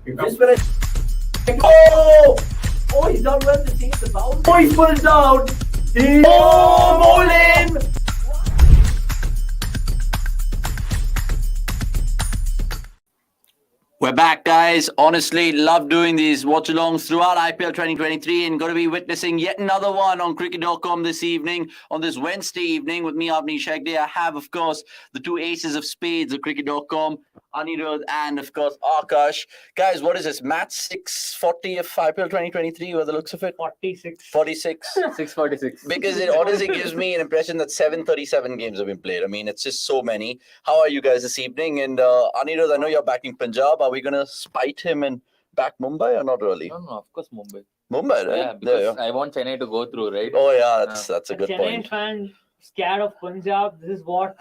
Just when oh, he's done well to save the bounce. Oh, he's put it down. Bowling. We're back, guys. Honestly, love doing these watch-alongs throughout IPL 2023 and going to be witnessing yet another one on cricket.com this evening, on this Wednesday evening with me, Avni Shagde. I have, of course, the two aces of spades of cricket.com, Anirudh and, of course, Akash. Guys, what is this? Match 640 of IPL 2023 by the looks of it? 46. 46? 646. Because it honestly gives me an impression that 737 games have been played. I mean, it's just so many. How are you guys this evening? And Anirudh, I know you're backing Punjab. Are we going to spite him and back Mumbai or not really? No, of course Mumbai. Mumbai, right? Yeah, because I want Chennai to go through, right? Oh, yeah, that's a good Chennai point. fan scared of Punjab. This is what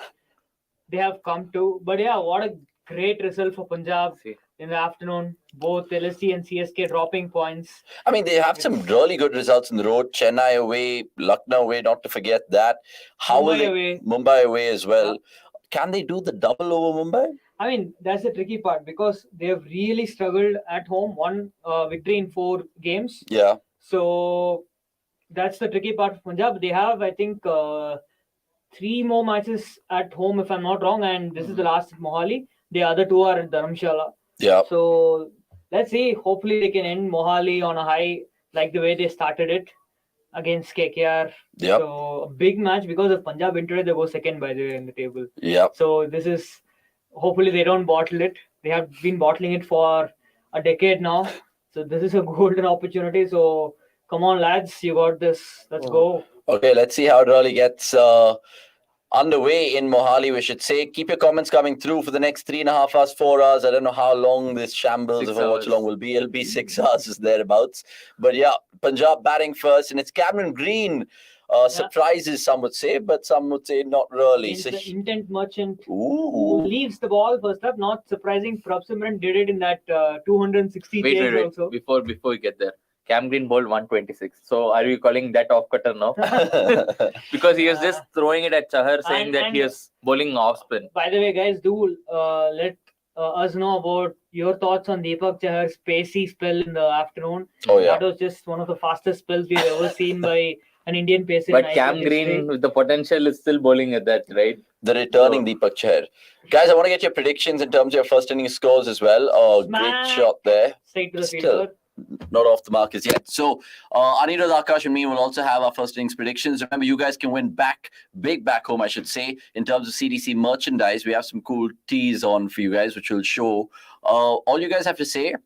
they have come to. But yeah, what a great result for Punjab in the afternoon. Both LSC and CSK dropping points. I mean, they have some really good results in the road. Chennai away, Lucknow away, not to forget that. Mumbai away as well. Can they do the double over Mumbai? I mean, that's the tricky part because they have really struggled at home. One victory in 4 games. Yeah. So that's the tricky part for Punjab. They have, I think, 3 more matches at home, if I'm not wrong. And this is the last at Mohali. The other 2 are at Dharamshala. Yeah. So let's see. Hopefully, they can end Mohali on a high, like the way they started it against KKR. Yep. So a big match because if Punjab win today, they go second, by the way, in the table. Yeah. So this is. Hopefully they don't bottle it. They have been bottling it for a decade now. So this is a golden opportunity. So come on, lads, you got this. Let's go. Okay, let's see how it really gets underway in Mohali, we should say. Keep your comments coming through for the next 3.5 hours, 4 hours. I don't know how long this shambles of a watch-along will be. It'll be 6 hours thereabouts. But yeah, Punjab batting first, and it's Cameron Green. Surprises, some would say, but some would say not really. It's the intent merchant who leaves the ball first up. Not surprising. Prabhsimran did it in that 260 wait. also. Before we get there, Cam Green bowled 126. So are you calling that off cutter now? Because he was just throwing it at Chahar, saying that he is bowling off spin. By the way, guys, do let us know about your thoughts on Deepak Chahar's pacey spell in the afternoon. Oh yeah, that was just one of the fastest spells we've ever seen by an Indian pacer. But Cam Green, with the potential, is still bowling at that, right? The returning Deepak Chahar. Guys, I want to get your predictions in terms of your first inning scores as well. Great shot there. Straight to the fielder. Not off the mark as yet. So, Anirudh, Akash, and me will also have our first innings predictions. Remember, you guys can win big back home, I should say, in terms of CDC merchandise. We have some cool tees on for you guys, which will show. All you guys have to say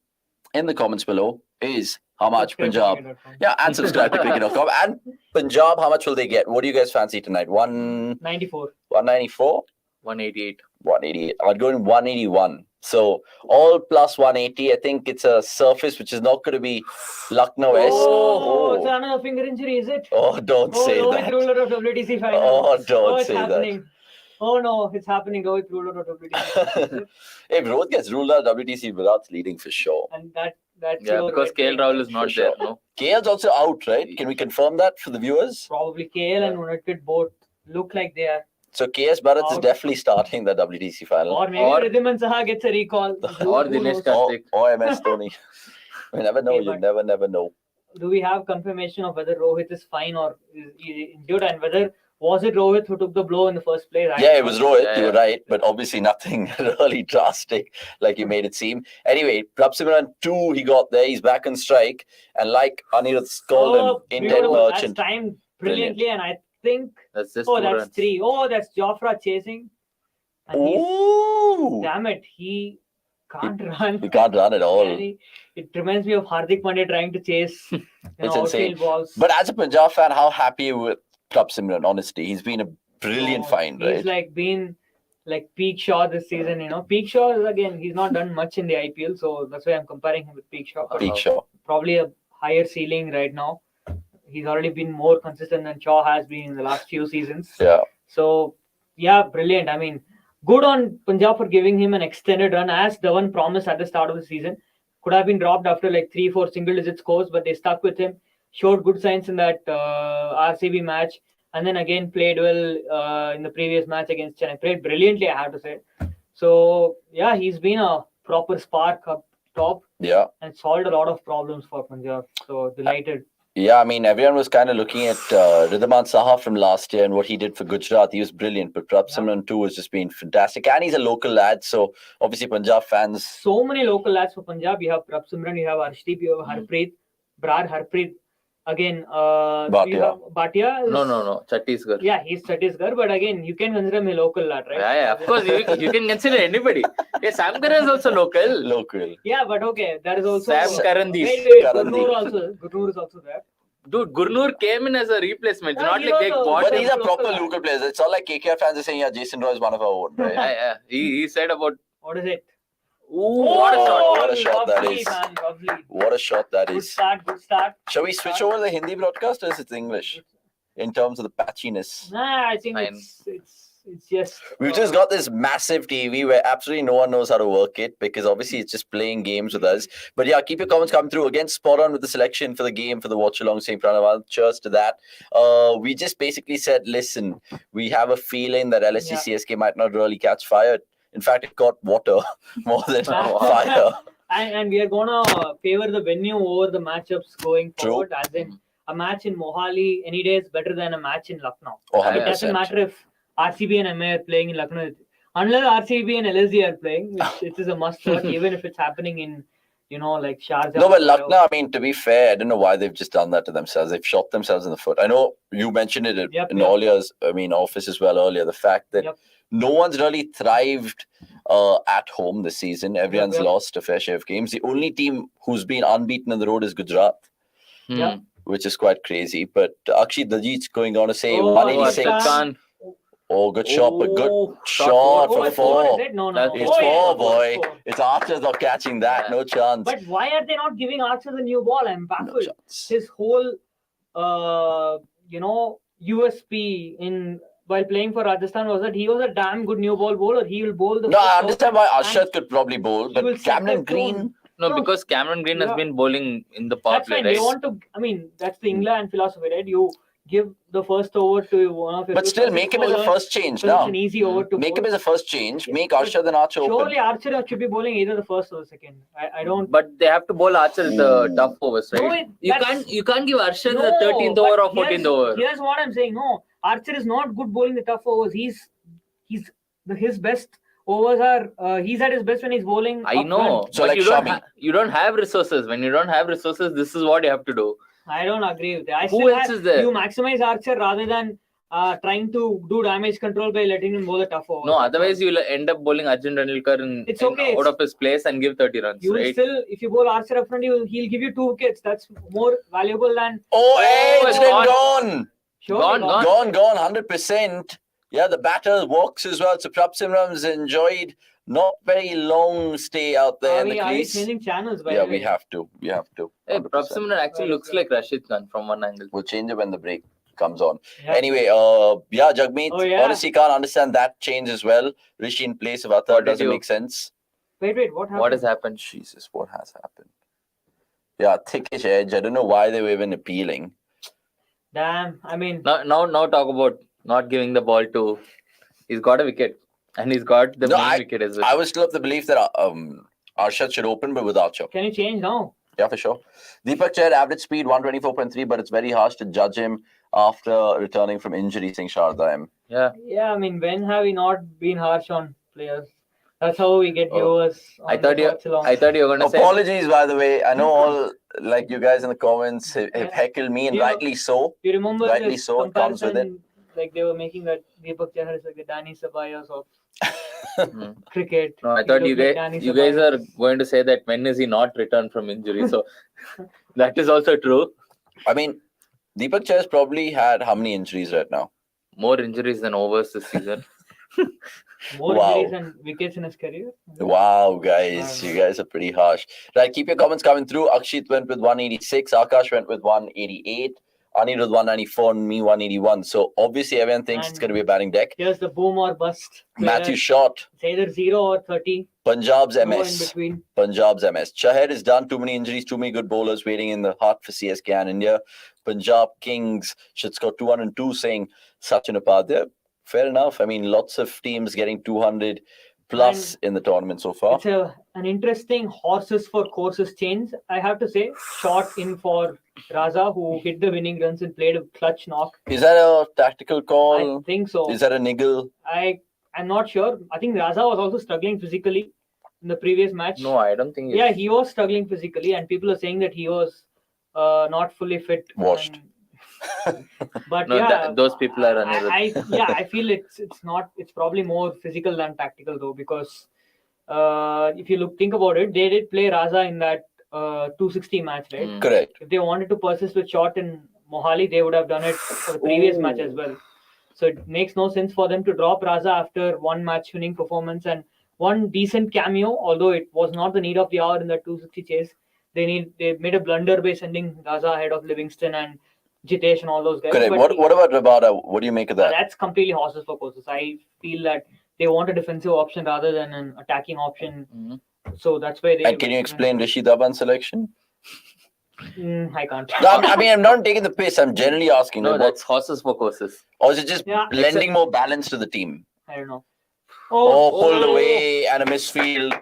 in the comments below is how much Punjab. Yeah, and subscribe to cricket.com. And Punjab, how much will they get? What do you guys fancy tonight? 194. 194? 188. 188. I'd go in 181. So all plus 180. I think it's a surface which is not going to be Lucknow-esque. Oh, it's another finger injury, is it? Oh, don't say Rohit that. Ruler of WTC final. Oh, don't say happening. that. Oh no, it's happening. Rohit Ruler of WTC. If Rohit gets ruled out, WTC Virat's leading for sure. And that's because KL Rahul is not there. No? KL's also out, right? Can we confirm that for the viewers? Probably KL and United both look like they are. So KS Bharat is definitely starting the WTC final. Or maybe Ridhiman Saha gets a recall. Or Dinesh Karthik. Or MS Dhoni. We never know. You never know. Do we have confirmation of whether Rohit is fine or is injured, and whether was it Rohit who took the blow in the first place? Yeah, it was Rohit. You were right, but obviously nothing really drastic like you made it seem. Anyway, Prabhsimran 2, he got there. He's back on strike, and like Anirudh called him, intent merchant. That's timed brilliantly, and I think that's just that's 3. Oh, that's Jofra chasing. And damn it, he can't run. He can't run at all. It reminds me of Hardik Pandya trying to chase outfield balls. But as a Punjab fan, how happy with Prabhsimran? Honestly, he's been a brilliant find, right? He's been like Peak Shaw this season. Peak Shaw again. He's not done much in the IPL, so that's why I'm comparing him with Peak Shaw. Probably a higher ceiling right now. He's already been more consistent than Shaw has been in the last few seasons. Yeah. So, yeah, brilliant. I mean, good on Punjab for giving him an extended run, as Dhawan promised at the start of the season. Could have been dropped after 3-4 single-digit scores, but they stuck with him. Showed good signs in that RCB match, and then again played well in the previous match against Chennai. Played brilliantly, I have to say. So, yeah, he's been a proper spark up top Yeah. and solved a lot of problems for Punjab. So delighted. Yeah, I mean, everyone was kind of looking at Ridhaman Saha from last year and what he did for Gujarat. He was brilliant, but Prabh Simran too has just been fantastic. And he's a local lad, so obviously Punjab fans. So many local lads for Punjab. You have Prabh Simran, you have Arshdeep, you have Harpreet, Brar Harpreet. Again, you have Bhatia. No. Chhattisgarh. Yeah, he's Chhattisgarh, but again, you can consider him a local lad, right? Yeah. Of course, you can consider anybody. Yeah, Sam Curran is also local. Local. Yeah, but okay, there is also Sam Karandeep. Wait, Gurnur is also there. Dude, Gurnur came in as a replacement. Yeah, Not he like they was bought But him. he's a local proper lad. local player. It's not like KKR fans are saying, yeah, Jason Roy is one of our own, right? Yeah. He said about. What is it? Ooh, what a shot! What a shot that Lovely, is. man, lovely. What a shot that Good is. start. Shall we switch over to the Hindi broadcast or is it English? In terms of the patchiness. Nah, I think Fine. it's just. We've just got this massive TV where absolutely no one knows how to work it because obviously it's just playing games with us. But yeah, keep your comments coming through. Again, spot on with the selection for the game for the Watchalong St. Pranav. Cheers to that. We just basically said, listen, we have a feeling that LSC CSK might not really catch fire. In fact, it caught water more than fire. And we are gonna favor the venue over the matchups going True. forward. As in, a match in Mohali any day is better than a match in Lucknow. Oh, It doesn't 100%. matter if RCB and MA are playing in Lucknow. Unless RCB and LSD are playing, which it is a must watch, even if it's happening in, like Sharjah. No, but Lucknow, I mean, to be fair, I don't know why they've just done that to themselves. They've shot themselves in the foot. I know you mentioned it in all your, office as well earlier. The fact that no one's really thrived at home this season. Everyone's lost a fair share of games. The only team who's been unbeaten on the road is Gujarat, which is quite crazy. But Akshit Dajit's going on to say 186. Oh, good shot, but good shot for four. No. It's four, boy. It's Archer's not catching that. No chance. But why are they not giving Archer the new ball? I'm baffled. No chance. His whole, USP while playing for Rajasthan was that he was a damn good new ball bowler. He will bowl the. No, I understand why Arshad could probably bowl, will but set Cameron the Green. tone. No, because Cameron Green has been bowling in the power That's play, fine. right? They want to. I mean, that's the England philosophy, right? You give the first over to one of your. But still, make him as a first change now. now. It's an easy over to Make bowl. him as a first change. Make Arshad and Archer open. Surely Archer should be bowling either the first or the second. I don't. But they have to bowl Archer the tough overs, right? No, you can't give Archer the 13th over or 14th over. Here's what I'm saying. No, Archer is not good bowling the tough overs. His best overs are he's at his best when he's bowling. I know. Front. So but like you don't have resources. When you don't have resources, this is what you have to do. I don't agree with that. Who else is there? You maximize Archer rather than trying to do damage control by letting him bowl a tough over. No, otherwise you'll end up bowling Arjun Tendulkar out of his place and give 30 runs. You will right? still, if you bowl Archer up front, he'll give you 2 wickets. That's more valuable than. It's gone. Sure, Gone, 100%. Yeah, the batter walks as well. So Prabh Simran's enjoyed not very long stay out there in the Are we crease. changing channels? By Yeah, the way? we have to. Hey, Prabh Simran actually looks like Rashid Khan from one angle. We'll change it when the break comes on. Yeah. Anyway, Jagmeet, honestly can't understand that change as well. Rishi in place of Athar doesn't make sense. Wait, what happened? What has happened? Jesus, what has happened? Yeah, thickish edge. I don't know why they were even appealing. Damn, I mean. Now talk about not giving the ball to. He's got a wicket. And he's got the main wicket as well. I was still of the belief that Arshad should open, but with Archer. Can you change now? Yeah, for sure. Deepak Chair, average speed 124.3, but it's very harsh to judge him after returning from injury, saying Sharda M. Yeah. Yeah, I mean, when have we not been harsh on players? That's how we get viewers. I thought you were going to say. Apologies, by the way. I know all like you guys in the comments have heckled me, and rightly so. You remember rightly so. It comes with it. Like they were making that Deepak Chahar is like the Danny Sabayas of cricket. No, I thought you guys are going to say that when is he not returned from injury? So that is also true. I mean, Deepak Chahar has probably had how many injuries right now? More injuries than overs this season. More injuries and wickets in his career. Wow, guys. You guys are pretty harsh. Right, keep your comments coming through. Akshit went with 186. Akash went with 188. Anil with 194 and me 181. So obviously everyone thinks it's going to be a batting deck. Here's the boom or bust. Matthew Shot. It's either 0 or 30. Punjab's No MS. in between. Punjab's MS. Chaher is done. Too many injuries. Too many good bowlers waiting in the heart for CSK and India. Punjab Kings should score 202, saying Sachin Upadhyay. Fair enough. I mean, lots of teams getting 200. plus in the tournament so far. It's an interesting horses for courses change, I have to say. Shot in for Raza, who hit the winning runs and played a clutch knock. Is that a tactical I call? think so. Is that a niggle? I'm not sure. I think Raza was also struggling physically in the previous match. No, I don't think. Yeah, he was struggling physically, and people are saying that he was not fully fit. Washed. But No, yeah, those people are unable. I feel it's not. It's probably more physical than tactical though, because if you think about it, they did play Raza in that 260 match, right? Mm. Correct. If they wanted to persist with shot in Mohali, they would have done it for the previous match as well. So it makes no sense for them to drop Raza after one match winning performance and one decent cameo, although it was not the need of the hour in the 260 chase. They made a blunder by sending Raza ahead of Livingston and Jitesh and all those guys. Correct. But What about Rabada? What do you make of that? that's completely horses for courses. I feel that they want a defensive option rather than an attacking option. Mhm. So that's why they. And can you explain Rishi Dhawan's selection? I can't. No, I mean, I'm not taking the piss. I'm generally asking. No, like, that's horses for courses. or is it just Yeah, lending more balance to the team? I don't know. Oh, pulled away and a misfield.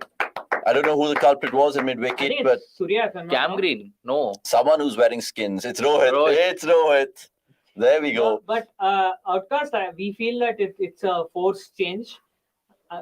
I don't know who the culprit was in I mid-wicket, think but it's Surya. If I'm not Cam wrong. Green, no. someone who's wearing skins. It's Rohit. Rohit. It's Rohit. There we go. But outcast, we feel that it's a forced change.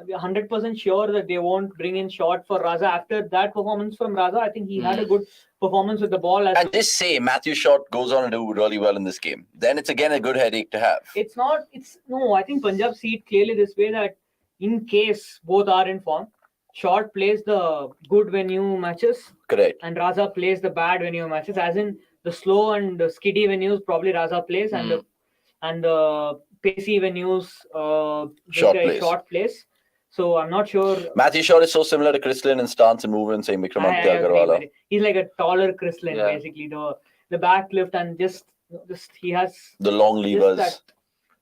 We're 100% sure that they won't bring in shot for Raza after that performance from Raza. I think he had a good performance with the ball. And just say Matthew Short goes on to do really well in this game. Then it's again a good headache to have. I think Punjab see it clearly this way, that in case both are in form, Short plays the good venue matches Correct. and Raza plays the bad venue matches. As in the slow and the skiddy venues, probably Raza plays, and the pacey venues, Short plays. So I'm not sure. Matthew Short is so similar to Chris Lynn in stance and movement, saying Vikramaditya I agree, Agarwala. but he's like a taller Chris Lynn, Yeah. basically. The back lift and just he has The long just levers. that,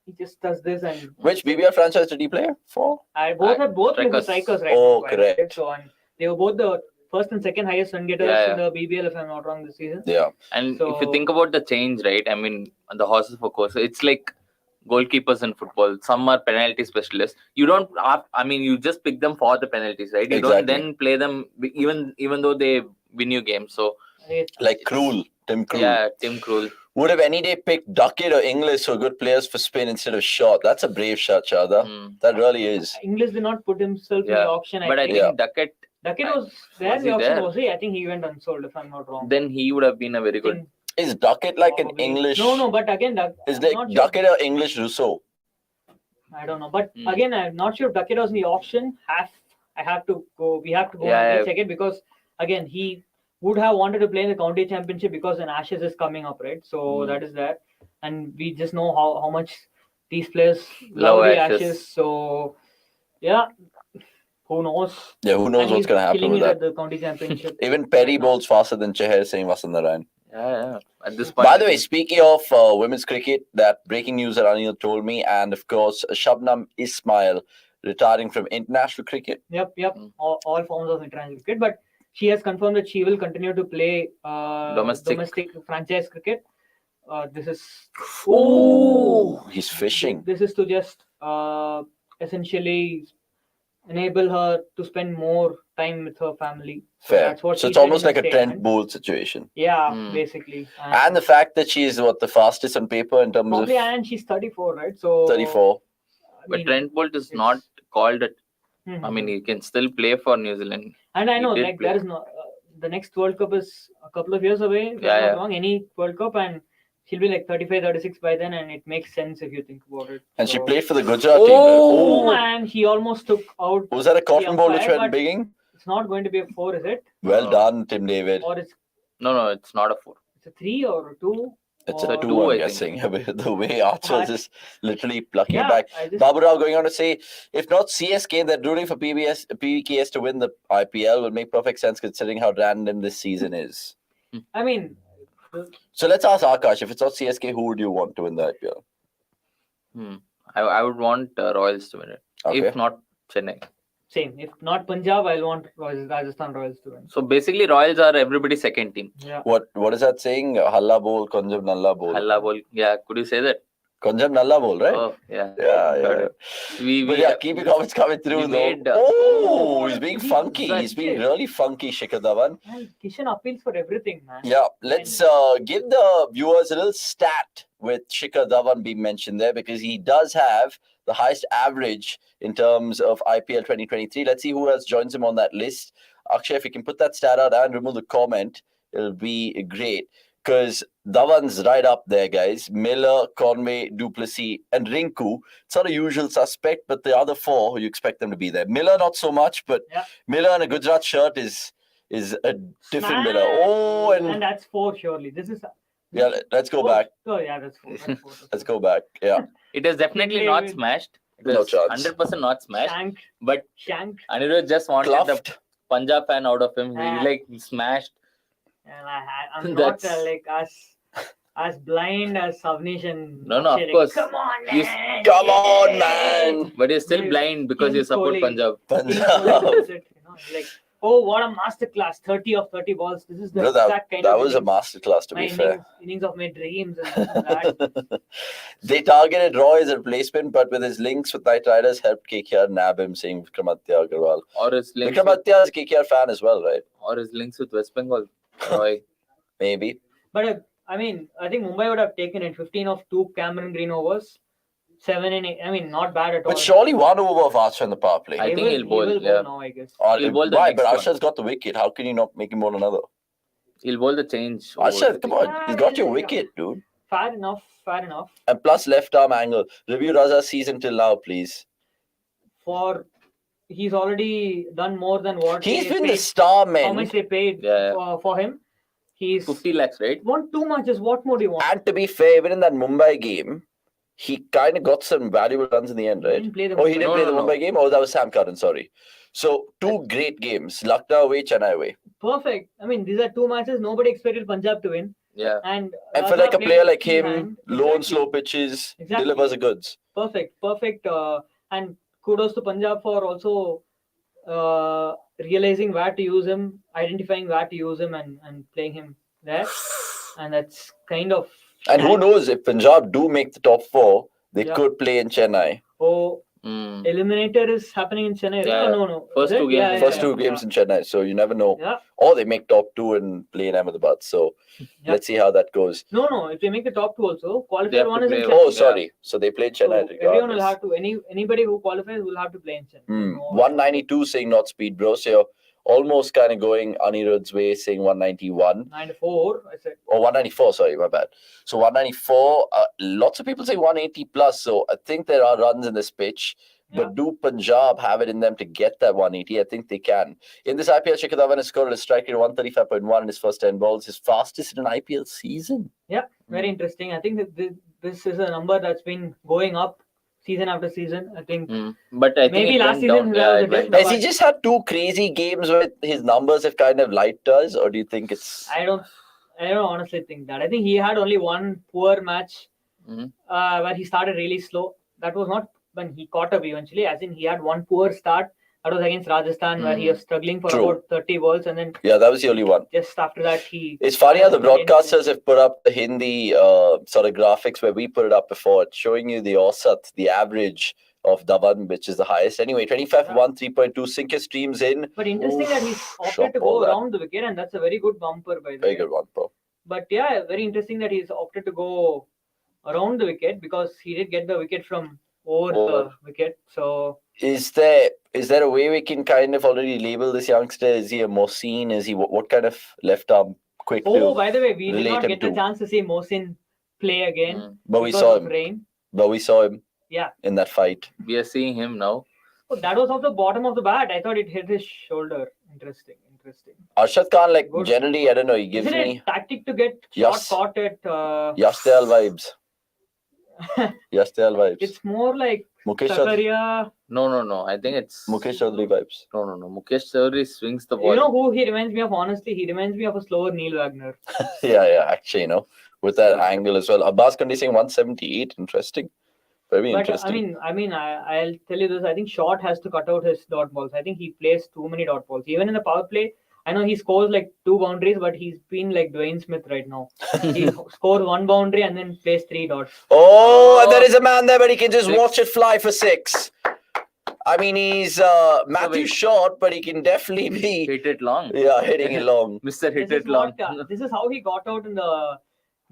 he just does this and Which BBL franchise did he play for? both were Strikers. strikers right Oh, now. correct. Right? So and they were both the first and second highest run getters Yeah, in the BBL, if I'm not wrong, this season. Yeah. And So- if you think about the change, right? I mean, the horses for courses, it's like goalkeepers in football. Some are penalty specialists. You don't have, I mean, you just pick them for the penalties, right? You Exactly. don't then play them even though they win you games. So Like Krul, Tim Krul. yeah, Tim Krul. Would have any day picked Duckett or Inglis who are good players for spin instead of Short. That's a brave shot, Chada. Mm. That really is. English did not put himself in Yeah. the auction. But I think Yeah. Duckett, Duckett was there in he the auction, there? was he? I think he went unsold, if I'm not wrong. then he would have been a very good. Is Duckett like an Probably. English? No, but again, Is I'm like not sure. Duckett or English Rousseau? I don't know. But Mm. again, I'm not sure if Duckett was in the auction. We have to go Yeah, and check it, because again, he would have wanted to play in the county championship because an Ashes is coming up, right? So that is that. And we just know how much these players love Love the Ashes. Ashes. So yeah, who knows? Yeah, who knows And what's he's going to happen killing with it at that. the county championship. Even Perry right now. bowls faster than Chahar saying Vasantarayan. Yeah. At this point. By the way, speaking of women's cricket, that breaking news that Anil told me, and of course, Shabnam Ismail retiring from international cricket. Yep. Mm. All forms of international cricket, but she has confirmed that she will continue to play domestic franchise cricket. This is He's fishing. This is to just essentially enable her to spend more time with her family. So Fair. that's what So she it's said almost in like her a Trent statement. Bolt situation. Yeah, Mm. basically. And the fact that she's the fastest on paper in terms probably, of and she's 34, right? So 34. I But mean, Trent Bolt is it's- not called it. mhm. I mean, he can still play for New Zealand. and I he know did like play. there is no the next World Cup is a couple of years away. If I'm Yeah, not yeah. wrong, any World Cup, and she'll be like 35, 36 by then, and it makes sense if you think about it. And she So- played for the Gujarat team. Oh, Oh, man, he almost took out. was that a cotton ball which umpire, went but- bigging? It's not going to be a 4, is it? Well No. done, Tim David. Or it's No, it's not a 4. a 3 or a 2? It's or- a 2, two, I'm I guessing. The way Archer's But- is literally plucking Yeah, it back. I just, Babu Rao going on to say, if not CSK, they're rooting for PVKS to win the IPL will make perfect sense considering how random this season is. I mean, So let's ask Akash, if it's not CSK, who would you want to win the IPL? I would want Royals to win it. Okay. If not Chennai. same. If not Punjab, I'll want Rajasthan Royals to win. So basically, Royals are everybody's second team. Yeah. What is that saying? Halla bol, Konjab Nalla bol. Halla bol. Yeah, could you say that? Konjam Nalla bol, right? Oh, yeah. Yeah. Got it. But yeah, keep your comments coming through we though. made, He's being He's funky. He's such being a- really funky, Shikhar Dhawan. And Kishan appeals for everything, man. Yeah, let's give the viewers a little stat with Shikhar Dhawan being mentioned there because he does have the highest average in terms of IPL 2023. Let's see who else joins him on that list. Akshay, if you can put that stat out and remove the comment, it'll be great. Because Dhawan's right up there, guys. Miller, Conway, Duplessis, and Rinku. It's not a usual suspect, but the other four, you expect them to be there. Miller, not so much, but Yeah. Miller in a Gujarat shirt is a different Miller. Smash. Oh, And that's 4 surely. This is. yeah, let's go back. Oh yeah, that's 4. That's 4. Let's go back. Yeah. it is definitely not David. smashed. It No is chance. 100% not smashed. Shanked. But Shanked. Anirudh just wanted the Cluffed. Punjab fan out of him. Ah. He like smashed. And I'm not That's- like as blind as Savnish and No, of Akshay. course. Come on, You- man. Come on, Yay. man. But you're still King- blind because you King support Kohli. Punjab. King Kohli Punjab. does it, like, oh, what a masterclass! 30 of 30 balls. This is the Bro, exact kind that of was a innings. masterclass, to My be fair. innings of my dreams and this and that. They targeted Roy as a replacement, but with his links with Knight Riders, helped KKR nab him, saying Vikramaditya Agarwal. Or his links with, Vikramaditya is a KKR fan as well, right? West Bengal. Roy. Maybe. But I mean, I think Mumbai would have taken it 15 of 2 Cameron Green overs, 7 and 8. I mean, not bad at all. But surely one over of Archer in the power play. I He think he'll bowl, He will yeah. now, I guess. Or- He'll bowl the why? next But one. Archer's got the wicket. How can you not make him bowl another? He'll bowl the change. Archer, come on. Yeah, He's got yeah, your yeah. wicket, dude. Fair enough. Fair enough. And plus left arm angle. Review Raza's season till now, please. For he's already done more than what He's they been the paid. star How man. much they paid Yeah. for him? He's 50 lakhs, right? won 2 matches. What more do you want? And to be fair, even in that Mumbai game, he kind of got some valuable runs in the end, He right? didn't play the Oh, he didn't No, play no, the no. Mumbai game? Oh, that was Sam Curran, sorry. So, 2 great games. Lucknow away, Chennai away. Perfect. I mean, these are 2 matches. Nobody expected Punjab to win. Yeah. And And for Raza like a played player like free him, hand. low and Exactly. slow pitches, Exactly. delivers the goods. Perfect. And kudos to Punjab for also realizing where to use him, identifying where to use him, and playing him there. And that's kind of. And who knows, if Punjab do make the top 4, they Yeah. could play in Chennai. Oh, Mm. eliminator is happening in Chennai. Yeah. Right? No. First Is it? 2 games Yeah, in First yeah, 2 yeah. games in Chennai, so you never know. Yeah. Or they make top 2 and play in Ahmedabad. So, Yeah. let's see how that goes. No. If they make the top 2 also, They qualifier have 1 to is in play Chennai. Oh, sorry. So, they played So Chennai everyone will regardless. have to. Anybody who qualifies will have to play in Chennai. No. 192 saying not speed, bro. So, you're almost kind of going Anirudh's way, saying 191. 94. I said. Or 194, sorry, my bad. So 194, lots of people say 180 plus. So I think there are runs in this pitch. Yeah. But do Punjab have it in them to get that 180? I think they can. In this IPL, Shikhar Dhawan has scored a strike rate of 135.1 in his first 10 balls, his fastest in an IPL season. Yeah, very interesting. I think that this is a number that's been going up season after season. I think Mm. But I think Maybe it last went season down. that Yeah, was it a went dip. Has he just had 2 crazy games where his numbers have kind of light us? Or do you think it's... I don't honestly think that. I think he had only one poor match Mhm. where he started really slow. That was not when he caught up eventually. As in, he had one poor start. That was against Rajasthan, where he was struggling for True. about 30 balls, and then Yeah, that was the only one. just after that he. It's funny how the broadcasters have put up the Hindi sort of graphics where we put it up before. It's showing you the Ausat, the average of Dhawan, which is the highest. Anyway, 25 for 1, 3.2. Sinker streams in. But interesting that he's opted Shot to ball go that. around the wicket, and that's a very good bumper by the Very way. good one, Paul. But yeah, very interesting that he's opted to go around the wicket because he did get the wicket from over Over. the wicket. So Is there a way we can kind of already label this youngster? Is he a Mohsin? Is he what kind of left arm quick to? by the way, we did relate not him get the to. chance to see Mohsin play again Mm. But we because saw of him. rain. But we saw him. Yeah. In that fight. We are seeing him now. Oh, that was off the bottom of the bat. I thought it hit his shoulder. Interesting. Arshad Khan, like Good. generally, I don't know. He gives Isn't me it tactic to get Yes. shot caught at? Yashdale vibes. Yashdale vibes. It's more like Mukesh Chaudhary. Zakaria. No. I think it's Mukesh Chaudhary vibes. No. Mukesh Chaudhary swings the ball. You know who he reminds me of? Honestly, he reminds me of a slower Neil Wagner. Yeah, actually, with that angle as well. Abbas Kandi saying 178. Interesting. Very But interesting. I'll tell you this. I think Short has to cut out his dot balls. I think he plays too many dot balls. Even in the power play, I know he scores like 2 boundaries, but he's been like Dwayne Smith right now. He scores 1 boundary and then plays 3 dots. Oh, and there is a man there, but he can just 6. watch it fly for 6. I mean, he's Matthew short, but he can definitely be Hit it long. hitting it long. Mr. Hit This it is long. this is how he got out in the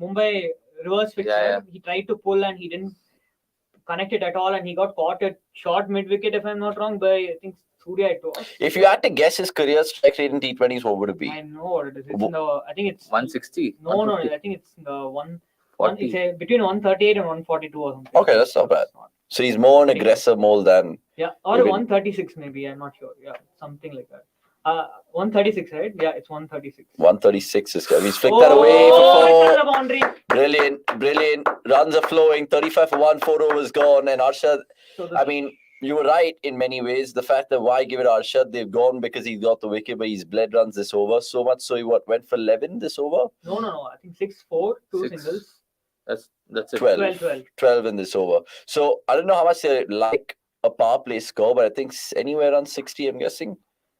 Mumbai reverse fixture. Yeah. He tried to pull and he didn't connect it at all, and he got caught at short mid wicket, if I'm not wrong, by I think Surya it was. If you had to guess his career strike rate in T20s, what would it be? I know what it is. It's in the, I think it's 160. No, I think it's in the one. 40. It's between 138 and 142 or something. Okay, that's not bad. So he's more an aggressive mole than... Yeah, or Even- 136 maybe. I'm not sure. Yeah, something like that. 136, right? Yeah, it's 136. 136 is good. He's flicked that away Oh, for 4. another boundary. Brilliant. Runs are flowing. 35 for 1, 4 overs gone. And Arshad, So I mean, you were right in many ways. The fact that why give it Arshad, they've gone because he got the wicket, but he's bled runs this over. So much so he went for 11 this over? No. I think 6-4, 2 6. singles. That's it. 12. 12 in this over. So I don't know how much they like a power play score, but I think anywhere around 60, I'm guessing.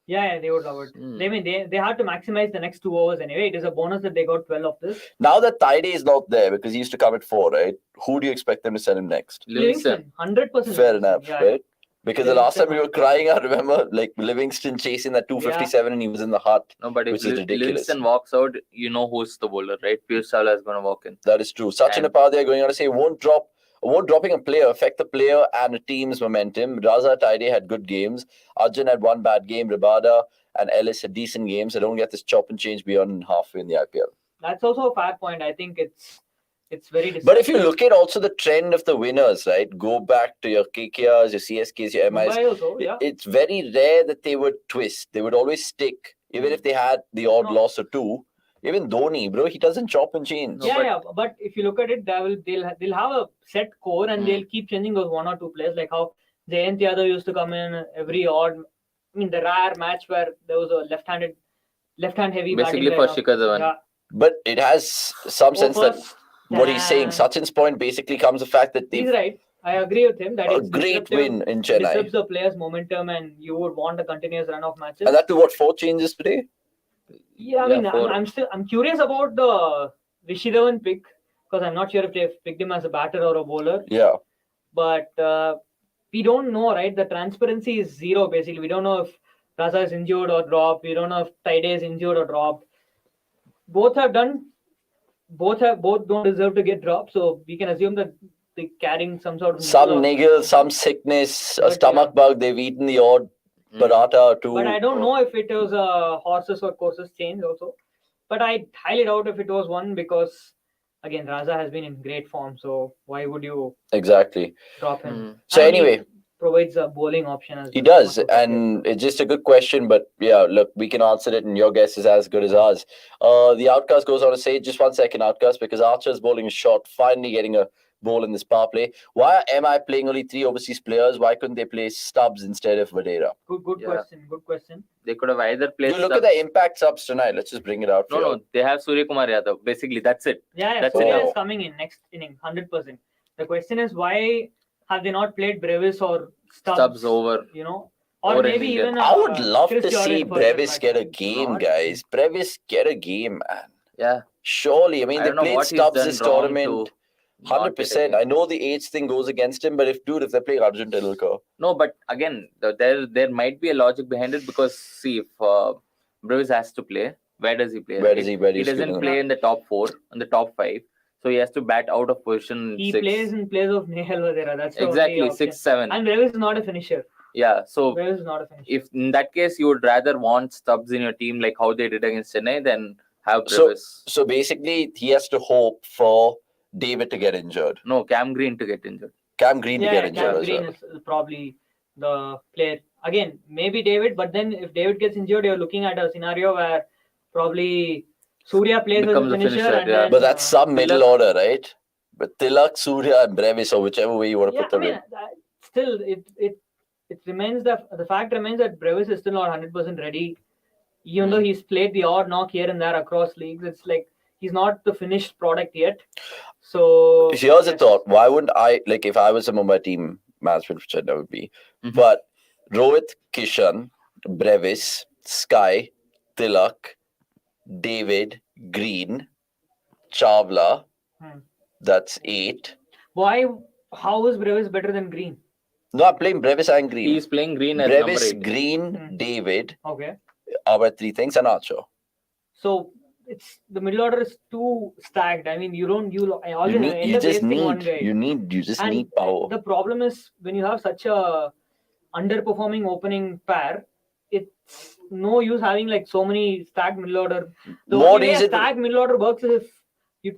Yeah, they would love it. They had to maximize the next 2 overs anyway. It is a bonus that they got 12 of this. Now that Tide is not there because he used to come at 4, right? Who do you expect them to send him next? Livingston. 100%. Fair enough, yeah. right? Because the last time we were Livingston, crying out, remember, like Livingston chasing that 257 and he was in the hut. No, but if Which is ridiculous. Livingston walks out, you know who's the bowler, right? Piyush Chawla is going to walk in. That is true. Sachin And- Upadhyay going on to say won't dropping a player affect the player and a team's momentum. Raza Taide had good games. Arjun had 1 bad game. Rabada and Ellis had decent games. I don't get this chop and change beyond halfway in the IPL. That's also a fair point. I think it's very But if you look at also the trend of the winners, right? Go back to your KKRs, your CSKs, your MIs. Mumbai also, yeah. It's very rare that they would twist. They would always stick, even if they had the odd No. loss or 2. Even Dhoni, bro, he doesn't chop and change. But if you look at it, they'll have a set core and they'll keep changing those 1 or 2 players, like how Jayant Yadav used to come in every odd. I mean, the rare match where there was a left-hand heavy Basically batting for lineup. Shikhar Dhawan. Yeah. But it has some sense that what he's saying, Sachin's point basically comes the fact that He's they've right. I agree with him that a it's great disruptive. win in It Chennai. disrupts the players' momentum, and you would want a continuous run of matches. And that to what, 4 changes today? Yeah, I mean, 4. I'm curious about the Rishi Dhawan pick because I'm not sure if they've picked him as a batter or a bowler. Yeah. But we don't know, right? The transparency is 0 basically. We don't know if Raza is injured or dropped. We don't know if Taide is injured or dropped. Both don't deserve to get dropped. So we can assume that they're carrying some sort of Some niggle, some sickness, a But, stomach bug. They've eaten the odd paratha or 2. But I don't know if it was a horses or courses change also. But I highly doubt if it was one because, again, Raza has been in great form. So why would you Exactly. drop him? So And he anyway, provides a bowling option as he well. does, and it's just a good question. But yeah, look, we can answer it, and your guess is as good as ours. The outcast goes on to say, just 1 second, outcast, because Archer's bowling is short, finally getting a ball in this power play. Why am I playing only 3 overseas players? Why couldn't they play Stubbs instead of Vadera? Good Yeah. question. They could have either played. You look at the impact subs tonight. Let's just bring it out. for you. No, they have Suryakumar Yadav. Basically, that's it. Yeah, That's Surya it. is coming in next inning, 100%. The question is why have they not played Brevis or Stubbs over. You know, or Over maybe Indian. even I would love Chris to see Jordan for that Brevis match. get a game, Not- guys. Brevis get a game, man. Yeah. Surely. I mean, I they don't know played what he's Stubbs done this wrong tournament. to not 100%. get a I game. know the age thing goes against him, but if they're playing Arjun Tendulkar. No, but again, there might be a logic behind it because see, if Brevis has to play, where does he play? Where does he? Where He is he doesn't gonna- play in the top 4, in the top 5. So he has to bat out of position He 6. plays in place of Nehal Vadera. That's the only Exactly, option. 6, 7. And Brevis is not a finisher. Yeah. So Brevis is not a finisher. if in that case you would rather want Stubbs in your team like how they did against Chennai, then have So- Brevis. So basically, he has to hope for David to get injured. No, Cam Green to get injured. Cam Green to Yeah, get injured Cam as Green well. is probably the player. Again, maybe David, but then if David gets injured, you're looking at a scenario where probably Surya plays as a Becomes a finisher. finisher, And yeah. then, But that's some middle Tilak- order, right? But Tilak, Surya, and Brevis, or whichever way you want to yeah, put them I mean, in. still, it remains the fact remains that Brevis is still not 100% ready. Even though he's played the odd knock here and there across leagues, it's like he's not the finished product yet. So Here's a yes. thought. Why wouldn't I, like, if I was a Mumbai team management, which I never be, Mhm. but Rohit, Kishan, Brevis, Sky, Tilak, David, Green, Chawla. That's 8. Why? How is Brevis better than Green? No, I'm playing Brevis and Green. He's playing Green as number Brevis, 8. Green, David Okay. are my 3 things, and Archer. So it's the middle order is too stacked. I mean, you always You end up just wasting one need, guy. you just And need power. the problem is when you have such a underperforming opening pair, it's no use having like so many stacked middle order. The More only way a reason- stacked middle order works is if you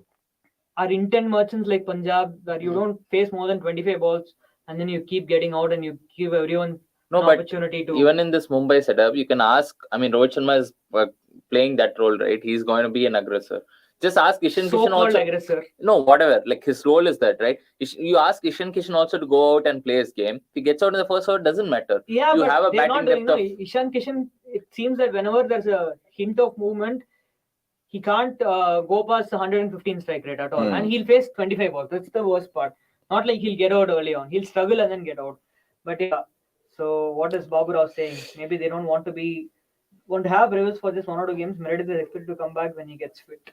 are intent merchants like Punjab, that you don't face more than 25 balls and then you keep getting out and you give everyone No, an but opportunity to. even in this Mumbai setup, you can ask. I mean, Rohit Sharma is playing that role, right? He's going to be an aggressor. Just ask Ishan Kishan so-called also. aggressor. No, whatever. Like his role is that, right? You ask Ishan Kishan also to go out and play his game. If he gets out in the first over, doesn't matter. Yeah, You but have a they're not batting doing depth no. Ishan Kishan, it seems that whenever there's a hint of movement, he can't go past the 115 strike rate at all. And he'll face 25 balls. That's the worst part. Not like he'll get out early on. He'll struggle and then get out. But yeah, so what is Babu Rao saying? Maybe they don't want to have Rivers for just 1 or 2 games. Meredith is expected to come back when he gets fit.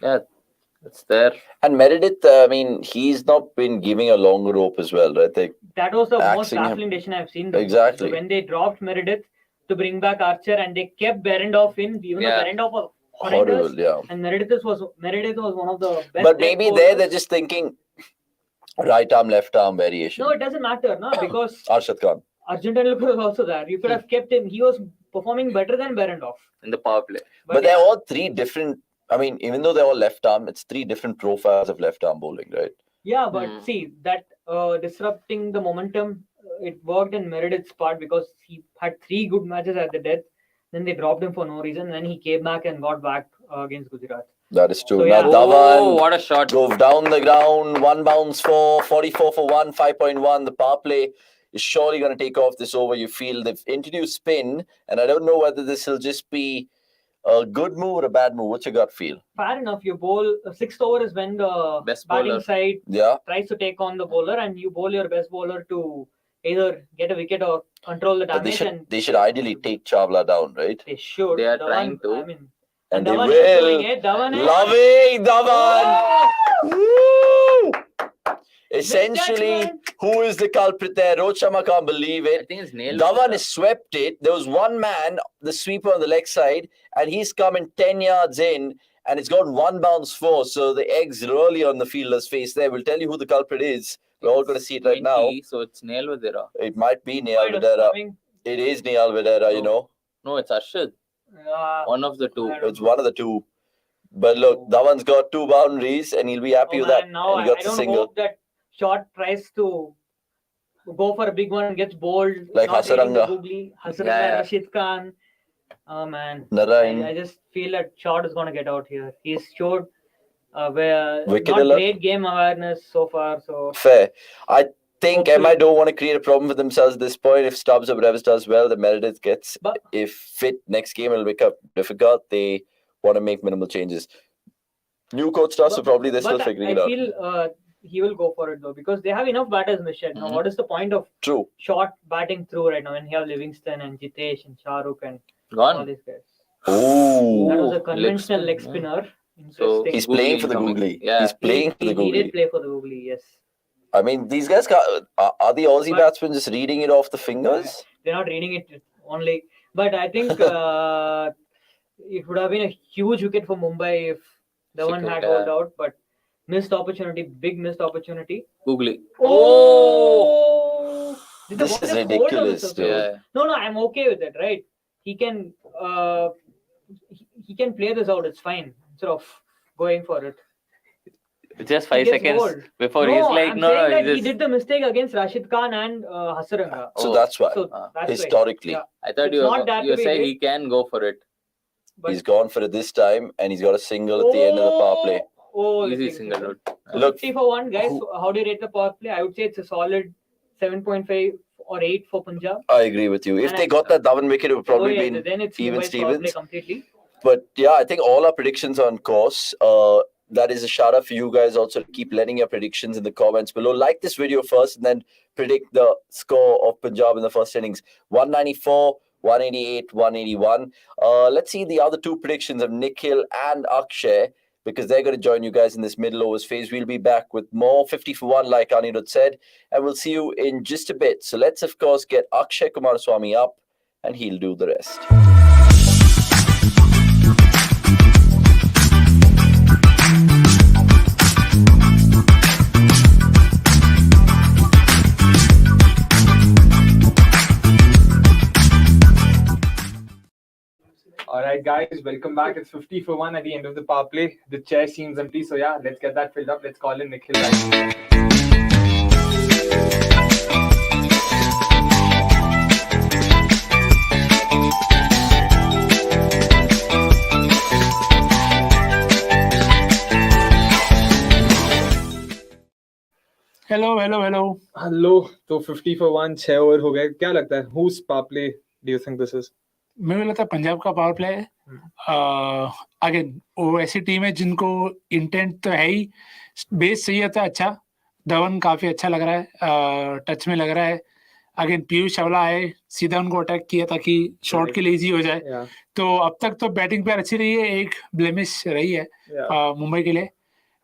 Yeah, it's there. And Meredith, I mean, he's not been giving a long rope as well, right? That was the most Axing him. baffling decision I've seen. Exactly. So when they dropped Meredith to bring back Archer and they kept Behrendorff in, even though Behrendorff was horrendous, Horrible, yeah. and Meredith was one of the best. But maybe depth they're bowlers. just thinking right arm, left arm variation. No, it doesn't matter, no, because Arshad Khan. Arjun Tendulkar was also there. You could have kept him. He was performing better than Behrendorff. In the power play. But they're all 3 different. I mean, even though they're all left arm, it's 3 different profiles of left arm bowling, right? Yeah, but see, that disrupting the momentum, it worked in Meredith's part because he had 3 good matches at the death. Then they dropped him for no reason. Then he came back and got back against Gujarat. That is true. So, Now yeah. Dhawan What a shot. drove down the ground, 1 bounce for 44 for 1, 5.1. The power play is surely going to take off this over. You feel they've introduced spin, and I don't know whether this will just be a good move or a bad move. What's your gut feel? Fair enough. You bowl 6th over is when the Best batting bowler. side Yeah. tries to take on the bowler, and you bowl your best bowler to either get a wicket or control the But damage. they should ideally take Chawla down, right? They should. They are Dhawan, trying to. I mean, And they Dhawan is doing will. it. Dhawan is Loving Dhawan! Woo! Essentially, judgment. who is the culprit there? Rohit Sharma can't believe I it. think it's nailed. Dhawan has swept it. There was one man, the sweeper on the leg side, and he's coming 10 yards in, and it's got 1 bounce for. So the egg's really on the fielder's face there. We'll tell you who the culprit is. We're all going to see it right now. So it's Nail Vadera. It might be Niyal Point of Videra. coming. It is Niyal Videra, you know. No, it's Arshad. One of the 2. I don't It's one of the 2. But look, Dhawan's got 2 boundaries, and he'll be happy with that. Now And he I got the don't single. hope that shot tries to go for a big one and gets bowled. Like not hitting the Hasaranga. googly. Hasaranga, Yeah. Rashid Khan. Oh man. Narayan. I just feel that shot is going to get out here. He's showed where Wicket not alert. great game awareness so far. So Fair. I think Hopefully. MI don't want to create a problem for themselves at this point. If Stubbs or Brevis does well, the Meredith gets. But- If fit next game, it'll become difficult. They want to make minimal changes. New coach starts, so probably they're still but figuring I it out. feel he will go for it though because they have enough batters, Michelle. Now, what is the point of True. short batting through right now when you have Livingston and Jitesh and Shahrukh and all Gone. these guys? Ooh. That was a leg conventional spin, leg yeah. spinner. So Interesting. He's playing for the Googly googly. coming. Yeah. He's playing for the He googly. did play for the googly, yes. I mean, these guys are the Aussie But- batsmen just reading it off the fingers? They're not reading it only. But I think it would have been a huge wicket for Mumbai if Dhawan Shikhar, had yeah. rolled out. But missed opportunity, big missed opportunity. Googly. Oh! Did the This ball is just hold on the ridiculous, surface? dude. Yeah. No, I'm okay with it, right? He can play this out. It's fine instead of going for it. Just He 5 gets seconds bowled. before no, he's like, I'm no, saying that no. he did the mistake against Rashid Khan and Hasaranga. So Oh. that's why. So that's why. Historically. Yeah. I thought It's you not that were to be saying great. he can go for it. But He's gone for it this time, and he's got a single at the end of the power play. Oh, Easy the single route. Look, 50 for 1, guys. How do you rate the power play? I would say it's a solid 7.5 or 8 for Punjab. I agree with you. If And they got that Dhawan wicket, it would probably been then it's even Mumbai's power play Stevens. completely. But yeah, I think all our predictions are on course. That is a shout out for you guys also to keep letting your predictions in the comments below. Like this video first and then predict the score of Punjab in the first innings. 194, 188, 181. Let's see the other two predictions of Nikhil and Akshay, because they're going to join you guys in this middle overs phase. We'll be back with more 50 for 1, like Anirudh said, and we'll see you in just a bit. So let's, of course, get Akshay Kumaraswamy up, and he'll do the rest. All right, guys, welcome back. It's 50 for 1 at the end of the power play. The chair seems empty, so yeah, let's get that filled up. Let's call in Nikhil. Hello. तो 50 for 1, 6 over हो गए. क्या लगता है? Whose power play do you think this is? मुझे लगता है पंजाब का पावर प्ले है. अगेन वो ऐसी टीम है जिनको इंटेंट तो है ही, बेस चाहिए था अच्छा. धवन काफी अच्छा लग रहा है, टच में लग रहा है. अगेन पीयूष चावला आए, सीधा उनको अटैक किया ताकि शॉट के लिए इजी हो जाए. तो अब तक तो बैटिंग पे अच्छी रही है, एक ब्लेमिश रही है मुंबई के लिए.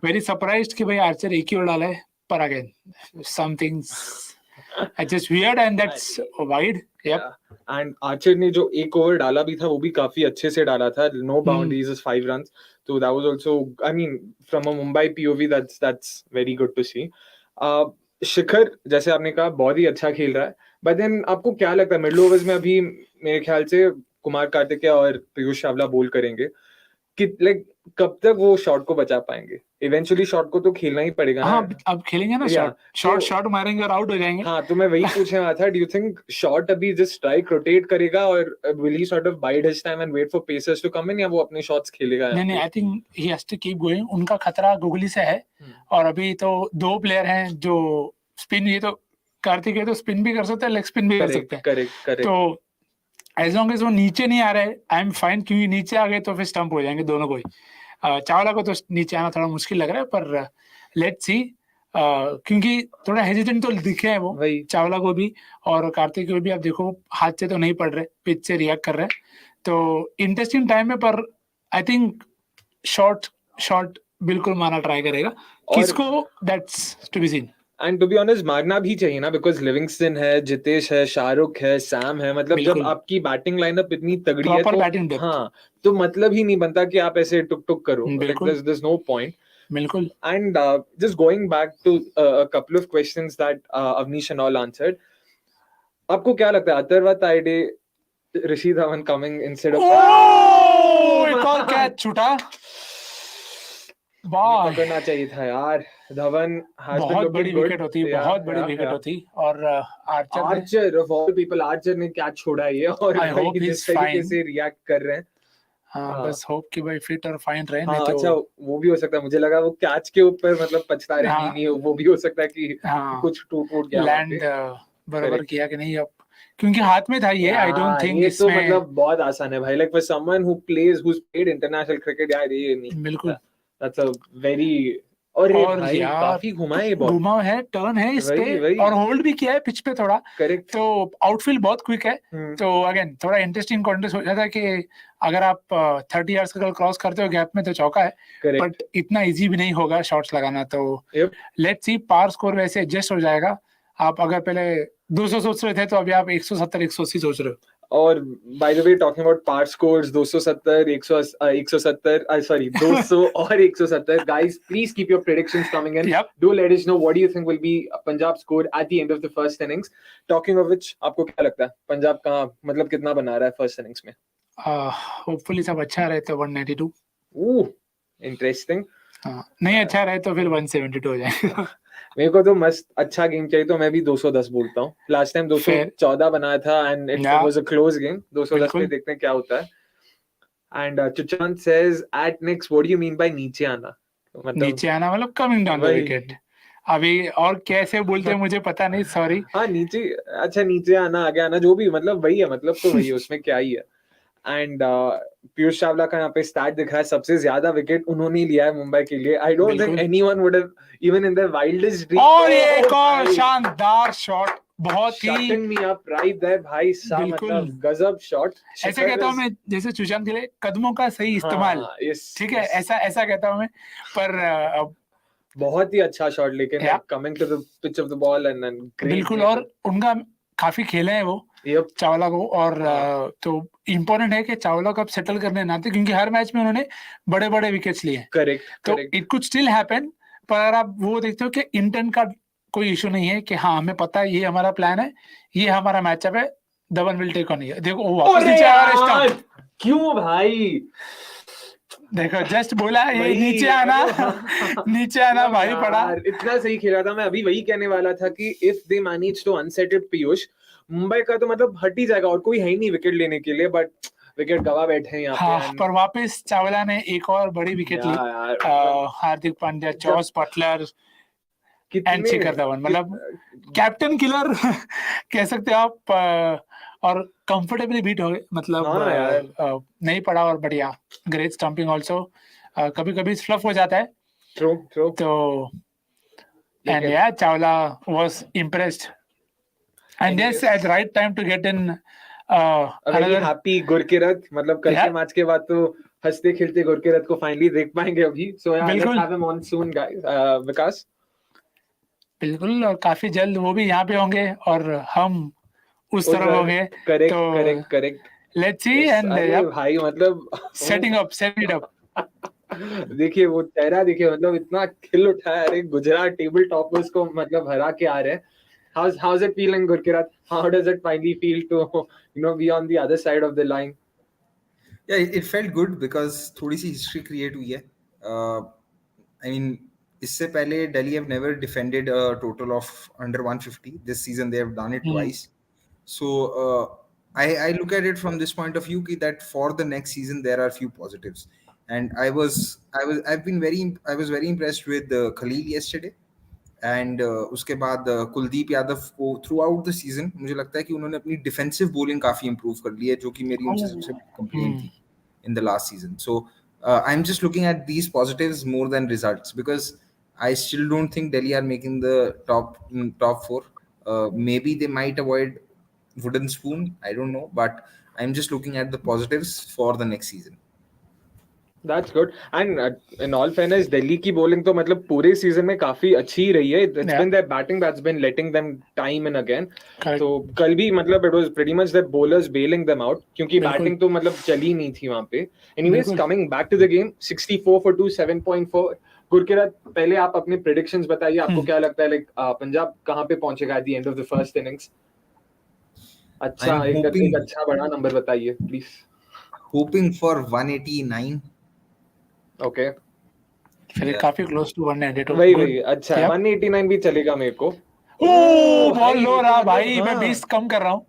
वेरी सरप्राइज्ड कि भाई आर्चर एक ही ओवर डाला है, पर again something's just weird and that's wide. Yep. And Archer ने जो एक ओवर डाला भी था वो भी काफी अच्छे से डाला था. No boundaries is 5 runs. So that was also, I mean, from a Mumbai POV, that's very good to see. शिखर जैसे आपने कहा बहुत ही अच्छा खेल रहा है. But then आपको क्या लगता है मिडिल ओवर्स में अभी मेरे ख्याल से कुमार कार्तिकेय और पीयूष चावला बोल करेंगे कि लाइक कब तक वो शॉट को बचा पाएंगे? इवेंचुअली शॉट को तो खेलना ही पड़ेगा. हाँ, अब खेलेंगे ना शॉट मारेंगे और आउट हो जाएंगे. हाँ, तो मैं वही पूछने वाला था. डू यू थिंक शॉट अभी जस्ट स्ट्राइक रोटेट करेगा और will he sort of bide his time and wait for pacers to come in, या वो अपने शॉट्स खेलेगा? नहीं, I think he has to keep going. उनका खतरा गुगली से है, और अभी तो 2 प्लेयर हैं जो स्पिन, ये तो कार्तिकेय तो स्पिन भी कर सकते हैं, लेग स्पिन भी कर सकते हैं. करेक्ट. तो एज लॉन्ग एज वो नीचे नहीं आ रहे, आई एम फाइन, क्योंकि नीचे आ गए तो फिर स्टंप हो जाएंगे दोनों को ही. चावला को तो नीचे आना थोड़ा मुश्किल लग रहा है, पर लेट्स सी, क्योंकि थोड़ा हेजिटेंट तो दिखे हैं वो चावला को भी, और कार्तिक को भी. आप देखो हाथ से तो नहीं पड़ रहे, पिच से रिएक्ट कर रहे हैं. तो इंटरेस्टिंग टाइम है, पर आई थिंक शॉट बिल्कुल मारना ट्राई करेगा. किसको, that's to be seen. And to be honest मारना भी चाहिए ना, बिकॉज लिविंगस्टन है, जितेश है, शाहरुख है, सैम है. मतलब जब आपकी बैटिंग लाइनअप इतनी तगड़ी है तो हाँ, तो मतलब ही नहीं बनता कि आप ऐसे टुक करो. there's no point. बिल्कुल. And just going back to a couple of questions that Avnish and all answered. आपको क्या लगता है अथर्वा ताइडे, ऋषि धवन coming instead of एक और कैच छूटा. करना चाहिए था यार. धवन बहुत बड़ी विकेट होती, बहुत बड़ी विकेट होती. और Archer of all people, Archer ने कैच छोड़ा ये, और जिस तरीके से रिएक्ट कर रहे हैं. हाँ, बस होप कि भाई फिट और फाइन रहे. हाँ, अच्छा वो भी हो सकता है. मुझे लगा वो कैच के ऊपर मतलब पछता रहे. नहीं, वो भी हो सकता है कि कुछ टूट गया, लैंड बराबर किया कि नहीं, अब क्योंकि हाथ में था ये. आई डोंट थिंक ये तो मतलब बहुत आसान है भाई. Like for someone who plays, who played international cricket, यार ये नहीं. बिल्कुल. That's a very और भाई काफी घुमा है, टर्न है इस पे, और होल्ड भी किया है पिच पे थोड़ा. करेक्ट. तो आउटफील्ड बहुत क्विक है. तो अगेन थोड़ा इंटरेस्टिंग कॉन्टेस्ट हो जाता है कि अगर आप 30 यार्ड्स का क्रॉस करते हो गैप में तो चौका है, बट इतना इजी भी नहीं होगा शॉट्स लगाना. तो लेट्स सी, पार स्कोर वैसे एडजस्ट हो जाएगा. आप अगर पहले 200 सोच रहे थे तो अभी आप 170 180 सोच रहे हो. और by the way talking about par scores, 270 170 sorry 200 और 170. Guys please keep your predictions coming in. Do let us know what do you think will be Punjab score at the end of the first innings. Talking of which, आपको क्या लगता है पंजाब कहां मतलब कितना बना रहा है फर्स्ट इनिंग्स में? होपफुली सब अच्छा रहे तो 192. इंटरेस्टिंग. नहीं अच्छा रहे तो फिर 172 हो जाएगा. मेरे को तो मस्त अच्छा गेम चाहिए, तो मैं भी 210 बोलता हूँ. लास्ट टाइम 214 बनाया था and it was a close game. 210 पे देखते हैं क्या होता है. एंड चुचान says at next, what do you mean by नीचे आना? नीचे आना मतलब कमिंग डाउन द विकेट. अभी और कैसे बोलते हैं मुझे पता नहीं, सॉरी. हाँ, नीचे, अच्छा नीचे आना, आगे आना, जो भी मतलब वही है. मतलब तो वही है, उसमें क्या ही है. एंड पीयूष चावला का यहाँ पे स्टैट दिख रहा है, सबसे ज्यादा विकेट उन्होंने लिया है मुंबई के लिए. I don't think anyone would have even in their wildest dream. और ये एक और शानदार शॉट बहुत ही shutting me up right there भाई साहब, बिल्कुल। मतलब गजब शॉट। ऐसे कहता हूँ मैं, जैसे सुशांत के लिए कदमों का सही इस्तेमाल, ठीक है, ऐसा कहता हूँ मैं, पर बहुत ही अच्छा शॉट, लेकिन Yeah. Coming to the pitch of the ball and then बिल्कुल। और उनका काफी खेले हैं वो चावला को, और तो इम्पोर्टेंट है कि चावला को अब सेटल करने ना आते, क्योंकि हर मैच में उन्होंने बड़े बड़े विकेट्स लिए। करेक्ट, तो इट कुड स्टिल हैपन, पर अगर आप वो देखते हो कि इंटेंट का कोई इशू नहीं है, कि हाँ हमें पता है ये हमारा प्लान है, ये हमारा मैचअप है, धवन विल टेक ऑन। देखो वो वापस नीचे आ रहा है, क्यों भाई, देखो जस्ट बोला ये नीचे आना नीचे आना भाई पड़ा। इतना सही खेला था। मैं अभी वही कहने वाला था कि if they manage to unsettle Piyush, Mumbai का तो मतलब हट ही जाएगा, और कोई है ही नहीं विकेट लेने के लिए, बट विकेट गवा बैठे हैं यहाँ हाँ, पर वापस चावला ने एक और बड़ी विकेट ली। Hardik Pandya, Jos Buttler and Shikhar Dhawan, मतलब कैप्टन किलर कह सकते हो आप, और कंफर्टेबली बीट हो गए, मतलब नहीं पड़ा, और बढ़िया ग्रेट स्टंपिंग आल्सो। कभी कभी फ्लफ हो जाता है, ट्रू तो एंड या Chawla was impressed, and yes at right time to get in another happy Gurkeerat. मतलब कल के मैच के बाद तो हंसते खेलते गुरकीरत को फाइनली देख पाएंगे अभी। So yeah let's have him on soon guys. Vikas बिल्कुल, और काफी जल्द वो भी यहाँ पे होंगे और हम उस तरफ होंगे। Correct let's see. एंड भाई मतलब सेट इट अप देखिए वो चेहरा देखिए, मतलब इतना खिल उठा है, अरे गुजरात टेबल टॉपर्स को मतलब हरा के आ रहे हैं। How's it feeling, Gurkirat? How does it finally feel to be on the other side of the line? Yeah, it felt good because थोड़ी सी history create हुई है। I mean, इससे पहले Delhi have never defended a total of under 150. This season they have done it twice. So I look at it from this point of view that for the next season there are few positives, and I was very impressed with Khalil yesterday. And उसके बाद कुलदीप यादव को through out the season मुझे लगता है कि उन्होंने अपनी defensive bowling काफी इंप्रूव कर ली है, जो कि मेरी उनसे सबसे बड़ी कंप्लेंट थी in the last season. So I am just looking at these positives more than results, because I still don't think Delhi are making the top 4. Maybe they might avoid wooden spoon, I don't know, but I'm just looking at the positives for the next season. That's good. And in all fairness, Delhi की bowling तो मतलब पूरे season में काफी अच्छी रही है. It's been their batting that's been letting them time and again. तो कल भी मतलब it was pretty much their bowlers bailing them out, क्योंकि batting तो मतलब चली नहीं थी वहाँ पे. Anyways, coming back to the game, 64 for 2, 7.4. Gurkirat, पहले आप अपने predictions बताइए, आपको क्या लगता है like पंजाब कहाँ पे पहुंचेगा at the end of the first innings? अच्छा, एक अच्छा बड़ा नंबर बताइए please. Hoping for 189. ओके, फिर काफी क्लोज टू 192. वही अच्छा 189 भी चलेगा मेरे को. बहुत लो रहा भाई, मैं 20 कम कर रहा हूँ.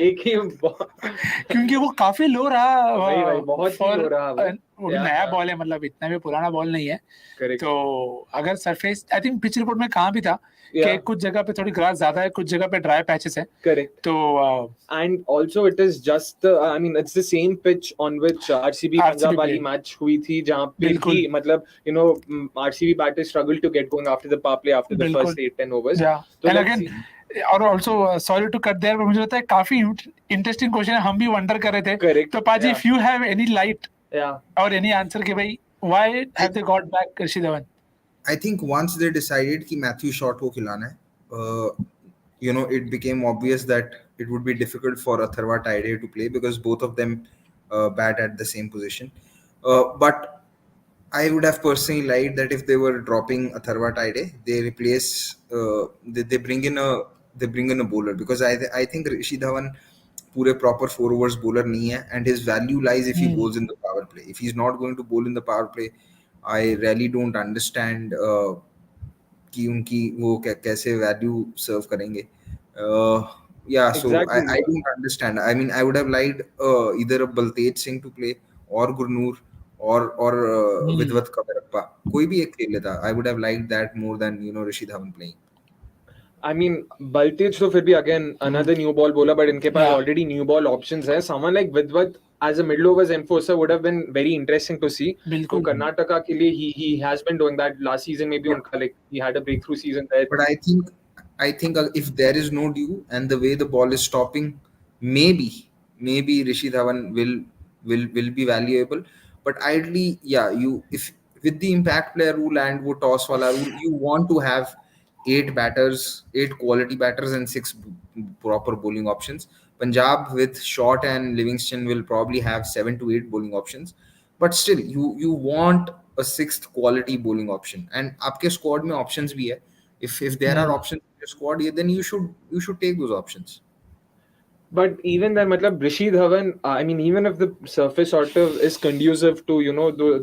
एक ही क्योंकि वो काफी लो रहा भाई, बहुत ही लो रहा. नया बॉल है, मतलब इतना भी पुराना बॉल नहीं है. तो अगर surface, I think pitch report में कहाँ भी था कि कुछ जगह पे थोड़ी ग्रास ज्यादा है, कुछ जगह पे ड्राई पैचेस है. करेक्ट. तो and also it is just I mean it's the same pitch on which RCB Punjab वाली मैच हुई थी, जहां पे भी मतलब RCB batters struggle to get going after the power play after the first 8-10 overs. तो अगेन, और also sorry to cut there, मुझे लगता है काफी इंटरेस्टिंग क्वेश्चन है, हम भी वंडर कर रहे थे. तो पाजी, if you have any light और एनी आंसर कि भाई why have they got back Rishi Dhawan? I think once they decided कि Matthew Short को खिलाना है, it became obvious that it would be difficult for Atharva Taide to play because both of them bat at the same position. But I would have personally liked that if they were dropping Atharva Taide, they replace, they bring in a bowler, because I think Rishi Dhawan पूरे proper 4 overs bowler नहीं है, and his value lies if he bowls in the power play. If he's not going to bowl in the power play, I really don't understand कि उनकी वो कैसे value सर्व करेंगे. So I don't understand. I mean, I would have liked either a Baltej Singh to play or Gurnoor or Vidwat Kamarappa. कोई भी एक खेल लेता. I would have liked that more than Rishi Dhawan playing. I mean, Baltej तो फिर भी again another new ball bowler, but इनके पास already new ball options है. Someone like Vidwat as a middle overs enforcer would have been very interesting to see. तो कर्नाटका के लिए he has been doing that last season. Maybe उनका like he had a breakthrough season there. But I think I think if there is no due and the way the ball is stopping, maybe Rishi Dhawan will be valuable. But ideally, yeah, you if with the impact player rule and wo toss wala rule, you want to have eight quality batters and six proper bowling options. Punjab with Short and Livingston will probably have 7 to 8 bowling options, but still, you want a sixth quality bowling option. And आपके squad में options भी है. If there are options in your squad, yeah, then you should take those options. But even then, matlab, Rishi Dhawan, I mean, even if the surface sort of is conducive to,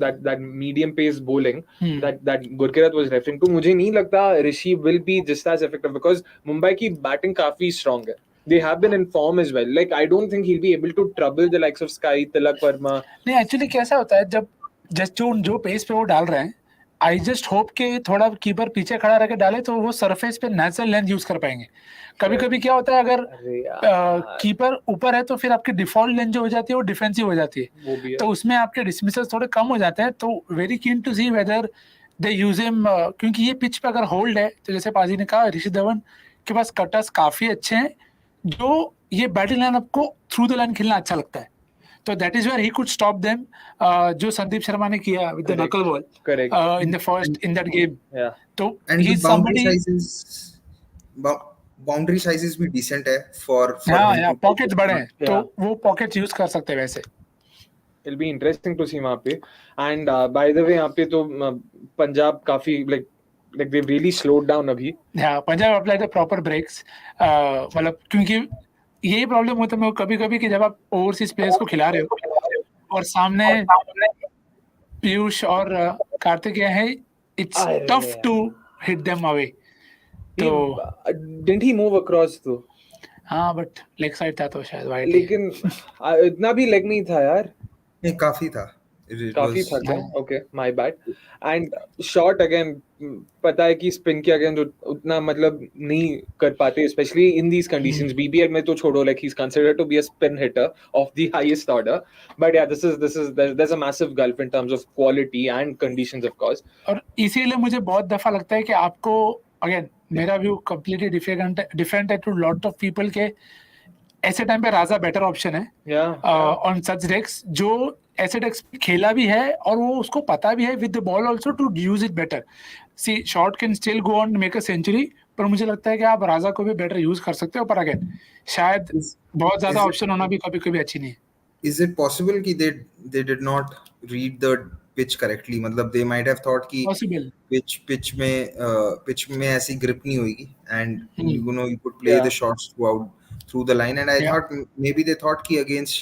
that medium pace bowling that Gurkirat was referring to, मुझे नहीं लगता Rishi will be just as effective because Mumbai की batting काफी strong है. They have been in form as well. Like, I don't think he'll be able to trouble the likes of Sky, Tilak Verma. नहीं, actually कैसा होता है जब जो pace पे वो डाल रहे हैं, आई जस्ट होप कि थोड़ा कीपर पीछे खड़ा रह के डाले तो वो सरफेस पे नेचुरल लेंथ यूज कर पाएंगे. कभी कभी क्या होता है अगर कीपर ऊपर है तो फिर आपकी डिफॉल्ट लेंथ जो हो जाती है वो डिफेंसिव हो जाती है, तो उसमें आपके डिसमिसल थोड़े कम हो जाते हैं. तो very keen to see whether they use him, क्योंकि ये पिच पे अगर होल्ड है तो जैसे पाजी ने कहा ऋषि धवन के पास कटर्स काफी अच्छे हैं जो ये बैटिंग लाइनअप को थ्रू द लाइन खेलना अच्छा लगता है. तो that is where he could stop them, जो संदीप शर्मा ने किया with the knuckle ball in the first in that game. तो he is somebody, boundary sizes भी डिसेंट है फॉर पॉकेट्स बड़े हैं तो वो पॉकेट्स यूज कर सकते हैं वैसे. It'll be interesting to see वहाँ पे. And by the way, यहाँ पे तो पंजाब काफी like they've really slowed down अभी. Punjab applied the proper breaks, मतलब क्योंकि यही प्रॉब्लम होता है कभी-कभी कि जब आप ओवरसीज प्लेयर्स को खिला रहे हो और सामने पीयूष और कार्तिकेय है, it's tough to hit them away. तो didn't he move across though? हाँ, बट लेग साइड था तो शायद वाइड. लेकिन इतना भी लेग नहीं था यार. नहीं, काफी था. Okay, my bad. And short again, पता है कि स्पिन के अगेन उतना मतलब नहीं कर पाते, especially in these conditions. BBL में तो छोड़ो, like he's considered to be a spin hitter of the highest order. But yeah, there's a massive gulf in terms of quality and conditions of course. और इसीलिए मुझे बहुत दफा लगता है कि आपको अगेन मेरा व्यू कंप्लीटली डिफरेंट है टू लॉट ऑफ पीपल के ऐसे टाइम पे राजा बेटर ऑप्शन है ऑन सच डेक्स, जो ऐसे डेक्स खेला भी है और वो उसको पता भी है with the ball also to use it better. See Short can still go on make a century, पर मुझे लगता है कि आप राजा को भी बेटर यूज कर सकते हो. पर अगेन शायद बहुत ज्यादा ऑप्शन होना भी कभी कभी अच्छी नहीं है. Is it possible कि they did not read the pitch correctly? मतलब they might have thought कि pitch में ऐसी grip नहीं होगी and you could play the shots through the line. And I thought maybe they thought कि against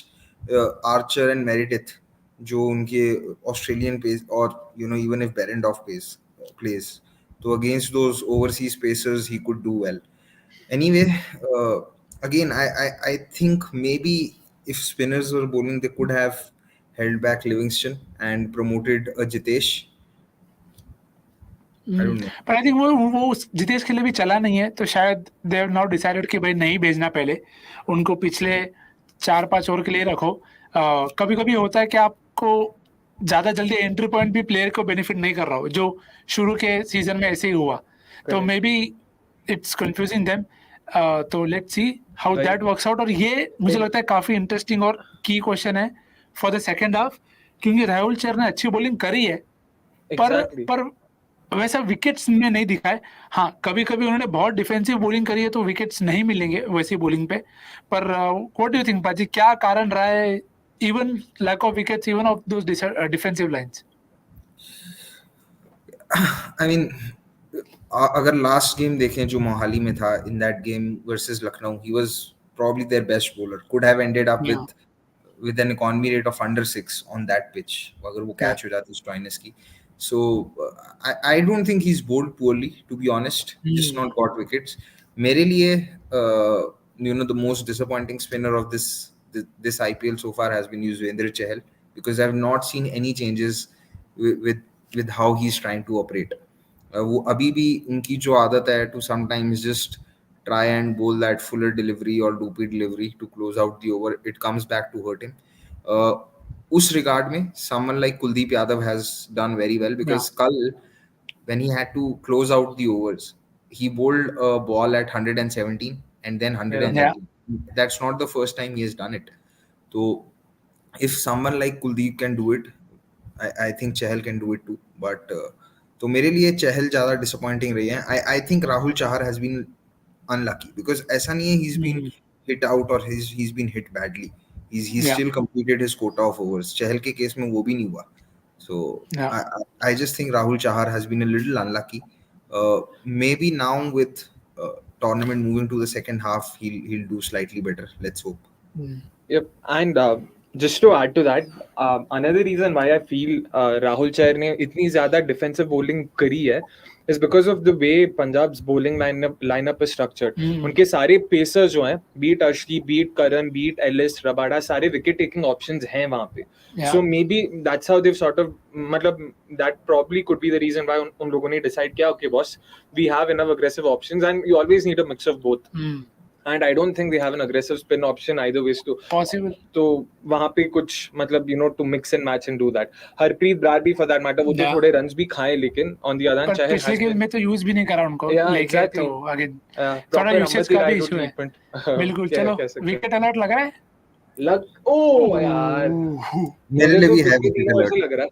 Archer and Meredith जो उनके Australian pace और even if Behrendorff plays, तो against those overseas pacers he could do well. Anyway, again I think maybe if spinners were bowling, they could have held back Livingston and promoted a Jitesh. I don't know. पर I think वो जितेश के लिए भी चला नहीं है, तो शायद दे हैव नाउ डिसाइडेड कि भाई नहीं भेजना, पहले उनको पिछले 4-5 ओवर के लिए रखो. कभी कभी होता है कि आपको ज्यादा जल्दी एंट्री पॉइंट भी प्लेयर को बेनिफिट नहीं कर रहा हो, जो शुरू के सीजन में ऐसे ही हुआ. तो maybe it's confusing them. तो let's see how that works out. और ये मुझे लगता है काफी इंटरेस्टिंग और की क्वेश्चन है फॉर द सेकंड हाफ, क्योंकि राहुल चेर ने अच्छी बॉलिंग करी है पर वैसा विकेट्स में नहीं दिखा है. हाँ, कभी कभी उन्होंने बहुत डिफेंसिव बॉलिंग करी है तो विकेट्स नहीं मिलेंगे वैसी बॉलिंग पे. पर व्हाट डू यू थिंक पाजी, क्या कारण रहा है even lack of wickets even of those defensive lines? I mean, अगर लास्ट गेम देखें जो मोहाली में था, in that game versus Lucknow, he was probably their best bowler. Could have ended up with an economy rate of under 6 on that pitch अगर वो catch हो जाती Stoinis की. So I don't think he's bowled poorly, to be honest. Just not got wickets. मेरे लिए the most disappointing spinner of this IPL so far has been Yuzvendra Chahal, because I've not seen any changes with how he's trying to operate. वो अभी भी उनकी जो आदत है to sometimes just try and bowl that fuller delivery or loopy delivery to close out the over, it comes back to hurt him. उस regard में someone like Kuldeep Yadav has done very well, because कल when he had to close out the overs, he bowled a ball at 117 and then 113. That's not the first time he has done it. So if someone like Kuldeep can do it, I think Chahal can do it too. But तो मेरे लिए चहल ज़्यादा disappointing रही है. I think Rahul Chahar has been unlucky because ऐसा नहीं है he's been hit out or he's been hit badly. He's still completed his quota of overs. चहल के केस में वो भी नहीं हुआ. So I just think Rahul Chahar has been a little unlucky. Maybe now with tournament moving to the second half, he'll do slightly better. Let's hope. Yep, and just to add to that, another reason why I feel Rahul Chahar ने इतनी ज़्यादा defensive bowling करी है is because of the way Punjab's bowling lineup is structured. उनके सारे pacers जो हैं, be it Arshdeep, be it Karan, be it Ellis, Rabada, सारे wicket taking options हैं वहाँ पे. So maybe that's how they've sort of, मतलब that probably could be the reason why उन लोगों ने decide किया, okay boss, we have enough aggressive options and you always need a mix of both. And I don't think they have an aggressive spin option either ways to possible. तो वहाँ पे कुछ मतलब you know to mix and match and do that. Harpreet Brar for that matter वो तो थोड़े runs भी खाए लेकिन on the other hand चाहे पिछले गेम में तो यूज भी नहीं करा उनको. Exactly. तो अगेन थोड़ा यूसेज का भी इशू है. बिल्कुल. चलो विकेट अलर्ट लग रहा है. यार मेरे लिए भी है विकेट अलर्ट लग रहा है.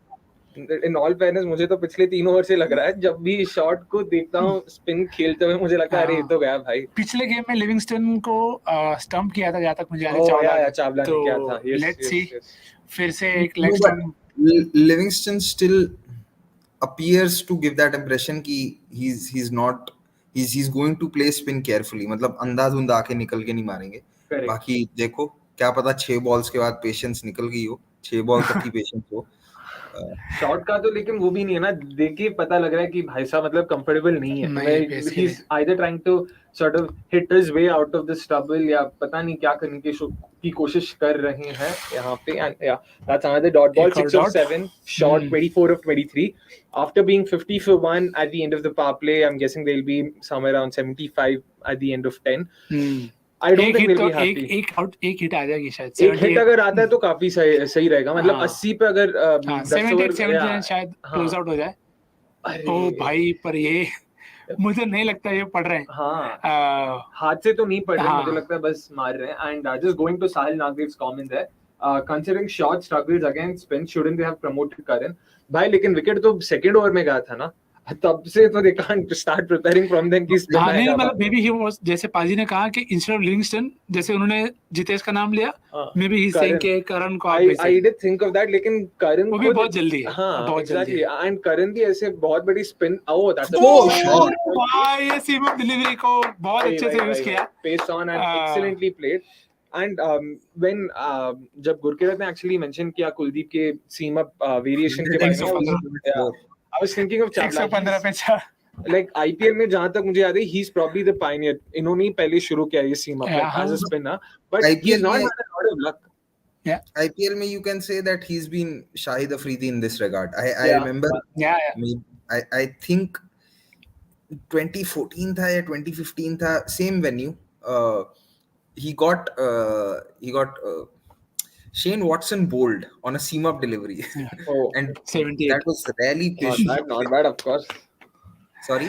In all fairness मुझे तो पिछले 3 ओवर से लग रहा है. जब भी शॉट को देखता हूँ स्पिन खेलते हुए मुझे लगता है अरे ये तो गया भाई. पिछले गेम में लिविंगस्टन को स्टंप किया था जहाँ तक मुझे याद है. चावला ने किया था. लेट्स सी फिर से एक leg stump. Livingston still appears to give that impression कि he's going to play spin carefully. मतलब अंधाधुंध आके निकल के नहीं मारेंगे. बाकी देखो क्या पता 6 बॉल्स के बाद पेशेंस निकल गई हो. 6 बॉल तक की पेशेंस हो. शॉट का तो लेकिन वो भी नहीं है ना. देख के पता लग रहा है कि भाई साहब मतलब कंफर्टेबल नहीं है. he's either trying to sort of hit his way out of this trouble या पता नहीं क्या करने की कोशिश कर रहे हैं यहाँ पे. And yeah, that's another dot ball. 6 of 7 shot, 24 of 23 after being 50 for 1 at the end of the power play. I'm guessing they'll be somewhere around 75 at the end of 10. I don't think they'll be happy. एक hit आ जाएगी शायद. एक hit अगर आता है तो काफी सही रहेगा. मतलब 80 पे अगर 78 शायद क्लोज आउट हो जाए. ओ भाई पर ये मुझे नहीं लगता ये पढ़ रहे हैं. हाथ से तो नहीं पढ़ रहे. मुझे लगता है बस मार रहे हैं. And just going to Sahil Nagdev's comment there, considering short struggles against spin, shouldn't they have promoted Karan? भाई लेकिन विकेट तो सेकंड ओवर में गया था ना. तब से तो they can't start preparing from then कि मतलब maybe he was जैसे पाजी ने कहा कि instead of Livingston जैसे उन्होंने जितेश का नाम लिया, maybe he's saying कि करण को I did think of that. लेकिन करण वो भी बहुत जल्दी है. बहुत जल्दी. And करण भी ऐसे बहुत बड़ी spin. that's shot. भाई ये सीम ऑफ डिलीवरी को बहुत अच्छे से यूज किया. Pace on and excellently played. And when जब गुरकीरत ने actually mention किया कुलदीप के सीम अप वेरिएशन के बारे में, I was thinking of Chawla. 115 पे 4. Like IPL में जहाँ तक मुझे याद है, he's probably the pioneer. इन्होंने ही पहले शुरू किया ये सीम up as a spinner, but he's not had a lot of luck. Yeah. IPL में you can say that he's been Shahid Afridi in this regard. I remember. I think 2014 था या 2015 था, same venue. He got Shane Watson bowled on a seam-up delivery. And 78. that was rarely pitched. Not bad, of course. Sorry.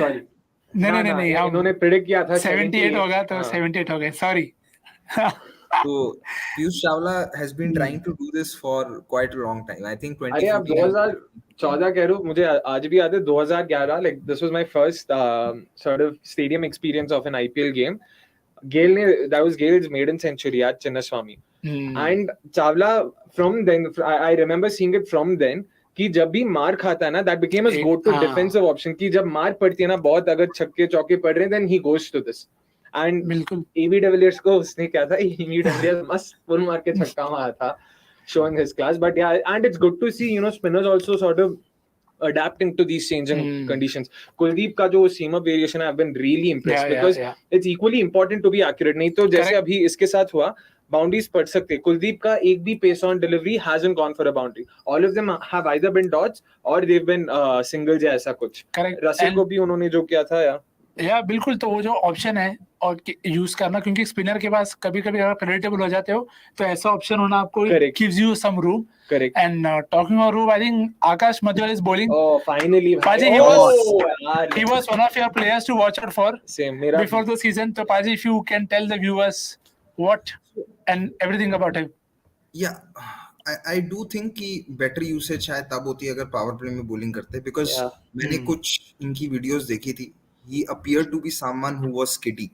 नहीं इन्होंने predict किया था 78 होगा तो 78 हो गए. Sorry. So Piyush Chawla has been trying to do this for quite a long time. I think 2014. अरे आप 2014 कह रहे हो, मुझे आज भी याद है 2011. Like this was my first sort of stadium experience of an IPL game. That was Gale's maiden century at Chinnaswamy. And Chawla from then, I remember seeing it from then कि जब भी मार खाता है ना, that became his go-to defensive option. कि जब मार पड़ती है ना बहुत, अगर छक्के चौके पड़ रहे हैं, then he goes to this. And बिल्कुल AB de Villiers को उसने क्या था, AB de Villiers मस्त पुल मार के छक्का मारा था, showing his class. But yeah, and it's good to see, spinners also sort of adapting to these changing conditions. Kuldeep का जो seam up variation, I've been really impressed because it's equally important to be accurate. नहीं तो जैसे अभी इसके साथ हुआ, boundaries पढ़ सकते. कुलदीप का एक भी pace on delivery hasn't gone for a boundary. All of them have either been dots or they've been singles या ऐसा कुछ. Correct. रसेल को भी उन्होंने जो किया था या बिल्कुल, तो वो जो ऑप्शन है और यूज करना, क्योंकि स्पिनर के पास कभी कभी अगर प्रेडिक्टेबल हो जाते हो तो ऐसा ऑप्शन होना आपको gives you some room. Correct. And talking about room, I think Akash Madhwal is bowling. Oh, finally, Paji, yaar. he was one of your players to watch out for Same. before the season. So Paji, if you can tell the viewers what and everything about him. Yeah, I do think कि better usage शायद तब होती है अगर power play में bowling करते हैं, because मैंने कुछ इनकी videos देखी थी. He appeared to be someone who was skitty.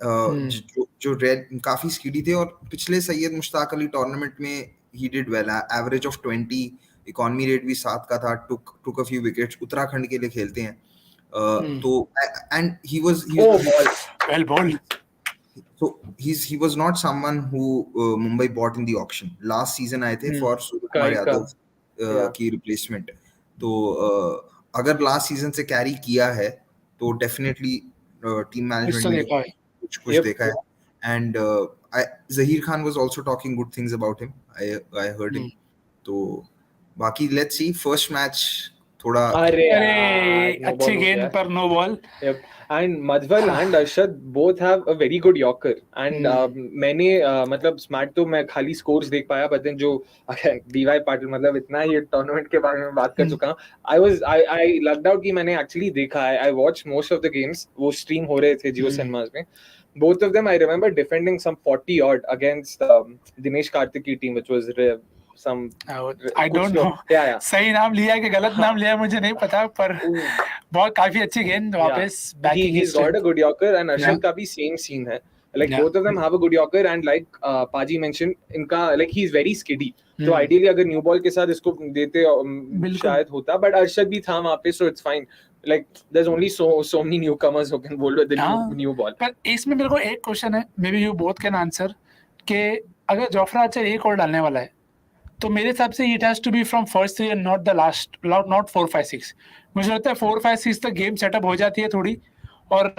जो रेड काफी स्किडी थे, और पिछले सैयद मुश्ताक अली टूर्नामेंट में he did well, average of 20, economy rate भी 7 का था, took a few wickets, Uttarakhand के लिए खेलते हैं. तो and he was well bowled. So he was not someone who Mumbai bought in the auction. Last season आए थे for Suryakumar Yadav की replacement. तो अगर last season से carry किया है तो definitely team management ने कुछ देखा है. And Zahir Khan was also talking good things about him. I heard him. तो बाकी let's see. First match थोड़ा अच्छी गेंद पर no ball. Yep. And Madhwal and Arshad both have a very good Yorker. And मैंने मतलब smart तो मैं खाली स्कोर्स देख पाया, but then जो DY पाटिल, मतलब इतना ये टूर्नामेंट के बारे में बात कर चुका हूँ. I lucked out कि मैंने actually देखा है. I watched most of the games. वो स्ट्रीम हो रहे थे जियो सिनेमास में. Both of them I remember defending some 40 odd against Dinesh Karthik की team, which was some I don't know. सही नाम लिया कि गलत नाम लिया मुझे नहीं पता, पर बहुत काफी अच्छी गेंद वापस banking. He's got a good Yorker, and Arshad का भी same scene है. Like both of them have a good Yorker, and like Paji mentioned, इनका like he's very skiddy. तो ideally अगर न्यू बॉल के साथ इसको देते शायद होता, but Arshad भी था वहाँ पे, so it's fine. Like there's only so many newcomers who can bowl with the new ball. पर इसमें मेरे को एक क्वेश्चन है, maybe you both can answer, कि अगर जोफ्रा आर्चर एक और डालने वाला है तो मेरे हिसाब से it has to be from first three and not the last, not 4, 5, 6. मुझे लगता है 4, 5, 6 तक गेम सेटअप हो जाती है थोड़ी, और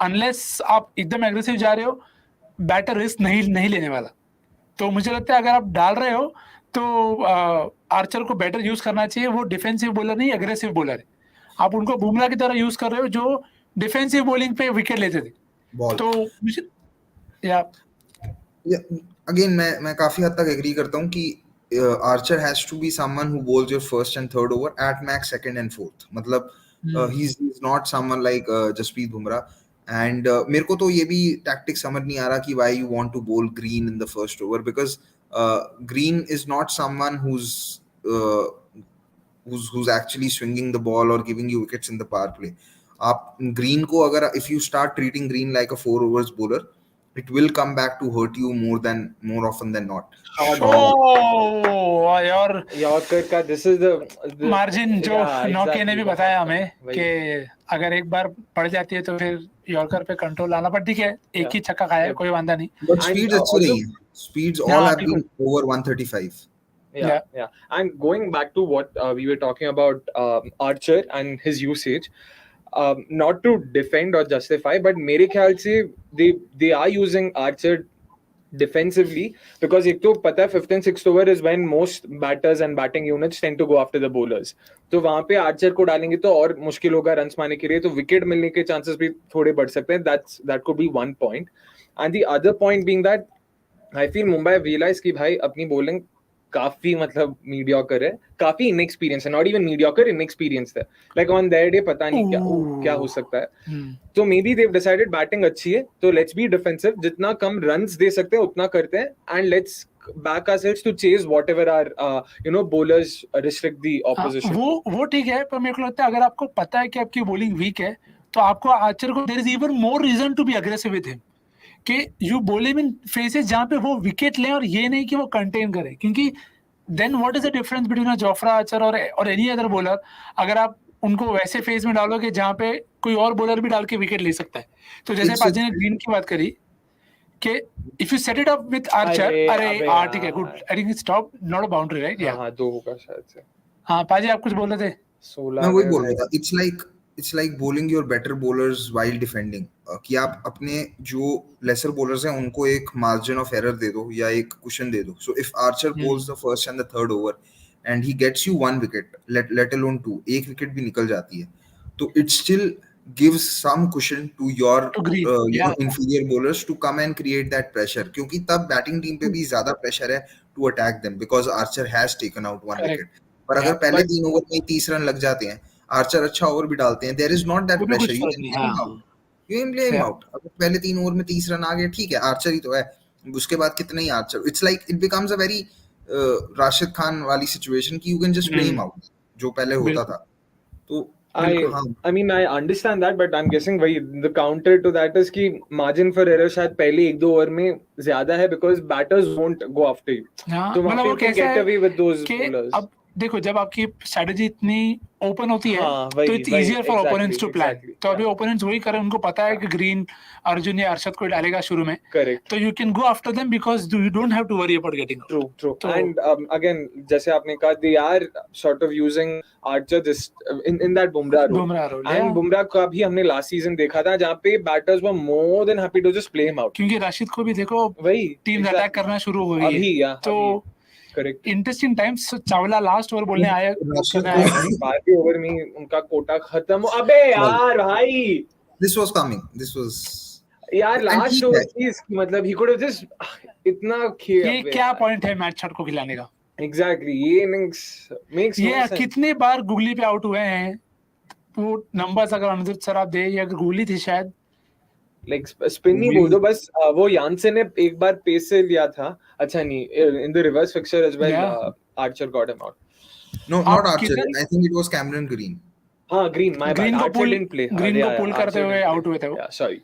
अनलेस आप एकदम एग्रेसिव जा रहे हो, बैटर रिस्क नहीं लेने वाला. तो मुझे लगता है अगर आप डाल रहे हो तो आर्चर को बेटर यूज करना चाहिए. वो डिफेंसिव बॉलर नहीं, एग्रेसिव बॉलर है. आप उनको बुमराह की तरह यूज कर रहे हो जो डिफेंसिव बॉलिंग पे विकेट लेते थे. तो मुझे अगेन मैं काफी हद तक एग्री करता हूँ कि Archer has to be someone who bowls your first and third over, at max second and fourth. मतलब he's not someone like Jasprit Bumrah. And मेरे को तो ये भी tactic समझ नहीं आ रहा कि why you want to bowl Green in the first over, because Green is not someone who's actually swinging the ball or giving you wickets in the power play. आप Green को अगर if you start treating Green like a 4 overs bowler, it will come back to hurt you more often than not. और Yorker का this is the margin जो नौके ने भी बताया हमें कि अगर एक बार पड़ जाती है तो फिर यॉर्कर पे कंट्रोल लाना. पर ठीक है, एक ही छक्का खाया है, कोई वांदा नहीं. But speeds अच्छी रही है. Speeds all have been over 135. Yeah. And going back to what we were talking about Archer and his usage, not to defend or justify, but मेरे ख्याल से they are using Archer defensively, because एक तो पता है 5th and 6th over is when most batters and batting units tend to go after the bowlers. तो वहाँ पे आर्चर को डालेंगे तो और मुश्किल होगा रन्स मारने के लिए, तो विकेट मिलने के चांसेस भी थोड़े बढ़ सकते हैं. that could be one point. And the other point being that I feel Mumbai have realized कि भाई अपनी bowling काफी मतलब मीडियोकर है, काफी इनएक्सपीरियंस है. नॉट इवन मीडियोकर, इनएक्सपीरियंस है. लाइक ऑन देयर डे पता नहीं क्या हो सकता है. तो may be they have decided batting अच्छी है तो लेट्स बी डिफेंसिव, जितना कम रन्स दे सकते हैं उतना करते हैं, and let's back ourselves to chase whatever our bowlers restrict the opposition. वो ठीक है, पर मेरे को लगता है अगर आपको पता है कि आपकी बॉलिंग वीक है तो आपको आर्चर को there is even more reason to be aggressive with him, कि you bowl him in phases जहां पे वो विकेट लें और ये नहीं कि वो कंटेन करे. क्योंकि then what is the difference between a Jofra Archer और एनी अदर बॉलर, अगर आप उनको वैसे फेस में डालोगे जहां पे कोई और बॉलर भी डाल के विकेट ले सकता है. तो जैसे पाजी ने ग्रीन की बात करी कि if you set it up with Archer, अरे ठीक है, good, I think stop, not a boundary, right? या हां, 2 होगा शायद से. हां पाजी आप कुछ बोल रहे थे. 16 मैं वही बोल रहा था, it's like bowling your better bowlers while defending. कि आप अपने जो lesser bowlers हैं उनको एक margin of error दे दो या एक cushion दे दो. So if Archer bowls the first and the third over and he gets you 1 wicket, let alone 2, एक wicket भी निकल जाती है, तो it's still gives some cushion to your Agreed. inferior bowlers to come and create that pressure, क्योंकि तब batting team पे भी ज्यादा प्रेशर है to attack them because Archer has taken out one Correct. wicket. पर अगर पहले 3 ओवर में 30 रन लग जाते हैं, आर्चर अच्छा ओवर भी डालते हैं, there is not that वो भी कुछ pressure. You फर्क can नहीं, play him हाँ। out. You can play him out. अगर पहले 3 ओवर में 30 रन आ गए, ठीक है, आर्चर ही तो है, उसके बाद कितने ही Archer. It's like it becomes a very Rashid Khan वाली सिचुएशन कि you can just play him out, जो पहले होता था. तो I mean, I understand that, but I'm guessing वही the counter to that is कि margin for error शायद पहले 1-2 ओवर में ज्यादा है because batters won't go after you. तो वहाँ पे you can get away with those bowlers. अब देखो, जब आपकी स्ट्रेटजी इतनी ओपन होती है तो it's easier for opponents to plan. तो अभी ओपोनेंट्स वही करें, उनको पता है कि ग्रीन अर्जुन या अरशद को डालेगा शुरू में, करेक्ट, तो you can go after them because you don't have to worry about getting out. True. And again जैसे आपने कहा, they are sort of using Archer just in that Bumrah role. And Bumrah का भी हमने लास्ट सीजन देखा था जहां पे batters were more than happy to just play him out, क्योंकि राशिद को भी देखो वही टीम अटैक करना शुरू हो गई है. तो correct, interesting times. Chawla last over बोलने आया, बाकी ओवर में उनका कोटा खत्म. अबे यार भाई, this was coming. This was यार लास्ट ओवर प्लीज, मतलब ही कुड हैव जस्ट इतना खेल. ये क्या पॉइंट है मैच शॉट को खिलाने का? एग्जैक्टली, ये इनिंग्स मेक्स नो सेंस. कितने बार गुगली पे आउट हुए हैं वो नंबर्स अगर अनुदीप सर आप दे, या गुगली थी शायद, लाइक स्पिन ही बोल दो बस. वो यानसन ने एक बार पेस से लिया था, अच्छा नहीं, in the reverse fixture as well Archer got him out. No, not Archer. I think it was Cameron Green. हाँ, green, my bad, Archer didn't play. Green को पुल करते हुए आउट हुए थे वो. सॉरी.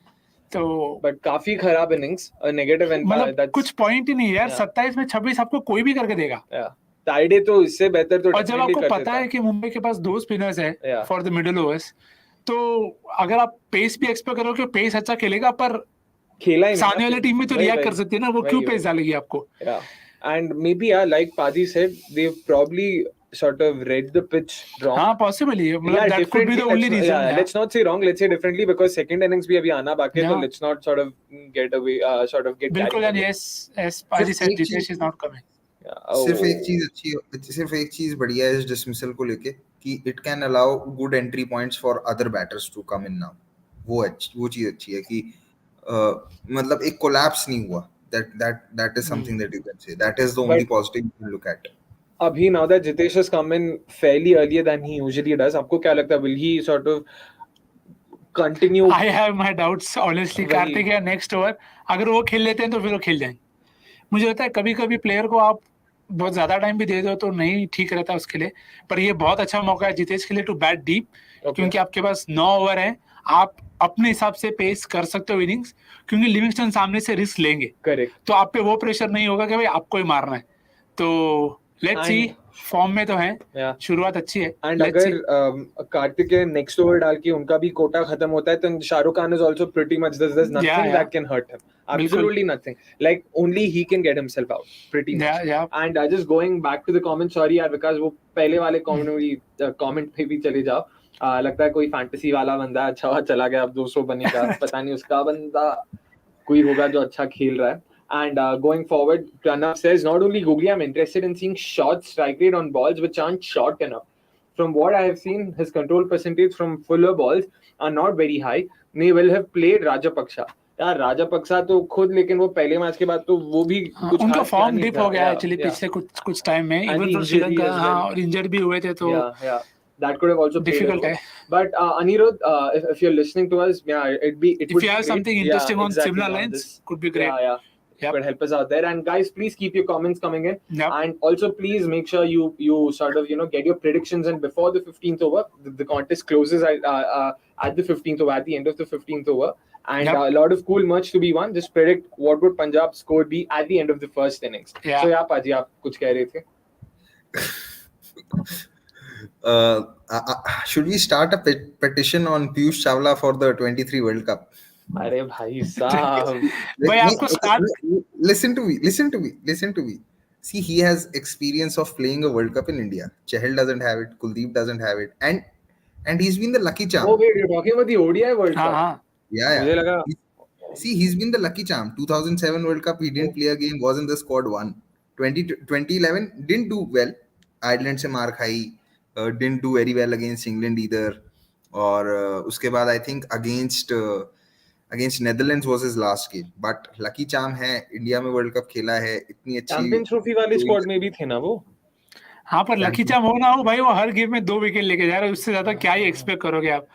तो बट काफी खराब इनिंग्स, नेगेटिव मतलब कुछ पॉइंट ही नहीं है यार. 27 में 26 आपको कोई भी करके देगा. टाइडे तो इससे बेहतर तो. और जब आपको पता है कि मुंबई के पास 2 स्पिनर्स है फॉर द मिडिल ओवर्स, तो अगर आप पेस भी एक्सपेक्ट करो कि पेस अच्छा खेलेगा, पर खेला सामने वाली टीम भी तो रिएक्ट कर सकती है ना, वो क्यों पेस डालेगी आपको? And maybe like Paji said, they've probably sort of read the pitch wrong. हाँ, possibly. That could be the only reason. Let's not say wrong. Let's say differently, because second innings भी अभी आना बाकी है, तो let's not sort of get away, sort of get. बिल्कुल. And yes, Paji said Jitesh is not coming. सिर्फ एक चीज बढ़िया है इस डिसमिसल को लेके कि it can allow good entry points for other batters to come in now. वो चीज अच्छी है कि मतलब एक collapse नहीं हुआ. That is something that you can say. That is the only positive you can look at. Abhi, now that Jitesh has come in fairly earlier than he usually does, आपको क्या लगता है, will he sort of continue? I have my doubts honestly. Kartik या next over अगर वो खेल लेते हैं तो फिर वो खेल जाएंगे. मुझे लगता है कभी कभी प्लेयर को आप बहुत ज्यादा टाइम भी दे दो तो नहीं ठीक रहता उसके लिए, पर ये बहुत अच्छा मौका है जितेश के लिए टू बैट डीप, क्योंकि आपके पास 9 ओवर है, आप अपने हिसाब से पेस कर सकते हो इनिंग्स, क्योंकि लिविंगस्टन सामने से रिस्क लेंगे. करेक्ट. तो आप पे वो प्रेशर नहीं होगा कि भाई आपको ही मारना है. तो लेट्स सी, फॉर्म में तो है, शुरुआत अच्छी है. एंड अगर कार्तिक के नेक्स्ट ओवर डाल के उनका भी कोटा खत्म होता है, तो Shahrukh Khan is also pretty much there's nothing that can hurt him. Absolutely nothing. Like only he can get himself out. Pretty much. And just going back to the comments, sorry यार विकास, वो पहले वाले कमेंट पे भी चले जाओ. लगता है कोई फैंटेसी वाला बंदा अच्छा हुआ चला गया, अब 200 बनेगा. पता नहीं उसका बंदा कोई होगा जो अच्छा खेल रहा है. And going forward, Pranav says, not only Googly, I'm interested in seeing short strike rate on balls which aren't short enough. From what I have seen, his control percentage from fuller balls are not very high. They will have played Rajapaksa. यार राजापक्सा तो खुद, लेकिन वो पहले match के बाद तो वो भी कुछ उनका फॉर्म डिप हो गया एक्चुअली पिछले कुछ टाइम में, इवन फॉर श्रीलंका. हां, और इंजर्ड भी हुए थे, तो that could have also played difficult hai. But Anirudh, if you're listening to us, it would if you have something interesting on similar lines, could be great. Yep. Could help us out there. And guys, please keep your comments coming in. Yep. And also please make sure you sort of get your predictions in before the 15th over. The contest closes at the 15th over, at the end of the 15th over. And a lot of cool merch to be won. Just predict what would Punjab's score be at the end of the first innings. So yeah, Paji, आप कुछ कह रहे थे? Should we start a petition on Piyush Chawla for the 23 World Cup? अरे भाई साहब, भाई आपको start. Listen to me. See, he has experience of playing a World Cup in India. Chahal doesn't have it. Kuldeep doesn't have it. And he's been the lucky charm. Oh wait, you're talking about the ODI World Cup? Yeah. मुझे लगा. See, he's been the lucky charm. 2007 World Cup, he didn't play a game, was in the squad 1. 2011 didn't do well. Ireland se maar khai. Didn't do very well against England either. और उसके बाद I think against Netherlands was his last game. But lucky charm है, India में world cup खेला है, इतनी अच्छी champions trophy वाली स्क्वाड में भी थे ना वो. हाँ, पर लकी चार्म हो ना हो भाई, वो हर गेम में 2 विकेट लेके जा रहा है, उससे ज्यादा क्या ही एक्सपेक्ट करोगे आप.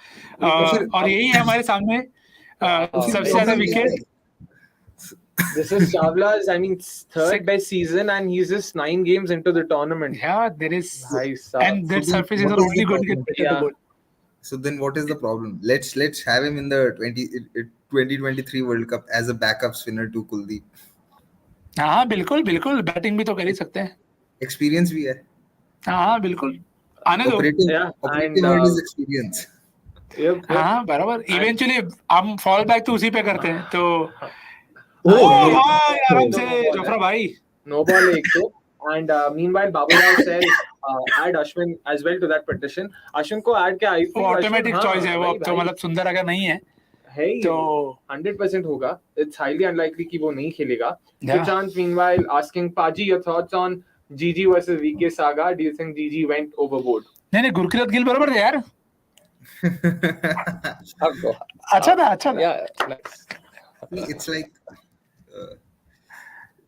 और यही है हमारे सामने सबसे ज्यादा wicket. This is Chawla's, I mean, third best season, and he's just 9 games into the tournament. Yeah, there is, Bhai sahab. and that surface is what is only the going to get problem? better to bowl. So then what is the problem? Let's have him in the 2023 World Cup as a backup spinner to Kuldeep. हाँ बिल्कुल बिल्कुल, batting भी तो कर ही सकते हैं. Experience भी है. हाँ बिल्कुल, आने दो. Operating word is experience. हाँ बराबर. इवेंचुअली हम फॉल बैक तो उसी पे करते हैं. तो आराम से जोफ्रा भाई. No ball एक तो. And meanwhile, Babu Rao says add Ashwin as well to that petition. Ashwin को add क्या? I think ऑटोमेटिक चॉइस है वो अब तो. मतलब सुंदर अगर नहीं है तो 100% होगा. It's highly unlikely कि वो नहीं खेलेगा. Sushant meanwhile asking Paji your thoughts on GG versus VK saga. Do you think GG went overboard? नहीं गुरकीरत गिल बराबर थे यार. अच्छा था. It's like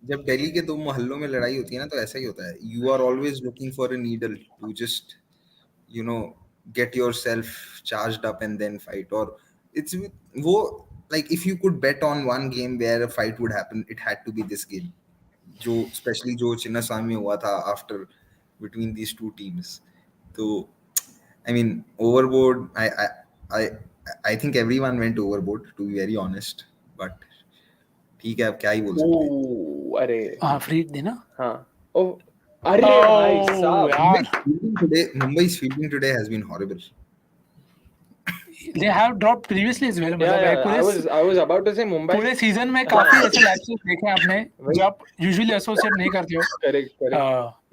जब दिल्ली के 2 मोहल्लों में लड़ाई होती है ना, तो ऐसा ही होता है. You are always looking for a needle to just get yourself charged up and then fight. Or it's वो like if you could bet on one game where a fight would happen, it had to be this game. जो especially जो चिन्नास्वामी में हुआ था after between these two teams. तो I mean overboard. I think everyone went overboard, to be very honest. But ठीक है, अब क्या ही बोल सकते हैं. अरे फ्री देना. हाँ. Oh, अरे भाई साहब. Mumbai's fielding today has been horrible. They have dropped previously as well. I was about to say Mumbai. पूरे सीजन में काफी ऐसे लैप्सेस देखे आपने जो आप यूजुअली एसोसिएट नहीं करते हो. Correct.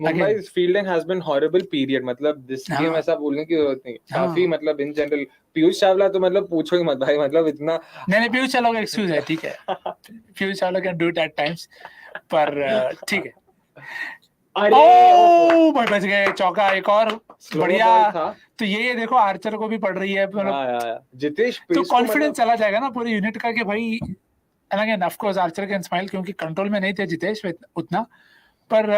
Mumbai's fielding has been horrible period. मतलब this game ऐसा बोलने की जरूरत नहीं. काफी मतलब in general पीयूष चावला तो मतलब पूछो ही मत भाई. मतलब इतना नहीं पीयूष चावला का एक्सक्यूज है, ठीक है. Piyush Chawla can do it at times, पर ठीक है. भाई बच गए. चौका एक और बढ़िया. तो ये देखो आर्चर को भी पड़ रही है. मतलब जितेश तो कॉन्फिडेंस चला जाएगा ना पूरी यूनिट का कि भाई. And again of course Archer can smile क्योंकि कंट्रोल में नहीं थे जितेश उतना. पर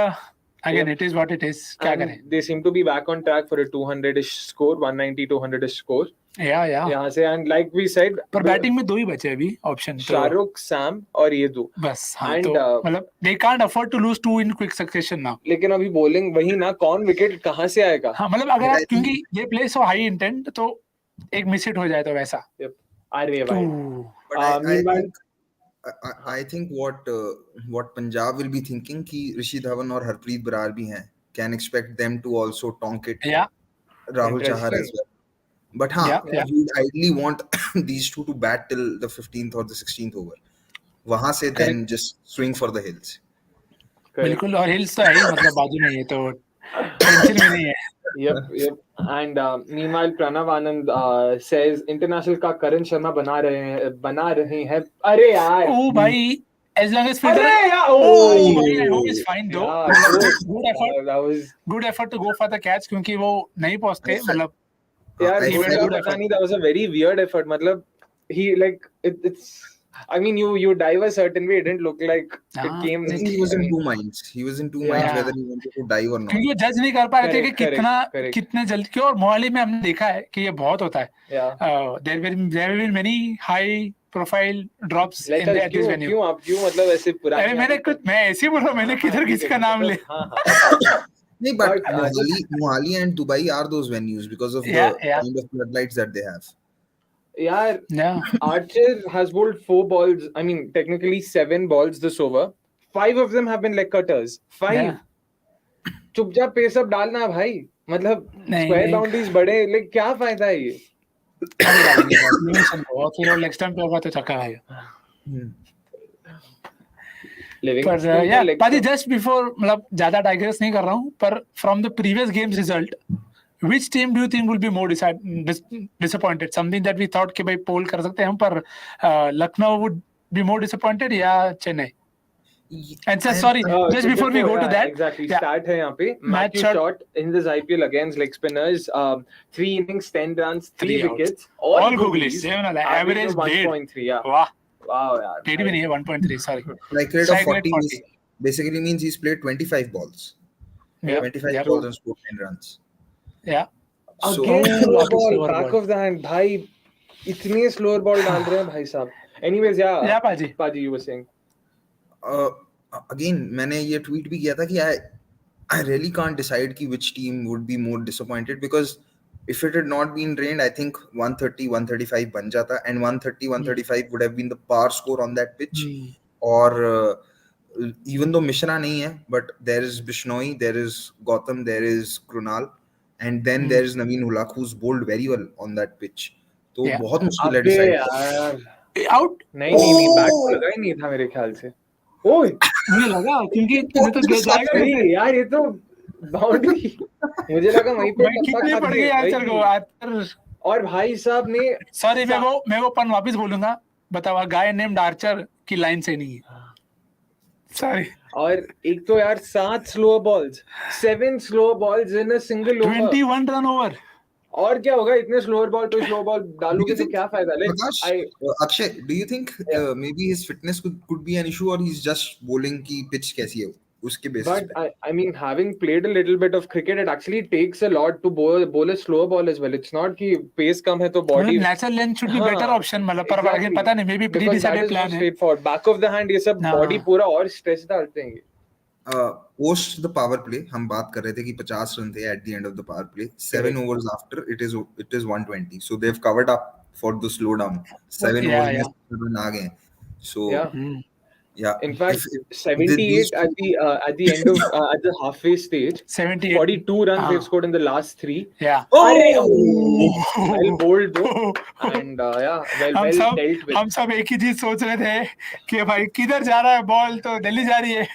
again it is what it is. क्या करें. They seem to be back on track for a 200ish score, 190-200ish score. यहाँ से. And like we said, पर बैटिंग में 2 ही बचे अभी ऑप्शन. शाहरुख, सैम और ये 2 बस. तो मतलब they can't afford to lose 2 in quick succession now. लेकिन अभी बॉलिंग वही ना, कौन विकेट कहाँ से आएगा. हाँ मतलब अगर आप क्योंकि ये प्ले सो हाई इंटेंट तो एक मिस हिट हो जाए तो वैसा. अरे भाई. I think what Punjab will be thinking कि ऋषि धवन और हरप्रीत बरार भी हैं, can expect them to also tonk it. Rahul Chahar as well. But you ideally want these two to bat till the 15th or the 16th over. वहां से then just swing for the hills. बिल्कुल. और hills तो है ही, मतलब बाजू में है तो टेंशन में नहीं है. Yep. And meanwhile, Pranav Anand says international का करण शर्मा बना रहे हैं. अरे यार. ओ भाई. As long as fielder. I hope it's fine though. Good effort to go for the catch क्योंकि वो नहीं पहुंचते. मतलब यार पता नहीं. That was a very weird effort. मतलब he like it's. I mean, you dive a certain way. It didn't look like it came. He was in 2 minds. He was in 2 minds whether he wanted to dive or not. क्योंकि जज नहीं कर पा रहे थे कि कितने जल्दी. क्यों. और मोहाली में हमने देखा है कि ये बहुत होता है. There have been many high profile drops in this venue. क्यों आप क्यों मतलब ऐसे पुराने. मैं ऐसे बोल रहा हूँ. मैंने किधर किसी का नाम ले. नहीं, but Mohali and Dubai are those venues because of the kind of floodlights that they have. Yeah. Archer has bowled 4 balls. I mean, technically 7 balls this over. 5 of them have been leg cutters. 5. चुपचाप pace up डालना भाई. मतलब square boundaries बड़े. लेकिन क्या फायदा है ये. फिर लेग स्टंप पे होगा तो छक्का है. पर पाजी जस्ट बिफोर, मतलब ज्यादा डाइग्रेस नहीं कर रहा हूँ, पर from the previous games result, which team do you think will be more disappointed? Something that we thought कि भाई पोल कर सकते हैं हम, पर Lucknow would be more disappointed या Chennai? And sir, sorry, just before we go to that, exactly. Start है यहाँ पे. Matthew shot in this IPL against leg spinners. 3 innings, 10 runs, 3 wickets. All googlies. Average 1.3. Yeah. Wow, yeah. TD भी नहीं है 1.3. Sorry. Strike rate of 40 basically means he's played 25 balls. 25 balls and scored 10 runs. Yeah. Again, slow ball, back of the hand. भाई इतने slower ball डाल रहे हैं भाई साहब. Anyways, yeah. Paji, you were saying. Again, मैंने ये tweet भी किया था कि I really can't decide कि which team would be more disappointed, because if it had not been rained, I think 130, 135 बन जाता, and 130, 135 would have been the par score on that pitch. Or even though Mishra नहीं है, but there is Bishnoi, there is Gautam, there is Krunal, and then there is Naveen Ulaq, who's bowled very well on that pitch. तो बहुत मुश्किल है decide. Out? नहीं bat लगा ही नहीं था मेरे ख्याल से. ओए मुझे लगा क्योंकि ये तो गेट जाएगा नहीं यार, ये तो बाउंड्री. मुझे लगा वहीं पे कितने पड़ गए यार सर को. और भाई साहब ने, सॉरी मैं वो पन वापस बोलूंगा. बताओ, गाय नेम्ड आर्चर की लाइन से नहीं है. Sorry. और एक तो यार 7 slow balls, 7 slow balls in a single over. 21 run over. और क्या होगा, इतने slower ball पे slow ball डालोगे तो क्या फायदा. Akshay, do you think maybe his fitness could be an issue, or he's just bowling की pitch कैसी है उसके basis? But I mean, having played a little bit of cricket, it actually takes a lot to bowl a slow ball as well. It's not कि pace कम है तो body. Natural length should be better option. मतलब पर अगर पता नहीं, maybe pre-decided plan है. Straightforward. Back of the hand ये सब body पूरा और stress डालते हैं. Post the power play, हम बात कर रहे थे कि 50 रन थे at the end of the power play. 7 overs after, it is 120. So they've covered up for the slowdown. 7 overs में आ गए. So yeah. In fact, 78 at the end of at the halfway stage. 78. 42 runs they've scored in the last 3. Yeah. Well bowled though, and yeah, well dealt with. हम सब एक ही चीज सोच रहे थे कि भाई किधर जा रहा है बॉल, तो दिल्ली जा रही है.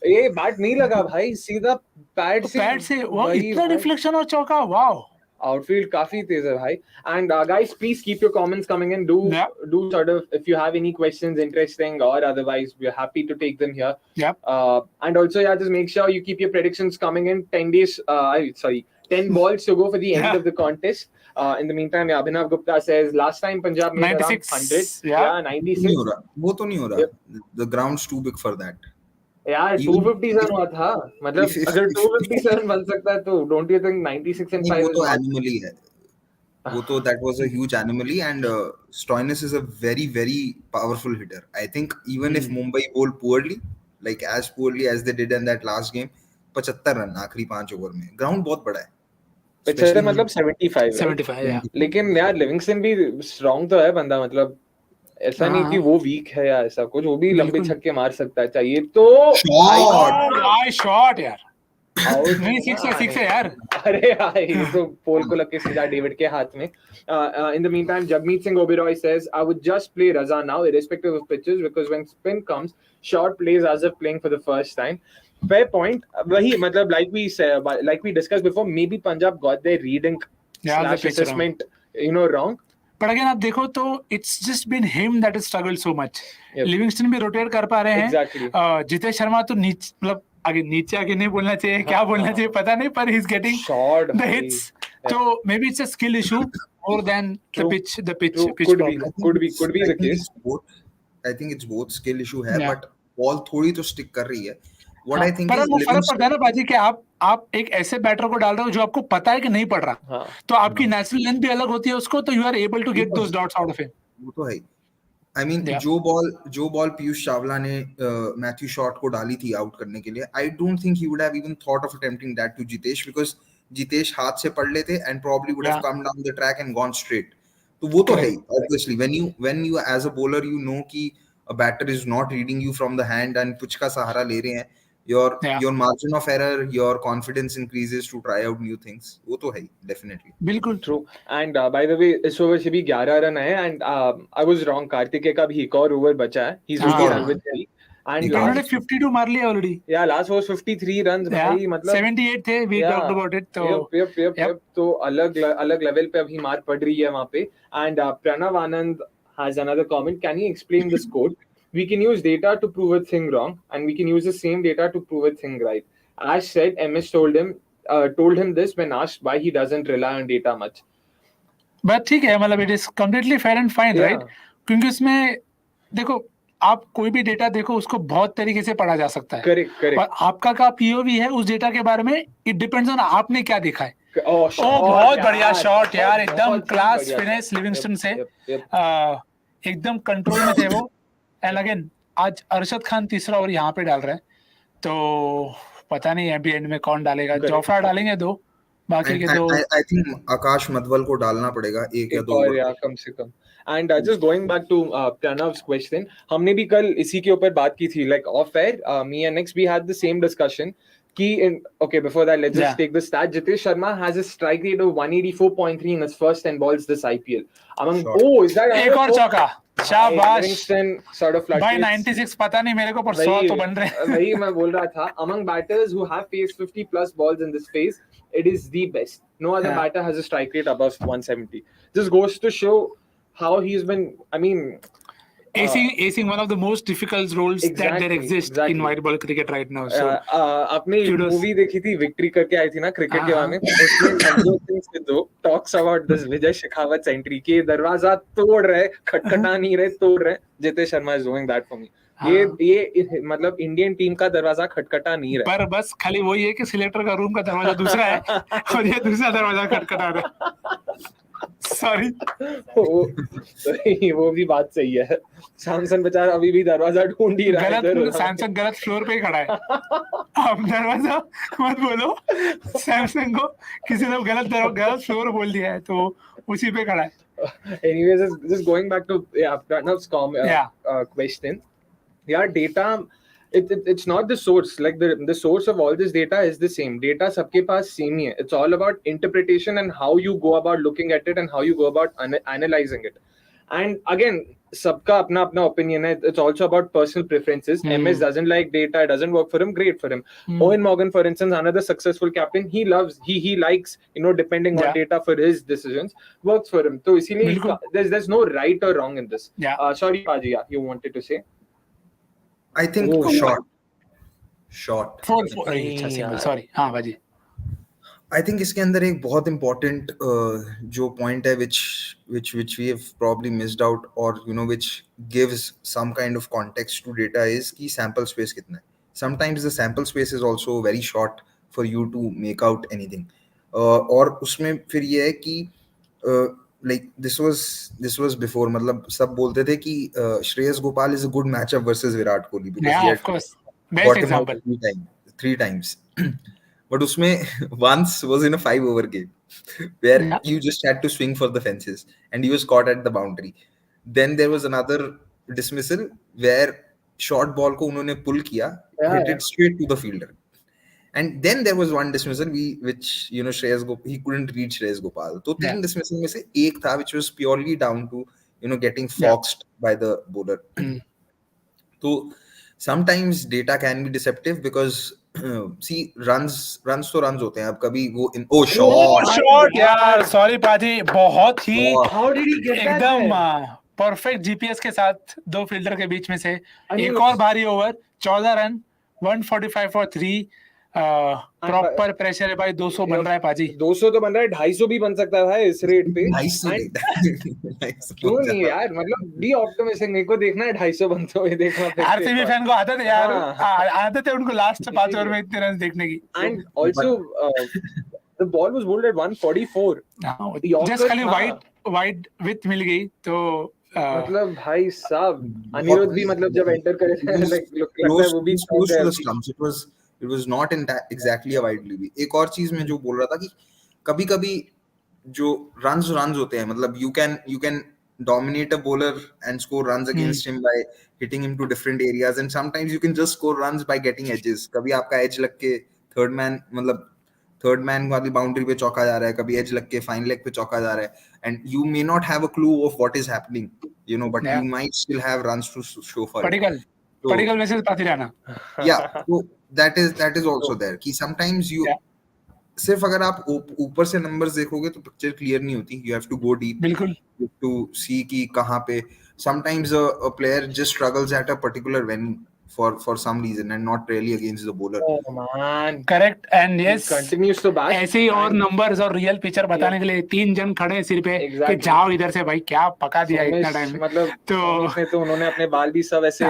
ये बैट नहीं लगा भाई, सीधा पैड से वो इतना रिफ्लेक्शन और चौका. वाओ. Outfield काफी तेज है भाई. And guys, please keep your comments coming in. Do sort of, if you have any questions interesting or otherwise, we're happy to take them here. And also, just make sure you keep your predictions coming in. 10 balls to go for the end of the contest. In the meantime, Abhinav Gupta says last time Punjab made 96. Around 100. 96. वो तो नहीं हो रहा. The ground's too big for that. यार 250 run हुआ था. मतलब अगर 250 रन बन सकता है तो don't you think 96 and 5 वो तो anomaly है. वो तो that was a huge anomaly, and Stoinis is a very very powerful hitter. I think even if Mumbai bowled poorly, like as poorly as they did in that last game, 75 run आखिरी 5 over में. Ground बहुत बड़ा है. 75 मतलब 75 yeah. लेकिन यार Livingstone भी strong तो है बंदा. मतलब ऐसा नहीं कि वो वीक है या ऐसा कुछ. वो भी लंबे छक्के मार सकता है. चाहिए तो शॉट यार. नहीं 6 है यार. अरे यार ये तो पोल को लग के सीधा डेविड के हाथ में. In the meantime, Jagmeet Singh Oberoi says, I would just play Raza now irrespective of pitches, because when spin comes, short plays as if playing for the first time. Fair point. वही मतलब like we discussed before, maybe Punjab got their reading / assessment wrong. But again, आप देखो तो it's just been him that has struggled so much. Livingstone भी rotate कर पा रहे हैं. Exactly. जितेश शर्मा तो मतलब आगे नीचे आगे नहीं बोलना चाहिए, क्या बोलना चाहिए पता नहीं, पर he's getting the hits. So maybe it's a skill issue more than the pitch could be the case. I think it's both skill issue है, but ball थोड़ी तो stick कर रही है. What I think पर is फर्क पड़ता है ना बाजी कि आप एक ऐसे बैटर को डाल रहे हो जो आपको पता है कि नहीं पड़ रहा, तो आपकी नेचुरल लेंथ भी अलग होती है उसको, तो you are able to get those dots out of him. वो तो है. I mean, जो बॉल पीयूष चावला ने मैथ्यू शॉट को डाली थी आउट करने के लिए, I don't think he would have even thought of attempting that to Jitesh, because Jitesh हाथ से पढ़ लेते and probably would have come down the track and gone straight. तो वो तो है. Obviously, when you as a bowler you know कि a batter is not reading you from the hand and pitch का सहारा ले रहे हैं, your margin of error, your confidence increases to try out new things. वो तो है definitely. बिल्कुल true. And by the way, इस ओवर से भी 11 रन आए, and I was wrong. Kartikeya का भी एक और ओवर बचा है. He's really with Delhi. And last 52 मार लिया already. Yeah, last was 53 runs. भाई मतलब 78 थे. We talked about it. तो yep. तो अलग लेवल पे अभी मार पड़ रही है वहाँ पे. And Pranav Anand has another comment. Can you explain the score? we can use data to prove a thing wrong, and we can use the same data to prove a thing right. Ash said MS told him this when asked why he doesn't rely on data much. But ठीक है, मतलब it is completely fair and fine, right? क्योंकि उसमें देखो, आप कोई भी data देखो, उसको बहुत तरीके से पढ़ा जा सकता है। करेक्ट। और आपका का पीओवी है उस डेटा के बारे में, इट डिपेंड्स ऑन आपने क्या देखा है। बहुत बढ़िया शॉट यार, एकदम क्लास फिनिश लिविंगस्टन से, एकदम कंट्रोल में थे वो। एंड अगेन आज अरशद खान तीसरा ओवर यहाँ पे डाल रहे हैं, तो पता नहीं अभी एंड में कौन डालेगा। जोफ्रा डालेंगे 2, बाकी के 2 आई थिंक आकाश मधवल को डालना पड़ेगा 1 या 2 ओवर कम से कम। And just going back to Pranav's question, हमने भी कल इसी के ऊपर बात की थी, like off air, me and Nix, we had the same discussion okay, before that, let's just take the stat. Jitesh Sharma has a strike rate of 184.3 in his first 10 balls this IPL. Is that एक और चौका, शाबाश sort of भाई। 96 पता नहीं मेरे को, पर 100 तो बन रहे हैं। वही मैं बोल रहा था, among batters who have faced 50 plus balls in this phase, it is the best. No other batter has a strike rate above 170. This goes to show how he's been, I mean, acing one of the most difficult roles that there exist in white ball cricket right now. So आपने movie देखी थी, victory करके आई थी ना cricket के बारे में, उसमें Navjot Singh Sidhu talks about this Vijay Shekhawat century के दरवाजा तोड़ रहे, खटखटा नहीं रहे, तोड़ रहे। Jitesh Sharma is doing that for me. ये मतलब इंडियन टीम का दरवाजा खटखटा नहीं रहा, पर बस खाली वही है कि सिलेक्टर का रूम का दरवाजा दूसरा है और ये दूसरा दरवाजा खटखटा रहा है। सॉरी, वो भी बात सही है। सैमसन बेचारा अभी भी दरवाजा ढूंढ ही रहा है। सैमसन गलत फ्लोर पे ही खड़ा है। अब दरवाजा मत बोलो, सैमसन को किसी ने गलत फ्लोर बोल दिया है, तो उसी पे खड़ा है। Anyways, just going back to Pranav's question. Yeah, data. It's not the source. Like the source of all this data is the same. Data सबके पास same ही है. It's all about interpretation and how you go about looking at it and how you go about analyzing it. And again, सबका अपना अपना opinion है. It's also about personal preferences. MS doesn't like data. It doesn't work for him. Great for him. Owen Morgan, for instance, another successful captain. He likes, depending on data for his decisions. Works for him. So इसीलिए there's no right or wrong in this. Sorry, Paji, you wanted to say? I think short. Sorry, हाँ बाजी। I think इसके अंदर एक बहुत important जो point है which we have probably missed out, or which gives some kind of context to data, is कि sample space कितना है. Sometimes the sample space is also very short for you to make out anything. और उसमें फिर ये है कि like this was before, मतलब सब बोलते थे कि Shreyas Gopal is a good matchup versus Virat Kohli because he had of course, best example 3 times. But उसमें once was in a 5-over game where you just had to swing for the fences and he was caught at the boundary. Then there was another dismissal where short ball को उन्होंने pull किया, hit it straight to the fielder. And then there was one dismissal which Shreyas Gopal, he couldn't reach Shreyas Gopal. तो 3 dismissal में से एक था which was purely down to getting foxed by the bowler. So sometimes data can be deceptive because see runs तो runs होते हैं. अब कभी वो shot यार, sorry पाजी, बहुत ही how did he get एकदम परफेक्ट जीपीएस के साथ 2 फील्डर के बीच में से एक और भारी over, 14 run, 145 for 3. Proper pressure है भाई, 200 बन रहा है पाजी। 200 तो बन रहा है, 250 भी बन सकता है भाई इस रेट पे। क्यों नहीं यार, मतलब बी ऑप्टिमिस्टिक, मेरे को देखना है 250 बनते हुए देखना। आरसीबी फैन को आदत है यार, आदत है उनको लास्ट 5 ओवर में इतने रन देखने की। And also the ball was bowled at 144, just खाली वाइड विथ मिल गई तो मतलब भाई साहब अनिरुद्ध भी मतलब जब एंटर करे लाइक लगता है वो भी it was not exactly a wide lead. एक और चीज में जो बोल रहा था कि कभी-कभी जो runs होते हैं, मतलब you can dominate a bowler and score runs against him by hitting him to different areas, and sometimes you can just score runs by getting edges. कभी आपका edge लग के third man वाली boundary पे चौका जा रहा है, कभी edge लग के fine leg पे चौका जा रहा है, and you may not have a clue of what is happening, but you might still have runs to show for it. Particle message पाती रहना। Yeah, so that is also there. कि sometimes सिर्फ अगर आप ऊपर से नंबर्स देखोगे तो पिक्चर क्लियर नहीं होती. You have to go deep. बिल्कुल. To see कि कहाँ पे sometimes a player just struggles at a particular venue for some reason and not really against the bowler. Oh man. Correct. And yes, continues to bat. ऐसे ही और numbers और real picture बताने के लिए 3 जन खड़े हैं सिर पे कि जाओ इधर से भाई, क्या पका दिया इतना टाइम में. मतलब तो उन्होंने अपने बाल भी सब ऐसे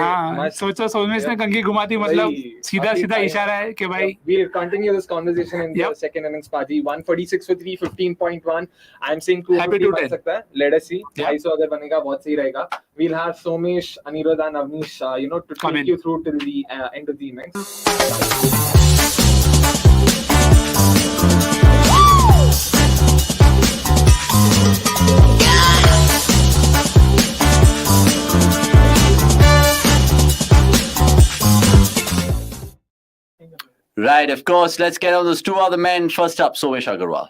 सोचो सोमेश ने कंघी घुमा दी, मतलब सीधा सीधा इशारा है कि भाई. We'll continue this conversation in the second innings. Paji 146 for 315.1. I'm saying 250 बन सकता है. Let us see. 250 अगर बनेगा बहुत सही रहेगा. We'll have Somesh, Anirudh and Avnish, to take you through till the end of the innings. Right, of course. Let's get on those 2 other men. First up, Somesh Agarwal.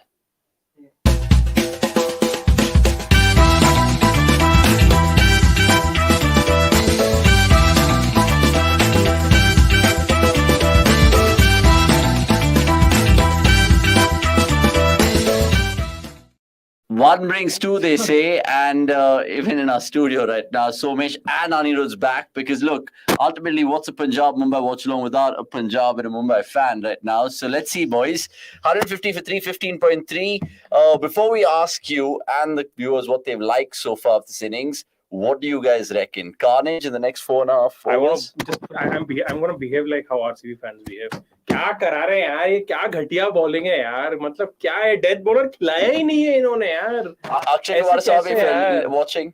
One brings 2, they say, and even in our studio right now, Somesh and Anirudh's back because look, ultimately, what's a Punjab Mumbai Watchalong without a Punjab and a Mumbai fan right now? So let's see, boys. 150 for 315.3. Before we ask you and the viewers what they've liked so far of this innings, what do you guys reckon? Carnage in the next 4.5 overs? I'm going to behave like how RCB fans behave. क्या करा रहे हैं यार, ये क्या घटिया bowling है यार, मतलब क्या है, डेथ बॉलर खिलाया ही नहीं है इन्होंने यार. Akshay Kumar Saab, if you're watching,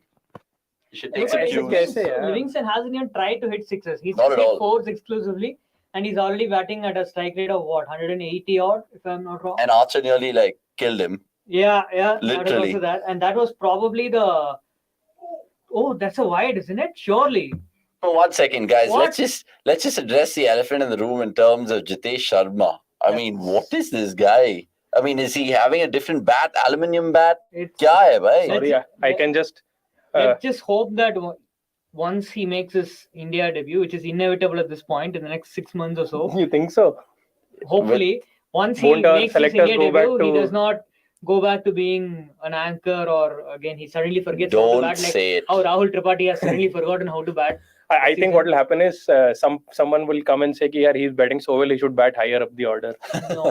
you should take some cues. Livingston hasn't even tried to hit sixes. He's Not just at hit all. 4s exclusively, and he's already batting at a strike rate of what, 180 odd, if I'm not wrong. And Archer nearly killed him. Yeah, Literally. Also that, and that was probably the. Oh, that's a wide, isn't it? Surely. For 1 second, guys, What? let's just address the elephant in the room in terms of Jitesh Sharma. I mean, what is this guy? I mean, is he having a different bat, aluminium bat? Kya hai, bhai? Sorry, I can just. Let's just hope that once he makes his India debut, which is inevitable at this point in the next 6 months or so. You think so? Hopefully, once he Won't our makes his selectors India go back debut, he to- does not go back to being an anchor, or again he suddenly forgets how Don't to bat. Like say it. how Rahul Tripathi has suddenly forgotten how to bat. I think what will happen is someone will come and say, "Yeah, he's batting so well, he should bat higher up the order." No.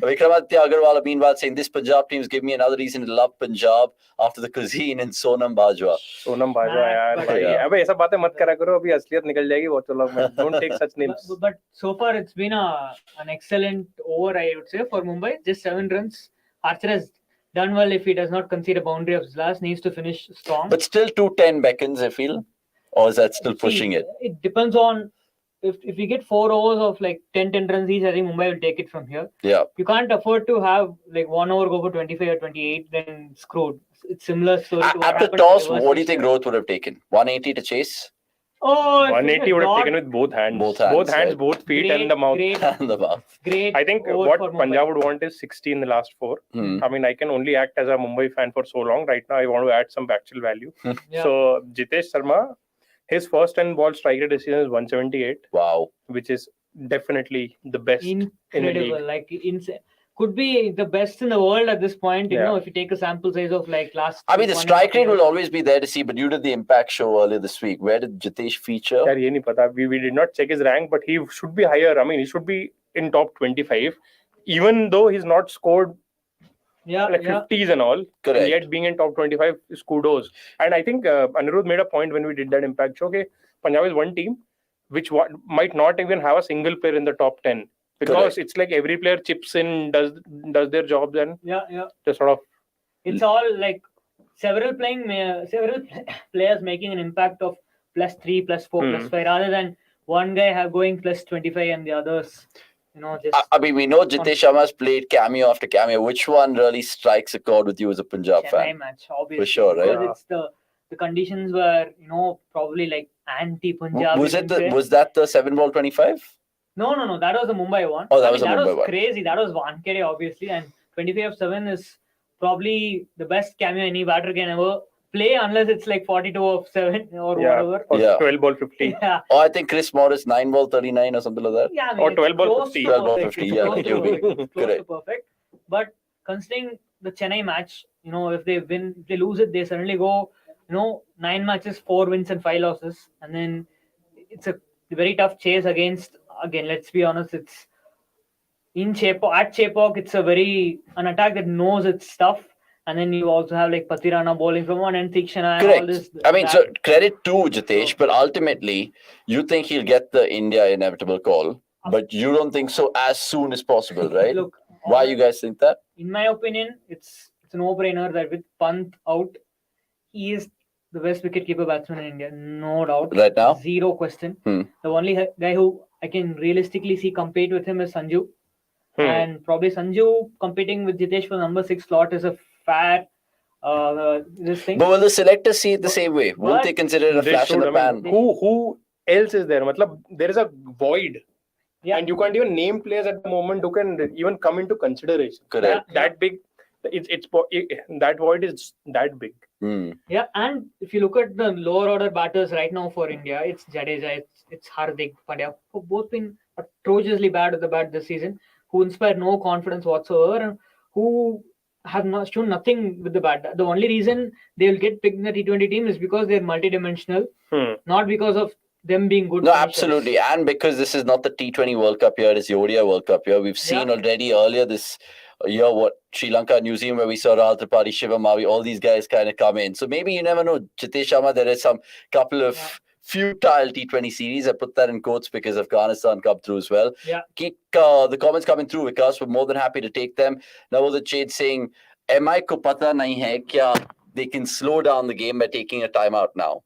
Vikramaditya Agarwal meanwhile saying this Punjab team's give me another reason to love Punjab after the cuisine and Sonam Bajwa. Sonam Bajwa यार but भाई, yeah. अबे ऐसा बातें मत करा करो, अभी असलियत निकल जाएगी बहुत लोग में. Don't take such names. But so far it's been an excellent over, I would say, for Mumbai. Just 7 runs. Archer has done well. If he does not concede a boundary of his last, needs to finish strong. But still 210 beckons, I feel. Or is that still pushing it? It depends on if we get 4 overs of like 10 runs each. I think Mumbai will take it from here. Yeah. You can't afford to have like 1 over go for 25 or 28, then screwed. It's similar story to what At the happened toss, to reverse what do you think this Rohit would have taken? 180 to chase? Oh, if 180 it would have was taken with both hands. Both hands, right. Both feet, great, and the mouth. Great, And the mouth. great. I think over what for Mumbai. Punjab would want is 60 in the last 4. Hmm. I mean, I can only act as a Mumbai fan for so long. Right now, I want to add some actual value. Yeah. So, Jitesh Sharma, his first 10 ball strike rate this season is 178, Wow. which is definitely the best in the Incredible, league. like insane. Could be the best in the world at this point. You Yeah. know, if you take a sample size of like last. I mean, the 1.5 strike rate years. will always be there to see, but you did the impact show earlier this week. Where did Jitesh feature? यार ये नहीं पता. We did not check his rank, but he should be higher. I mean, he should be in top 25, even though he's not scored Yeah, like yeah. 50s and all. Correct. Yet being in top 25 is kudos. And I think Anirudh made a point when we did that impact show. Okay, Punjab is one team which might not even have a single player in the top 10 because Correct. it's like every player chips in, does their jobs, and Yeah, yeah. just sort of It's all like several players making an impact of +3, +4, +5, rather than one guy going +25 and the others, you know, just I mean, we know Jitesh Sharma's played cameo after cameo. Which one really strikes a chord with you as a Punjab Chennai fan? match, obviously. sure, right? Because it's the conditions were, you know, probably like anti-Punjab. Was you it can say. was that the 7 ball 25? No. That was the Mumbai one. Oh, that was the that Mumbai was one. crazy. That was Wankhede, obviously, and 25 of 7 is probably the best cameo any batter can ever play unless it's like 42-7 or whatever. Or Yeah. 12 ball 50. Yeah. Oh, I think Chris Morris 9 ball 39 or something like that. Yeah, I mean, Or it's 12 ball close 50. to 12 ball perfect. 50, It's yeah, close to QB. perfect. It's close to Correct. perfect. But considering the Chennai match, if they win, if they lose it, they suddenly go, 9 matches, 4 wins and 5 losses, and then it's a very tough chase against. Again, let's be honest, it's in Chepauk. At Chepauk, it's an attack that knows its stuff. And then you also have like Patirana bowling from one and Tikshana and all Correct. this. I mean, so credit to Jitesh, but ultimately, you think he'll get the India inevitable call, but you don't think so as soon as possible, right? Look, Why you guys think that? in my opinion, it's a no-brainer that with Pant out, he is the best wicket-keeper batsman in India, no doubt. Right now? Zero question. Hmm. The only guy who I can realistically see compete with him is Sanju. And probably Sanju competing with Jitesh for number 6 slot is a fair this thing. But will the selectors see it the same way? Won't But they consider it a They flash in should. the I mean, pan? who else is there? There is a void. Yeah. And you can't even name players at the moment who can even come into consideration. Correct. That big, that void is that big. Hmm. Yeah, and if you look at the lower order batters right now for India, it's Jadeja, it's Hardik Pandya, who both been atrociously bad at the bat this season, who inspire no confidence whatsoever, and who have not shown nothing with the bat. The only reason they will get picked in the T20 team is because they're multidimensional, not because of them being good. No, finishers. absolutely. And because this is not the T20 World Cup year, it's the ODI World Cup year. We've seen already earlier this year what Sri Lanka, New Zealand, where we saw Rahul Tripathi, Shiva Mavi, all these guys kind of come in. So maybe you never know. Jitesh Sharma, there is some couple of futile T20 series. I put that in quotes because Afghanistan come through as well. Yeah. Keep the comments coming through, Vikas. We're more than happy to take them. Now, the Chade saying, MI ko pata nahi hai kya they can slow down the game by taking a timeout now.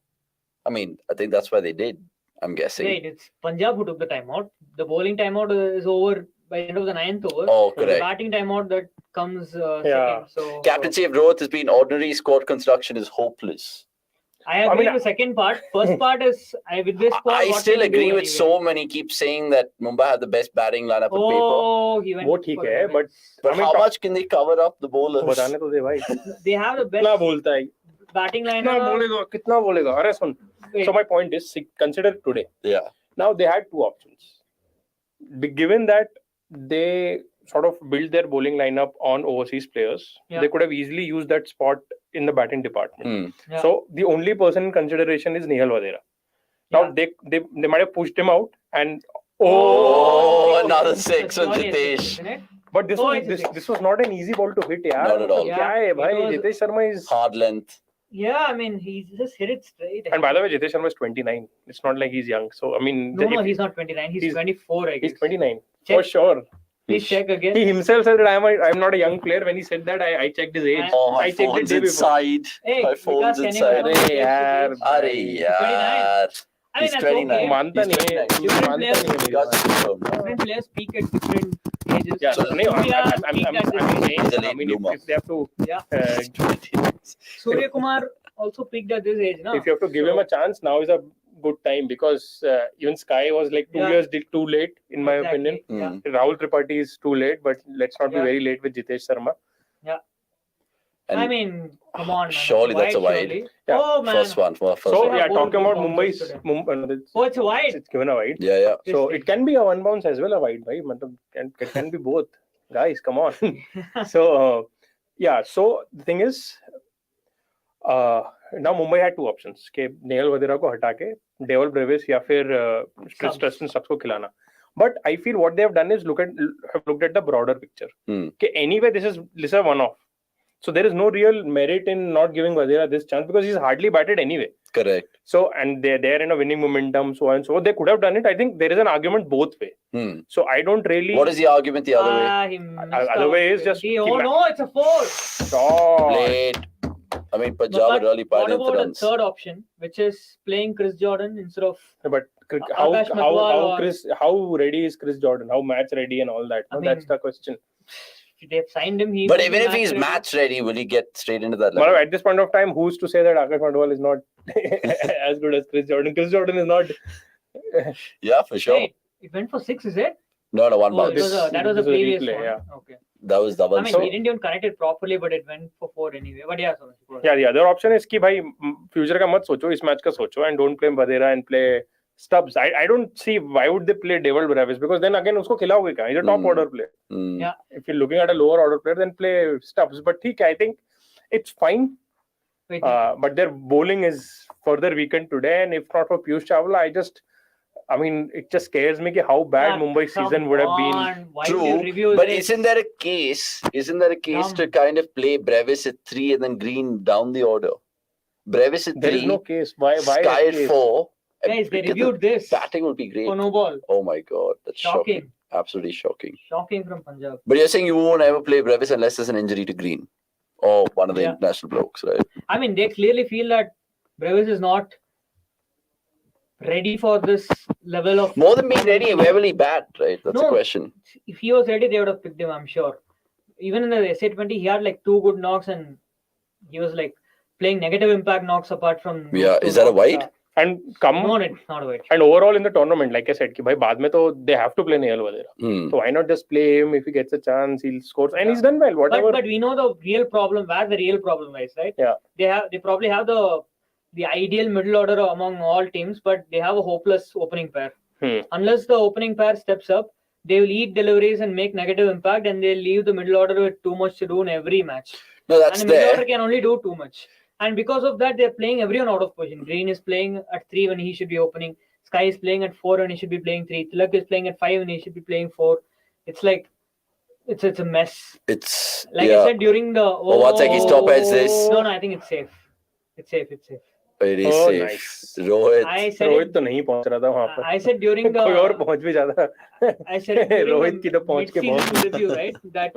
I mean, I think that's why they did, I'm guessing. Wait, it's Punjab who took the timeout. The bowling timeout is over by the end of the 9th over. Oh, The correct. batting timeout that comes Yeah. second. So Captaincy of Rohit has been ordinary. Squad construction is hopeless. I agree with the second part. First part is with this squad. I what still can you do agree with anyway? so many keep saying that Mumbai had the best batting lineup on Oh, he went. वो ठीक for है, it. but paper. But how much can they cover up the bowlers? बताने तो दे भाई. They have the कितना best बोलता है? batting कितना lineup. बोलेगा? कितना बोलेगा? अरे सुन. Wait. So my point is, consider today. Yeah. Now they had two options. Given that they sort of built their bowling lineup on overseas players, they could have easily used that spot in the batting department. Yeah. So the only person in consideration is Nehal Vadera. Now they might have pushed him out and Oh, another six on Surely a six, Jitesh. isn't it? but this Oh, was it's a six. this was not an easy ball to hit. यार. Not at all. क्या है Yeah, भाई? it was- Jitesh Sharma is. Hard length. Yeah, I mean he just hit it straight. And by the way, Jitesh Sharma is 29. It's not like he's young. So I mean, no, he's not 29. He's 24. I guess. he's 29 Check. for sure. Please check again. He himself said that I'm not a young player. When he said that, I checked his age. Oh, I my checked it phone's day before. inside. Hey, My phone's Vikas, can you inside. announce the यार, age? Arey, He's yaar. I mean, He's that's 29. okay. मानता He's नहीं है. 29. Different मानता players. नहीं है. Vikas is confirmed. Different players peak at different ages. Yeah, so no, I'm Surya saying, peaked at this age. He's a I late mean, bloomer. if they have to, Yeah. Suryakumar also peaked at this age, no? if you have to give him a chance, now is a good time because even Sky was like 2 years too late, in my opinion. Yeah. Rahul Tripathi is too late, but let's not be very late with Jitesh Sharma. And I mean, come on, man. surely that's a wide. surely. Yeah, Oh man. First one. First So one. yeah, both talking good about bounces Mumbai's, today. it's, Oh, it's wide. it's given a wide. Yeah, yeah. So it can be a one bounce as well, a wide, right? It can be both. Guys, come on. So yeah, so the thing is, now Mumbai had two options. कि Nehal Vadera को हटा के Deval Brevis या फिर Tristan Stubbs को खिलाना. But I feel what they have done is have looked at the broader picture. कि anyway, this is a one-off. So there is no real merit in not giving Vadera this chance because he's hardly batted anyway. Correct. So, and they're in a winning momentum, so on and so on. They could have done it. I think there is an argument both way. So I don't really. What is the argument the other way? Other way is just. Oh no, it's a 4. Shot. Late. I mean, Punjab But really what piled in the about the runs. third option, which is playing Chris Jordan instead of? But Akash Mathwal how ready is Chris Jordan? How match ready and all that? I That's mean, the question. They've signed him. But even if he's match ready, will he get straight into that level? But at this point of time, who's to say that Akash Mathwal is not as good as Chris Jordan? Chris Jordan is not. Yeah, for sure. Wait, it went for 6, is it? No, one Oh, bounce. that was a this is a previous replay, one. yeah. Okay. That was double. I mean, he didn't even connect it properly, but it went for 4 anyway. But yeah, so Yeah, the other option is कि भाई future का मत सोचो, इस match का सोचो and don't play Vadera and play Stubbs. I don't see why would they play David Brevis, because then again उसको खिलाओगे क्या? He's a top order player. Yeah. If you're looking at a lower order player, then play Stubbs. But ठीक है, I think it's fine. But their bowling is further weakened today, and if not for Piyush Chawla, I mean, it just scares me how bad Mumbai season would have been. True, but isn't there a case? Isn't there a case to kind of play Brevis at 3 and then Green down the order? Brevis at 3. There is no case. Why Sky at 4. Guys, they reviewed this. Batting would be great. For no ball. Oh my God, that's shocking. Absolutely shocking. Shocking from Punjab. But you're saying you won't ever play Brevis unless there's an injury to Green or one of the international blokes, right? I mean, they clearly feel that Brevis is not ready for this level of... More than being ready, where will he bat, right? That's the question. If he was ready, they would have picked him, I'm sure. Even in the SA20, he had like 2 good knocks and he was like playing negative impact knocks apart from... Yeah, is that a wide? And No, it's not a wide. And overall in the tournament, like I said, कि भाई बाद में तो they have to play Nehal Vadera. So why not just play him? If he gets a chance, he'll score. And he's done well, whatever. But we know the real problem, where the real problem lies, right? Yeah. They probably have the ideal middle order among all teams, but they have a hopeless opening pair. Unless the opening pair steps up, they will eat deliveries and make negative impact, and they'll leave the middle order with too much to do in every match. No, that's and the middle order can only do too much. And because of that, they're playing everyone out of position. Green is playing at 3 when he should be opening. Sky is playing at 4 when he should be playing 3. Tilak is playing at 5 when he should be playing 4. It's like, it's a mess. It's like I said during the... what's like his top edge this? No, I think it's safe. It's safe. It is safe. Nice. Rohit. Rohit तो नहीं पहुंच रहा था वहाँ पर. I said during the... कोई और पहुंच भी जाता. I said during Rohit की तो पहुंच के mid-season review, right? That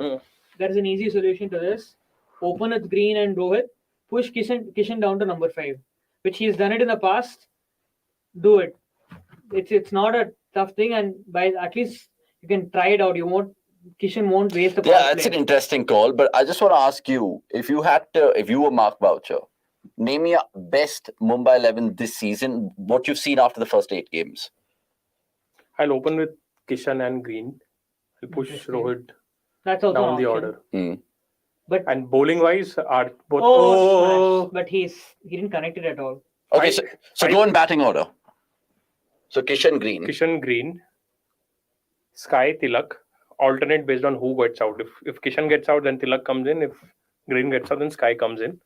there is an easy solution to this. Open with Green and Rohit. Push Kishan down to number 5, which he's done it in the past. Do it. It's not a tough thing, and by at least you can try it out. Kishan won't waste the power play. It's an interesting call, but I just want to ask you, if you were Mark Boucher, name your best Mumbai 11 this season, what you've seen after the first 8 games. I'll open with Kishan and Green. I'll push Rohit That's also down the option. order. But and bowling wise are both but he didn't connect it at all. Okay, so go in batting order. So Kishan Green, Sky, Tilak, alternate based on who gets out. If Kishan gets out, then Tilak comes in. If Green gets out, then Sky comes in.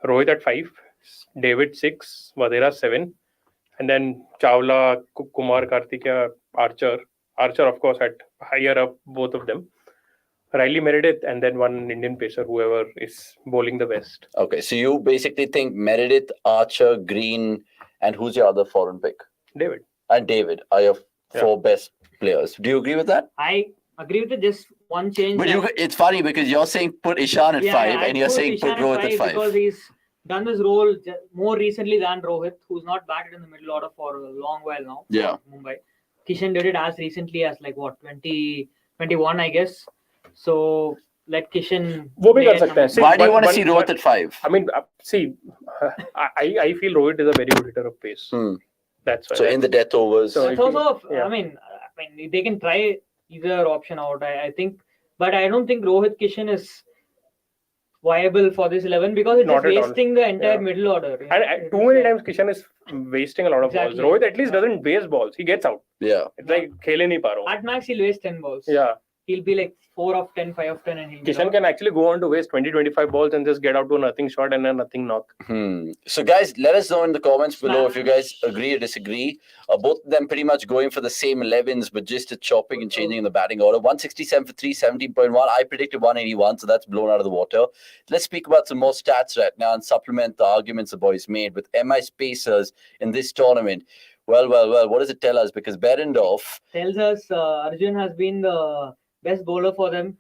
Rohit at 5, David 6, Vadera 7, and then Chawla, Kumar, Karthikeya, Archer of course at higher up, both of them. Riley Meredith, and then one Indian pacer, whoever is bowling the best. Okay, so you basically think Meredith, Archer, Green, and who's your other foreign pick? David. And David are your 4 best players. Do you agree with that? I agree with it. Just one change. But it's funny because you're saying put Ishan at 5 and you're saying put Rohit at 5. Because he's done this role more recently than Rohit, who's not batted in the middle order for a long while now. Yeah. Mumbai. Kishan did it as recently as 2021, I guess. So let Kishan. Why do you want to see Rohit at 5? I mean, see, I feel Rohit is a very good hitter of pace. That's why. So in the death overs. So also, I mean, they can try either option out. I think, but I don't think Rohit Kishan is viable for this 11 because it's wasting the entire middle order. And too many times Kishan is wasting a lot of balls. Rohit at least doesn't waste balls. He gets out. Yeah. It's like khele nahi pa raha hu. At max, he'll waste 10 balls. Yeah. He'll be like 4 of 10, 5 of 10, and he'll Kishan can actually go on to waste 20-25 balls and just get out to a nothing shot and a nothing knock. So guys, let us know in the comments below if you guys agree or disagree. Both of them pretty much going for the same 11s, but just a chopping and changing in the batting order. 167 for 3, 17.1. I predicted 181, so that's blown out of the water. Let's speak about some more stats right now and supplement the arguments the boys made with MI spacers in this tournament. Well, what does it tell us? Because Behrendorff tells us Arjun has been the best bowler for them.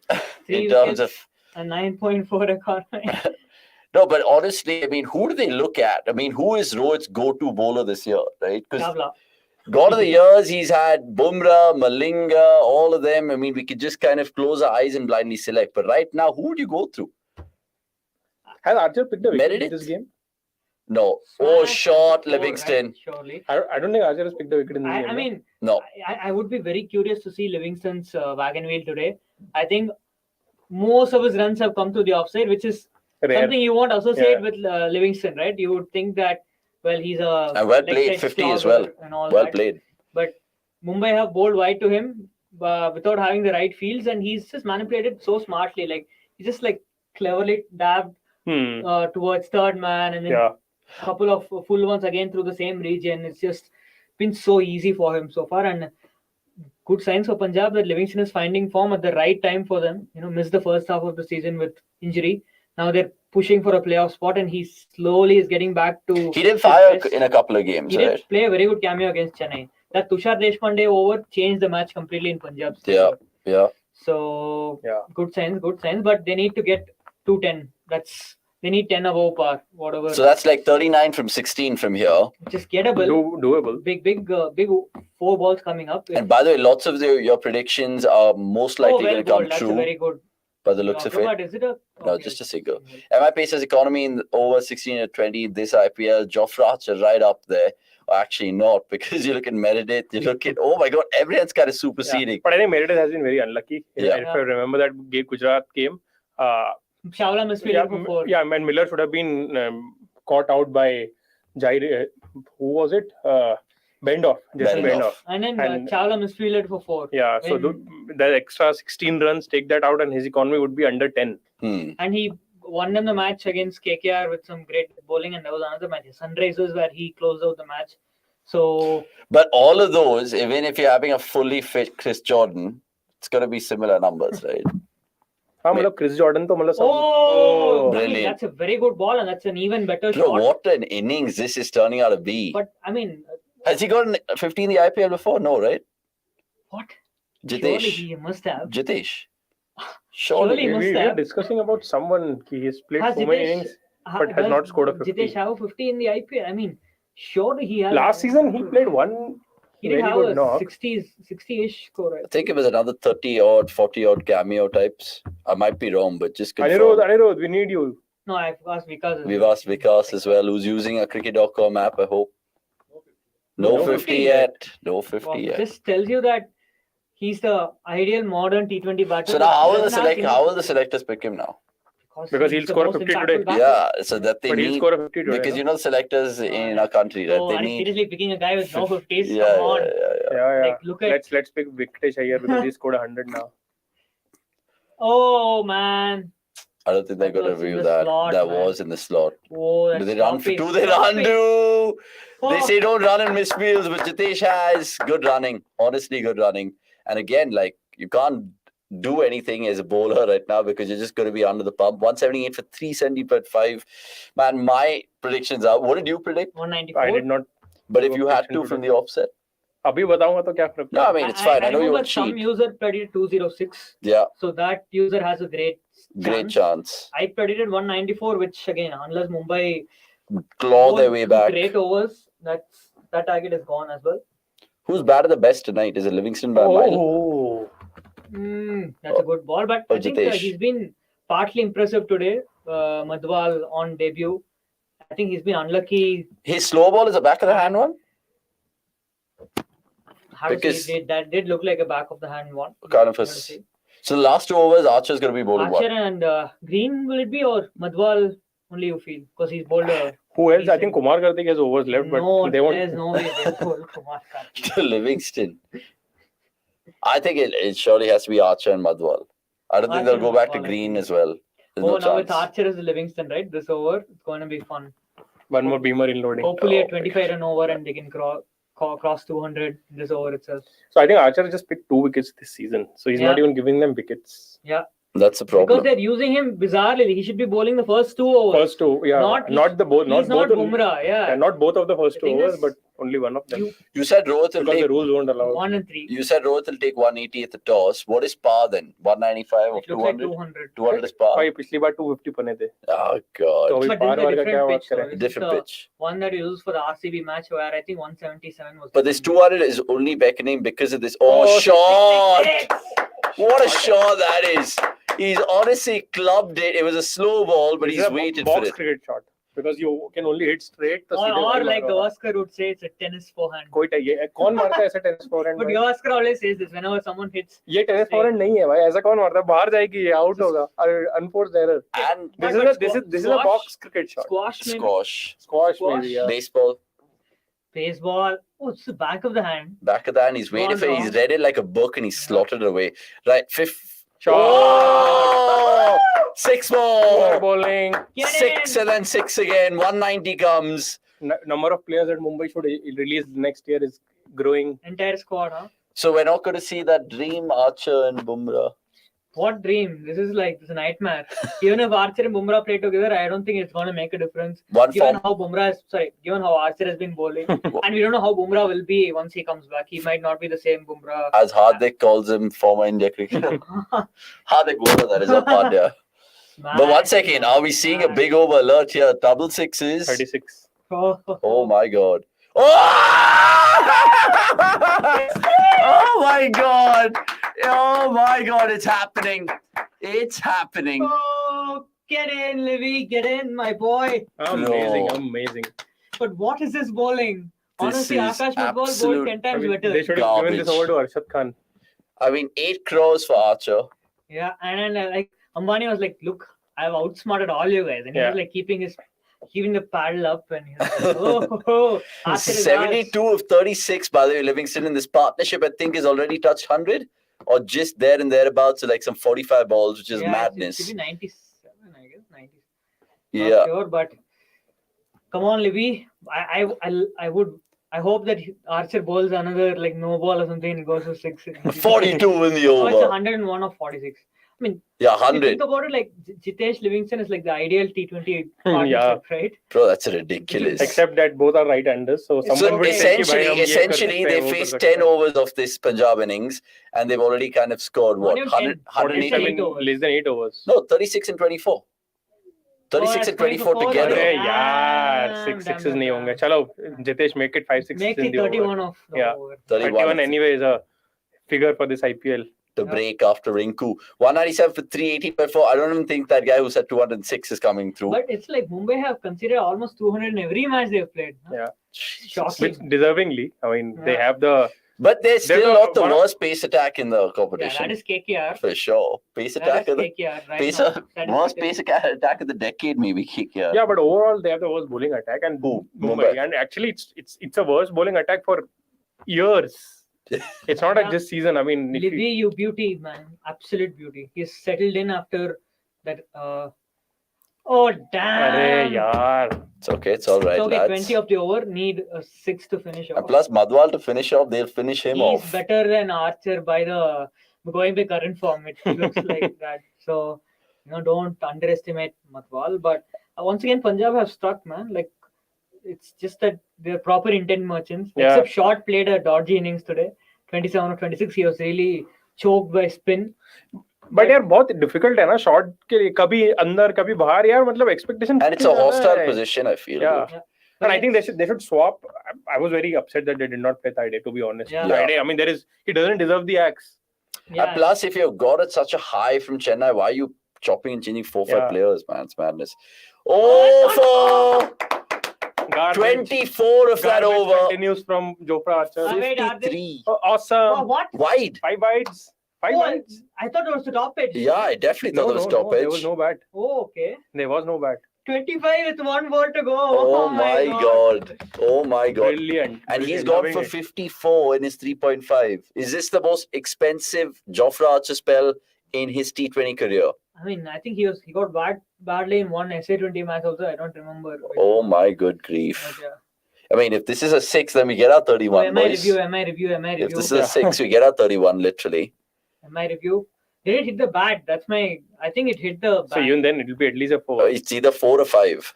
3 in terms of a 9.4 record. No, but honestly, I mean, who do they look at? I mean, who is Rohit's go-to bowler this year, right? Because God of the years, he's had Bumrah, Malinga, all of them. I mean, we could just kind of close our eyes and blindly select. But right now, who would you go through? Has Archer picked a wicket in Meredith? this game? No. Oh, Smash shot, four, right? Livingston. Surely. I don't think Archer has picked the wicket in the game. I mean, No. I would be very curious to see Livingston's wagon wheel today. I think most of his runs have come to the offside, which is Rare. something you won't associate Yeah. with Livingston, right? You would think that, well, he's a And well leg played, side 50 as slogger well. and all Well that. played. But Mumbai have bowled wide to him without having the right fields, and he's just manipulated so smartly. Like he just like cleverly dabbed towards third man, and then Yeah. a couple of full ones again through the same region. It's just been so easy for him so far, and good signs for Punjab that Livingston is finding form at the right time for them. Missed the first half of the season with injury. Now they're pushing for a playoff spot, and he slowly is getting back to. He did his fire best. in a couple of games, He right? did play a very good cameo against Chennai. That Tushar Deshpande over changed the match completely in Punjab. Yeah. So Yeah. good signs. But they need to get 210. They need 10 above par, whatever. So that's like 39 from 16 from here. Which is gettable. Doable. Big 4 balls coming up. And by the way, lots of your predictions are most likely going to come That's true very good. by the looks of it. But is it a? No, okay. just a single. MI Pacers economy in over 16 or 20 this IPL. Jofra Archer right up there. Actually not, because you look at Meredith, you look at, oh my God, everyone's kind of superseding. Yeah. But I think Meredith has been very unlucky. Yeah. If I remember that Gujarat game. Chawla misfielded for 4. Yeah, and Miller should have been caught out by Jair. Who was it? Jason Bendoff. And then Chawla misfielded for 4. Yeah, so the extra 16 runs, take that out, and his economy would be under 10. And he won them the match against KKR with some great bowling, and there was another match, Sunrisers, where he closed out the match. So, but all of those, even if you're having a fully fit Chris Jordan, it's going to be similar numbers, right? Chris Jordan to brilliant. That's a very good ball, and that's an even better Bro, shot. what an innings this is turning out to be. But I mean, has he gotten 50 in the IPL before? No, right? What? Jitesh. Surely he must have. Jitesh. Surely he must we have. were discussing about someone. He has played Has so many Jitesh- innings, but has not scored a 50. Jitesh have a 50 in the IPL? I mean, surely he has. Last season, he played one He did very have good a knock. 60-ish score. I think it was another 30-odd, 40-odd cameo types. I might be wrong, but just confirm. Anirudh, we need you. No, I've asked Vikas. We've asked Vikas as well, who's using a cricket.com app, I hope. No 50 yet. No 50 yet. This tells you that he's the ideal modern T20 batter. So now how will the selectors pick him now? Because he'll score a 50 today. Yeah, so that they But he'll need, score a 50 today. because you know the selectors in our country, that So, they and need. seriously picking a guy with no 50s, Yeah, come on. Yeah. Like, look at. Let's pick Vikesh Iyer because he scored 100 now. Oh man. I don't think they're That going to was in review the that. slot, That man. was in the slot. Oh, Do they run for 2? They run to. They say don't run in misfields, but Jitesh has good running. Honestly, good running. And again, like, you can't do anything as a bowler right now because you're just going to be under the pump. 178 for 370.5. Man, my predictions are. What did you predict? 194. I did not. But if you had to from the offset? Abhi बताऊंगा तो क्या फर्क No, I mean, it's fine. I know you that would some cheat. user predicted 206. Yeah, So that user has a great chance. I predicted 194, which again, unless Mumbai Claw their won't way do back. great overs, that target is gone as well. Who's batted the best tonight? Is it Livingston by a mile? Oh. That's a good ball, but I think Jitesh. he's been partly impressive today. Madhwal on debut. I think he's been unlucky. His slow ball is a back of the hand one? Because that did look like a back of the hand one. Kind of a. So the last 2 overs, Archer's going to be bowling Archer one. and Green, will it be, or Madhwal only you feel? Because he's bowled a... Who else? I think Kumar Karthik has overs left, but No, they won't. there's no way they'll bowl Kumar Karthik. To Livingston. I think it surely has to be Archer and Madhwal. I don't think they'll go back to Green as well. There's no Now with chance. Archer as the Livingston, right? This over, it's going to be fun. One more Beamer in loading. Hopefully a 25 run over and they can cross 200 this over itself. So I think Archer just picked 2 wickets this season. So he's Yeah. not even giving them wickets. Yeah. That's the Because problem. they're using him bizarrely. He should be bowling the first 2 overs. First 2, yeah. Not He's both. not both Bumrah, yeah. Not both of the first The 2 thing overs, is, but only one of them. You said Rohit will Because the take. rules won't allow. 1 and 3. You said Rohit will take 180 at the toss. What is par then? 195 or It looks like 200? 200. 200 is par. भाई पिछली बार 250 बने थे. Oh God. तो अभी But par this is a वार का क्या different बात pitch. though. करें? This is Different the pitch. one that he used for the RCB match where I think 177 was. But this 200 is only beckoning because of this. Oh, shot! What a shot that is. He's honestly clubbed it. It was a slow ball, but he's waited for box it. cricket shot. because you can only hit straight. तो सीधे Or ball like मारो। Gavaskar would say, it's a tennis forehand. कोई ये कौन मारता है ऐसा tennis forehand? But भाई? Gavaskar always says this whenever someone hits. ये tennis straight. forehand नहीं है भाई, ऐसा कौन मारता है? बाहर जाएगी ये, out होगा, unforced error. And This But is a box cricket shot. Squash maybe. squash, Maybe, yeah. baseball, Baseball. Oh, it's the back of the hand. back of that, and he's waited Gone for it. He's wrong. read it like a book and he's slotted it away. Right, fifth. Shot. Oh! Six Poor more. bowling. Get Six in. and then six again. 190 comes. Number of players that Mumbai should release next year is growing. Entire squad, huh? So we're not going to see that dream Archer and Bumrah. What dream? This is a nightmare. Even if Archer and Bumrah play together, I don't think it's going to make a difference. One Given form. Given how Archer has been bowling, and we don't know how Bumrah will be once he comes back. He might not be the same Bumrah. As Hardik calls him, former India cricketer. Hardik Bora, that is a Pandya. But one second, are we seeing a big over alert here? Double sixes. 36. Oh my god. Oh! Oh my god. Oh my god, it's happening. It's happening. Oh, get in, Livy, get in, my boy. Amazing, No. amazing. But what is this bowling? This Honestly, is Akash Mudgal bowled absolute- 10 I times mean, better. they should have given this Garbage. over to Arshad Khan. I mean, 8 crores for Archer. Yeah, and like Ambani was like, look, I've outsmarted all you guys. And he Yeah. was like keeping the paddle up and he was like, oh, Archer is ours. 72 of 36, by the way, Livingston in this partnership, I think, is already touched 100 or just there and thereabouts, so like some 45 balls, which is Yeah, madness. It should be 97, I guess. 90. Yeah. Not sure, but come on, Livy. I hope that Archer bowls another like no ball or something and goes to 6. 42 in the Oh, it's over. 101 of 46. I mean, Yeah, if you 100. think about it, like Jitesh Livingston is like the ideal T20 Yeah. partnership, right? Bro, that's ridiculous. Except that both are right-handers, so someone So would say कि भाई हम ये कर essentially, सकते हैं, they वो कर faced सकते 10 हैं. overs of this Punjab innings, and they've already kind of scored what? Not even 100, 10. 108? I I mean, mean, 8 overs. less than 8 overs. No, 36 and 24. 36 that's and 24 24. together. अरे Damn, यार 6 damn, sixes नहीं damn. होंगे. चलो, Jitesh, make it 5 sixes Make in it the over. 31 of the Yeah. over. 31 anyway is a figure for this IPL. The break after Rinku. 197 for 380.4. I don't even think that guy who said 206 is coming through. But it's like Mumbai have considered almost 200 in every match they've played. Huh? Yeah. Shocking. Which deservingly, I mean, they Yeah. have the But they're still a- not the one of- worst pace attack in the Yeah, competition. that is KKR. For sure. Pace That attack is of the KKR right pace now. That is worst KKR. pace attack of the decade, maybe KKR. yeah, but overall they have the worst bowling attack and Who? Mumbai. Mumbai. And actually, it's a worst bowling attack for years. It's not Yeah. like just season. I mean, if Livy, you beauty, man. Absolute beauty. He's settled in after that. Oh, damn. अरे यार. It's okay. It's all right, It's okay, lads. 20 of the over. Need a 6 to finish And off. plus, Madhwal to finish off, they'll finish him He's off. better than Archer going by current form. It looks like that. So, don't underestimate Matwal. But once again, Punjab have struck, man. Like, it's just that they're proper intent merchants. Yeah. Except Short played a dodgy innings today. 27 of 26. He was really choked by spin. But यार बहुत difficult है ना shot के लिए कभी अंदर कभी बाहर यार मतलब expectation And it's a hostile position, I feel. Yeah. Yeah. And I think they should swap. I was very upset that they did not play Tide, to be honest. Yeah. Tide, I mean he doesn't deserve the axe. Yeah. And plus, if you've got it such a high from Chennai, why are you chopping and changing 4-5 Yeah. players, man? It's madness. Oh, for Garbage. 24 of that Garbage over. continues from Jofra Archer. Wait, are they- 53. Oh, awesome. Oh, what? Wide. 5 wides. 5 Oh, wides. I thought it was the top edge. Yeah, I definitely thought it was top There edge. was no bat. Oh, okay. There was no bat. 25 with 1 ball to go. Oh my god. Oh my god. Brilliant. And he's Brilliant. gone Loving for it. 54 in his 3.5. Is this the most expensive Jofra Archer spell in his T20 career? I mean, I think he got badly in one SA20 match also. I don't remember. Oh my good grief. But, yeah. I mean, if this is a 6, then we get our 31, MI boys. review, MI review. If this is a 6, we get our 31, literally. MI review. Did it hit the bat? I think it hit the bat. So even then, it will be at least a 4. It's either 4 or 5.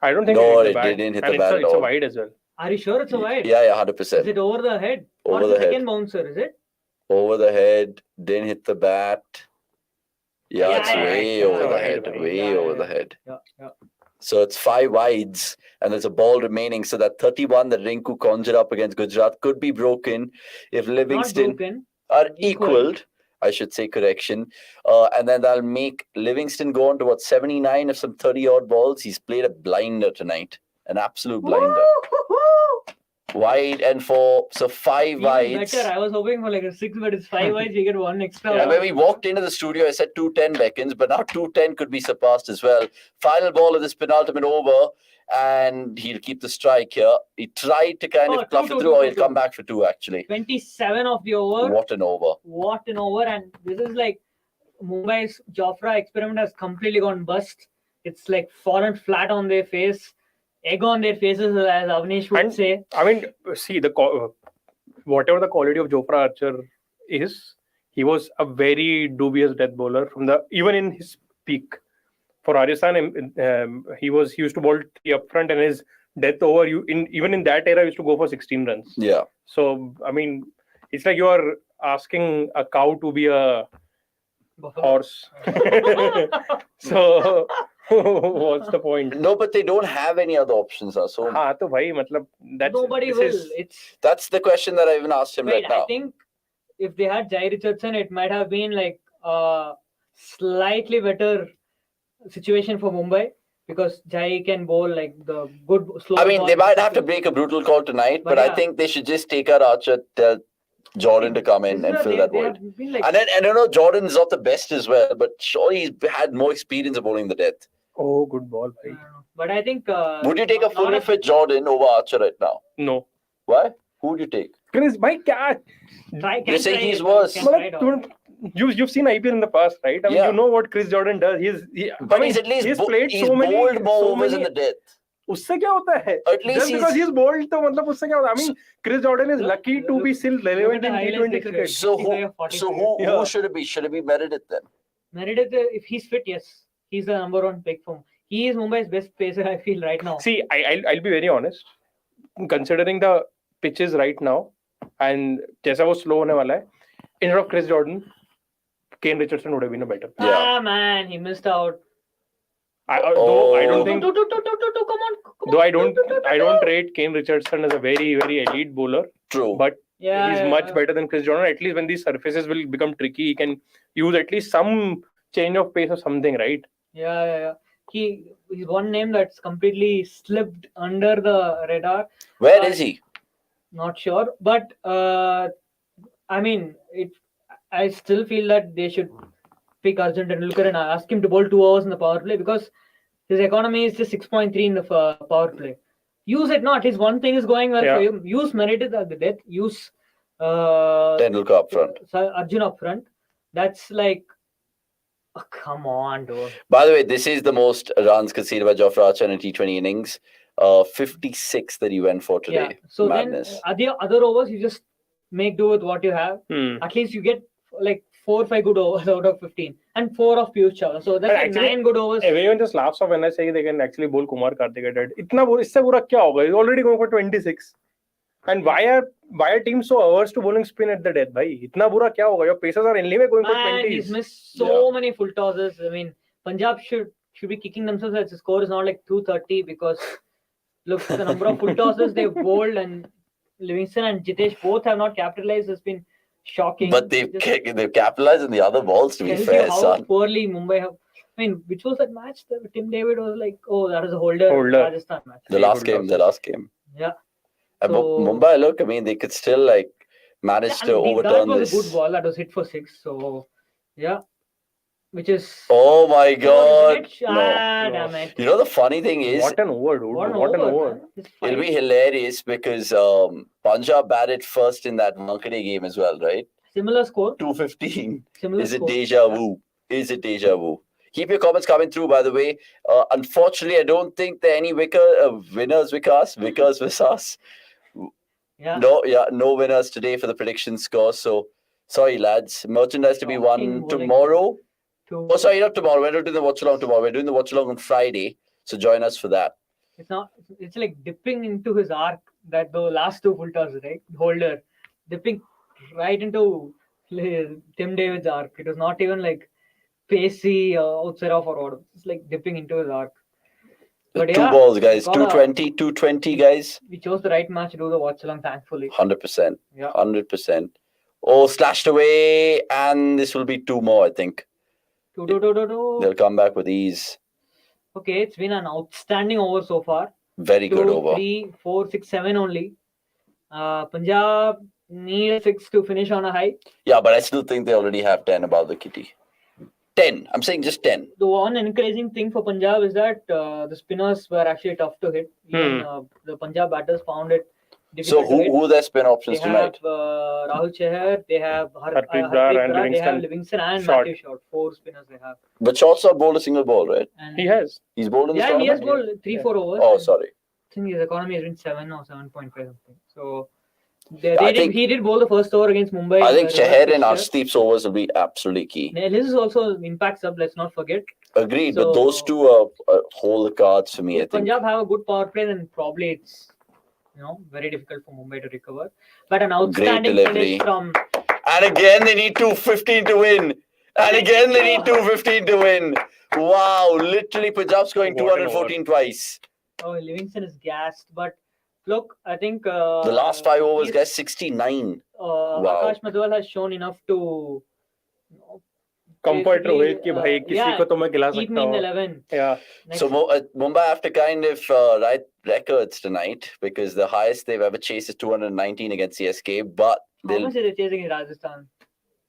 I don't think No, it hit the it bat. didn't hit And the bat at it's a all. wide as well. Are you sure it's a wide? Yeah, Is 100%. it over the head? Over or the the second head. bouncer, is it? Over the head, didn't hit the bat. Yeah, Yeah, it's yeah, way yeah, over the yeah, head, yeah, way yeah, over yeah. the head. Yeah. So it's 5 wides, and there's a ball remaining. So that 31 that Rinku conjured up against Gujarat could be broken if Not Livingston broken. are Equal. equaled. I should say, correction. And then that'll make Livingston go on to what, 79 of some 30-odd balls. He's played a blinder tonight. An absolute blinder. Wide and 4, so 5 Even wides. better. I was hoping for like a 6, but it's 5 wides. We get 1 extra. And when we walked into the studio, I said 210 beckons, but now 210 could be surpassed as well. Final ball of this penultimate over, and he'll keep the strike here. He tried to kind of cluff it through, or he'll come back for 2 actually. 27 of the over. What an over. What an over. And this is like Mumbai's Jofra experiment has completely gone bust. It's like fallen flat on their face. Egg on their faces, as Avnish would say. I mean, see, whatever the quality of Jofra Archer is, he was a very dubious death bowler even in his peak. For Rajasthan, he used to bowl 3 up front, and his death over, even in that era, used to go for 16 runs. Yeah. So, I mean, it's like you are asking a cow to be a horse. So, what's the point? No, but they don't have any other options. So Nobody will. That's the question that I even asked him right now. I think if they had Jai Richardson, it might have been like a slightly better situation for Mumbai, because Jai can bowl like the good slow. I mean, they might have to break a brutal call tonight, but I think they should just take out Archer, tell Jordan to come in and fill that void. And I don't know, Jordan is not the best as well, but surely he's had more experience of bowling the death. Oh, good ball, bhai. But I think... would you take a fully fit Jordan over Archer right now? No. Why? Who would you take? Chris, bhai, You're saying he's worse. You've seen IPL in the past, right? I mean, you know what Chris Jordan does. He's at least he's played he's so many bowled more overs in the death. उससे क्या होता है? At least just because he's bowled, तो मतलब उससे क्या होता है? I mean, Chris Jordan is lucky to be still relevant in T20 cricket. So who should it be? Should it be Meredith then? Meredith, if he's fit, yes, he's the number 1 pick for him. He is Mumbai's best pacer, I feel, right now. See, I'll be very honest. Considering the pitches right now and जैसा वो slow होने वाला है, instead of Chris Jordan, Kane Richardson would have been a better player. Ah man, he missed out. Though I don't think. Come on. Though I don't rate Kane Richardson as a very, very elite bowler. True. But he's much better than Chris Jordan. At least when these surfaces will become tricky, he can use at least some change of pace or something, right? Yeah. He's one name that's completely slipped under the radar. Where is he? Not sure, but I mean, I still feel that they should pick Arjun Tendulkar and ask him to bowl 2 hours in the power play, because his economy is just 6.3 in the power play. Use it not. His one thing is going well for him. Use Meredith at the death. Use Tendulkar up front. Arjun up front. That's like, come on, dude. By the way, this is the most runs conceded by Jofra Archer in a T20 innings. 56 that he went for today. Yeah. So Madness. then other overs, you just make do with what you have. At least you get like 4 or 5 good overs out of 15 and 4 of Piyush Chawla. So that's like 9 good overs. Everyone just laughs off when I say they can actually bowl Kumar Karthik at it. इससे बुरा क्या होगा? He's already going for 26. And why are teams so averse to bowling spin at the death, bhai? इतना बुरा क्या होगा? Your pacers are anyway going for 20s. He's missed so many full tosses. I mean, Punjab should be kicking themselves that the score is not like 230, because look, the number of full tosses they've bowled, and Livingston and Jitesh both have not capitalized has been shocking. But they've capitalized on the other balls, to be fair, son. Poorly Mumbai have. I mean, which was that match? Tim David was like, oh, that was a holder. Rajasthan match. The last game. Yeah. So, Mumbai, look, I mean, they could still like manage to overturn this. That was a good ball. That was hit for 6. So, yeah. Which is... Oh my God. No. Damn it. You know, the funny thing is... What an over, dude. What an over. It'll be hilarious because Punjab batted first in that Wankhede game as well, right? Similar score. 215. Similar Is score. it deja vu? Is it deja vu? Keep your comments coming through, by the way. Unfortunately, I don't think there are any winners with us. Vickers with us. Yeah. No winners today for the prediction score. So, sorry, lads. Merchandise to be won tomorrow. Oh, sorry, not tomorrow. We're not doing the Watchalong tomorrow. We're doing the Watchalong on Friday. So, join us for that. It's like dipping into his arc, that the last 2 full tosses, right? Holder. Dipping right into Tim David's arc. It was not even like pacey outside of forward. It's like dipping into his arc. But 2 balls, guys. 220, guys. We chose the right match to do the watch along, thankfully. 100%. Yeah. 100%. Oh, slashed away, and this will be 2 more, I think. They'll come back with ease. Okay, it's been an outstanding over so far. Very good 2, over. 3, 4, 6, 7 only. Punjab need 6 to finish on a high. Yeah, but I still think they already have 10 above the kitty. 10. I'm saying just 10. The one encouraging thing for Punjab is that the spinners were actually tough to hit. Even the Punjab batters found it difficult So to hit. who are their spin options They have tonight? Rahul Chahar, they have Harpreet Brar and they have Livingston. Livingston and Short. Matthew Short. 4 spinners they have. But Short's not bowled a single ball, right? And He has. He's bowled in the yeah, he has tournament? bowled 3-4 overs. Oh, sorry. I think his economy has been 7 or 7.5 something. So he did bowl the first over against Mumbai. I think Chahar and Arshdeep. Arshdeep's overs will be absolutely key. His is also impact sub, let's not forget. Agreed, So- but those two are hold the cards for me, I If think. Punjab have a good power play, then probably it's very difficult for Mumbai to recover. But an outstanding delivery. finish from And again, they need 215 to win. And again, they need 215 to win. Wow, literally Punjab scoring What an 214 twice. Livingston is gassed. But look, I think The last 5 overs, he's- guys, 69. Akash Madhwal has shown enough to Comfort basically, Rohit कि भाई किसी को तो मैं खिला keep सकता me in हूँ. 11. Yeah. Next, So Mumbai have to kind of write records tonight because the highest they've ever chased is 219 against CSK, but how they'll much are they chasing in Rajasthan?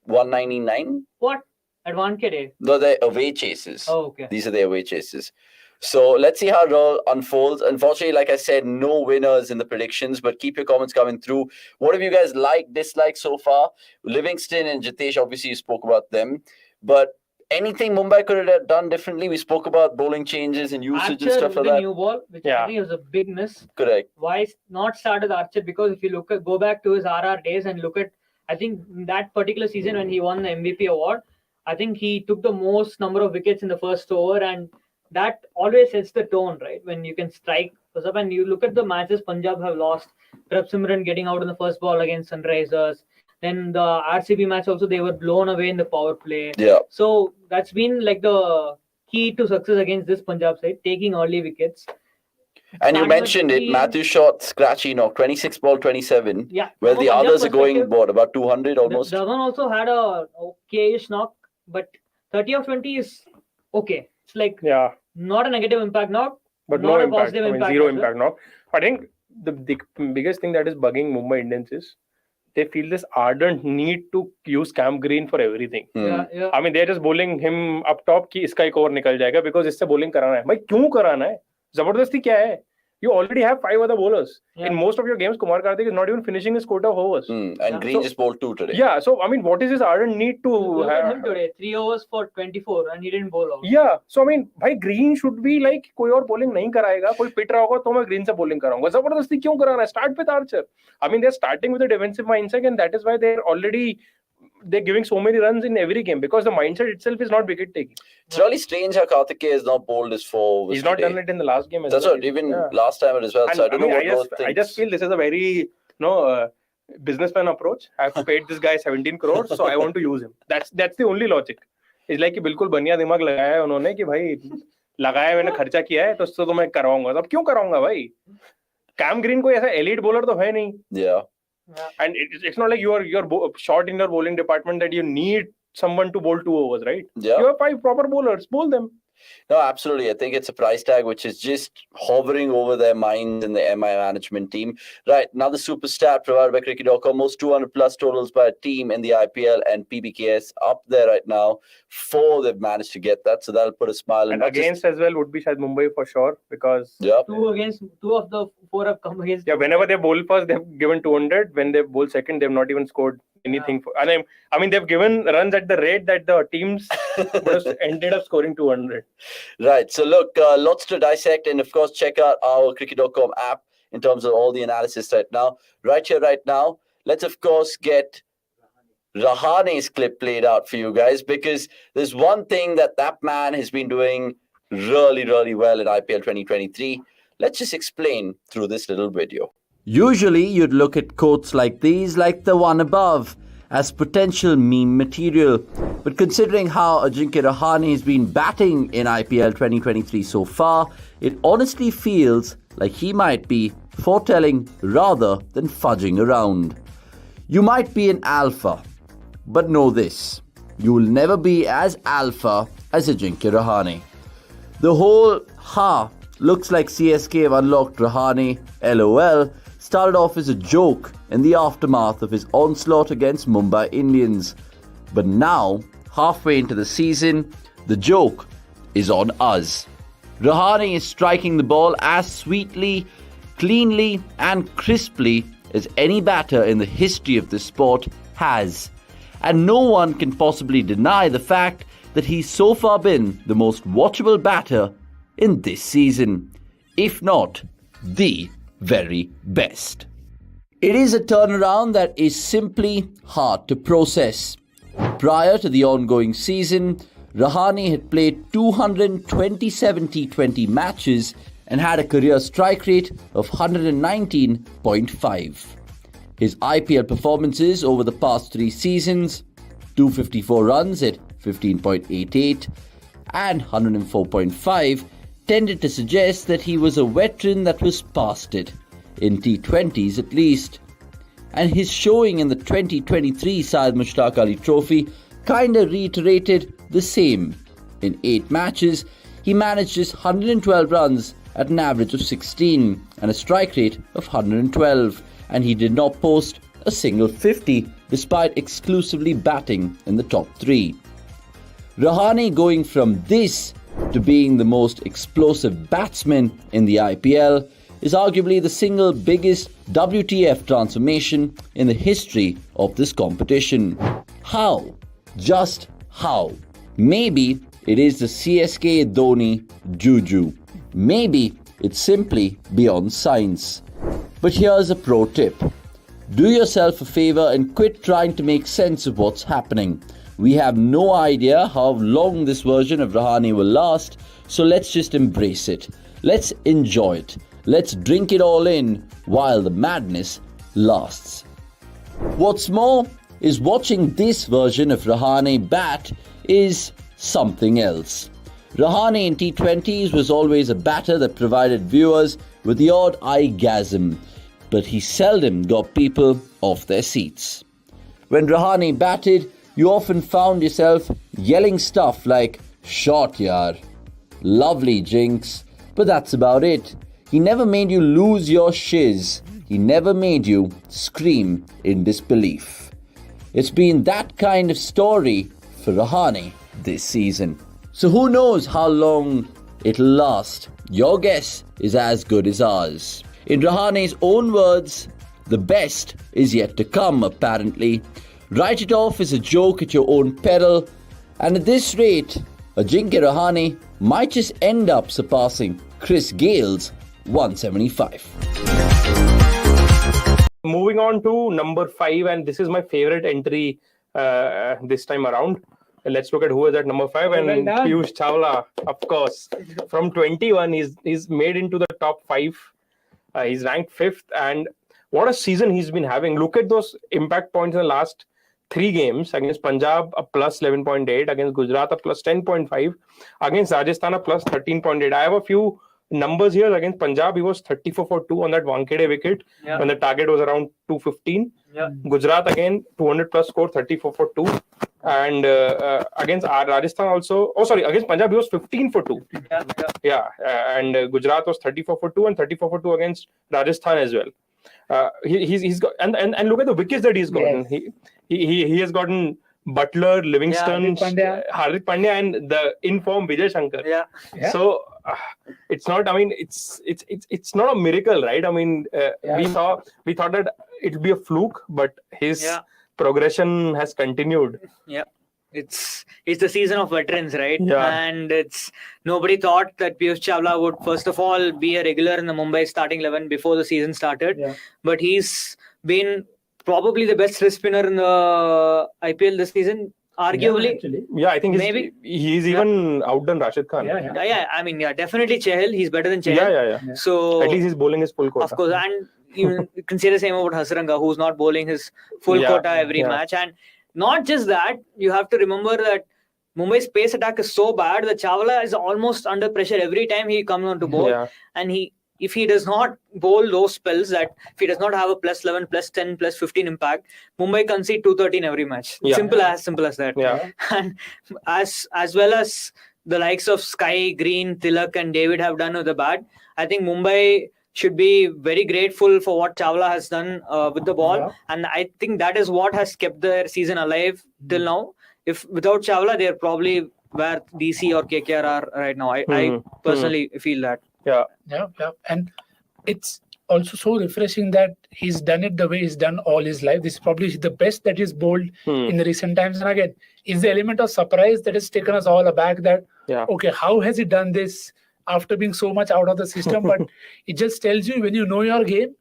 199. What? At 1K day? No, they're away chases. Oh, okay. These are their away chases. So let's see how it all unfolds. Unfortunately, like I said, no winners in the predictions, but keep your comments coming through. What have you guys liked, disliked so far? Livingston and Jitesh, obviously you spoke about them, but anything Mumbai could have done differently? We spoke about bowling changes and usage and Archer stuff with like the that. new ball, which Yeah. I think was a big miss. Correct. Why not start with Archer? Because if you go back to his RR days and look at, I think that particular season when he won the MVP award, I think he took the most number of wickets in the first over, and that always sets the tone, right? When you can strike first up, and you look at the matches Punjab have lost. Prabsimran getting out in the first ball against Sunrisers. Then the RCB match also, they were blown away in the power play. Yeah. So that's been like the key to success against this Punjab side, taking early wickets. And you Starting mentioned with it, the- Matthew Short, scratchy knock, 26 ball, 27. Yeah. Where from the a Punjab others are going, perspective, what, about 200 almost? Dhawan also had a okay-ish knock, but 30 of 20 is okay. It's like Yeah. not a negative impact knock, But not no a impact. positive I mean, impact. zero as well. impact now. I think the biggest thing that is bugging Mumbai Indians is they feel this ardent need to use Cam Green for everything. Yeah, yeah. I mean, they're just bowling him up top कि इसका एक over निकल जाएगा because इससे bowling कराना है. भाई क्यों कराना है? जबरदस्ती क्या है? You already have 5 other bowlers. Yeah. In most of your games, Kumar Karthik is not even finishing his quota of overs. And Yeah. Green So- just bowled 2 today. Yeah, so I mean, what is his ardent need to Look at have? him today, 3 overs for 24, and he didn't bowl out. Yeah, so I mean, भाई Green should be like कोई और bowling नहीं कराएगा, कोई पिट रहा होगा तो मैं Green से bowling कराऊंगा. जबरदस्ती क्यों कराना है? Start with Archer. I mean, they're starting with a defensive mindset, and that is why they're giving so many runs in every game because the mindset itself is not wicket taking. It's really strange how Karthikeya has not bowled his 4 overs He's not today. done it in the last game as That's well. what, even Yeah. last time as well. And, So I don't know what those I things. just feel this is a very businessman approach. I've paid this guy 17 crores, so I want to use him. That's the only logic. It's like कि बिल्कुल बढ़िया दिमाग लगाया है उन्होंने कि भाई लगाया मैंने खर्चा किया है तो उससे तो मैं कराऊंगा. अब क्यों कराऊंगा भाई? कैम ग्रीन कोई ऐसा elite bowler तो है नहीं. Yeah. And it's not like you're short in your bowling department that you need someone to bowl 2 overs, right? Yeah. You have 5 proper bowlers, bowl them. No, absolutely. I think it's a price tag which is just hovering over their minds in the MI management team. Right, another super stat provided by cricket.com. Most 200 plus totals by a team in the IPL and PBKS up there right now. 4 they've managed to get that, so that'll put a smile. And not just- against as well would be Shahid Mumbai for sure because 2 of the 4 have come against. yeah, whenever they bowl first, they've given 200. When they bowl second, they've not even scored anything. And I mean, they've given runs at the rate that the teams would have ended up scoring 200. Right. So look, lots to dissect, and of course, check out our cricket.com app in terms of all the analysis right now. Right here, right now. Let's of course get Rahane's clip played out for you guys because there's one thing that man has been doing really, really well in IPL 2023. Let's just explain through this little video. Usually, you'd look at quotes like these, like the one above, as potential meme material. But considering how Ajinkya Rahane has been batting in IPL 2023 so far, it honestly feels like he might be foretelling rather than fudging around. You might be an alpha, but know this. You will never be as alpha as Ajinkya Rahane. The whole looks like CSK have unlocked Rahane, LOL, started off as a joke in the aftermath of his onslaught against Mumbai Indians. But now, halfway into the season, the joke is on us. Rahane is striking the ball as sweetly, cleanly and crisply as any batter in the history of this sport has. And no one can possibly deny the fact that he's so far been the most watchable batter in this season, if not the very best. It is a turnaround that is simply hard to process. Prior to the ongoing season, Rahane had played 227 T20 matches and had a career strike rate of 119.5. His IPL performances over the past 3 seasons, 254 runs at 15.88 and 104.5, tended to suggest that he was a veteran that was past it, in T20s at least. And his showing in the 2023 Syed Mushtaq Ali Trophy kinda reiterated the same. In 8 matches, he managed just 112 runs at an average of 16 and a strike rate of 112, and he did not post a single 50 despite exclusively batting in the top 3. Rahane going from this to being the most explosive batsman in the IPL is arguably the single biggest WTF transformation in the history of this competition. How? Just how? Maybe it is the CSK Dhoni juju. Maybe it's simply beyond science. But here's a pro tip. Do yourself a favor and quit trying to make sense of what's happening. We have no idea how long this version of Rahane will last, so let's just embrace it. Let's enjoy it. Let's drink it all in while the madness lasts. What's more is watching this version of Rahane bat is something else. Rahane in T20s was always a batter that provided viewers with the odd eye-gasm, but he seldom got people off their seats. When Rahane batted, you often found yourself yelling stuff like, "Shot yaar," "Lovely jinx," but that's about it. He never made you lose your shiz. He never made you scream in disbelief. It's been that kind of story for Rahane this season. So who knows how long it'll last? Your guess is as good as ours. In Rahane's own words, the best is yet to come, apparently. Write it off as a joke at your own peril, and at this rate, Ajinkya Rahane might just end up surpassing Chris Gale's 175. Moving on to number 5, and this is my favorite entry this time around. Let's look at who is at number 5, and Piyush Chawla, of course. From 21, he's made into the top 5. He's ranked 5th, and what a season he's been having. Look at those impact points in the last 3 games. Against Punjab, a plus 11.8. Against Gujarat, a plus 10.5. Against Rajasthan, a plus 13.8. I have a few numbers here. Against Punjab, he was 34 for 2 on that Wankhede wicket when the target was around 215. Gujarat, again, 200 plus score, 34 for 2. And against Rajasthan also, against Punjab, he was 15 for 2. And Gujarat was 34 for 2 and 34 for 2 against Rajasthan as well. He's got and look at the wickets that he's gotten. Yes. He has gotten Butler, Livingston, Hardik Pandya, and the in-form Vijay Shankar. So it's not. I mean, it's not a miracle, right? I mean, we thought that it would be a fluke, but his progression has continued. It's the season of veterans, right? And nobody thought that Piyush Chawla would first of all be a regular in the Mumbai starting 11 before the season started. But he's been probably the best wrist spinner in the IPL this season, arguably. I think he's even outdone Rashid Khan. I mean, definitely Chahal. He's better than Chahal. So at least he's bowling his full quota. Of course, and you can say the same about Hasaranga, who's not bowling his full quota every match. And not just that, you have to remember that Mumbai's pace attack is so bad that Chawla is almost under pressure every time he comes on to bowl. And he if he does not bowl those spells, that if he does not have a +11, +10, +15 impact, Mumbai concede 230 in every match. Simple as that. Yeah. And as well as the likes of Sky, Green, Tilak and David have done with the bat, I think Mumbai should be very grateful for what Chawla has done with the ball. And I think that is what has kept their season alive till now. If without Chawla, they're probably where DC or KKR are right now. I personally feel that. Yeah. And it's also so refreshing that he's done it the way he's done all his life. This is probably the best that he's bowled in the recent times. And again, it's the element of surprise that has taken us all aback that, okay, how has he done this after being so much out of the system? But it just tells you when you know your game,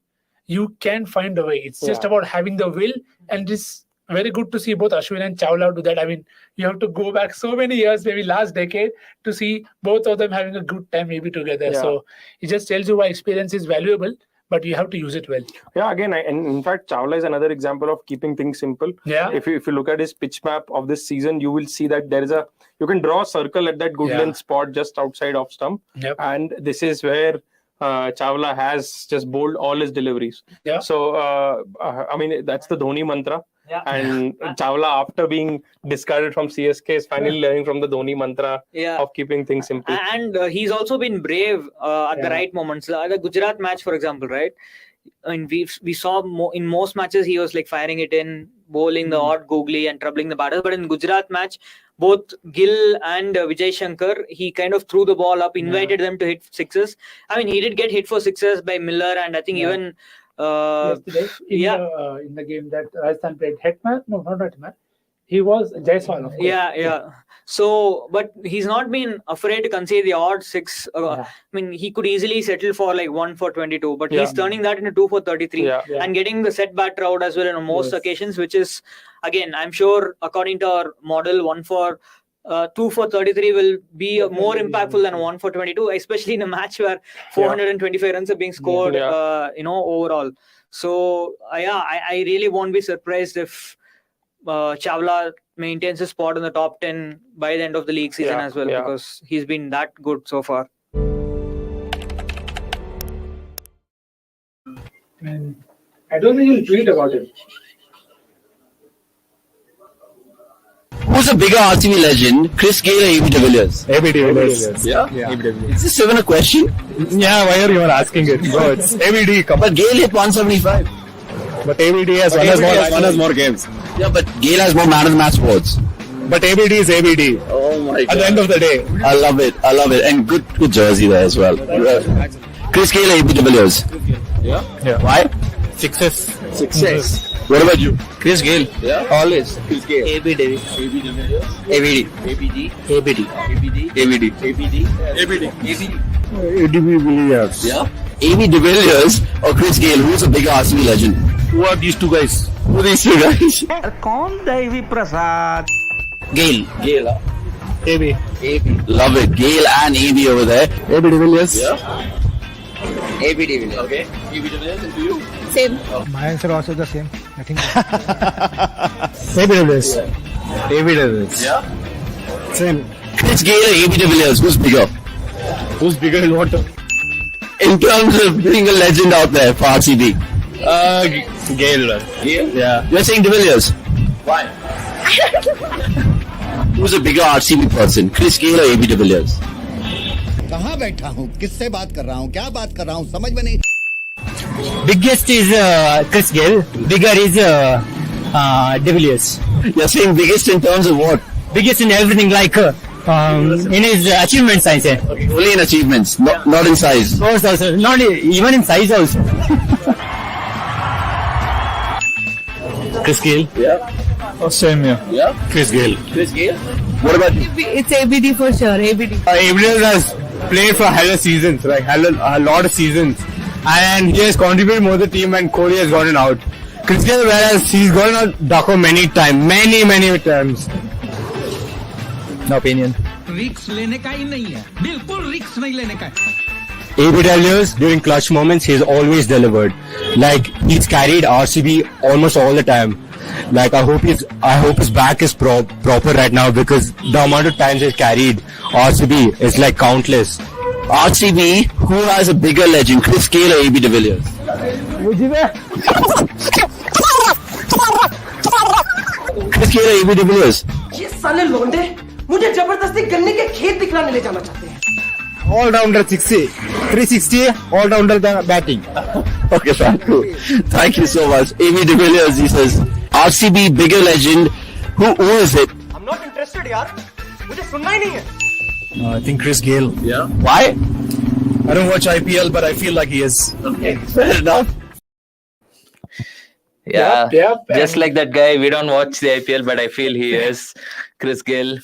you can find a way. It's just about having the will, and it's very good to see both Ashwin and Chawla do that. I mean, you have to go back so many years, maybe last decade, to see both of them having a good time maybe together. So it just tells you why experience is valuable, but you have to use it well. Yeah, again, and in fact, Chawla is another example of keeping things simple. Yeah. If you look at his pitch map of this season, you will see that you can draw a circle at that good length spot just outside off stump. And this is where Chawla has just bowled all his deliveries. So, I mean, that's the Dhoni mantra. And Chawla, after being discarded from CSK, is finally learning from the Dhoni mantra of keeping things simple. And he's also been brave at the right moments. The Gujarat match, for example, right? I mean, we saw in most matches he was like firing it in, bowling the odd googly and troubling the batters. But in Gujarat match, both Gill and Vijay Shankar, he kind of threw the ball up, invited them to hit sixes. I mean, he did get hit for sixes by Miller, and I think even yesterday in the game that Rajasthan played, Hetman, no, not Hetman, he was Jaiswal. So, but he's not been afraid to concede the odd six. I mean, he could easily settle for like 1 for 22, but he's turning that into 2 for 33 and getting the set batter out as well on most occasions, which is, again, I'm sure according to our model, 2 for 33 will be more impactful than 1 for 22, especially in a match where 425 runs are being scored, overall. So, I really won't be surprised if Chawla maintains his spot in the top 10 by the end of the league season as well, because he's been that good so far. And I don't think he'll tweet about it. Who's a bigger RCB legend, Chris Gayle or AB de Villiers? AB de Villiers. Yeah? AB de Villiers. Is this even a question? Yeah, why are you asking it? Bro, it's ABD. But Gayle hit 175. But ABD has won us more games. Yeah, but Gayle has more man of the match awards. But ABD is ABD. Oh my God. At the end of the day. I love it. And good jersey there as well. Chris Gayle or AB de Villiers? Yeah. Why? Success. What about you? Chris Gayle. Yeah. Always. Chris Gayle. AB de Villiers. ABD. Villiers. Yeah. AB de Villiers or Chris Gayle? Who's a bigger RCB legend? Who are these two guys? Who are these two guys? Gayle. AB. Love it. Gayle and AB over there. AB de Villiers. Yeah. AB de Villiers. Okay. AB de Villiers, and to you? Same. My answer also the same. I think. AB de Villiers. AB de Villiers. Yeah. Same. Chris Gayle or AB de Villiers? Who's bigger? Who's bigger in what? In terms of being a legend out there for RCB. Gayle. Yeah. You're saying de Villiers? Why? Who's a bigger RCB person, Chris Gayle or AB de Villiers? कहाँ बैठा हूँ, किससे बात कर रहा हूँ, क्या बात कर रहा हूँ, समझ में नहीं. Biggest is Chris Gayle. Bigger is de Villiers. You're saying biggest in terms of what? Biggest in everything, like in his achievements, I say. Okay. Only in achievements, not in size. Also, not even in size also. Chris Gayle. Yeah. Oh, same here. Yeah. Chris Gayle. Chris Gayle. What about you? It's ABD for sure. ABD. ABD has played for hella seasons, like a lot of seasons, and he has contributed more to the team. And Kohli has gotten out. Chris Gayle, whereas he's gotten out Dhaka many times. No opinion. रिक्स लेने का ही नहीं है, बिल्कुल रिक्स नहीं लेने का. AB de Villiers, during clutch moments, he's always delivered. Like, he's carried RCB almost all the time. Like, I hope his back is proper right now, because the amount of times he's carried RCB is like countless. RCB, who has a bigger legend, Chris Gayle or AB de Villiers? Chris Gayle or AB de Villiers? ये साले लौंडे मुझे जबरदस्ती गन्ने के खेत दिखलाने ले जाना चाहते हैं. All-rounder 360, all-rounder batting. Okay, fine, cool. Thank you so much. AB de Villiers, he says, RCB, bigger legend. Who is it? I'm not interested यार. मुझे सुनना ही नहीं है. I think Chris Gayle. Yeah. Why? I don't watch IPL, but I feel like he is. Okay, fair enough. Yeah, Yep. just like that guy, we don't watch the IPL, but I feel he is Chris Gayle.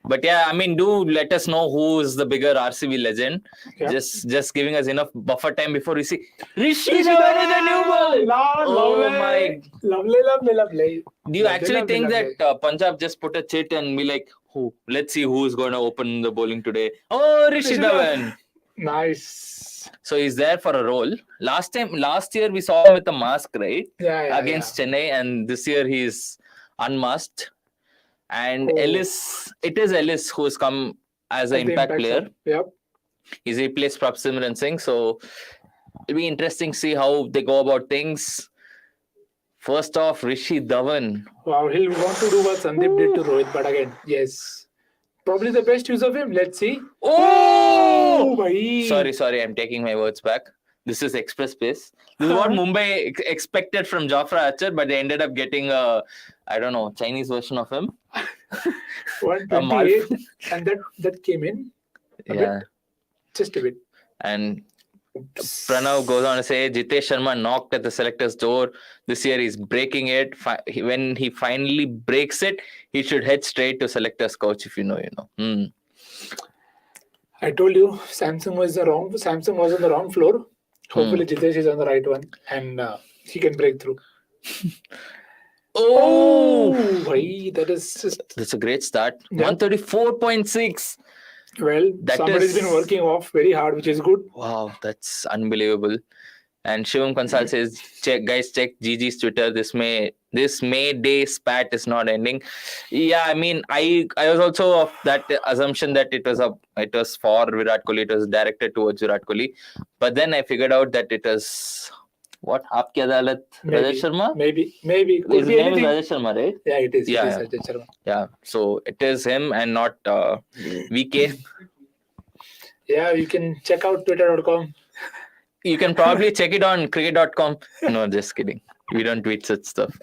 But yeah, I mean, do let us know who is the bigger RCB legend. Yeah. Just giving us enough buffer time before we see Rishi Dhawan is a new ball. Oh my! Lovely. Do you actually think that Punjab just put a chit and be like, "Who? Let's see who's going to open the bowling today." Oh, Rishi Dhawan. Nice. So he's there for a role. Last year we saw him with a mask, right? Yeah. Against Chennai, and this year he's unmasked. And Ellis, it is Ellis who's come as an impact player. Yep. He's replaced Prabhsimran Singh, so it'll be interesting to see how they go about things. First off, Rishi Dhawan. Wow, he'll want to do what Sandeep did to Rohit, but again, yes. Probably the best use of him. Let's see. Oh! Bhai. Sorry, I'm taking my words back. This is express pace. This is what Mumbai expected from Jafra Archer, but they ended up getting a, I don't know, Chinese version of him. 128, and that came in. Yeah. Just a bit. And Pranav goes on to say, Jitesh Sharma knocked at the selector's door. This year he's breaking it. When he finally breaks it, he should head straight to selector's couch. If you know, you know. I told you, Samsung was on the wrong floor. Hopefully, Jitesh is on the right one, and he can break through. Bhai, That's a great start. Yeah. 134.6. Well, somebody's been working off very hard, which is good. Wow, that's unbelievable. And Shivam Kansal says, check GG's Twitter. This May Day spat is not ending. Yeah, I mean, I was also of that assumption that it was for Virat Kohli. It was directed towards Virat Kohli. But then I figured out that it was what? Aapki Adalat? Rajesh Sharma? Maybe. His name is Rajesh Sharma, right? Yeah, it is. Yeah. It is Rajesh Sharma. Yeah. So it is him and not VK. Yeah, you can check out twitter.com. You can probably check it on cricket.com. No, just kidding. We don't tweet such stuff.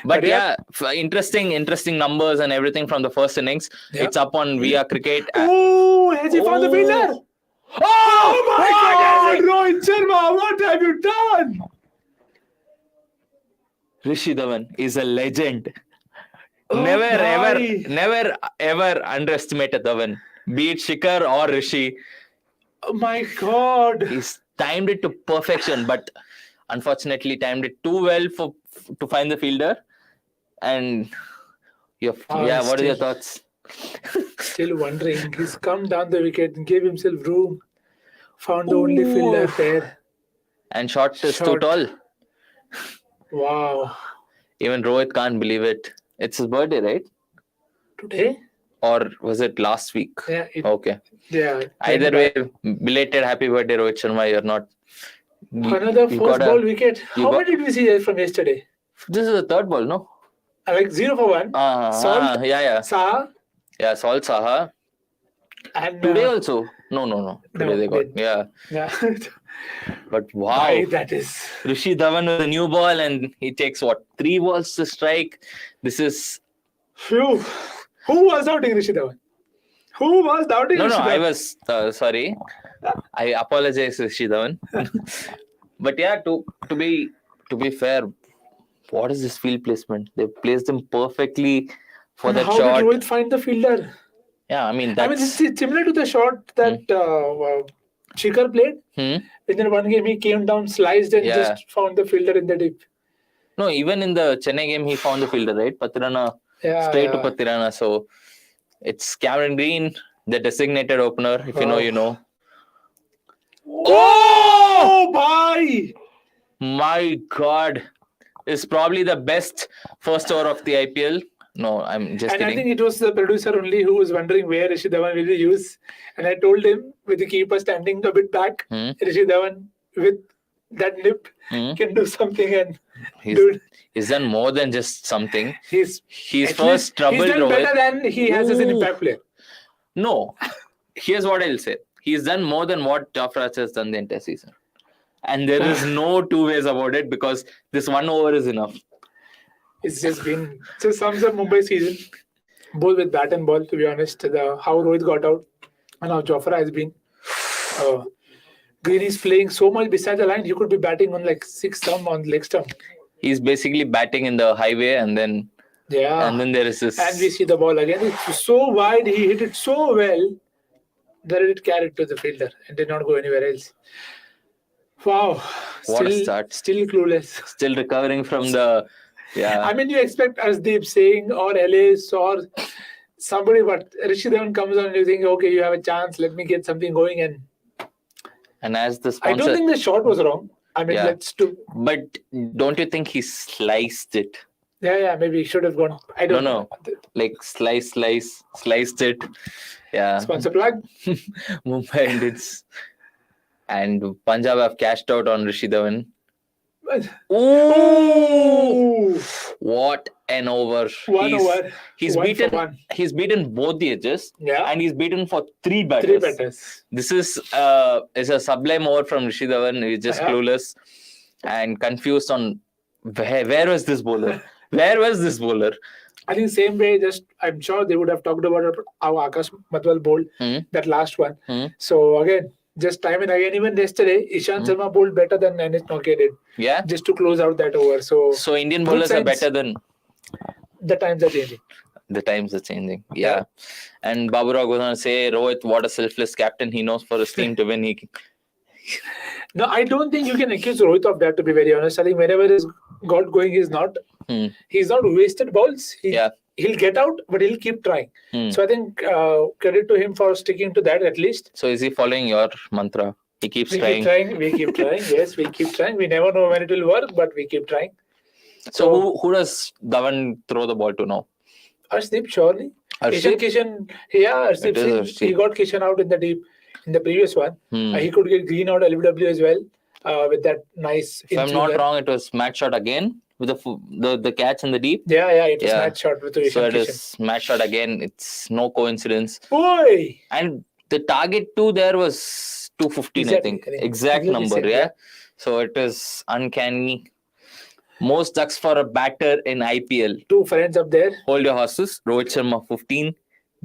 But yeah, interesting numbers and everything from the first innings. Yeah. It's up on Via Cricket. Oh, has he found the fielder? Oh my God, Rohit Sharma, what have you done? Rishi Dhawan is a legend. Never ever underestimate a Dhawan. Be it Shikhar or Rishi. Oh my God. He's timed it to perfection, but unfortunately timed it too well to find the fielder. And what are your thoughts? Still wondering. He's come down the wicket and gave himself room. Found the only fielder there. And shot is too tall. Wow. Even Rohit can't believe it. It's his birthday, right? Today? Or was it last week? Yeah. Okay. Yeah. Either way, belated happy birthday, Rohit Sharma. You're not. Another first ball wicket. How many did we see from yesterday? This is the third ball, no? Like 0 for 1. Salt. Yeah. Saha. Yeah, Salt Saha. And today also. No. Today they got. Yeah. But wow. Why that is. Rishi Dhawan with a new ball and he takes 3 balls to strike. This is. Phew. Who was doubting Rishi Dhawan? Who was doubting Rishi Dhawan? I was sorry. I apologize, Rishi Dhawan. But yeah, to be fair, what is this field placement? They placed him perfectly for that shot. How did Rohit find the fielder? Yeah, I mean that's. It's similar to the shot that Shikhar played. In the one game, he came down, sliced, and just found the fielder in the deep. No, even in the Chennai game, he found the fielder, right? Patirana. Straight to Patirana. So it's Cameron Green, the designated opener. If you know, you know. Oh, bye! My God. It's probably the best first over of the IPL. No, I'm just And I kidding. think it was the producer only who was wondering where Rishi Dhawan will be used. And I told him, with the keeper standing a bit back, Rishi Dhawan with that nip can do something. And He's done more than just something. He's first troubled he's done Rohit. better than he has as an impact player. No, here's what I'll say. He's done more than what Jafraj has done the entire season. And there is no two ways about it, because this 1 over is enough. It's just sums up Mumbai season, both with bat and ball, to be honest. How Rohit got out and how Jofra has been. Green is playing so much beside the line, he could be batting on like 6 stump on leg stump. He's basically batting in the highway, and then there is this. And we see the ball again. It's so wide, he hit it so well that it carried to the fielder and did not go anywhere else. Wow. What a start. Still clueless. Still recovering from the... Yeah. I mean, you expect Asdeep Singh or Ellis or somebody, but Rishi Dhawan comes on and you think, okay, you have a chance, let me get something going. And as the sponsor... I don't think the shot was wrong. I mean, let's do... But don't you think he sliced it? Yeah, maybe he should have gone... I don't know. Like sliced it. Yeah. Sponsor plug. Mumbai Indians. And Punjab have cashed out on Rishi Dhawan. Ooh! What an over. He's beaten both the edges. Yeah. And he's beaten for 3 batters. This is a sublime over from Rishi Dhawan. He's just clueless and confused on where was this bowler? Where was this bowler? I think same way, I'm sure they would have talked about how Akash Matwal bowled that last one. So again, just time and again, even yesterday, Ishant Sharma bowled better than Anish Nokia did. Yeah. Just to close out that over. So Indian bowlers are better than... The times are changing. The times are changing. Yeah. And Babu Rao goes on to say, Rohit, what a selfless captain. He knows for his team to win. No, I don't think you can accuse Rohit of that, to be very honest. I think whenever he's got going, he's not wasted balls. He'll get out, but he'll keep trying. So I think credit to him for sticking to that at least. So is he following your mantra? He keeps trying. We keep trying. Yes, we keep trying. We never know when it will work, but we keep trying. So who does Dhawan throw the ball to now? Arshdeep, surely. Kishan, Arshdeep Singh, he got Kishan out in the previous one. He could get Green out LBW as well with that nice... If I'm not wrong, it was match shot again with the catch in the deep. Yeah, it was match shot with the So it is match shot again. It's no coincidence. Boy! And the target too there was 215, I think. Exact number, yeah. So it is uncanny. Most ducks for a batter in IPL. 2 friends up there. Hold your horses. Rohit Sharma 15,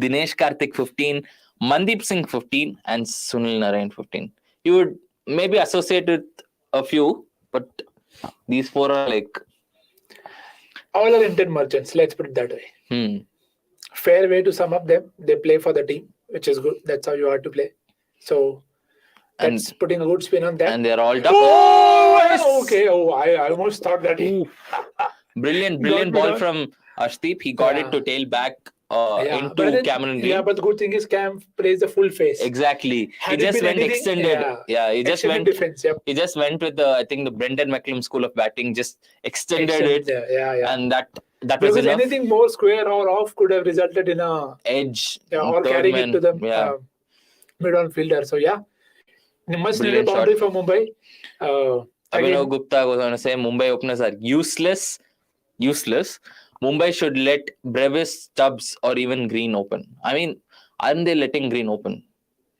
Dinesh Karthik 15, Mandeep Singh 15, and Sunil Narayan 15. You would maybe associate with a few, but these 4 are like... All are intent merchants, let's put it that way. Fair way to sum up them. They play for the team, which is good. That's how you are to play. So that's putting a good spin on that. And they're all duck. Okay. I almost thought that Brilliant ball from Arshdeep. He got it to tail back into Cameron Green. Yeah, but the good thing is Cam plays the full face. Exactly. He just went extended. He just went defense, He just went with I think the Brendan McCullum school of batting, just extended it. And that was enough. Anything more square or off could have resulted in a edge. Or carrying it to the mid-on fielder. So much needed boundary for Mumbai. Abhinav Gupta goes on to say Mumbai openers are useless. Mumbai should let Brevis, Stubbs or even Green open. I mean, aren't they letting Green open?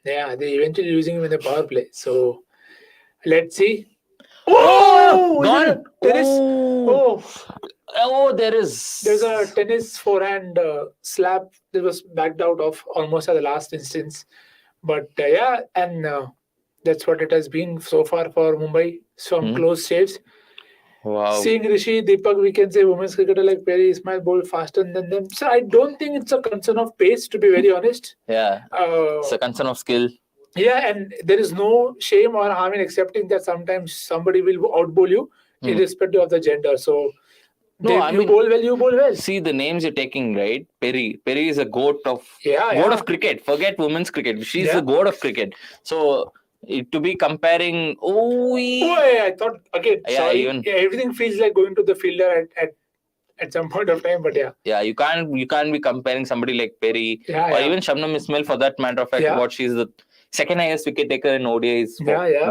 Yeah, they eventually using him in the power play. So let's see. Gone! There's a tennis forehand slap that was backed out of almost at the last instance. But that's what it has been so far for Mumbai. Some close saves. Wow. Seeing Rishi, Deepak, we can say women's cricketer like Perry Ismail bowl faster than them. So I don't think it's a concern of pace, to be very honest. Yeah. It's a concern of skill. Yeah, and there is no shame or harm in accepting that sometimes somebody will outbowl you, irrespective of the gender. So you bowl well. See the names you're taking, right? Perry is a goat of of cricket. Forget women's cricket. She's the goat of cricket. So to be comparing, I thought again. Everything feels like going to the fielder at at some point of time. But yeah. Yeah, you can't be comparing somebody like Perry Yeah, or yeah. even Shabnam Ismail for that matter of fact. Yeah. What she's the second highest wicket taker in ODIs,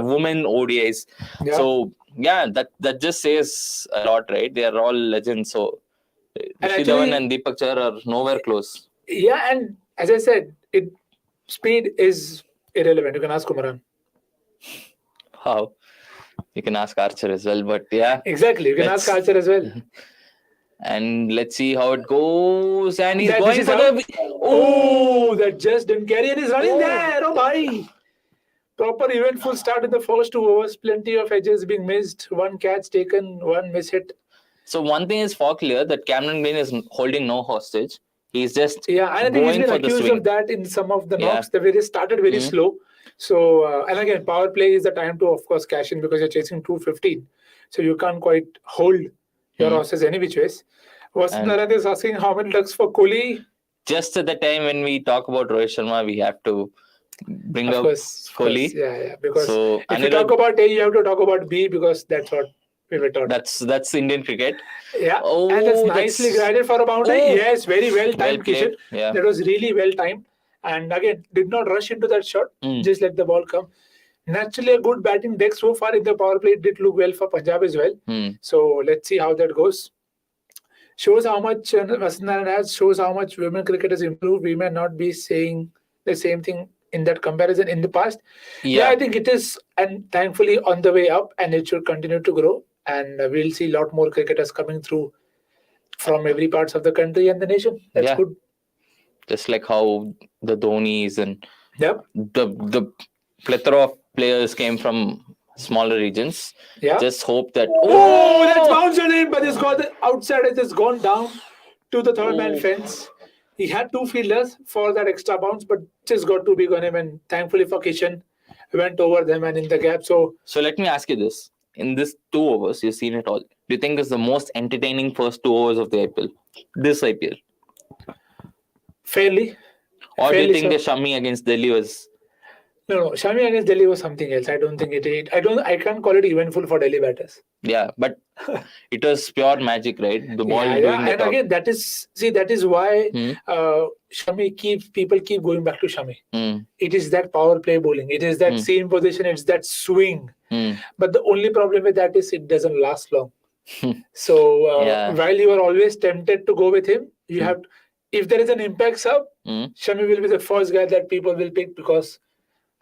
women ODIs. Yeah. So yeah, that just says a lot, right? They are all legends. So And Rishi Dhawan and Deepak Chahar are nowhere close. Yeah, and as I said, speed is irrelevant. You can ask Kumaran. How? You can ask Archer as well, but yeah. Exactly, you can ask Archer as well. And let's see how it goes. And he's going for the... Oh, that just didn't carry and he's running there. Oh, bhai. Proper eventful start in the first 2 overs. Plenty of edges being missed. 1 catch taken, 1 miss hit. So one thing is for clear that Cameron Green is holding no hostage. He's just and I think he's been accused of that in some of the knocks. The way they started very slow. So, and again, power play is the time to, of course, cash in because you're chasing 215. So you can't quite hold your horses any which ways. Vasantharajan is asking how many ducks for Kohli. Just at the time when we talk about Rohit Sharma, we have to bring up Kohli. Yeah. Because if you talk about A, you have to talk about B because that's what we were taught. That's Indian cricket. Yeah. And that's nicely guided for a boundary. Yes, very well timed, Kishan. Yeah. That was really well timed. And again, did not rush into that shot. Just let the ball come. Naturally, a good batting deck so far in the power play. Did look well for Punjab as well. So let's see how that goes. Shows how much Vasantharajan has. Shows how much women cricket has improved. We may not be saying the same thing in that comparison in the past. Yeah, I think it is, and thankfully on the way up, and it should continue to grow. And we'll see a lot more cricketers coming through from every parts of the country and the nation. That's good. Just like how the Dhonis and the plethora of players came from smaller regions. Yeah. Just hope that... Oh, that's bounced in, but it's got the outside. It has gone down to the third man fence. He had 2 fielders for that extra bounce, but just got too big on him. And thankfully for Kishan, went over them and in the gap. So let me ask you this. In this 2 overs, you've seen it all. Do you think it's the most entertaining first 2 overs of the IPL? This IPL? Fairly. Or do you think the Shami against Delhi was... No. Shami against Delhi was something else. I don't think it. I can't call it eventful for Delhi batters. Yeah, but it was pure magic, right? The ball doing the and again, that is why Shami people keep going back to Shami. It is that power play bowling. It is that same position. It's that swing. But the only problem with that is it doesn't last long. So while you are always tempted to go with him, you have. If there is an impact sub, Shami will be the first guy that people will pick because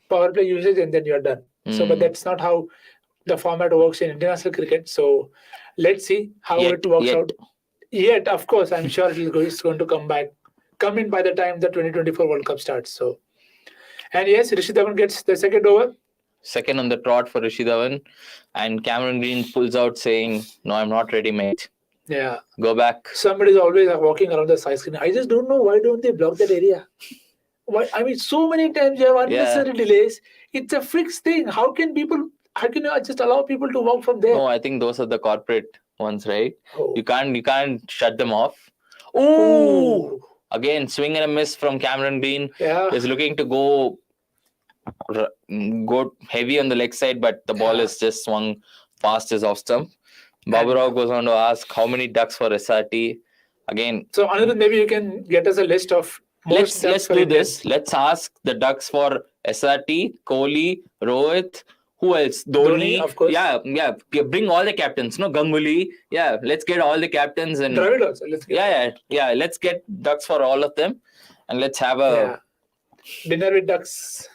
power play usage and then you're done. So, but that's not how the format works in international cricket. So, let's see how it works out. Yet, of course, I'm sure it's going to come in by the time the 2024 World Cup starts. So, and yes, Rishi Dhawan gets the second over. Second on the trot for Rishi Dhawan, and Cameron Green pulls out saying, "No, I'm not ready, mate." Yeah. Go back. Somebody's always walking around the side screen. I just don't know why don't they block that area. Why? I mean, so many times you have unnecessary delays. It's a fixed thing. How can you just allow people to walk from there? No, I think those are the corporate ones, right? You can't shut them off. Oh! Again, swing and a miss from Cameron Green. Yeah. Is looking to go heavy on the leg side, but the ball is just swung fast as off stump. Babu Rao goes on to ask how many ducks for SRT. Again. So, Anirudh, maybe you can get us a list of Let's do this. Let's ask the ducks for SRT, Kohli, Rohit, who else? Dhoni, of course. Yeah. Bring all the captains. No, Ganguly. Yeah, let's get all the captains and Dravid also. Let's get ducks for all of them, and let's have a dinner with ducks.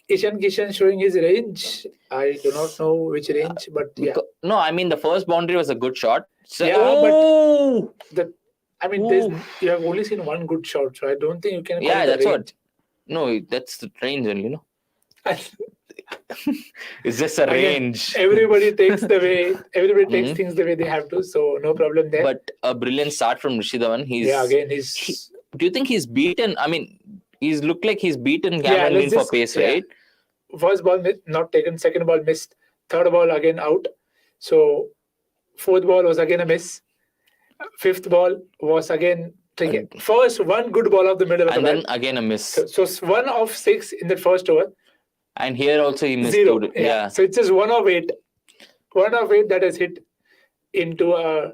Kishan showing his range. I do not know which range, but No, I mean the first boundary was a good shot. So, you have only seen one good shot, so I don't think you can. That's what. No, that's the range only, It's just a range. Everybody takes takes things the way they have to, so no problem there. But a brilliant start from Rishi Dhawan. Do you think he's beaten? I mean, he's looked like he's beaten Cameron Green for pace, right? First ball not taken, second ball missed, third ball again out. So fourth ball was again a miss. Fifth ball was again taken. First one good ball of the middle of the bat. And then again a miss. So 1 of 6 in the first over. And here also he missed 0. 2. So it's just 1 of 8. 1 of 8 that has hit into a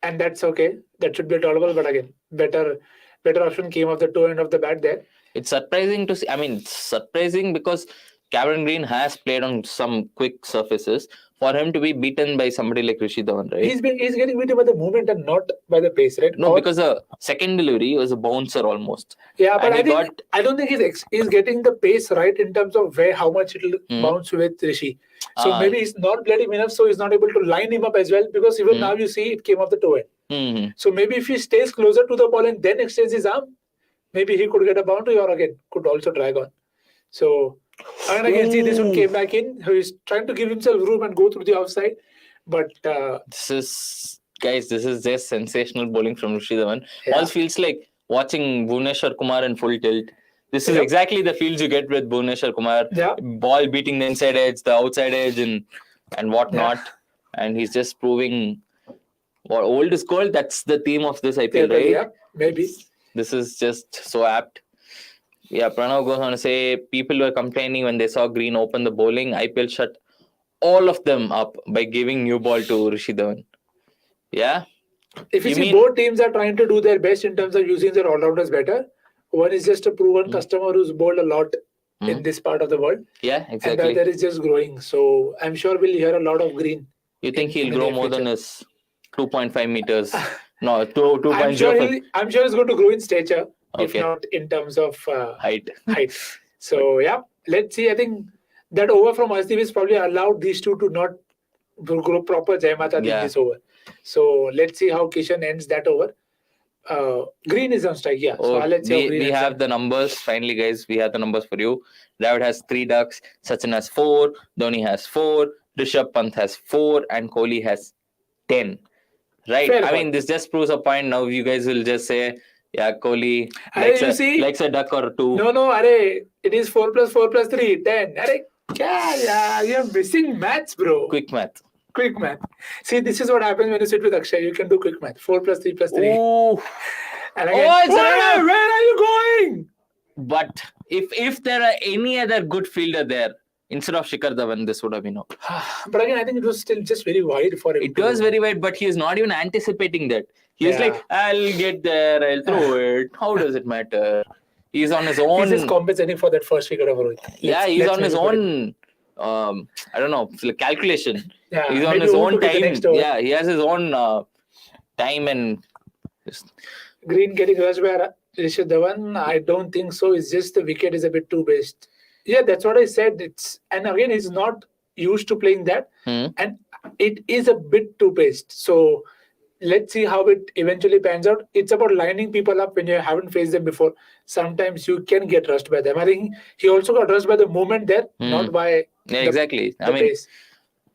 and that's okay. That should be tolerable. But again, better option came off the toe end of the bat there. It's surprising to see. I mean, it's surprising because Cameron Green has played on some quick surfaces. For him to be beaten by somebody like Rishi Dhawan, right? He's getting beaten by the movement and not by the pace, right? No, because the second delivery was a bouncer almost. Yeah, but I don't think he's getting the pace right in terms of how much it'll bounce with Rishi. So maybe he's not played him enough, so he's not able to line him up as well. Because even now you see it came off the toe end. So maybe if he stays closer to the ball and then extends his arm, maybe he could get a boundary or again could also drag on. So. And again, see this one came back in. He's trying to give himself room and go through the offside. But this is just sensational bowling from Rishi Dhawan. All feels like watching Bhuvneshwar Kumar in full tilt. This is exactly the feels you get with Bhuvneshwar Kumar. Ball beating the inside edge, the outside edge, and whatnot. And he's just proving what old is gold. That's the theme of this IPL, right? Yeah, maybe. This is just so apt. Yeah, Pranav goes on to say people were complaining when they saw Green open the bowling. IPL shut all of them up by giving new ball to Rishi Dhawan. Yeah. If you see both teams are trying to do their best in terms of using their all-rounders better. One is just a proven customer who's bowled a lot in this part of the world. Yeah, exactly. And the other is just growing. So I'm sure we'll hear a lot of Green. You think he'll grow more than his 2.5 meters? No, 2.0. I'm sure he's going to grow in stature. If not in terms of height. So, yeah, let's see. I think that over from Asdeep is probably allowed these two to not grow proper Jai Mata in this over. So, let's see how Kishan ends that over. Green is on strike, yeah. So, let's see how Green we have the numbers. Finally, guys, we have the numbers for you. Dravid has 3 ducks, Sachin has 4, Dhoni has 4, Rishabh Pant has 4, and Kohli has 10. Right? Fair I mean, this just proves a point. Now you guys will just say, yeah, Kohli likes a duck or 2. No, it is 4 plus 4 plus 3, 10. You're missing maths, bro. Quick math. See, this is what happens when you sit with Akshay. You can do quick math. 4 plus 3 plus 3. Oh. And again, where are you going? But if there are any other good fielder there, instead of Shikhar Dhawan, this would have been out. But again, I think it was still just very wide for him. It was very wide, but he is not even anticipating that. He is like, I'll get there, I'll throw it. How does it matter? He's on his own. He's just compensating for that first wicket of Rohit. He's on his own, I don't know, calculation. Yeah, he's on his own time. Yeah, he has his own time and... Green getting rushed by Rishabh Dhawan, I don't think so. It's just the wicket is a bit too based. Yeah, that's what I said. And again, he's not used to playing that. And it is a bit too based. So... let's see how it eventually pans out. It's about lining people up when you haven't faced them before. Sometimes you can get rushed by them. I think he also got rushed by the movement there, not by exactly. the pace.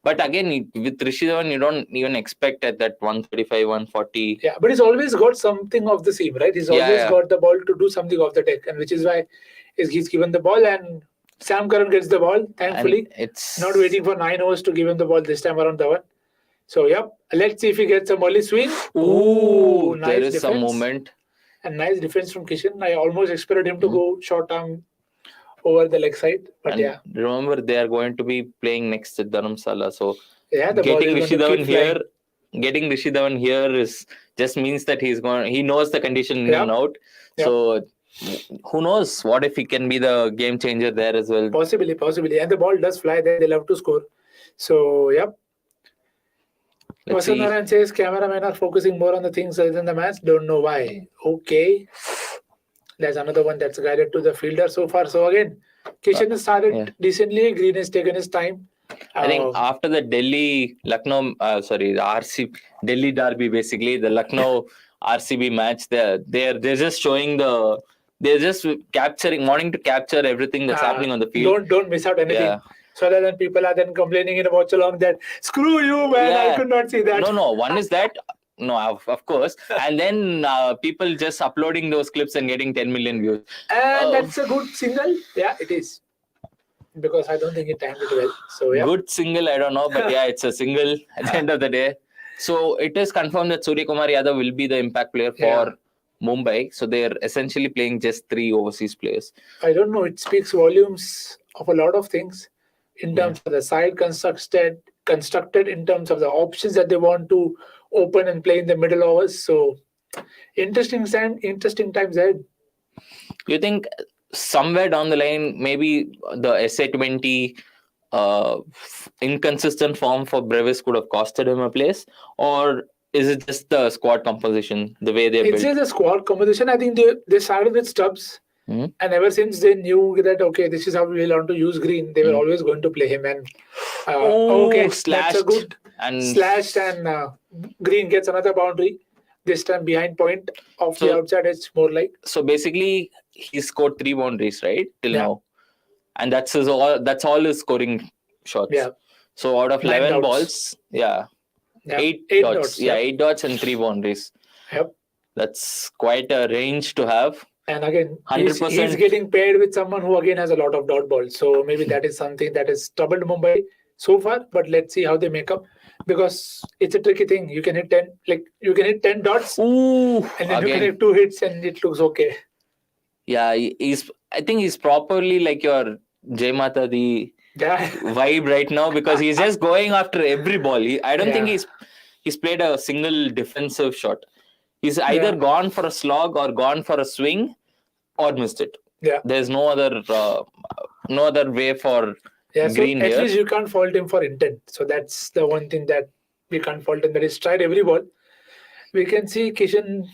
But again, with Rishi Dhawan, you don't even expect at that 135, 140. Yeah, but he's always got something off the seam, right? He's always got the ball to do something off the deck, and which is why he's given the ball and Sam Curran gets the ball, thankfully. It's not waiting for 9 overs to give him the ball this time around Dhawan. So, let's see if he gets some early swing. Ooh, nice there is defense. some movement. And nice defense from Kishan. I almost expected him to go short arm over the leg side. But remember, they are going to be playing next at Dharamsala. So, getting Rishi Dhawan here is just means that he knows the condition in and out. So, who knows? What if he can be the game changer there as well? Possibly. And the ball does fly there. They love to score. So, Vasan Narayan says cameramen are focusing more on the things other than the match. Don't know why. Okay. There's another one that's guided to the fielder so far. So again, Kishan has started decently. Green has taken his time. I think after the Delhi Derby, basically the Lucknow RCB match, they're just showing they're just wanting to capture everything that's happening on the field. Don't miss out anything. Yeah. So then people are then complaining in a Watchalong that screw you, man, I could not see that. No. One is that. No, of course. And then people just uploading those clips and getting 10 million views. And that's a good single. Yeah, it is. Because I don't think it timed it well. So good single, I don't know. But it's a single at the end of the day. So it is confirmed that Suryakumar Yadav will be the impact player for Mumbai. So they're essentially playing just 3 overseas players. I don't know. It speaks volumes of a lot of things. In terms of the side constructed, in terms of the options that they want to open and play in the middle overs. So interesting times ahead. You think somewhere down the line, maybe the SA20 inconsistent form for Brevis could have costed him a place, or is it just the squad composition, the way they built? It's just the squad composition. I think they started with Stubbs, and ever since they knew that okay, this is how we want to use Green, they were always going to play him. And okay, slashed that's a good and slashed, and Green gets another boundary. This time behind point of the outside, it's more like. So basically, he scored 3 boundaries, right, till now, and that's all his scoring shots. Yeah. So out of 11 dots. balls, 8 dots. 8 dots and 3 boundaries. Yep. That's quite a range to have. And again, 100%. he's getting paired with someone who again has a lot of dot balls. So maybe that is something that has troubled Mumbai so far. But let's see how they make up, because it's a tricky thing. You can hit 10 dots, and then you can hit 2 hits, and it looks okay. Yeah, I think he's properly like your Jai Mata Di vibe right now, because he's just going after every ball. I don't think he's played a single defensive shot. He's either gone for a slog or gone for a swing or missed it. Yeah. There's no other way for Green so here. At least you can't fault him for intent. So that's the one thing that we can't fault him. That he's tried every ball. We can see Kishan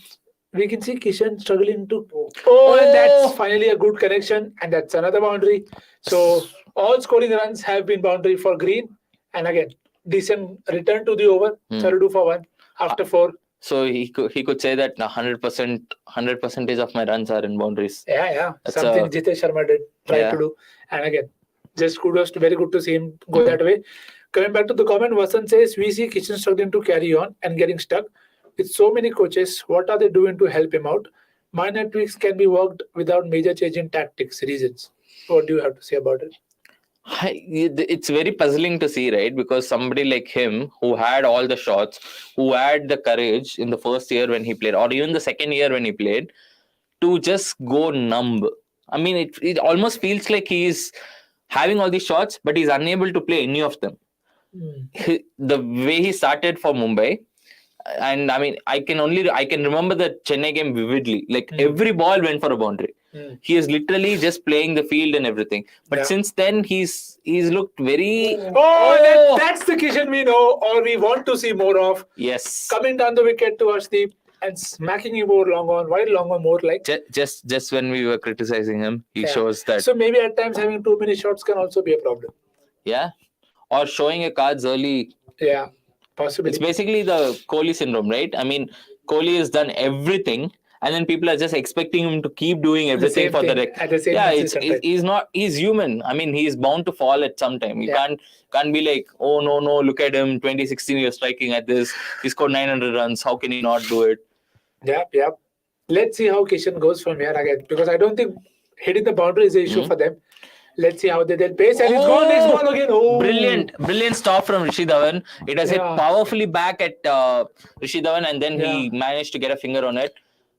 struggling to. And that's finally a good connection, and that's another boundary. So all scoring runs have been boundary for Green, and again decent return to the over. 32 for 1 after 4. So he could say that 100% of my runs are in boundaries. Yeah. Something Jitesh Sharma did try to do, and again, just kudos very good to see him go that way. Coming back to the comment, Vasant says we see Kishan struggling to carry on and getting stuck. With so many coaches, what are they doing to help him out? Minor tweaks can be worked without major change in tactics. Reasons. What do you have to say about it? It's very puzzling to see, right? Because somebody like him, who had all the shots, who had the courage in the first year when he played, or even the second year when he played, to just go numb. I mean, it almost feels like he's having all these shots, but he's unable to play any of them. The way he started for Mumbai, and I mean, I can remember the Chennai game vividly. Like every ball went for a boundary. He is literally just playing the field and everything. But since then, he's looked very. That's the Kishan we know, or we want to see more of. Yes. Coming down the wicket to Arshdeep and smacking him over long on. Why long on more like? Just when we were criticizing him, he shows that. So maybe at times having too many shots can also be a problem. Yeah. Or showing your cards early. Yeah. Possibly. It's basically the Kohli syndrome, right? I mean, Kohli has done everything, and then people are just expecting him to keep doing everything for the rec. He's human. I mean, he's bound to fall at some time. You can't be like, oh no, look at him, 2016 he was striking at this. He scored 900 runs. How can he not do it? Yeah. Let's see how Kishan goes from here again, because I don't think hitting the boundary is the issue for them. Let's see how they pace, and it's gone next ball again. Brilliant stop from Rishi Dhawan. It has hit powerfully back at Rishi Dhawan, and then he managed to get a finger on it.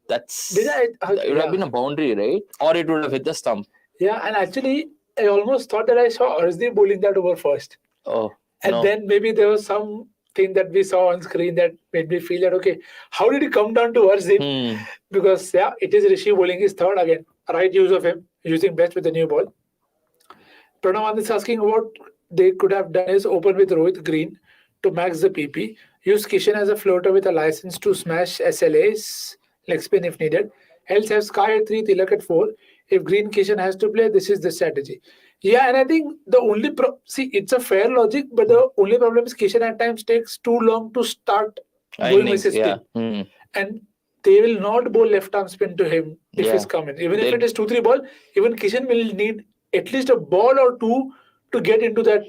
It would have been a boundary, right? Or it would have hit the stump. Yeah, and actually, I almost thought that I saw Arshdeep bowling that over first. Then maybe there was something that we saw on screen that made me feel that, okay, how did he come down to Arshdeep? Because, it is Rishi bowling his third again. Right use of him, using best with the new ball. Pranav is asking what they could have done is open with Rohit Green to max the PP. Use Kishan as a floater with a license to smash SLAs, leg spin if needed. Else have Sky at 3, Tilak at 4. If Green Kishan has to play, this is the strategy. Yeah, and I think the only it's a fair logic, but the only problem is Kishan at times takes too long to start going with his spin. And they will not bowl left arm spin to him if he's coming. Even if it is 2-3 ball, even Kishan will need at least a ball or two to get into that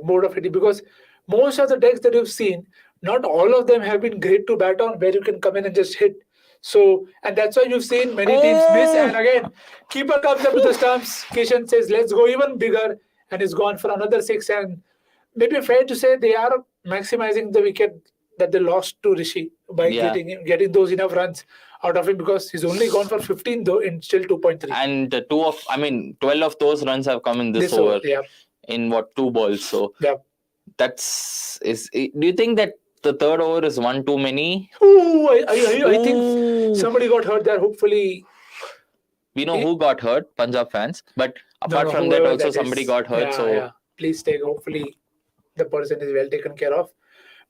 mode of hitting, because most of the decks that you've seen, not all of them have been great to bat on, where you can come in and just hit. So, and that's why you've seen many teams miss. And again, keeper comes up with the stumps. Kishan says, let's go even bigger, and is gone for another 6. And maybe fair to say they are maximizing the wicket that they lost to Rishi by getting those enough runs out of him, because he's only gone for 15 though in still 2.3. And 12 of those runs have come in this over in 2 balls. So do you think that the third over is one too many. I think somebody got hurt there. Hopefully, we know who got hurt, Punjab fans. But apart from that, also somebody got hurt. So please take. Hopefully, the person is well taken care of.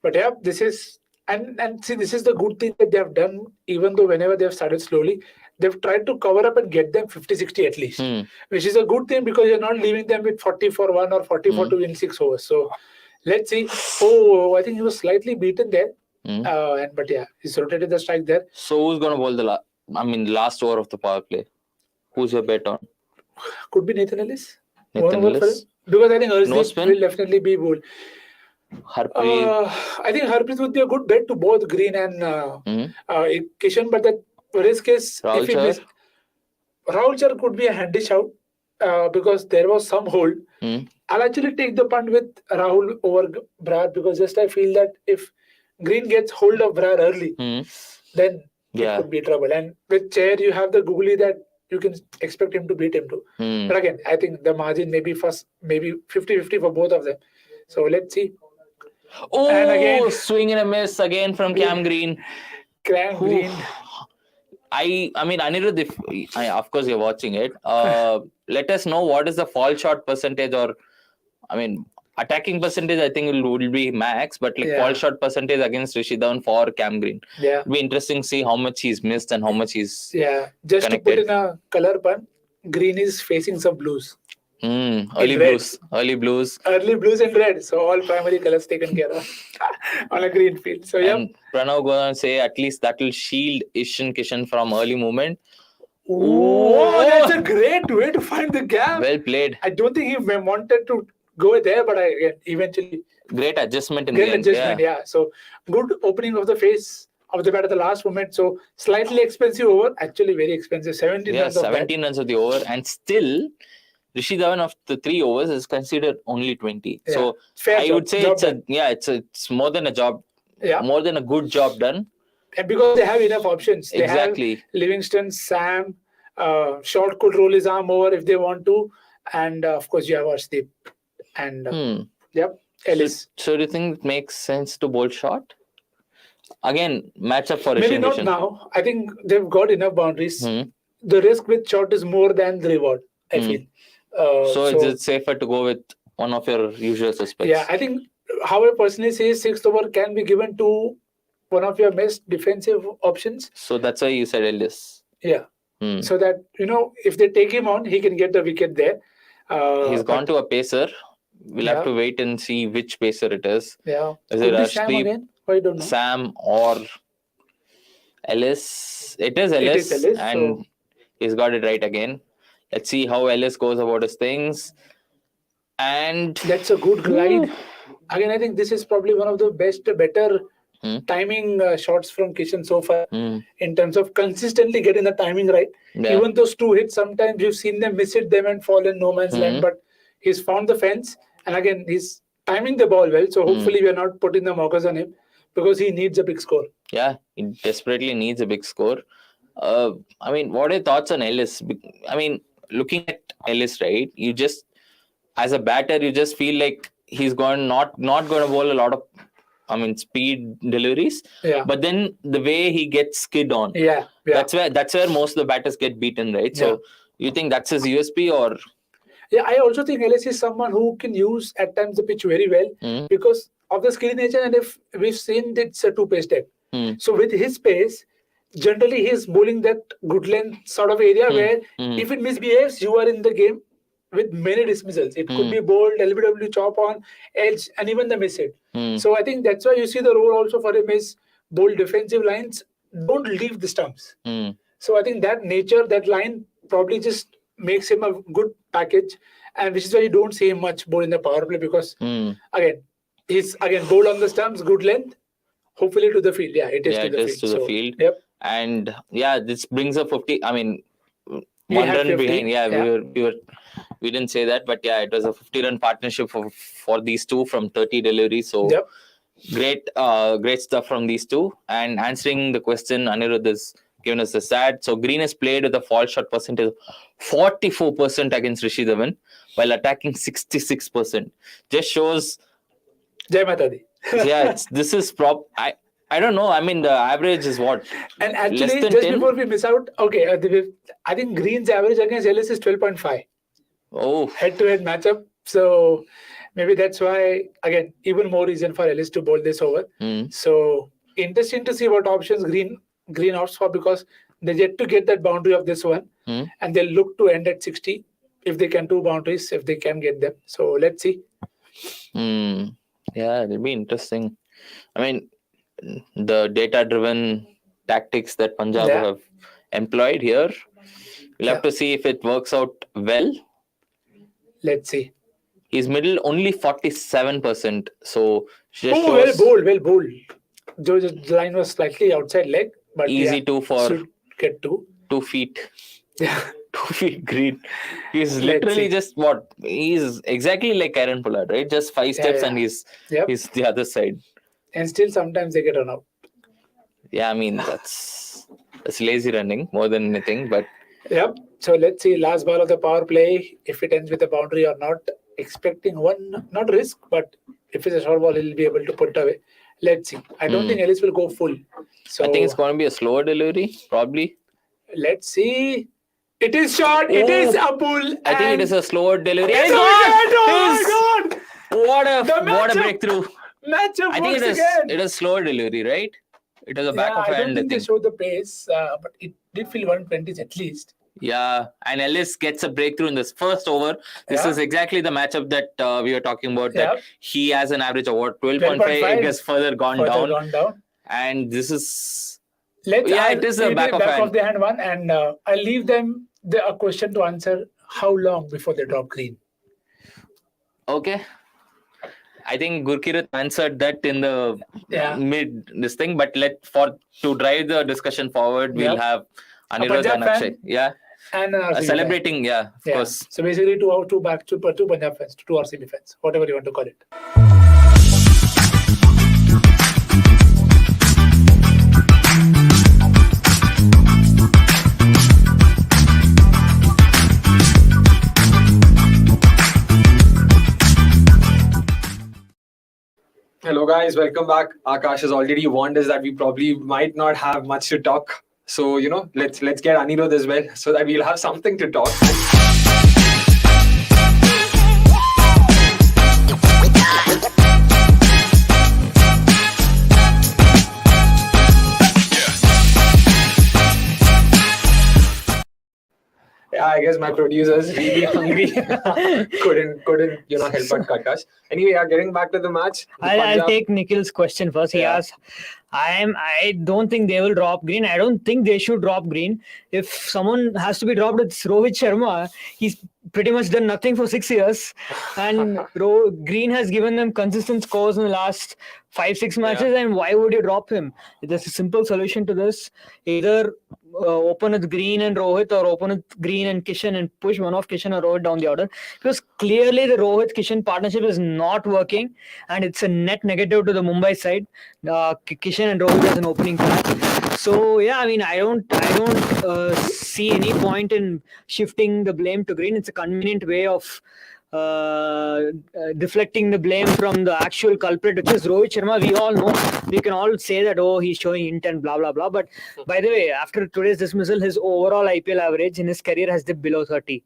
But yeah, this is and see, this is the good thing that they have done. Even though whenever they have started slowly, they've tried to cover up and get them 50-60 at least, which is a good thing because you're not leaving them with 40 for 1 or 40 for 2 in 6 overs. So let's see. Oh, I think he was slightly beaten there. But yeah, he's rotated the strike there. So who's going to bowl the last over of the power play? Who's your bet on? Could be Nathan Ellis. Nathan Ellis. Because I think Ersley will definitely be bowled. Harpreet. I think Harpreet would be a good bet to both Green and Kishan, but the risk is if he misses. Rahul Char could be a handy shout because there was some hold. I'll actually take the punt with Rahul over Brar because just I feel that if Green gets hold of Brar early, then it could be trouble. And with Chair, you have the googly that you can expect him to beat him too. But again, I think the margin may be 50-50 for both of them. So let's see. Oh, and again, swing and a miss again from Cam Green. Green. I mean, Anirudh, if of course you're watching it, let us know what is the fall shot percentage or, I mean, attacking percentage, I think will be max, but fall shot percentage against Rishi Dhawan for Cam Green. Yeah. It'll be interesting to see how much he's missed and how much he's just connected. To put in a color pun, Green is facing some blues. Early blues and red. So all primary colors taken care of on a green field. So and Pranav goes on to say at least that will shield Ishan Kishan from early movement. Oh, that's a great way to find the gap. Well played. I don't think he wanted to go there, but eventually great adjustment in the end. Yeah. So good opening of the face of the bat at the last moment. So slightly expensive over, actually very expensive. 17 runs. 17 runs of the over, and still Rishi Dhawan of the 3 overs is considered only 20. Yeah. So I would say it's more than a job, more than a good job done. And because they have enough options. They have Livingston, Sam, Short could roll his arm over if they want to, and of course you have Arshdeep and Ellis. So do you think it makes sense to bowl Short? Again, matchup for maybe not now. I think they've got enough boundaries. The risk with Short is more than the reward, I feel. So it's safer to go with one of your usual suspects. Yeah, I think how I personally say 6th over can be given to one of your best defensive options. So that's why you said Ellis. Yeah. So that, if they take him on, he can get the wicket there. He's gone to a pacer. We'll have to wait and see which pacer it is. Yeah. Is it Sam again? I don't know. Sam or Ellis? It is Ellis. And he's got it right again. Let's see how Ellis goes about his things. And that's a good glide. Again, I think this is probably one of the better timing shots from Kishan so far in terms of consistently getting the timing right. Even those 2 hits, sometimes you've seen them miss it them and fall in no man's land, but he's found the fence. And again, he's timing the ball well. So hopefully we are not putting the mockers on him because he needs a big score. Yeah, he desperately needs a big score. I mean, what are your thoughts on Ellis? I mean, looking at Ellis, right, you just, as a batter, you just feel like he's not going to bowl a lot of, speed deliveries. Yeah. But then the way he gets skid on, that's where most of the batters get beaten, right? So you think that's his USP or? Yeah, I also think Ellis is someone who can use at times the pitch very well because of the skill nature, and if we've seen it's a 2-pace deck. So with his pace, generally he's bowling that good length sort of area where if it misbehaves, you are in the game with many dismissals. It could be bowled, LBW, chop on, edge, and even the miss hit. So I think that's why you see the role also for him is bowl defensive lines, don't leave the stumps. So I think that nature, that line probably just makes him a good package, and which is why you don't see him much bowl in the power play because again, he's bowled on the stumps, good length, hopefully to the field. Yeah, it is to the field. Yep. And this brings up 50. I mean, 1 run behind. We didn't say that, but it was a 50-run partnership for these two from 30 deliveries. So great stuff from these two. And answering the question, Anirudh has given us the stat. So Green has played with a fall shot percentage of 44% against Rishi Dhawan while attacking 66%. Just shows Jai Mata Di. Yeah, this is I don't know. I mean, the average is what? And actually, less than just 10? before we miss out, okay, I think Green's average against Ellis is 12.5. Oh. Head-to-head matchup. So maybe that's why, again, even more reason for Ellis to bowl this over. So interesting to see what options Green opts for, because they yet to get that boundary of this one, and they'll look to end at 60 if they can do boundaries, if they can get them. So let's see. Yeah, it'll be interesting. I mean, the data-driven tactics that Punjab have employed here, we'll have to see if it works out well. Let's see. He's middle only 47%. So just well bowled. The line was slightly outside leg, but easy to for should get 2 feet. Yeah. 2 feet green. He's literally just what? He's exactly like Karen Pollard, right? Just 5 steps and he's the other side. And still sometimes they get run out. Yeah, I mean that's lazy running more than anything, but yep. So let's see last ball of the power play, if it ends with a boundary or not. Expecting one, not risk, but if it's a short ball, he'll be able to put away. Let's see. I don't think Ellis will go full. So I think it's going to be a slower delivery, probably. Let's see. It is short. It is a pull. I think it is a slower delivery. Oh my God! What a breakthrough. Matchup I think it is slower delivery, right? It was a back of hand. I don't think they showed the pace, but it did feel 120s at least. Yeah, and Ellis gets a breakthrough in this first over. This is exactly the matchup that we were talking about. That he has an average of what 12.5. It gets further gone down. And this is it is a back of the hand one, and I'll leave them a question to answer: how long before they drop Green? Okay. I think Gurkirat answered that in the mid this thing, but to drive the discussion forward, we'll have Anirudh and Akshay. Yeah. And celebrating, of course. So basically, two Punjab fans, 2 RCB fans, whatever you want to call it. Hello guys, welcome back. Akash has already warned us that we probably might not have much to talk. So, let's get Anirudh as well, so that we'll have something to talk. Yeah, I guess my producers really hungry. couldn't help but cut us. Anyway, getting back to the match. I'll take Nikhil's question first. He asked, I don't think they will drop Green. I don't think they should drop Green. If someone has to be dropped, it's Rohit Sharma. He's pretty much done nothing for 6 years. And Green has given them consistent scores in the last 5-6 matches. And why would you drop him? There's a simple solution to this. Either open with Green and Rohit, or open with Green and Kishan and push one of Kishan or Rohit down the order. Because clearly the Rohit-Kishan partnership is not working. And it's a net negative to the Mumbai side. Kishan and Rohit as an opening pair. So I don't see any point in shifting the blame to Green. It's a convenient way of deflecting the blame from the actual culprit, which is Rohit Sharma. We all know. We can all say that he's showing intent, blah blah blah. But by the way, after today's dismissal, his overall IPL average in his career has dipped below 30.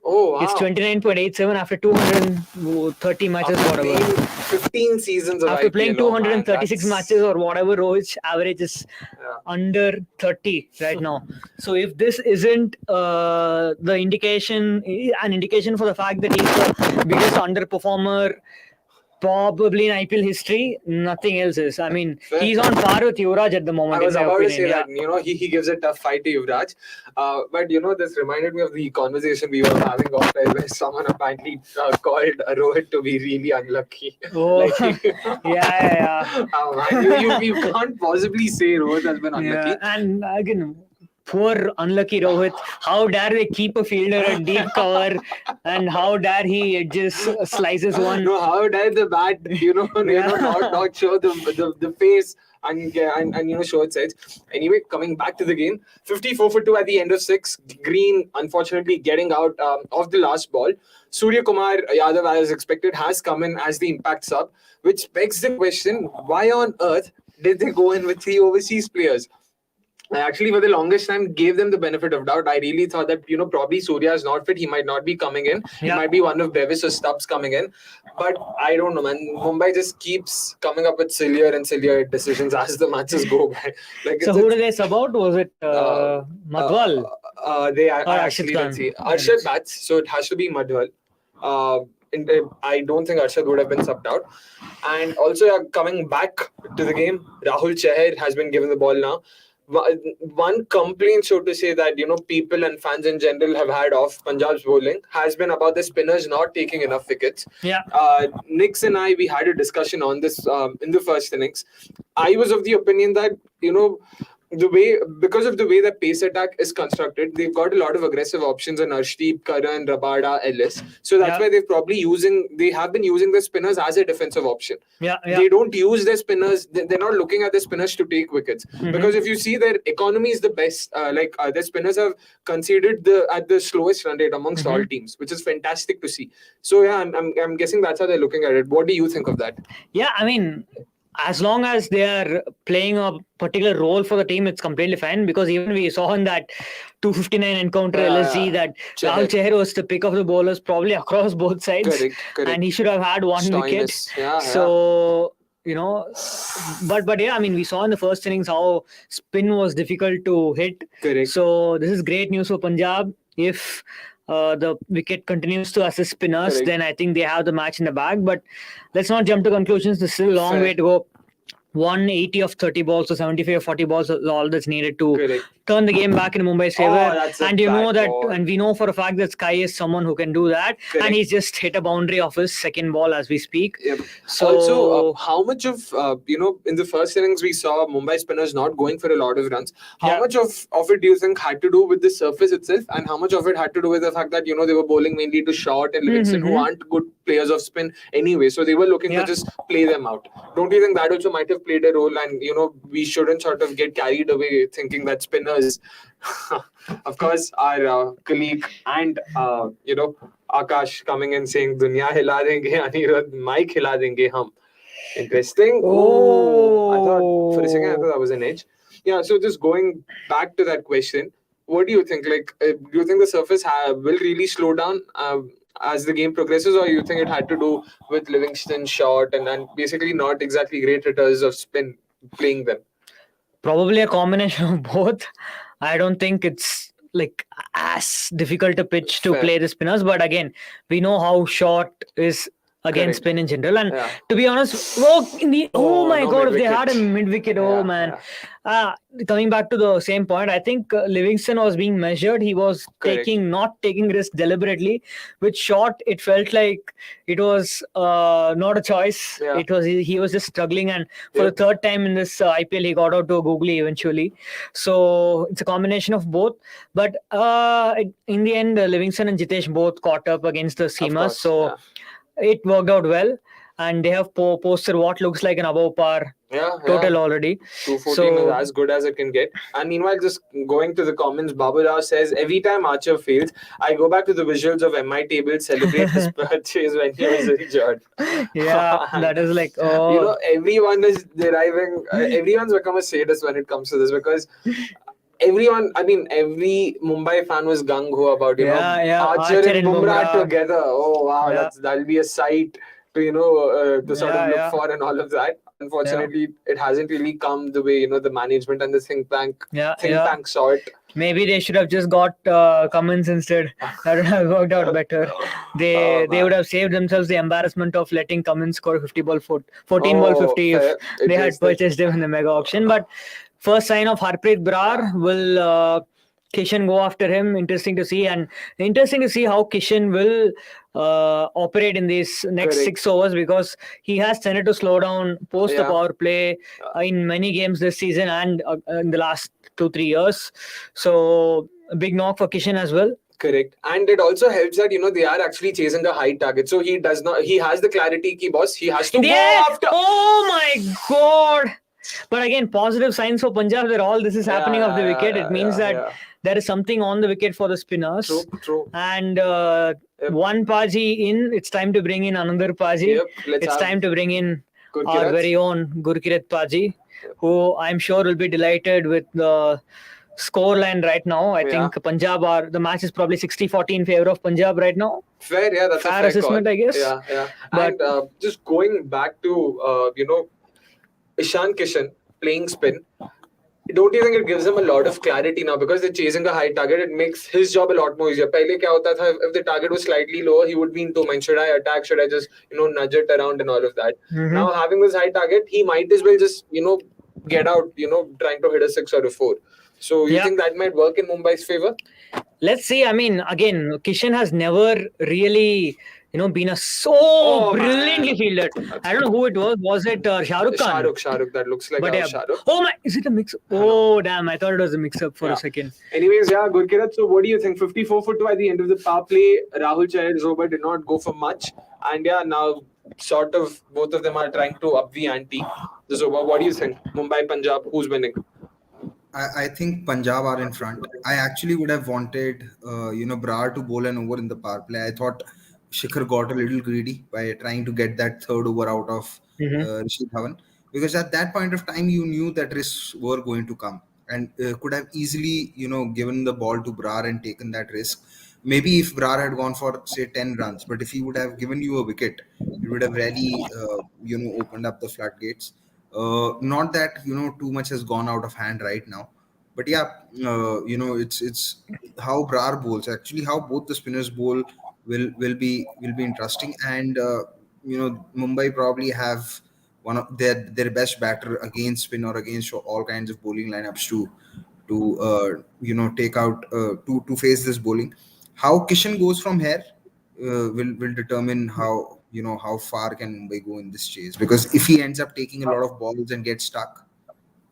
Oh, wow. It's 29.87 after 230 matches, whatever. 15 seasons of after IPL, playing 236 matches or whatever, Rohit's average is under 30 right now. So if this isn't an indication for the fact that he's the biggest underperformer probably in IPL history, nothing else is. I mean, he's on par with Yuvraj at the moment. I was about to say that, he gives a tough fight to Yuvraj. But, this reminded me of the conversation we were having off air where someone apparently called Rohit to be really unlucky. Oh, You can't possibly say Rohit has been unlucky. And again, poor unlucky Rohit. How dare they keep a fielder at deep cover, and how dare he just slices one. No, how dare the bat, not show the face and short sides. Anyway, coming back to the game, 54 for 2 at the end of 6. Green unfortunately getting out of the last ball. Suryakumar Yadav, as expected, has come in as the impact sub, which begs the question: why on earth did they go in with 3 overseas players? I actually, for the longest time, gave them the benefit of doubt. I really thought that, probably Surya is not fit. He might not be coming in. He might be one of Bevis or Stubbs coming in. But I don't know, man. Mumbai just keeps coming up with sillier and sillier decisions as the matches go by. So who did they sub out? Was it Madhwal? They actually didn't see. Arshad bats, so it has to be Madhwal. I don't think Arshad would have been subbed out. And also, coming back to the game, Rahul Chahar has been given the ball now. One complaint, so to say, that people and fans in general have had of Punjab's bowling has been about the spinners not taking enough wickets. Nix and we had a discussion on this in the first innings. I was of the opinion that because of the way that pace attack is constructed, they've got a lot of aggressive options in Arshdeep, Karan, Rabada, Ellis. So that's why they have been using the spinners as a defensive option. They don't use their spinners. They're not looking at the spinners to take wickets. Because if you see, their economy is the best. Their spinners have conceded at the slowest run rate amongst all teams, which is fantastic to see. So I'm guessing that's how they're looking at it. What do you think of that? Yeah, I mean, as long as they are playing a particular role for the team, it's completely fine. Because even we saw in that 259 encounter LSG that Rahul Chahar was the pick of the bowlers probably across both sides. Correct. And he should have had one wicket. So, but yeah, I mean, we saw in the first innings how spin was difficult to hit. So this is great news for Punjab. If the wicket continues to assist spinners, then I think they have the match in the bag. But let's not jump to conclusions. There's still a long way to go. 180 of 30 balls, so 75 of 40 balls is all that's needed to turn the game back in Mumbai's favor. And and we know for a fact that Sky is someone who can do that. And he's just hit a boundary of his second ball as we speak. So also, how much of, in the first innings we saw Mumbai spinners not going for a lot of runs. How much of it do you think had to do with the surface itself? And how much of it had to do with the fact that, they were bowling mainly to Short and Livingston, who aren't good players of spin anyway. So they were looking to just play them out. Don't you think that also might have played a role? And, we shouldn't sort of get carried away thinking that spinners, of course, our colleague and, Akash coming in saying, Dunya hila denge, Anirudh, mic hila denge hum. Interesting. For a second, I thought that was an edge. Yeah, so just going back to that question, what do you think? Do you think the surface will really slow down as the game progresses, or you think it had to do with Livingston, Short, and then basically not exactly great hitters of spin playing them? Probably a combination of both. I don't think it's as difficult a pitch to play the spinners, but again, we know how Short is against spin in general. And to be honest, if they had a mid-wicket, coming back to the same point, I think Livingston was being measured. He was not taking risk deliberately. With Short, it felt like it was not a choice. He was just struggling, and for the third time in this IPL, he got out to a googly eventually. So it's a combination of both. But in the end, Livingston and Jitesh both caught up against the seamers. So it worked out well, and they have posted what looks like an above par total already. 214 is as good as it can get. And meanwhile, just going to the comments, Babu Rao says, every time Archer fails, I go back to the visuals of MI table celebrate his purchase when he was injured. That is everyone is deriving, everyone's become a sadist when it comes to this, because every Mumbai fan was gung-ho about, Archer and Bumrah together. Oh, wow, that'll be a sight to sort of look for and all of that. Unfortunately, it hasn't really come the way, the management and the think tank saw it. Maybe they should have just got Cummins instead. That would have worked out better. They would have saved themselves the embarrassment of letting Cummins score 14 ball 50 if they had purchased him in the mega auction. But first sign of Harpreet Brar, will Kishan go after him? Interesting to see, and interesting to see how Kishan will operate in these next 6 overs, because he has tended to slow down post the power play in many games this season and in the last 2-3 years. So a big knock for Kishan as well. Correct. And it also helps that, they are actually chasing a high target. So he has the clarity, boss, he has to go after. Oh my God. But again, positive signs for Punjab that all this is happening off the wicket. It means that there is something on the wicket for the spinners. True. And one Paji in, it's time to bring in another Paji. It's time to bring in our very own Gurkirat Paji, who I'm sure will be delighted with the scoreline right now. I think Punjab the match is probably 60-40 in favor of Punjab right now. Fair, that's a fair assessment, call. I guess. Yeah. But and just going back to Ishan Kishan playing spin, don't you think it gives him a lot of clarity now because they're chasing a high target? It makes his job a lot more easier. Pehle kya hota tha, if the target was slightly lower, he would be in two minds. Should I attack? Should I just nudge it around and all of that? Now having this high target, he might as well just get out, trying to hit a 6 or a 4. So you think that might work in Mumbai's favor? Let's see. I mean, again, Kishan has never really been brilliantly fielded. I don't know who it was. Was it Shah Rukh Khan? Shah Rukh. That looks like Shah Rukh. Oh my! Is it a mix? Oh damn! I thought it was a mix-up for a second. Anyways, Gurkirat. So what do you think? 54 for 2 at the end of the power play. Rahul Chahar, Zoba did not go for much, and now sort of both of them are trying to up the ante. Zoba, what do you think? Mumbai, Punjab, who's winning? I think Punjab are in front. I actually would have wanted, Brar to bowl an over in the power play. I thought Shikhar got a little greedy by trying to get that third over out of Rishi Dhawan, because at that point of time you knew that risks were going to come and could have easily given the ball to Brar and taken that risk. Maybe if Brar had gone for say 10 runs, but if he would have given you a wicket, it would have really opened up the floodgates. Not that too much has gone out of hand right now, but it's how Brar bowls, actually how both the spinners bowl will be interesting. And Mumbai probably have one of their best batter against spin or against all kinds of bowling lineups to take out to face this bowling. How Kishan goes from here will determine how far can Mumbai go in this chase, because if he ends up taking a lot of balls and gets stuck,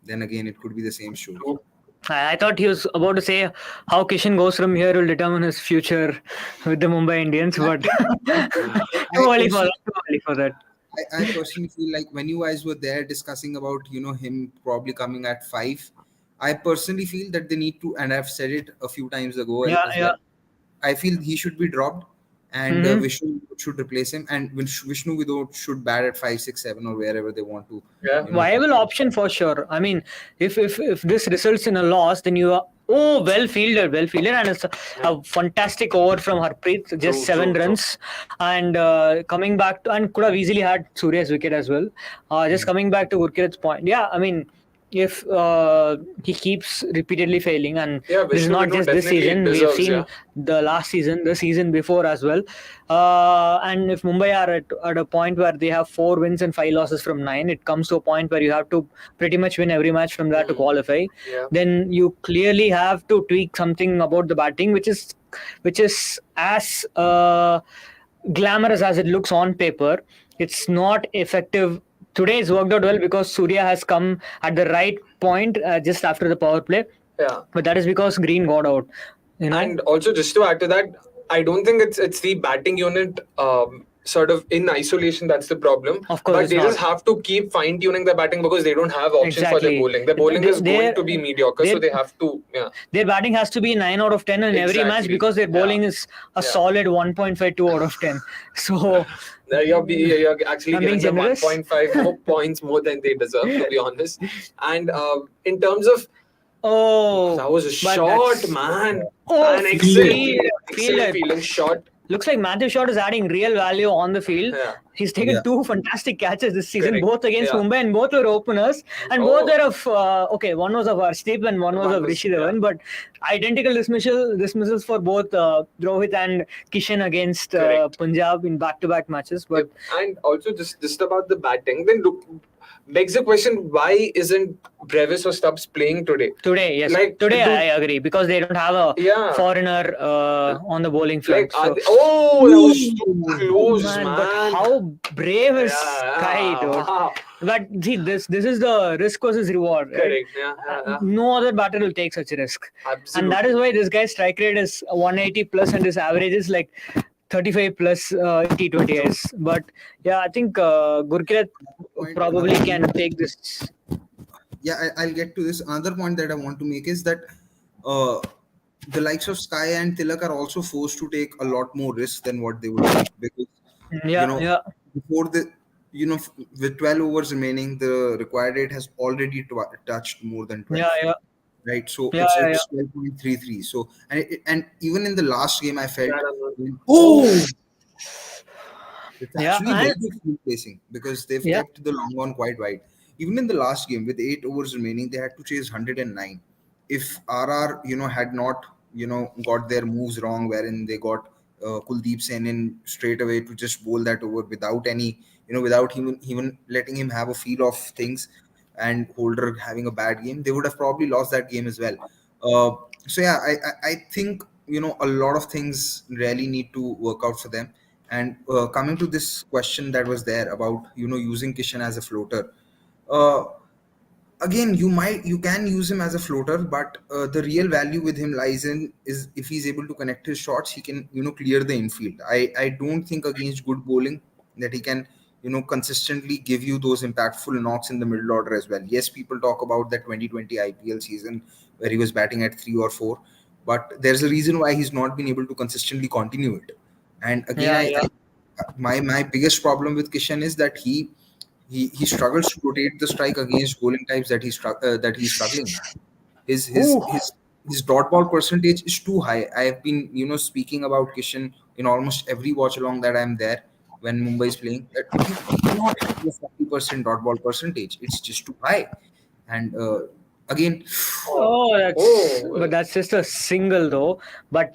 then again it could be the same story. I thought he was about to say how Kishan goes from here will determine his future with the Mumbai Indians, but too early for that. I personally feel like when you guys were there discussing about him probably coming at 5, I personally feel that they need to, and I've said it a few times ago, I feel he should be dropped and Vishnu should replace him, and Vishnu Vidot should bat at 5, 6, 7 or wherever they want to. Viable option for sure. I mean, if this results in a loss, then you are well fielded, and it's a fantastic over from Harpreet, just 7 runs, and coming back to, and could have easily had Surya's wicket as well. Just coming back to Gurkirat's point, I mean, if he keeps repeatedly failing, and this is not just this season, we've seen the last season, the season before as well, and if Mumbai are at a point where they have 4 wins and 5 losses from 9, it comes to a point where you have to pretty much win every match from that to qualify. Then you clearly have to tweak something about the batting, which is as glamorous as it looks on paper. It's not effective. Today it's worked out well because Surya has come at the right point just after the power play. But that is because Green got out. And also, just to add to that, I don't think it's the batting unit sort of in isolation that's the problem. Of course, but they just have to keep fine tuning their batting because they don't have options for their bowling. Their bowling is going to be mediocre, so they have to. Their batting has to be 9 out of 10 in every match because their bowling is a solid 1.52 out of 10. So. You're actually giving them 1.5 more points more than they deserve, to be honest. And in terms of that was a shot, man. An excellent fielding shot. Looks like Matthew Short is adding real value on the field. He's taken 2 fantastic catches this season, both against Mumbai, and both were openers. And both are of, one was of Arshdeep and one was of Rishi Dhawan, but identical dismissals for both Rohit and Kishan against Punjab in back-to-back matches. But and also just about the batting, then look, begs the question, why isn't Brevis or Stubbs playing today? Yes. Today I agree, because they don't have a foreigner on the bowling front. That was too close, man. But how brave is Sky, dude? But see, this is the risk versus reward. Right? Correct. No other batter will take such a risk. Absolutely. And that is why this guy's strike rate is 180 plus and his average is like 35 plus T20s. But I think Gurkirat probably can take this. I'll get to this. Another point that I want to make is that the likes of Sky and Tilak are also forced to take a lot more risks than what they would take, because before the with 12 overs remaining, the required rate has already touched more than 12. Right, so it's 12.33. So and even in the last game, I felt it's actually very good field placing, because they've kept the long on quite wide. Even in the last game, with 8 overs remaining, they had to chase 109. If RR had not got their moves wrong, wherein they got Kuldeep Sen in straight away to just bowl that over without any without even letting him have a feel of things, and Holder having a bad game, they would have probably lost that game as well. So yeah, I think a lot of things really need to work out for them. And coming to this question that was there about using Kishan as a floater, again, you can use him as a floater, but the real value with him lies in is if he's able to connect his shots, he can clear the infield. I don't think against good bowling that he can consistently give you those impactful knocks in the middle order as well. Yes, people talk about that 2020 IPL season where he was batting at 3 or 4, but there's a reason why he's not been able to consistently continue it. And again, my biggest problem with Kishan is that he struggles to rotate the strike against bowling types that he's struggling. His dot ball percentage is too high. I have been speaking about Kishan in almost every watch along that I'm there when Mumbai is playing, that he cannot have a 40% dot ball percentage. It's just too high. And again, but that's just a single though. But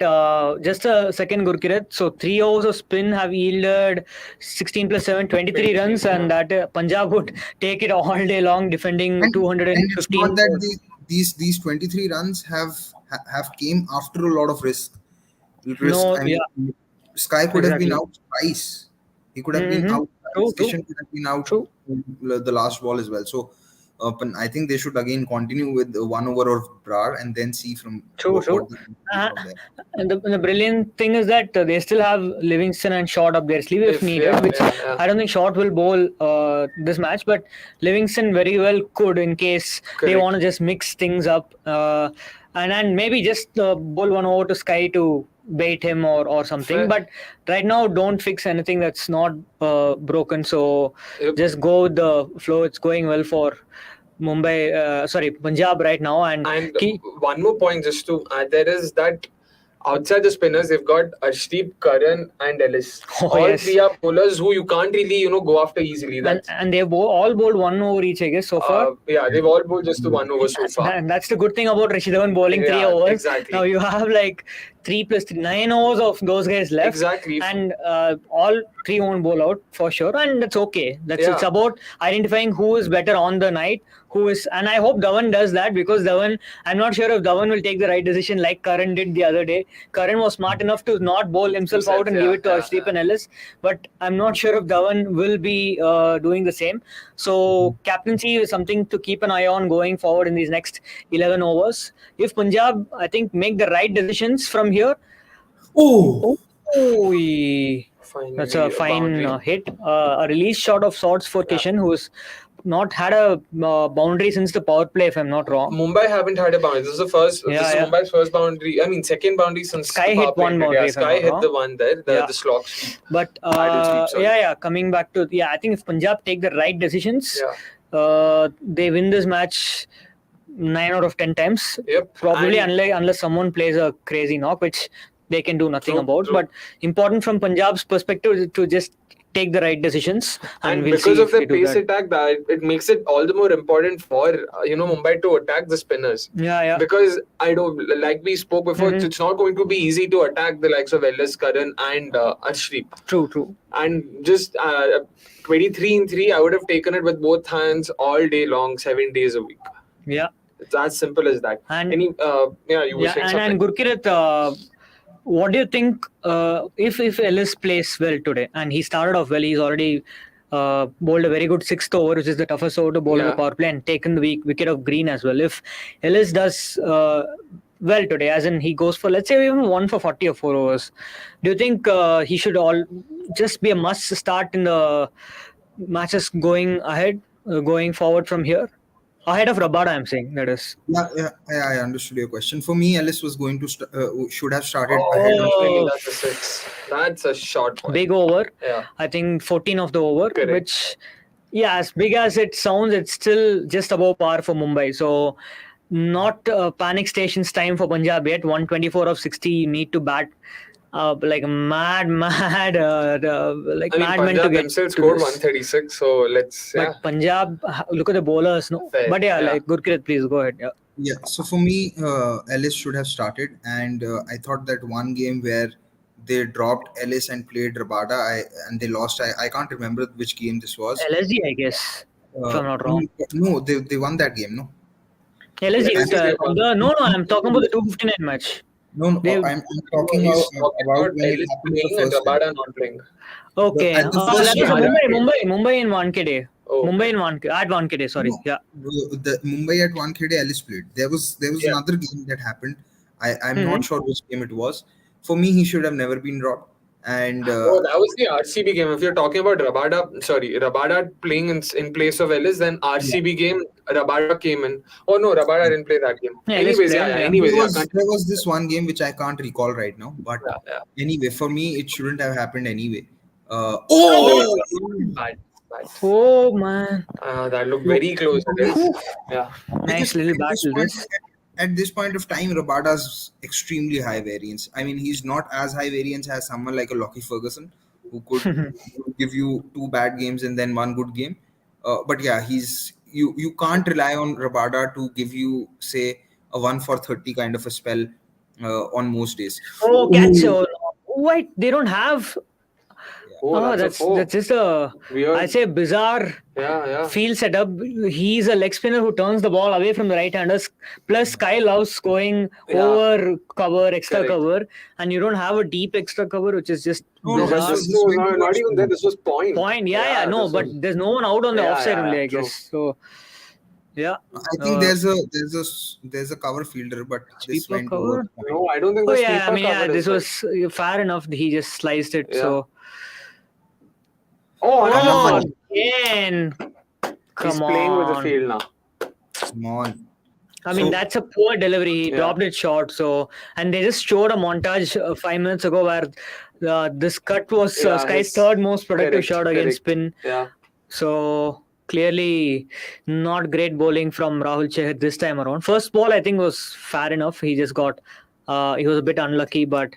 just a second, Gurkirat. So 3 overs of spin have yielded 16 plus 7, 23 runs, and that Punjab would take it all day long, defending 215. And it's not that these 23 runs have came after a lot of risk. Sky could have been out twice. He could have been out. Kishan could have been out the last ball as well. So I think they should again continue with 1 over of Brar and then see from what from there. And the brilliant thing is that they still have Livingston and Short up their sleeve if needed, which I don't think Short will bowl this match, but Livingston very well could in case they want to just mix things up and maybe just bowl 1 over to Sky to bait him or something. But right now, don't fix anything that's not broken. So just go with the flow. It's going well for Punjab right now. And one more point just to add there is that outside the spinners, they've got Arshdeep, Karan and Ellis. All three are bowlers who you can't really, go after easily. And they've all bowled 1 over each, I guess, so far. They've all bowled just the 1 over so far. And that's the good thing about Rashid Dhawan bowling 3 overs. Exactly. Now you have like 3 plus 3, 9 overs of those guys left. Exactly. And all 3 won't bowl out for sure. And that's okay. It's about identifying who is better on the night. And I hope Dhawan does that, because I'm not sure if Dhawan will take the right decision like Karan did the other day. Karan was smart enough to not bowl himself out and give it to Arshdeep and Ellis, but I'm not sure if Dhawan will be doing the same. So captaincy is something to keep an eye on going forward in these next 11 overs. If Punjab, I think, make the right decisions from here. That's a fine hit. A release shot of sorts for Kishan, who's not had a boundary since the power play, if I'm not wrong. Mumbai haven't had a boundary. This is Mumbai's first boundary. I mean, second boundary since Sky hit one boundary. Sky hit the one there, the slog. But coming back to I think if Punjab take the right decisions, they win this match 9 out of 10 times. Probably unless someone plays a crazy knock, which they can do nothing about. But important from Punjab's perspective to just take the right decisions, and because of the pace attack, that it makes it all the more important for Mumbai to attack the spinners. Because I don't, like we spoke before, it's not going to be easy to attack the likes of Ellis, Karan and Arshdeep. True. And just 23 in 3, I would have taken it with both hands all day long, 7 days a week. It's as simple as that. And you were saying something. And Gurkirat, what do you think if Ellis plays well today? And he started off well. He's already bowled a very good 6th over, which is the toughest over to bowl in the power play, and taken the wicket of Green as well. If Ellis does well today, as in he goes for, let's say, even 1 for 40 or 4 overs, do you think he should just be a must start in the matches going ahead, going forward from here? Ahead of Rabada, I'm saying, that is. Yeah, I understood your question. For me, Ellis was going to should have started ahead of. That's a 6. That's a short point. Big over. Yeah. I think 14 of the over, Correct. which, yeah, as big as it sounds, it's still just above par for Mumbai. So, not panic stations time for Punjab yet. 124 of 60, you need to bat like mad, like madmen to Punjab get themselves to scored this. 136, so let's. But Punjab, look at the bowlers, no? Fair, But yeah, yeah. like Gurkirat, please go ahead. Yeah. Yeah, so for me, Ellis should have started, and I thought that one game where they dropped Ellis and played Rabada, and they lost. I can't remember which game this was. LSG, I guess, if I'm not wrong. No, they won that game, no? LSG, no, I'm talking about the 259 match. No, I'm talking about when it happened playing the and first Rabada not playing. Okay, At the that first was time. Mumbai in 1K day. Oh. Mumbai in 1K, at 1K day, sorry. No, Yeah. the Mumbai at 1K day Ellis played. There was another game that happened. I'm not sure which game it was. For me, he should have never been dropped. And that was the RCB game. If you're talking about Rabada playing in place of Ellis, then RCB game, Rabada came in. Oh no, Rabada didn't play that game. Yeah, Anyways, there was this one game which I can't recall right now. But anyway, for me, it shouldn't have happened anyway. Bad. Oh man, that looked very close. Yeah, nice little battle. At this point of time, Rabada's extremely high variance. I mean, he's not as high variance as someone like a Lockie Ferguson, who could give you 2 bad games and then 1 good game. But yeah, you can't rely on Rabada to give you, say, a 1 for 30 kind of a spell on most days. Oh, catch! Wait, they don't have. That's just a weird. I say bizarre field setup. He's a leg spinner who turns the ball away from the right-handers. Plus, Sky loves going over cover, extra cover, and you don't have a deep extra cover, which is just not even there. This was point. No, but there's no one out on the offside only, I guess. So. Yeah, I think there's a cover fielder, but this went over. No, I don't think. This was fair enough. He just sliced it. So. Again. He's playing with the field now. Small. I mean, that's a poor delivery. He dropped it short. So, and they just showed a montage 5 minutes ago where this cut was Sky's third most productive shot against spin. Yeah. So clearly not great bowling from Rahul Chahar this time around. First ball, I think, was fair enough. He just got. He was a bit unlucky, but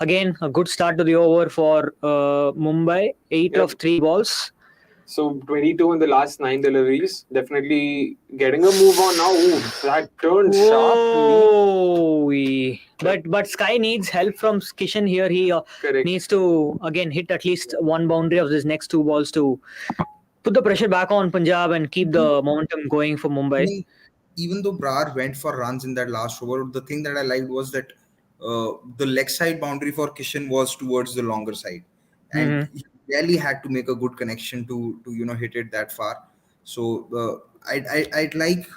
again, a good start to the over for Mumbai. 8 of 3 balls. So 22 in the last 9 deliveries. Definitely getting a move on now. Ooh, that turned sharply. But Sky needs help from Kishan here. He needs to again hit at least 1 boundary of his next 2 balls to put the pressure back on Punjab and keep the momentum going for Mumbai. Even though Brar went for runs in that last over, the thing that I liked was that the leg side boundary for Kishan was towards the longer side, and he really had to make a good connection to hit it that far. So I'd like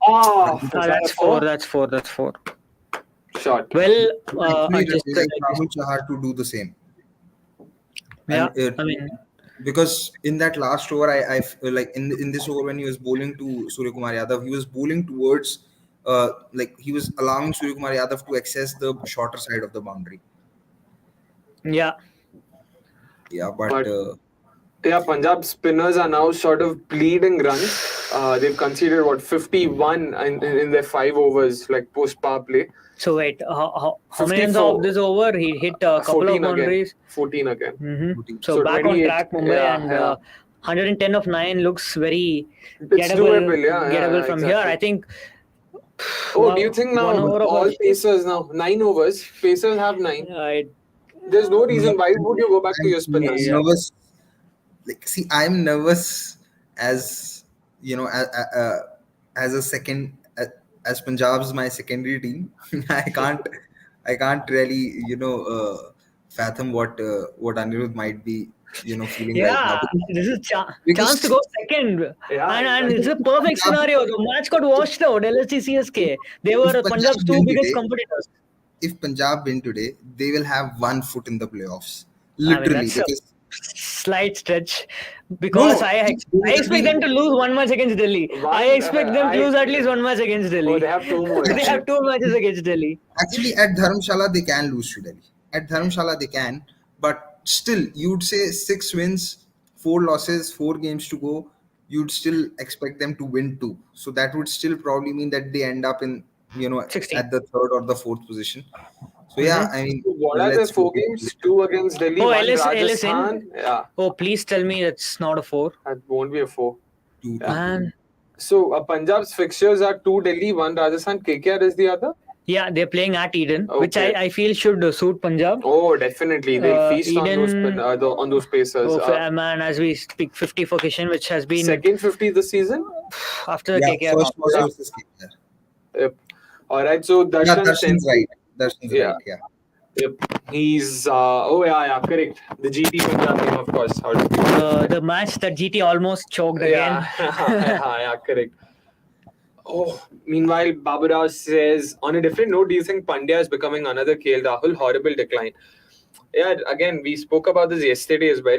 that's four. Shot. Well, I just like Rahul Chahar to do the same. Yeah, I mean. Because in that last over, I like in this over when he was bowling to Suryakumar Yadav, he was bowling towards he was allowing Suryakumar Yadav to access the shorter side of the boundary. Yeah, but Punjab spinners are now sort of bleeding runs. They've conceded 51 in their 5 overs, like post power play. So wait, how many runs of this over? He hit a couple of boundaries. 14 again. Mm-hmm. So back on track, Mumbai, and 110 of 9 looks very gettable from here. I think. Do you think now all pacers now 9 overs? Pacers have 9. There's no reason why would you go back to your spinners? I'm nervous. I'm nervous as as a second. As Punjab's my secondary team, I can't really fathom what Anirudh might be feeling right now. This is chance to go second, and it's a perfect scenario. The match got washed out. LSG CSK, they were Punjab's 2 biggest competitors. If Punjab win today, they will have 1 foot in the playoffs. Literally, because slight stretch because I expect them to lose one match against Delhi. I expect them to lose at least one match against Delhi. Oh, they have 2 more. They have 2 matches against Delhi. Actually, at Dharamshala, they can lose to Delhi. At Dharamshala, they can. But still, you'd say 6 wins, 4 losses, 4 games to go. You'd still expect them to win 2. So that would still probably mean that they end up in, 16. at the 3rd or the 4th position. So yeah, I mean, what are the 4 games? 2 against Delhi, 1 Rajasthan. Yeah. Oh, please tell me that's not a 4. That won't be a 4. 2. Man. So Punjab's fixtures are 2 Delhi, 1 Rajasthan. KKR is the other? Yeah, they're playing at Eden, which Okay. I feel should suit Punjab. Oh, definitely. They'll feast Eden- on those pacers. Man, as we speak, 50 for Kishan, which has been Second 50 this season? after the Yeah, KKR. first was versus KKR. Yep. All right, so Yeah, Darshan Darshan's right. Darshan's Yeah. right, yeah. Yep. He's correct. The GT Punjab team, of course. How to The match that GT almost choked again. yeah, correct. Oh, meanwhile, Baburao says, on a different note, do you think Pandya is becoming another KL Rahul? Horrible decline. Yeah, again, we spoke about this yesterday as well.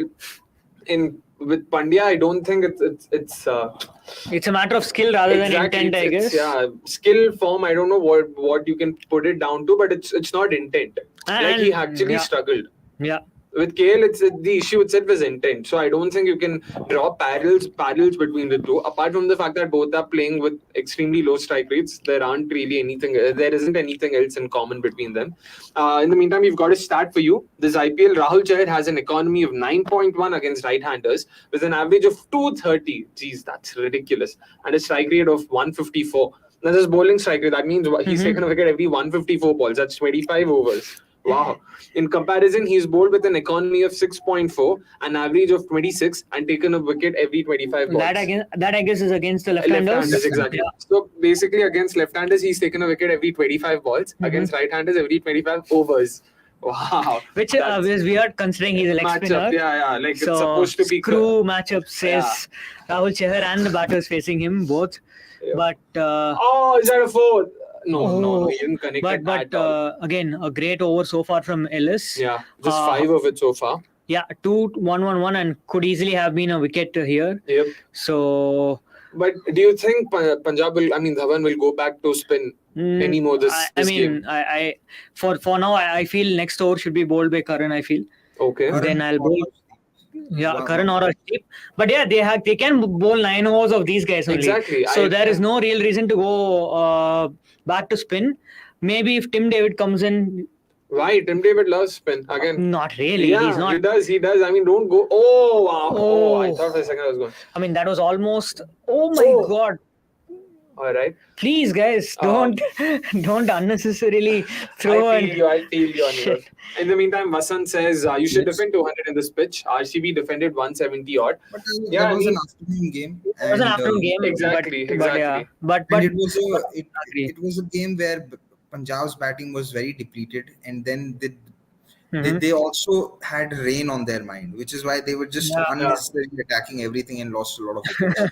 With Pandya, I don't think it's It's a matter of skill rather than intent, I guess. Yeah, skill, form. I don't know what you can put it down to, but it's not intent. Like he actually struggled. Yeah. With KL, the issue itself is intent. So I don't think you can draw parallels between the two. Apart from the fact that both are playing with extremely low strike rates, there isn't anything else in common between them. In the meantime, we've got a stat for you. This IPL, Rahul Chahar has an economy of 9.1 against right-handers with an average of 230. Jeez, that's ridiculous. And a strike rate of 154. Now, this bowling strike rate, that means he's taken a wicket every 154 balls. That's 25 overs. Wow. In comparison, he's bowled with an economy of 6.4, an average of 26, and taken a wicket every 25 balls. That I guess is against the left-handers. Exactly. Yeah. So basically, against left-handers, he's taken a wicket every 25 balls. Against right-handers, every 25 overs. Wow. Which is weird considering he's a leg spinner. Yeah. Like So it's supposed to be screw matchup says Rahul Chahar and the batters facing him both. Yeah. But is that a 4? No, he didn't connect it at all. Again, a great over so far from Ellis. Yeah, just 5 of it so far. Yeah, 2-1-1-1 and could easily have been a wicket here. Yep. So, but do you think Punjab Dhawan will go back to spin anymore this game? For now, I feel next over should be bowled by Karan, I feel. Okay. Then I'll bowl. Yeah, Karan or Ashdeep. But yeah, they can bowl 9 overs of these guys only. Exactly. So there is no real reason to go back to spin. Maybe if Tim David comes in. Why? Tim David loves spin again. Not really. Yeah, he's not. He does. I mean, don't go. Oh, wow. Oh, I thought for a second I was going. I mean, that was almost. Oh my God. All right. Please, guys, don't unnecessarily throw. I feel you, Anirudh. In the meantime, Vasant says you should defend 200 in this pitch. RCB defended 170 odd. But that was an afternoon game. It was an afternoon game. Exactly. But it was a game where Punjab's batting was very depleted, and then they also had rain on their mind, which is why they were just unnecessarily attacking everything and lost a lot of wickets.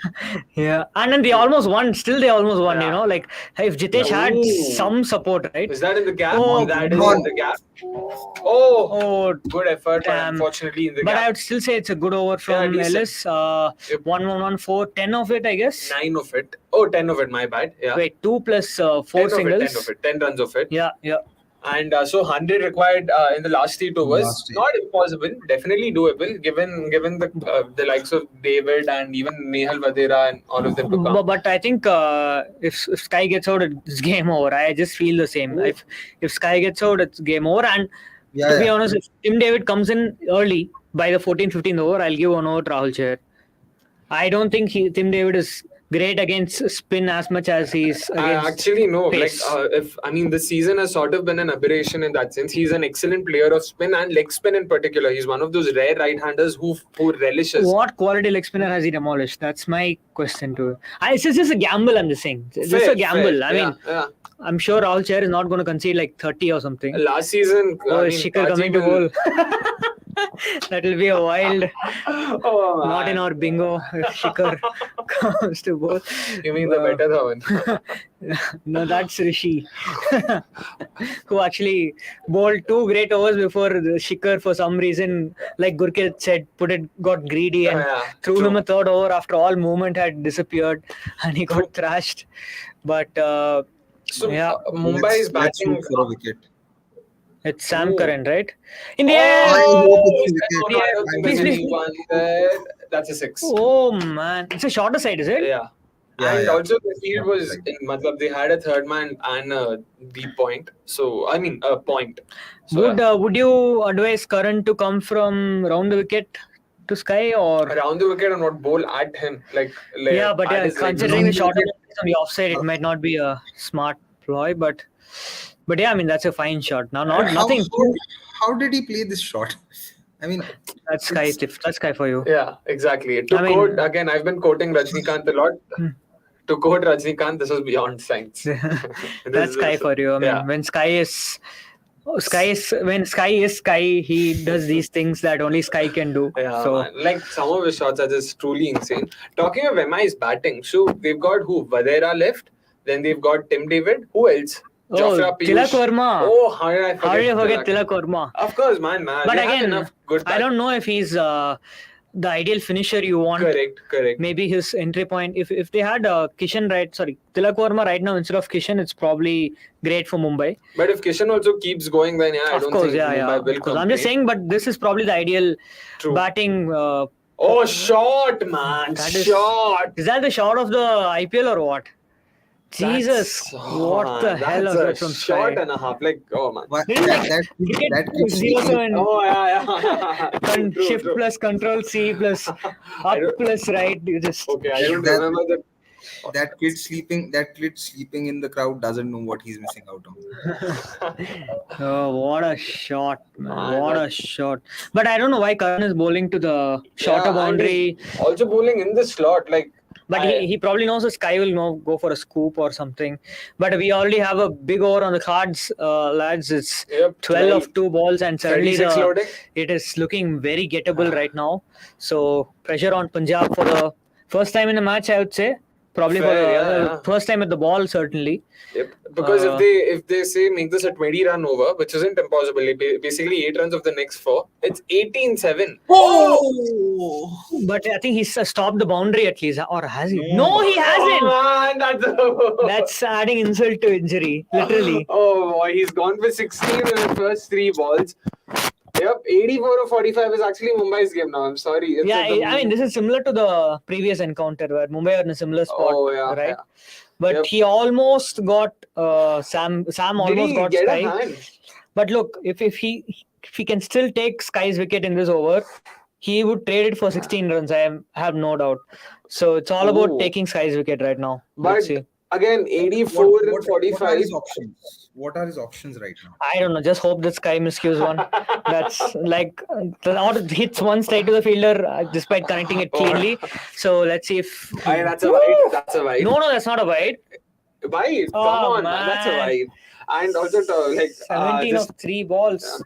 Yeah, and then they almost won. Still, they almost won. You know, like if Jitesh had some support, right? Is that in the gap? Oh, that is in the gap. Oh, good effort, but unfortunately in the gap. But I would still say it's a good over from Ellis. 1-1-1-4, 10 of it, I guess. 9 of it. Oh, 10 of it, my bad. Yeah. Wait, 2 plus 4 singles. 10 runs of it. Yeah. And so 100 required in the last 8 overs. Not impossible, definitely doable, given the likes of David and even Nehal Vadera and all of them to come. But I think if Sky gets out, it's game over. I just feel the same. If Sky gets out, it's game over. And to be honest, if Tim David comes in early by the 14th-15th over, I'll give 1 over to Rahul Chahar. I don't think Tim David is great against spin as much as he's against actually no pace. The season has sort of been an aberration in that sense. He's an excellent player of spin and leg spin in particular. He's one of those rare right-handers who relishes. What quality leg spinner has he demolished? That's my question to him. It's just a gamble, I'm just saying. It's just a gamble. I mean, I'm sure Rahul Chahar is not going to concede like 30 or something. Last season, Shikhar coming to bowl. That will be a wild. Not in our bingo. Shikhar comes to both. You mean the better Dhawan? No, that's Rishi, who actually bowled 2 great overs before the Shikhar for some reason, like Gurkit said, got greedy and threw him a 3rd over after all movement had disappeared and he got thrashed. But Mumbai is batting for a wicket. It's Sam Curran, right? In the I hope it's a Please. That's a 6. Oh man, it's a shorter side, is it? Yeah. And also the field was in they had a 3rd man and a deep point. So I mean a point. So, would you advise Curran to come from round the wicket to Sky or around the wicket and not bowl at him? Like but considering the shorter on the offside, it might not be a smart ploy, but yeah, I mean that's a fine shot. Now, nothing. How did he play this shot? I mean, that's Sky. That's Sky for you. Yeah, exactly. Quote again, I've been quoting Rajnikant a lot. To quote Rajnikant, this was beyond science. That's Sky for you. I mean, when Sky is Sky, he does these things that only Sky can do. Yeah, so man. Like some of his shots are just truly insane. Talking of MI's batting, so they've got who? Vadera left. Then they've got Tim David. Who else? Tilak Verma. Oh, how did I forget Tilak Verma? Of course, man. But again, I don't know if he's the ideal finisher you want. Correct. Maybe his entry point. If they had Tilak Verma right now instead of Kishan, it's probably great for Mumbai. But if Kishan also keeps going, then I don't think Mumbai will come. I'm just saying, but this is probably the ideal batting. Shot, man! Shot! Is that the shot of the IPL or what? Jesus, what the hell was that from Sky? Shot and a half, like, oh man. That keeps Oh yeah. Shift plus Control C plus up plus right. You just okay. I don't remember that. That kid sleeping in the crowd doesn't know what he's missing out on. Oh, what a shot, man! What a shot! But I don't know why Karan is bowling to the shorter boundary. Also bowling in the slot, like. But he probably knows the Sky will go for a scoop or something. But we already have a big over on the cards, lads. It's 12 of 2 balls and suddenly it is looking very gettable right now. So pressure on Punjab for the first time in the match, I would say. Probably for the first time at the ball, certainly. Yep. Because if they say make this a 20-run over, which isn't impossible, basically 8 runs of the next 4, it's 18-7. Oh! But I think he's stopped the boundary at least, or has he? No, he hasn't. Man, that's adding insult to injury, literally. Oh boy, he's gone for 16 in the first 3 balls. Yep, 84 or 45 is actually Mumbai's game now. I'm sorry. I mean, this is similar to the previous encounter where Mumbai are in a similar spot, right? Yeah. But he almost got Sam almost got Sky. But look, if he can still take Sky's wicket in this over, he would trade it for 16 runs. I have no doubt. So it's all about taking Sky's wicket right now. But again, 84 and 45. What are his options right now? I don't know. Just hope that Sky miscues one. That's like hits one straight to the fielder despite connecting it cleanly. So let's see if that's a wide. That's a wide. No, that's not a wide. Wide. Come on, man. That's a wide. And also 17 of 3 balls.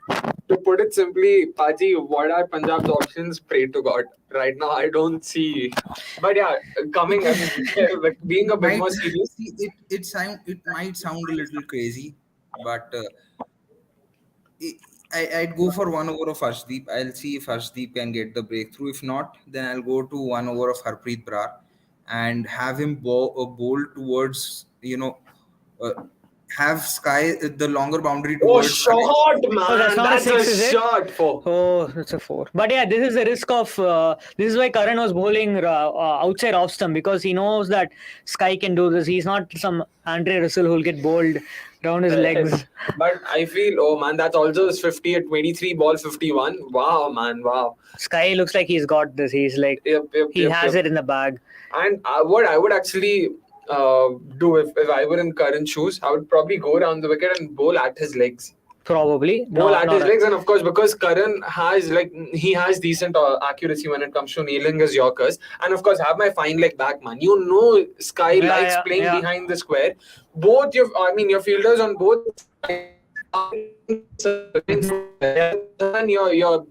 To put it simply, Paji, what are Punjab's options? Pray to God. Right now, I don't see. But yeah, being a bit more serious. It might sound a little crazy, but I'd go for 1 over of Harshdeep. I'll see if Harshdeep can get the breakthrough. If not, then I'll go to 1 over of Harpreet Brar and have him bowl towards, have Sky the longer boundary towards. Oh, shot, man! Oh, that's not a 6, is shot. 4. Oh, that's a 4. But yeah, this is the risk of. This is why Karan was bowling outside off stump, because he knows that Sky can do this. He's not some Andre Russell who'll get bowled down his legs. But I feel, that's also his 50 at 23 ball 51. Wow, man, wow. Sky looks like he's got this. He's like he has it in the bag. And what I would actually do if I were in Karan's shoes, I would probably go around the wicket and bowl at his legs. Probably bowl at his legs, and of course because Karan has decent accuracy when it comes to nailing his Yorkers, and of course have my fine leg back, man. Sky likes playing behind the square. Both your fielders on both.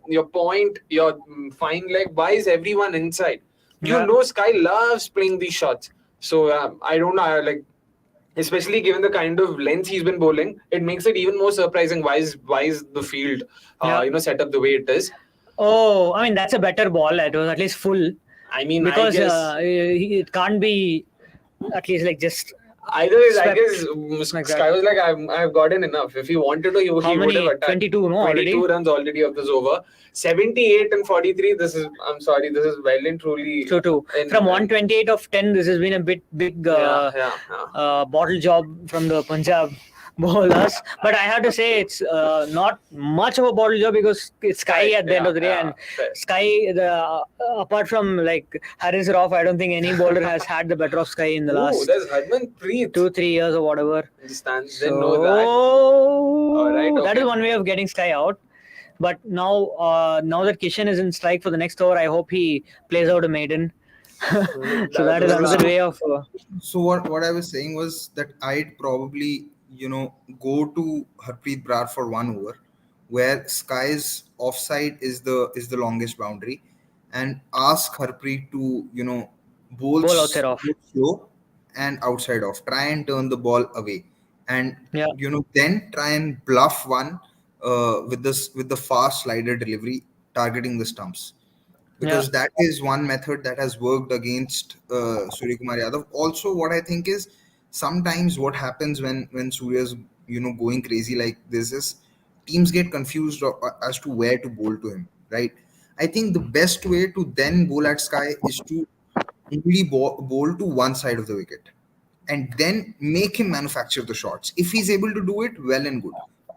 Your point, your fine leg. Why is everyone inside? You know, Sky loves playing these shots. So I don't know, like, especially given the kind of length he's been bowling, it makes it even more surprising. Why is the field, set up the way it is? Oh, I mean, that's a better ball. It was at least full. I mean, because I guess it can't be at least like just either way. I swept guess like Sky that. was like, I've gotten enough. If he wanted to, he would have attacked. 22, no, 22 runs already of this over. 78 and 43. This is well and truly. True. From 128 of 10, this has been a big bottle job from the Punjab bowlers. But I have to say it's not much of a bottle job because it's Sky at the end of the day. And Sky, apart from like Harris Rauf, I don't think any bowler has had the better of Sky in the last there's Harmanpreet. 2-3 years or whatever. Didn't know that. All right, that is one way of getting Sky out. But now that Kishan is in strike for the next over, I hope he plays out a maiden. So that is another way of. So what I was saying was that I'd probably go to Harpreet Brar for 1 over, where Sky's offside is the longest boundary, and ask Harpreet to bowl outside off, slow and outside off. Try and turn the ball away, and then try and bluff one with the fast slider delivery targeting the stumps, because that is one method that has worked against Suryakumar Yadav. Also, what I think is sometimes what happens when Surya's going crazy like this is teams get confused as to where to bowl to him, right? I think the best way to then bowl at Sky is to only bowl to one side of the wicket and then make him manufacture the shots. If he's able to do it, well and good.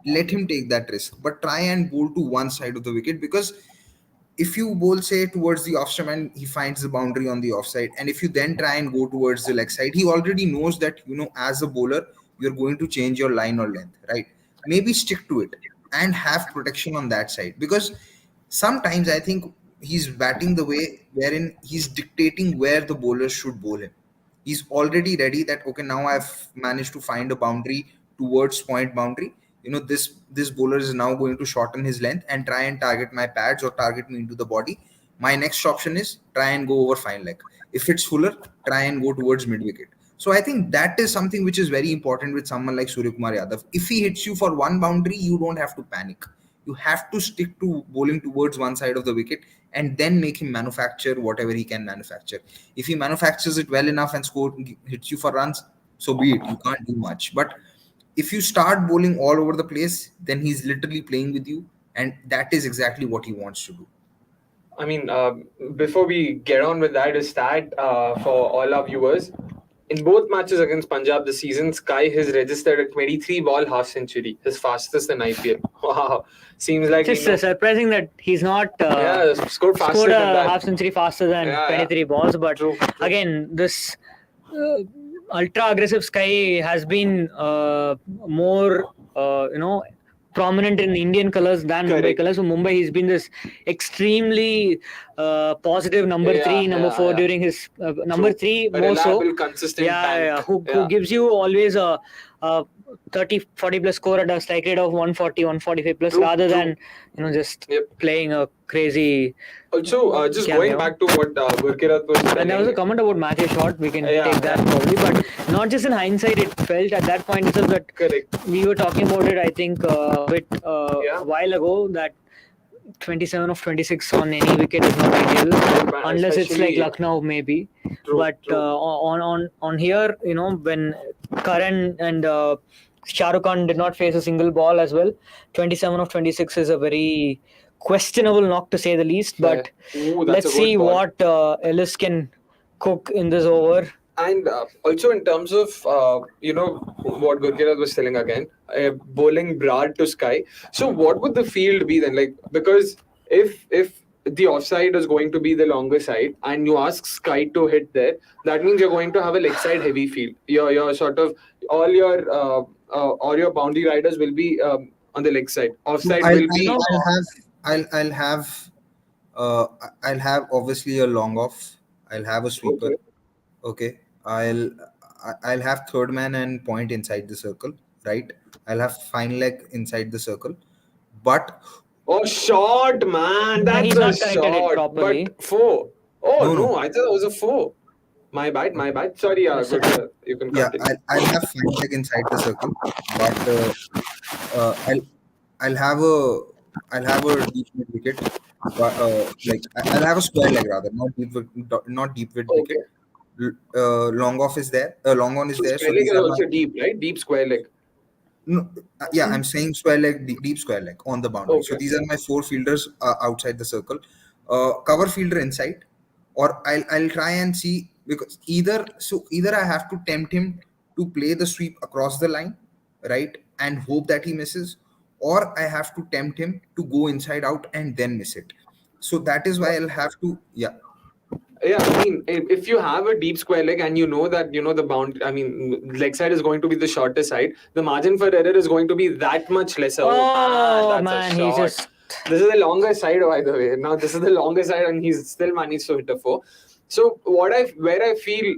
Let him take that risk, but try and bowl to one side of the wicket, because if you bowl, say, towards the off stump and he finds the boundary on the offside, and if you then try and go towards the leg side, he already knows that, as a bowler, you're going to change your line or length, right? Maybe stick to it and have protection on that side, because sometimes I think he's batting the way wherein he's dictating where the bowlers should bowl him. He's already ready that, okay, now I've managed to find a boundary towards point boundary. This bowler is now going to shorten his length and try and target my pads or target me into the body. My next option is try and go over fine leg. If it's fuller, try and go towards mid wicket. So I think that is something which is very important with someone like Suryakumar Yadav. If he hits you for one boundary, you don't have to panic. You have to stick to bowling towards one side of the wicket and then make him manufacture whatever he can manufacture. If he manufactures it well enough and hits you for runs, so be it. You can't do much. But if you start bowling all over the place, then he's literally playing with you, and that is exactly what he wants to do. I mean, before we get on with that, a stat for all our viewers. In both matches against Punjab this season, Sky has registered a 23-ball half century, his fastest in IPL. Wow. Seems like it's surprising that he's not scored a half century faster than 23 balls. But again, this ultra aggressive Sky has been more prominent in Indian colours than Mumbai colours. So Mumbai, he's been this extremely positive number 3, number 4 during his number 3 more reliable, so. Consistent Who gives you always a 30-40 plus score at a strike rate of 140-145 plus, rather than just playing a crazy. Also, just going back to what Gurkirat was saying. And there was a comment about Matthew Short. We can take that probably, but not just in hindsight. It felt at that point itself that we were talking about it. I think a while ago that 27 of 26 on any wicket is not ideal, unless it's like Lucknow maybe. But on here, when Karan and Shah Rukh Khan did not face a single ball as well, 27 of 26 is a very questionable knock to say the least. But let's see what Ellis can cook in this over. And also in terms of, what Gurkirat was telling again, bowling Brar to Sky. So what would the field be then? Like, because if the offside is going to be the longer side and you ask Sky to hit there, that means you're going to have a leg side heavy field. You're sort of, all your boundary riders will be on the leg side. Offside will be... I'll have obviously a long off. I'll have a sweeper. Okay. I'll have third man and point inside the circle, right? I'll have fine leg inside the circle. But short, man. That's a shot. But 4. Oh no, I thought it was a 4. My bad. Sorry, good, you can Yeah, continue. I'll have fine leg inside the circle, but I'll have a deep mid wicket. Like I'll have a square leg rather, not deep mid wicket. Long off is there. Long on is there. Square leg is also deep, right? Deep square leg. No, yeah, I'm saying square leg, deep square leg on the boundary. So these are my 4 fielders outside the circle. Cover fielder inside, or I'll try and see, because either I have to tempt him to play the sweep across the line, right, and hope that he misses, or I have to tempt him to go inside out and then miss it. So that is why I'll have to, yeah. Yeah, I mean, if you have a deep square leg and you know that, the bound, I mean, leg side is going to be the shorter side, the margin for error is going to be that much lesser. Oh man, he just... This is the longer side, by the way. Now, this is the longer side and he's still managed to hit a 4. So, where I feel,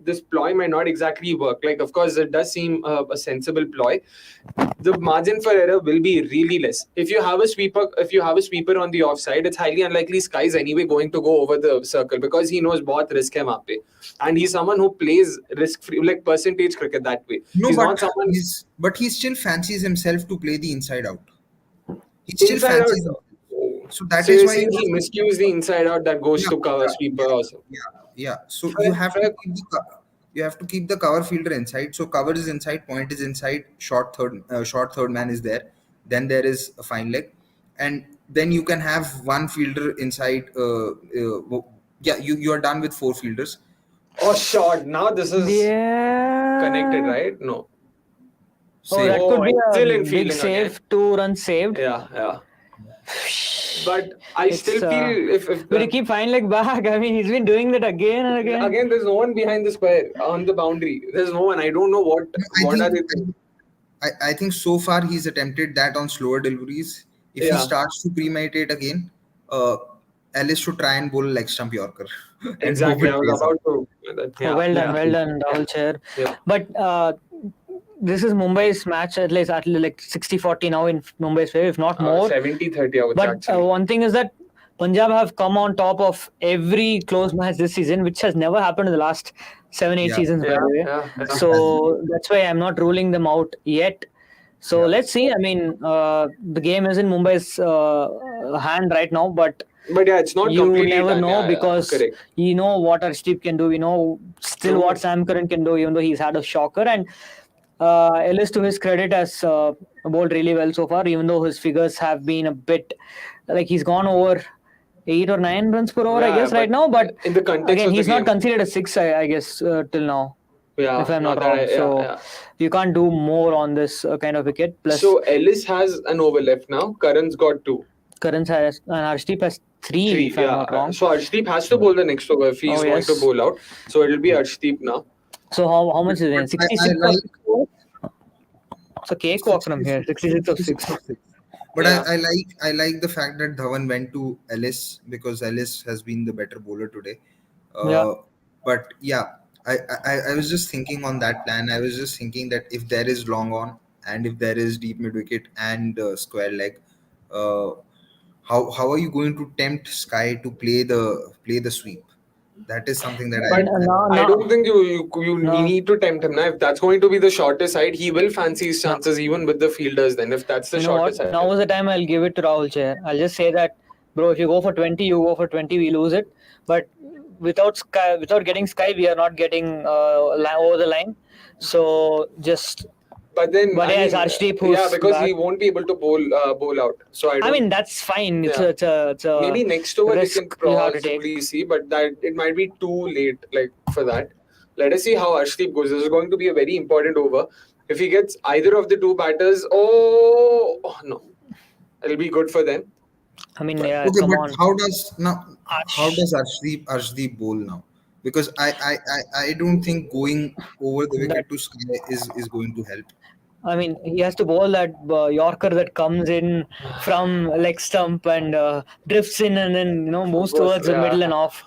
this ploy might not exactly work. Like, of course, it does seem a sensible ploy. The margin for error will be really less. If you have a sweeper on the offside, it's highly unlikely Sky's anyway going to go over the circle, because he knows bahut risk hai wahan pe. And he's someone who plays risk-free, like percentage cricket that way. No, he's but not someone. But he still fancies himself to play the inside out. He still fancies himself. So that is why he miscues the inside out that goes to cover sweeper also. Yeah. So you have to keep the cover fielder inside. So cover is inside, point is inside, short third man is there. Then there is a fine leg, and then you can have one fielder inside. You are done with 4 fielders. Oh, short. Now this is connected, right? No. That could be a big save. Again. 2 runs saved. Yeah. But I still feel if will he keep fine leg back? I mean, he's been doing that again and again. Again, there's no one behind the square on the boundary. There's no one. I don't know what are they doing. I think so far he's attempted that on slower deliveries. If he starts to premeditate again, Ellis should try and bowl leg stump Yorker. Exactly. I was about to. Well done, Rahul Chair. Yeah. But this is Mumbai's match, at least like 60-40 now in Mumbai's favor, if not more. 70-30, I would say. But one thing is that Punjab have come on top of every close match this season, which has never happened in the last 7-8 seasons, by the way. So that's why I'm not ruling them out yet. So let's see. I mean, the game is in Mumbai's hand right now, but yeah, it's not you completely never done. know, because you know what Arshdeep can do. We know still what Sam Curran can do, even though he's had a shocker. And Ellis, to his credit, has bowled really well so far, even though his figures have been a bit like he's gone over 8 or 9 runs per over, I guess, right now. But in the context again, he's not game, considered a 6, I guess, till now. Yeah, if I'm not wrong. So you can't do more on this kind of wicket. Plus, so Ellis has an over left now. Curran's got 2. Curran has, and Arshdeep has 3, if I'm not wrong. So Arshdeep has to bowl the next over if he's going to bowl out. So it'll be Arshdeep now. So how much is it? 66 or 6? It's a cakewalk from here. 66 or 6. But I like the fact that Dhawan went to Ellis, because Ellis has been the better bowler today. But I was just thinking on that plan. I was just thinking that if there is long on and if there is deep mid wicket and square leg, how are you going to tempt Sky to play the sweep? That is something that I don't think you need to tempt him now. If that's going to be the shorter side, he will fancy his chances even with the fielders then, if that's the shorter side. Now is the time I'll give it to Rahul Chair. I'll just say that, bro, if you go for 20, you go for 20, we lose it. But without getting Sky, we are not getting over the line. So just... But it's Arshdeep who's because back. he won't be able to bowl out. So I mean, that's fine. It's a maybe next over we can probably see, but that it might be too late for that. Let us see how Arshdeep goes. This is going to be a very important over. If he gets either of the 2 batters, no, it'll be good for them. I mean, come on. How does Arshdeep bowl now? Because I don't think going over the wicket to Sky is going to help. I mean, he has to bowl that Yorker that comes in from leg stump and drifts in and then moves towards the middle and off.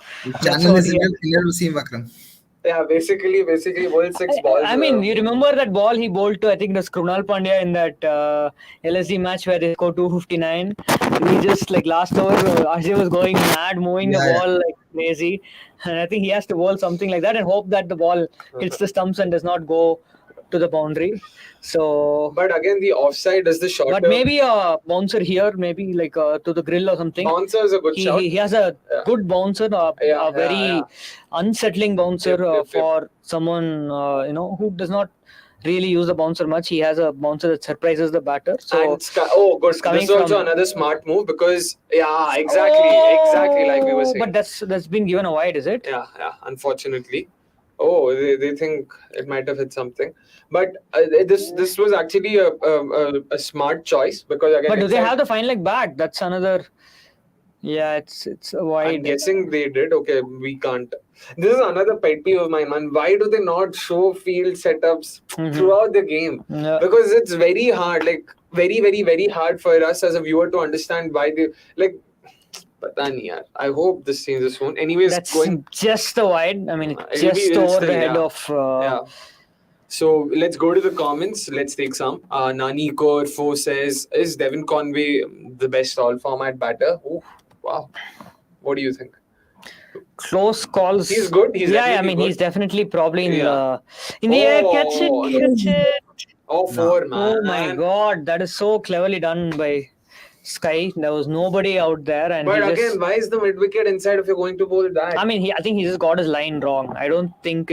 Yeah, basically bowled 6 balls. I mean, you remember that ball he bowled to, I think it was Krunal Pandya in that LSD match where they scored 259. He just last over, Ajay was going mad, moving the ball crazy. And I think he has to bowl something like that and hope that the ball hits the stumps and does not go to the boundary. So, but again, the offside is the short. But maybe a bouncer here, maybe like to the grill or something. Bouncer is a good shot. He has a good bouncer, a very unsettling bouncer for someone who does not really use the bouncer much. He has a bouncer that surprises the batter. So and good. This is also another smart move because exactly like we were saying. But that's been given a wide, is it? Yeah. Unfortunately. Oh, they think it might have hit something, but this was actually a smart choice because again. But do they have the fine leg back? That's another. Yeah, it's a wide. I'm guessing they did. Okay, we can't. This is another pet peeve of mine, man. Why do they not show field setups throughout the game? Yeah. Because it's very hard, like very, very, very hard for us as a viewer to understand why they like. Pata nahi yaar. I hope this changes soon. Anyways, that's just the wide. I mean, it's just over the head of. So let's go to the comments. Let's take some. Nani Kaur 4 says, "Is Devon Conway the best all-format batter?" Oh, wow. What do you think? Close calls. He's good. He's he's definitely probably in the air. Catch it. Oh, 4, man. Oh my God, that is so cleverly done by Sky. There was nobody out there, and but again, why is the mid wicket inside if you're going to bowl that? I mean, I think he just got his line wrong. I don't think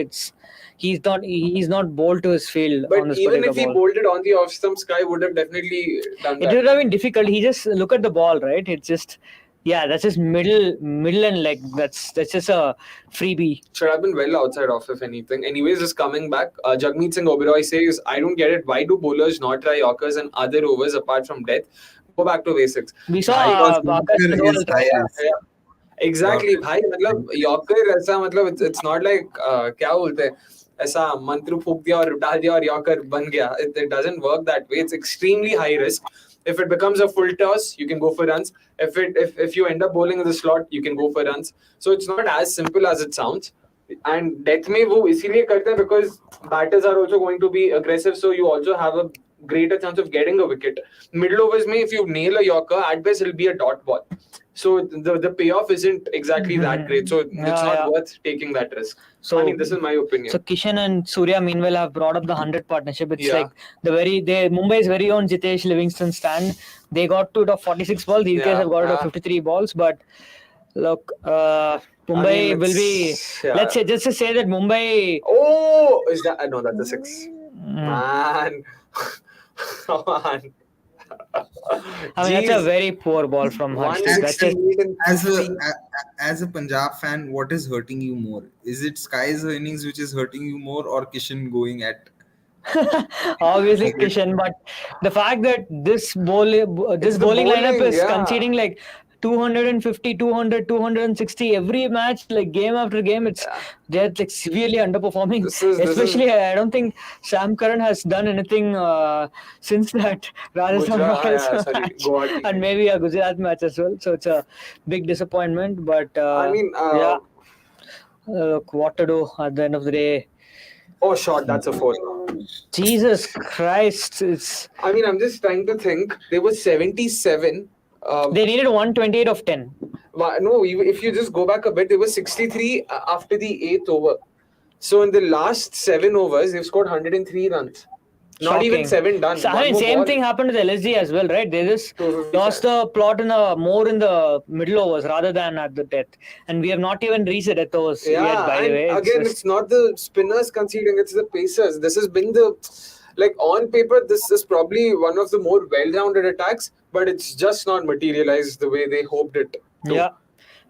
he's not bowled to his field. But on this even if he ball. bowled it on the off stump, Sky would have definitely done that. It would have been difficult. He just look at the ball, right? It's just. Yeah, that's just middle and leg. That's just a freebie. Should have been well outside off, if anything. Anyways, just coming back, Jagmeet Singh Oberoi says, "I don't get it. Why do bowlers not try Yorkers and other overs apart from death? Go back to basics." We saw exactly. Bhai, मतलब Yorker ऐसा मतलब it's not like क्या बोलते हैं ऐसा मंत्र फूक दिया और डाल दिया और Yorker बन गया. It doesn't work that way. It's extremely high risk. If it becomes a full toss, you can go for runs. If you end up bowling in the slot, you can go for runs. So it's not as simple as it sounds. And death में वो इसीलिए करते हैं because batters are also going to be aggressive, so you also have a greater chance of getting a wicket. Middle overs में if you nail a Yorker, at best it'll be a dot ball. So the payoff isn't exactly that great. So it's not worth taking that risk. So I mean, this is my opinion. So Kishan and Surya meanwhile have brought up the 100 partnership. It's like Mumbai's very own Jitesh Livingston stand. They got to the 46 balls. These guys have got to 53 balls. But look, Mumbai will be. Let's say just to say that Mumbai. Oh, is that no? That's a 6. Man, come on. I mean, that's a very poor ball from Harsh. As a Punjab fan, what is hurting you more? Is it Sky's innings which is hurting you more, or Kishan going at? Obviously Kishan, but the fact that this bowling lineup is conceding like 250, 200, 260 every match, like game after game, they're like severely underperforming. Especially, I don't think Sam Curran has done anything since that Rajasthan match and maybe a Gujarat match as well. So it's a big disappointment. But I mean, look, what to do at the end of the day? Oh, shot! That's a 4. Jesus Christ! I mean, I'm just trying to think. There was 77. They needed 128 of 10. No, if you just go back a bit, there was 63 after the 8th over. So in the last 7 overs, they've scored 103 runs. Not even 7 done. So, I mean, same thing happened to the LSG as well, right? They just lost the plot more in the middle overs rather than at the death. And we have not even reached the death overs yet, by the way. It's not the spinners conceding, it's the pacers. This has been on paper, this is probably one of the more well-rounded attacks, but it's just not materialized the way they hoped it to. Yeah.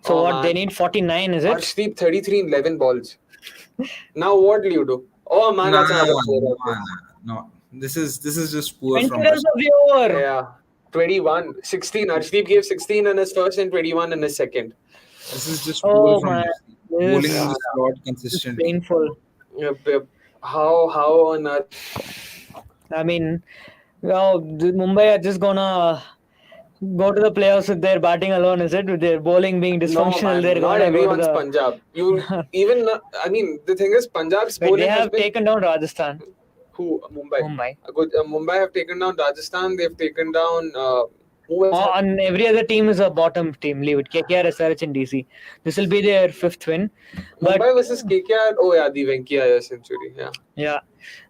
So they need 49, is it? Arshdeep 33 in 11 balls. Now what will you do? Oh man, that's another 4. No. This is just poor 20 from runs of the over. Yeah. 21, 16. Arshdeep gave 16 in his first and 21 in his second. This is just poor from bowling in the slot consistently. Painful. Yep. How on earth? I mean, Mumbai are just gonna go to the playoffs with their batting alone, is it? With their bowling being dysfunctional, they're not everyone's Punjab. The thing is, Punjab's bowling they have taken down Rajasthan. Who? Mumbai. Mumbai have taken down Rajasthan. They've taken down On every other team is a bottom team. Leave it. KKR, SRH, and DC. This will be their 5th win. But Mumbai versus KKR. Oh yeah, the Venki century. Yeah. Yeah,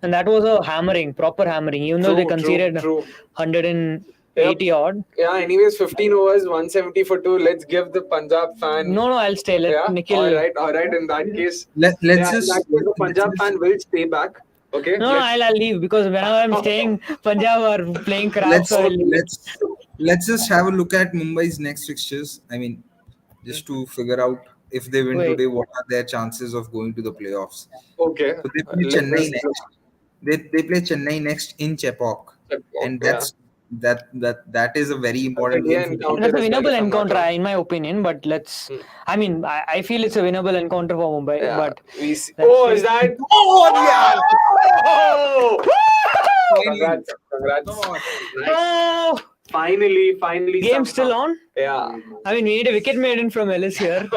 and that was a hammering, proper hammering. Even though they conceded 180 odd. Yeah. Anyways, 15 overs, 170 for 2. Let's give the Punjab fan. No, I'll stay. Let Nikhil. All right. In that case, let's just. In that case, the Punjab fan will stay back. Okay. No, I'll leave because whenever I'm staying, Punjab are playing crap. Let's just have a look at Mumbai's next fixtures. I mean, just to figure out if they win today, what are their chances of going to the playoffs? Okay. So they play Chennai next. They play Chennai next in Chepauk, and that is a very important game. That's a winnable encounter, in my opinion. But let's. I mean, I feel it's a winnable encounter for Mumbai. Yeah. But is that? Oh yeah! Oh! Congrats! Oh! Finally. Game still on? Yeah. I mean, we need a wicket maiden from Ellis here.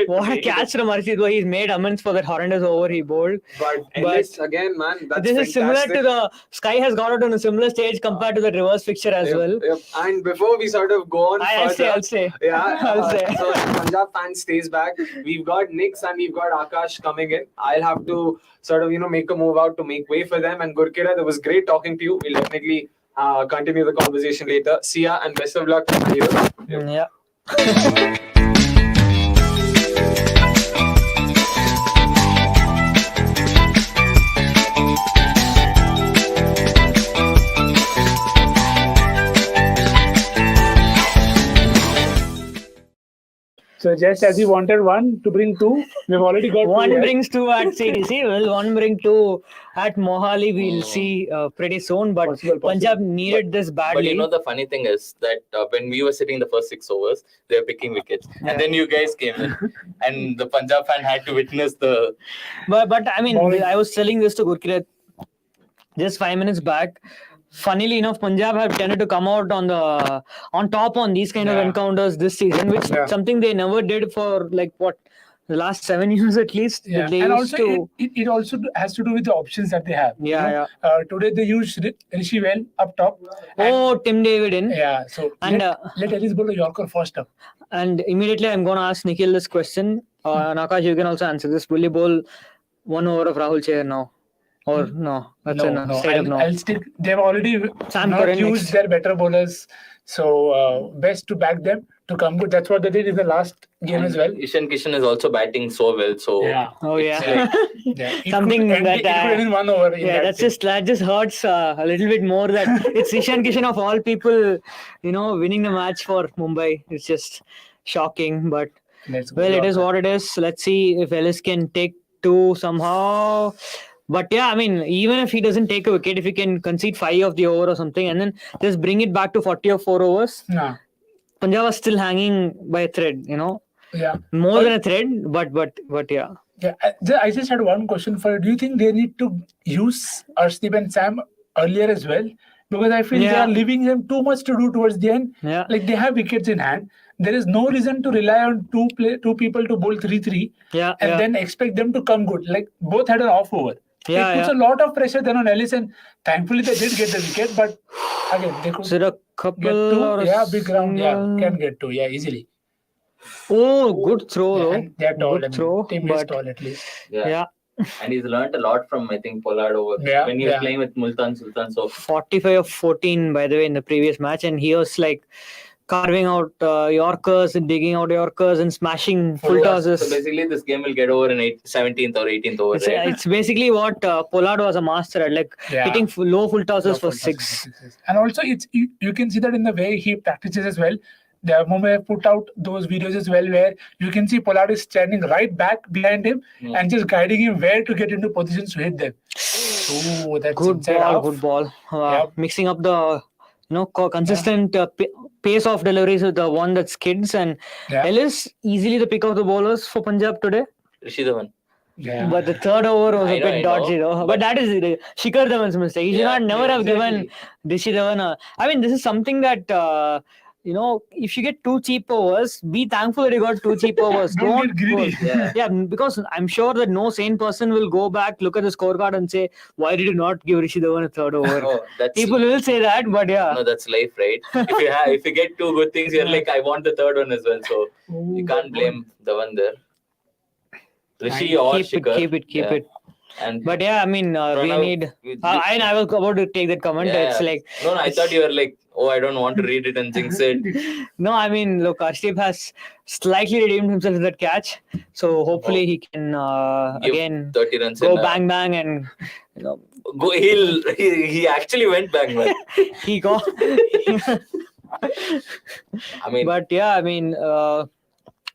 What a catch from Arshid. He's made amends for that horrendous over he bowled. But Ellis, again, man, that's this is similar to the Sky has got out on a similar stage compared to the reverse fixture as well. Yep. And before we sort of go on I'll say. Yeah. I'll say. So Punjab fan stays back. We've got Nix and we've got Akash coming in. I'll have to sort of, make a move out to make way for them. And Gurkira, it was great talking to you. We'll definitely continue the conversation later. See ya and best of luck. Yeah. So just as you wanted one to bring two, we've already got one two. Brings two at CDC. Well, one bring two at Mohali. We'll see pretty soon. But Punjab needed this badly. But the funny thing is that when we were sitting the first 6 overs, they were picking wickets, and then you guys came in, and the Punjab fan had to witness the. But I mean, I was telling this to Gurkirat just 5 minutes back. Funnily enough, Punjab have tended to come out on top on these kind of encounters this season, which something they never did for the last 7 years at least. Yeah. And also it also has to do with the options that they have. Today they used Rishi well up top. Tim David in. Yeah. So let Ellis bowl a Yorker first up. And immediately I'm going to ask Nikhil this question. Nakash, you can also answer this. Will you bowl 1 over of Rahul Chair now? Or no? That's I'll stick. They've already not used their better bowlers, so best to back them to come good. That's what they did in the last game as well. Ishan Kishan is also batting so well, so something it could end in 1 over. That just hurts a little bit more. That it's Ishan Kishan of all people, winning the match for Mumbai. It's just shocking, but it is what it is. Let's see if Ellis can take 2 somehow. But I mean, even if he doesn't take a wicket, if he can concede 5 of the over or something, and then just bring it back to 40 or 4 overs, Punjab was still hanging by a thread, Yeah. More than a thread, but yeah. Yeah. I just had one question for you. Do you think they need to use Arshdeep and Sam earlier as well? Because I feel they are leaving them too much to do towards the end. Yeah. Like they have wickets in hand. There is no reason to rely on two people to bowl 3-3 and then expect them to come good. Like both had an off over. It puts a lot of pressure then on Ellis, and thankfully they did get the wicket, but again they could a couple get 2. Big round, can get 2, easily. Oh, good throw though. They're tall. Good throw, Team is tall at least. Yeah. And he's learned a lot from, I think, Pollard over when he was playing with Multan Sultan. So 45 of 14, by the way, in the previous match, and he was like carving out Yorkers and digging out Yorkers and smashing full tosses. So basically, this game will get over in 17th or 18th over. It's basically what Pollard was a master at, hitting low full tosses for 6. And also, you can see that in the way he practices as well. The Mumbai put out those videos as well, where you can see Pollard is standing right back behind him and just guiding him where to get into positions to hit them. Oh, that's good ball. Mixing up the consistent pace of deliveries with the one that skids, and Ellis easily the pick of the bowlers for Punjab today. Rishi Dhawan. Yeah. But the third over was a bit dodgy though. But that is Shikhar Dhawan's mistake. He should never have given Rishi Dhawan I mean, this is something that if you get 2 cheap overs, be thankful that you got 2 cheap overs. Don't get greedy. Yeah, because I'm sure that no sane person will go back, look at the scorecard and say, why did you not give Rishi Dhawan a 3rd over? No, People will say that, but yeah. No, that's life, right? If you get 2 good things, you're like, I want the 3rd one as well. So you can't blame Dhawan there. Rishi or Shikhar. Keep it. But yeah, I mean, we need. I was about to take that comment. Yeah. It's like. No, I thought you were like, oh, I don't want to read it and jinx it. No, I mean, look, Arshdeep has slightly redeemed himself with that catch. So hopefully he can again 30 runs go bang and go. He actually went bang man. He got. I mean, but yeah, I mean,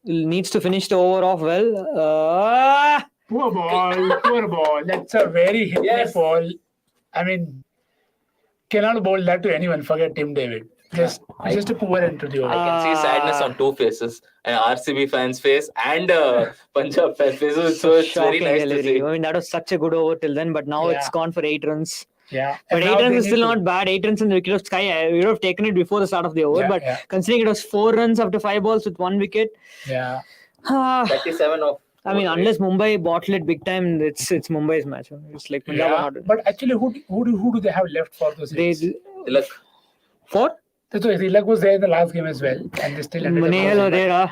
needs to finish the over off well. Poor ball. That's a very hit ball. I mean, cannot bowl that to anyone. Forget Tim David. Just a poor end to the over. I can see sadness on 2 faces, an RCB fan's face and Punjab fan's face. So it's very nice to see. I mean, that was such a good over till then, but now it's gone for 8 runs. Yeah, but 8 runs is still not bad. 8 runs in the wicket of Sky. I would have taken it before the start of the over, but considering it was 4 runs after 5 balls with 1 wicket. Yeah. 37 of. I mean, unless Mumbai bottle it big time, it's Mumbai's match. It's like but actually, who do they have left for those? Tilak. 4? That's why Tilak was there in the last game as well, and they still ended up.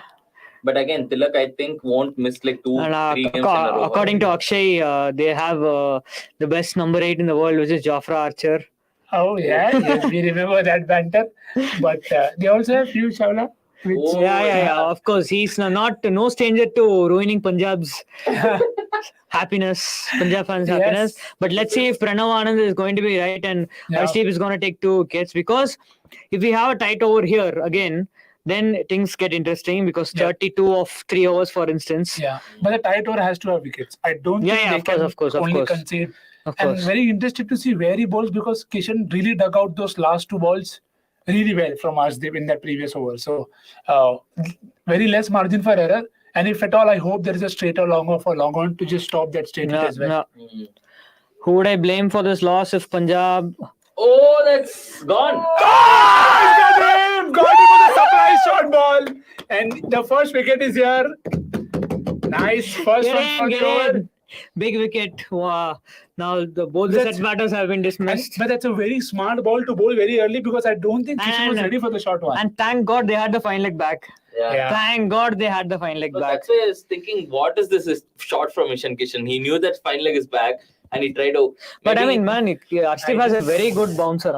But again, Tilak, I think, won't miss like 2-3 games in a row. According to Akshay, they have the best number 8 in the world, which is Jafra Archer. Oh yeah, yes, we remember that banter. But they also have Piyush Chawla. Of course, he's no stranger to ruining Punjab's happiness, Punjab fans' happiness. But let's see if Pranav Anand is going to be right and Arshdeep is going to take 2 wickets, because if we have a tight over here again, then things get interesting, because 32 of 3 overs, for instance. Yeah, but the tight over has to have wickets. I don't think they can only concede. And very interested to see where he bowls, because Kishan really dug out those last 2 balls really well from Arshdeep in that previous over. So very less margin for error. And if at all, I hope there is a straighter long on to just stop that straight hit as well. Who would I blame for this loss if Punjab? Oh, that's gone. Got him with a surprise shot ball. And the first wicket is here. Nice first one for the over. Big wicket. Wow. Now both the set batters have been dismissed. But that's a very smart ball to bowl very early, because I don't think Kishan was ready for the short one. And thank God they had the fine leg back. Yeah. Thank God they had the fine leg back. That's why I was thinking, what is this shot from Ishan Kishan? He knew that fine leg is back and he tried to. But I mean, man, Arshdeep has a very good bouncer.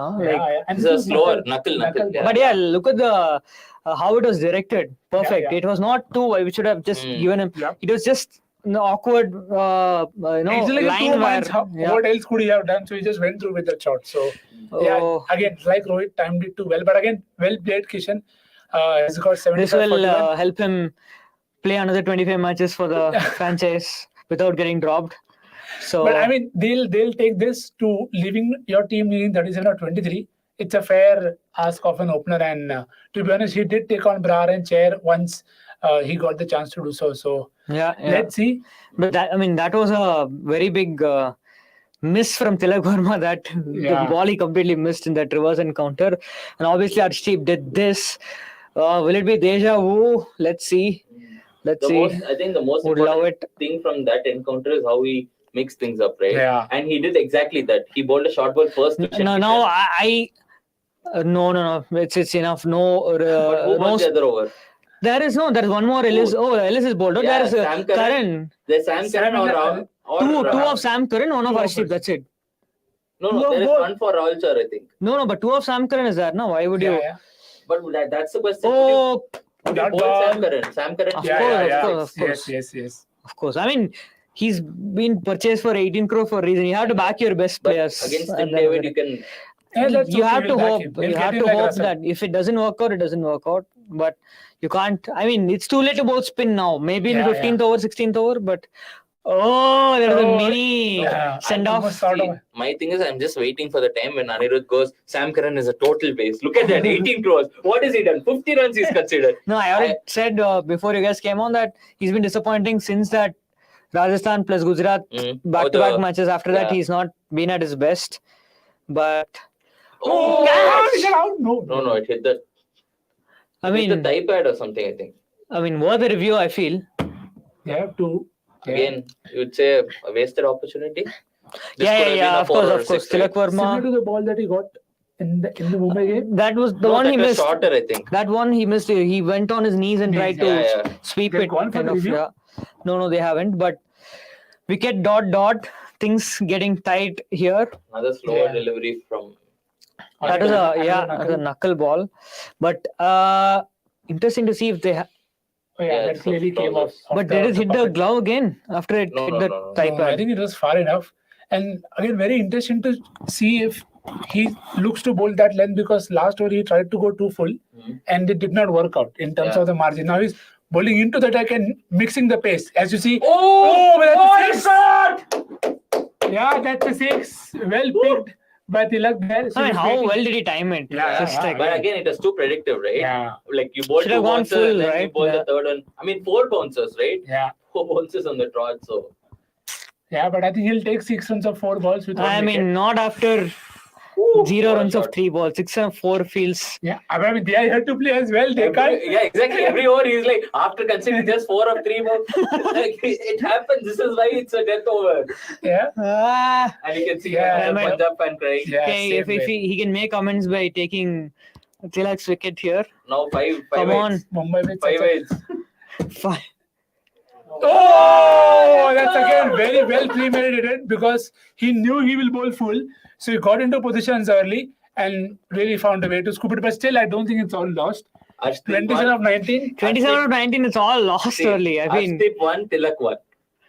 It's a slower knuckle. But yeah, look at the how it was directed. Perfect. It was not too. We should have just given him. It was just awkward, line where. What else could he have done? So he just went through with the shot. So again, like Rohit timed it too well. But again, well played, Kishan. He's got 75. This will help him play another 25 matches for the franchise without getting dropped. So, but I mean, they'll take this to leaving your team needing 37 or 23. It's a fair ask of an opener, and to be honest, he did take on Brar and Chair once he got the chance to do so. So let's see. But that was a very big miss from Tilak Verma, that the ball he completely missed in that reverse encounter. And obviously Arshdeep did this. Will it be deja vu? Let's see. I think the most important thing from that encounter is how he mixed things up, right? Yeah. And he did exactly that. He bowled a short ball first. No. It's enough. No. But who bowled the other over? There's one more. Ellis is bowled. Yeah, there is Sam Karan. There's Sam Karan two of Sam Karan, one of Arshdeep. That's it. No, there is one for Rahul Char, I think. No, but 2 of Sam Karan is there. No, why would you? Yeah. But that's the question. Would you bowl Sam Karan? Sam Karan. Of course. Yes. Of course. I mean, he's been purchased for 18 crore for a reason. You have to back your best players. Against Tim David, you can. You have to hope. You have to hope that if it doesn't work out, it doesn't work out. But you can't. I mean, it's too late to both spin now. Maybe in 15th over, 16th over, but. There is a mini send-off. My thing is, I'm just waiting for the time when Anirudh goes, Sam Karan is a total base. Look at that, 18 crores. What has he done? 50 runs he's considered. No, I already said before you guys came on that he's been disappointing since that Rajasthan plus Gujarat back-to-back matches. After that, he's not been at his best. But... No, it hit that. I mean, the type pad or something, I think. I mean, worth a review, I feel. They have to. Again, you would say a wasted opportunity. This Yeah, could have been a of 4 or course. 6, Tilak right? Similar Verma. to the ball that he got in the Mumbai game. That was the No, one that he was missed. shorter, I think. That one he missed. He went on his knees and tried to Yeah. sweep They've it. gone for Kind the of, review? yeah. No, they haven't. But wicket ... Things getting tight here. Another slower Yeah. delivery from. That is Another a knuckle ball. But interesting to see if they. Oh, yeah, Yeah, that it's clearly from came off. But did it hit the puppet. glove again after it No, hit no, the no. type No, I pad? think it was far enough. And again, very interesting to see if he looks to bowl that length, because last over he tried to go too full and it did not work out in terms Yeah. of the margin. Now he's bowling into the deck and mixing the pace. As you see, It's shot! yeah, that's a 6. Well picked by Tilak there. So I mean, he's how waiting. well did he time it? Yeah, Just yeah. like- But again, it was too predictive, right? Yeah. Like you bowled Should have two gone bouncers full, and then you right? bowled Yeah. the third one. I mean, 4 bouncers, right? Yeah. 4 bouncers on the trot, so. Yeah, but I think he'll take 6 runs of 4 balls with one I wicket. mean, not after 0 what a runs of shot. 3 balls. 6 and 4 feels. Yeah, I mean, they are here to play as well. They can't. Yeah, exactly. Every over he's like, after conceding just 4 of 3 balls, like, it happens. This is why it's a death over. Yeah. And you can see Yeah, the man. Punjab fan crying. Yeah, Okay, same if way. he can make amends by taking Tilak's wicket here. Now 5 Come on. wides. Mumbai with 5 such a- wides. Fine. Oh, that's again very well premeditated, because he knew he will bowl full. So he got into positions early and really found a way to scoop it. But still, I don't think it's all lost. Arshdeep 27 won. of 19. 27 of 19, it's all lost See, early. I mean, Arshdeep won, Tilak won.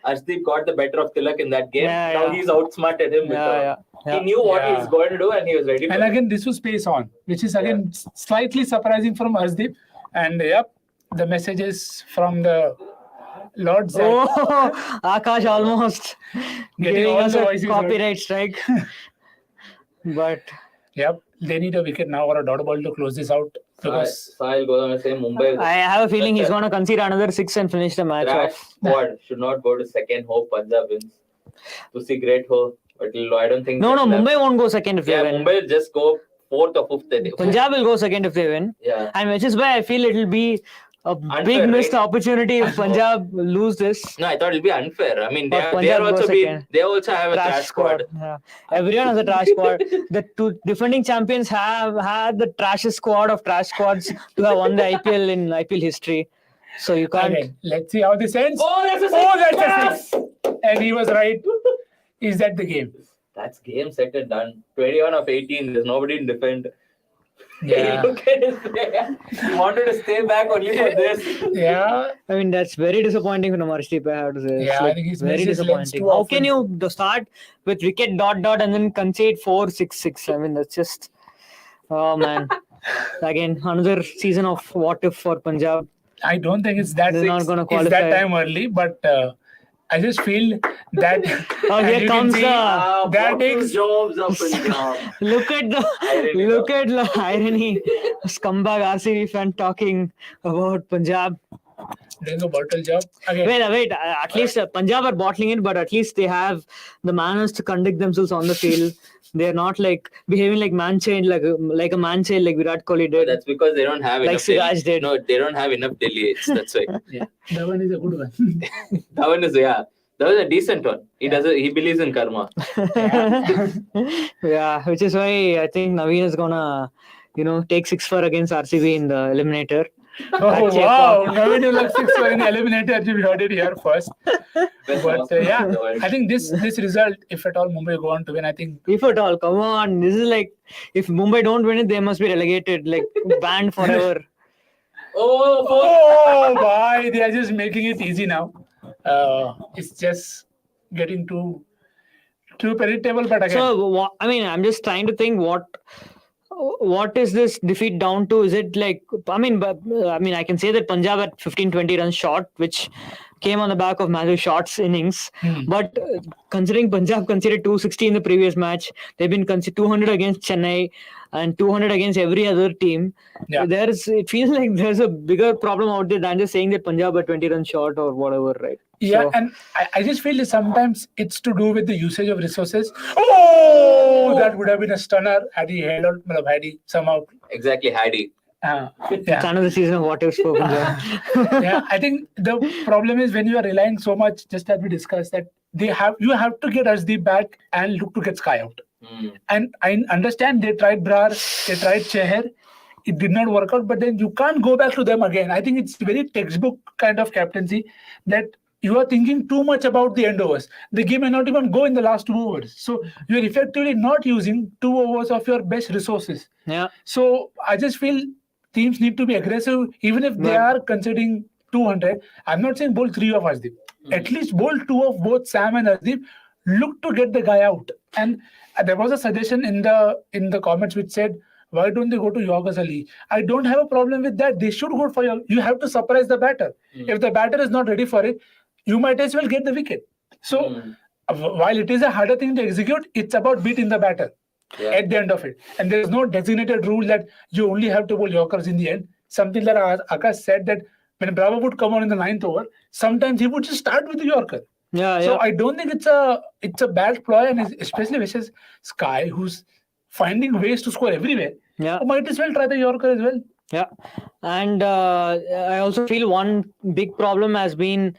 Arshdeep got the better of Tilak in that game. Yeah, Now yeah. he's outsmarted him. Yeah. He knew what Yeah. he's going to do and he was ready for And it. again, this was pace on, which is again slightly surprising from Arshdeep. And yep, the messages from the Lord Zach. Oh, Akash almost Getting giving all us the a voices copyright strike. But Yep, they need a wicket now or a dot ball to close this out. Because So I'll go on and say Mumbai. I have a feeling he's going to concede another 6 and finish the match Trash off. squad should not go to second. Hope Punjab wins. To see great hope, but I don't think. No, that's left. Mumbai won't go second if Yeah, they win. Mumbai will just go 4th or 5th. I think. Punjab will go second if they win. Yeah. And which is why I feel it'll be a big missed opportunity if Punjab lose this. No, I thought it'll be unfair. I mean, But they are Punjab also goes be. second. They also have a trash squad. Yeah. Everyone has a trash squad. The two defending champions have had the trashest squad of trash squads to have won the IPL in IPL history. So you can't. again, let's see how this ends. Oh, that's a six! Oh, that's Yes! a 6. And he was right. Is that the game? That's game set and done. 21 of 18. There's nobody in defend. Yeah. Look at his player. He wanted to stay back only for this. Yeah. I mean, that's very disappointing from Arshdeep, I have to say. It's Yeah, I like think he's very missed his lengths disappointing. too How often. can you start with wicket ... and then concede 4-6-6? I mean, that's just. Oh, man. Again, another season of what if for Punjab. I don't think it's that They're not gonna it's that qualify. time early, but I just feel that Oh, as here you can comes see, the. that takes jobs up and down. Look at the irony. Scumbag RCB fan talking about Punjab. doing a bottle job. Again, Wait. At least Punjab are bottling it, but at least they have the manners to conduct themselves on the field. They're not like behaving like man child, like a man child, like Virat Kohli did. That's because they don't have Like enough. Siraj did. No, they don't have enough delegates. That's why. yeah, that one is a good one. That one is that was a decent one. He believes in karma. Yeah, which is why I think Naveen is gonna, take 6 for against RCB in the eliminator. Oh wow! Naveen will have 6 for an eliminator. You heard it here first. But yeah, I think this result, if at all Mumbai go on to win, I think If at all, come on, this is like if Mumbai don't win it, they must be relegated, like banned forever. oh boy, they are just making it easy now. It's just getting too predictable. But again, So I'm just trying to think what is this defeat down to? Is it like I can say that Punjab at 15-20 runs short, which came on the back of Matthew Short's innings. But considering Punjab conceded 260 in the previous match, they've been conceded 200 against Chennai and 200 against every other team. Yeah. It feels like there's a bigger problem out there than just saying that Punjab are 20 runs short or whatever, right? yeah, So- and I just feel that sometimes it's to do with the usage of resources. Oh, that would have been a stunner had he somehow. Exactly, Hadi. It's another season of what you've spoken. Yeah, I think the problem is when you are relying so much, just as we discussed, that you have to get Arshdeep back and look to get Sky out. And I understand they tried Brar, they tried Cheher, it did not work out, but then you can't go back to them again. I think it's very textbook kind of captaincy that you are thinking too much about the end overs. The game may not even go in the last 2 overs. So you're effectively not using 2 overs of your best resources. Yeah. So I just feel teams need to be aggressive, even if they are considering 200. I'm not saying bowl 3 of Arshdeep. At least bowl 2 of both Sam and Arshdeep. Look to get the guy out. And there was a suggestion in the comments which said, why don't they go to Yorkers Ali? I don't have a problem with that. They should go for you have to surprise the batter. If the batter is not ready for it, you might as well get the wicket. So while it is a harder thing to execute, it's about beating the batter at the end of it. And there is no designated rule that you only have to bowl Yorkers in the end. Something like Akash said that when Bravo would come on in the 9th over, sometimes he would just start with the Yorker. So I don't think it's a bad ploy, and especially versus Sky, who's finding ways to score everywhere. Might as well try the Yorker as well. Yeah, and I also feel one big problem has been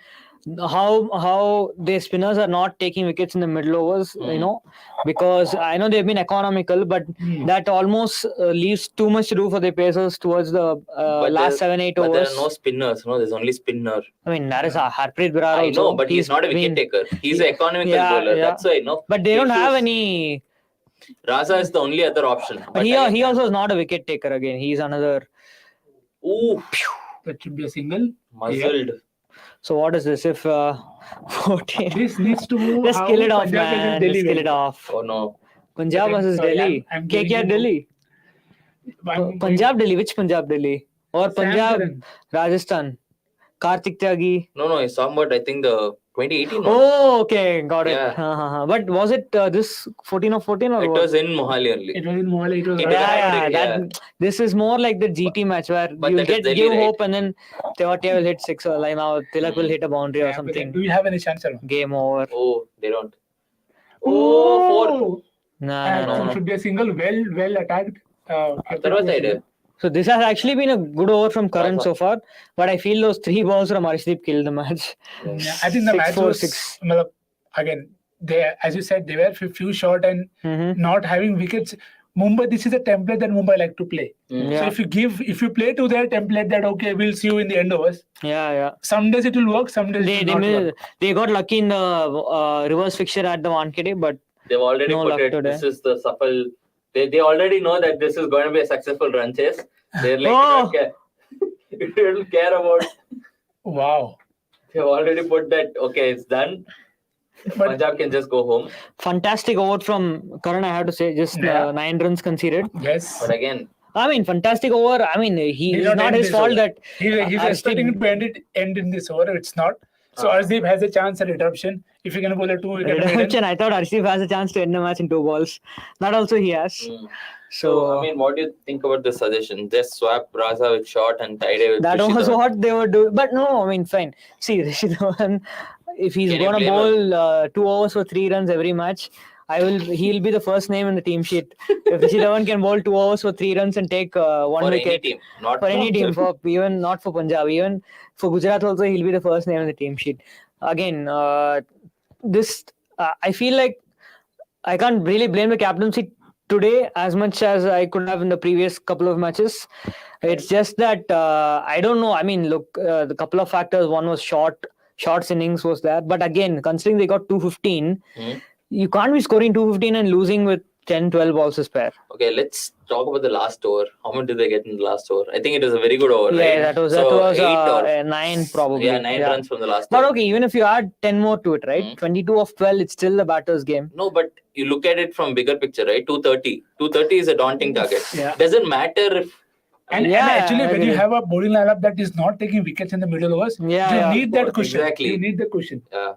how the spinners are not taking wickets in the middle overs, because I know they've been economical, but that almost leaves too much to do for the pacers towards the last 7-8 overs. But there are no spinners, there's only spinner. I mean, there is Harpreet Brar. I know, but he's not a wicket taker. He's an economical bowler. That's why, But they don't have any. Raza is the only other option. But he also is not a wicket taker again. He's another. Ooh, that should be a single. Muzzled. So what is this? If 14, this needs to move. Just kill it off, man. Just kill it off. Oh no. Punjab versus Delhi. KKR Delhi. Punjab Delhi. Which Punjab Delhi? Or Punjab Rajasthan? Kartik Tyagi. No, it's talking about I think the 2018. Oh, okay, got it. But was it this 14 of 14 or it what? was in Mohali only. It was in Mohali. It was this is more like the GT match where you give hope and then Tewatia will hit 6 or like now Tilak will hit a boundary or something. Do you have any chance? Game over. Oh, they don't. Oh, 4. No. Should be a single well attacked. So this has actually been a good over from Karan so far, but I feel those 3 balls from Arshdeep killed the match. I think the match was again. They, as you said, they were few short and not having wickets. Mumbai, this is a template that Mumbai like to play. So if you play to their template, that okay, we'll see you in the end overs. Some days it will work, some days it will not work. They got lucky in the reverse fixture at the Wankhede, but they've already put it. Today. This is the supple. They already know that this is going to be a successful run chase. They're like, they don't care about. Wow. They've already put that. Okay, it's done. Punjab can just go home. Fantastic over from Karan, I have to say. Just 9 runs conceded. Yes. But again, I mean, fantastic over. I mean, it's not his fault that he's expecting to end in this over. It's not. So Arshdeep has a chance at interruption. If you can bowl a 2-wicket. I thought Arshdeep has a chance to end the match in 2 balls. That also he has. So I mean, what do you think about this suggestion? Just swap Raza with short and Tide with that was what they would do. But no, I mean, fine. See, Rishi Dhawan, if he's going to bowl 2 overs for 3 runs every match, he'll be the first name in the team sheet. If Rishi Dhawan can bowl 2 overs for 3 runs and take 1 wicket. Any team, not for any team, even not for Punjab, even for Gujarat also, he'll be the first name in the team sheet. Again, I feel like I can't really blame the captaincy today as much as I could have in the previous couple of matches. It's just that I don't know. I mean, look, the couple of factors. One was short innings was there, but again, considering they got 215, you can't be scoring 215 and losing with 10-12 balls to spare. Okay, let's talk about the last over. How much did they get in the last over? I think it was a very good over. Yeah, right? that was 9 probably. Yeah, 9 runs from the last but over. Okay, even if you add 10 more to it, right? 22 of 12, it's still the batter's game. No, but you look at it from bigger picture, right? 230. 230 is a daunting target. Doesn't matter if. And actually, when you have a bowling lineup that is not taking wickets in the middle overs, you need that cushion. Exactly. You need the cushion. Yeah.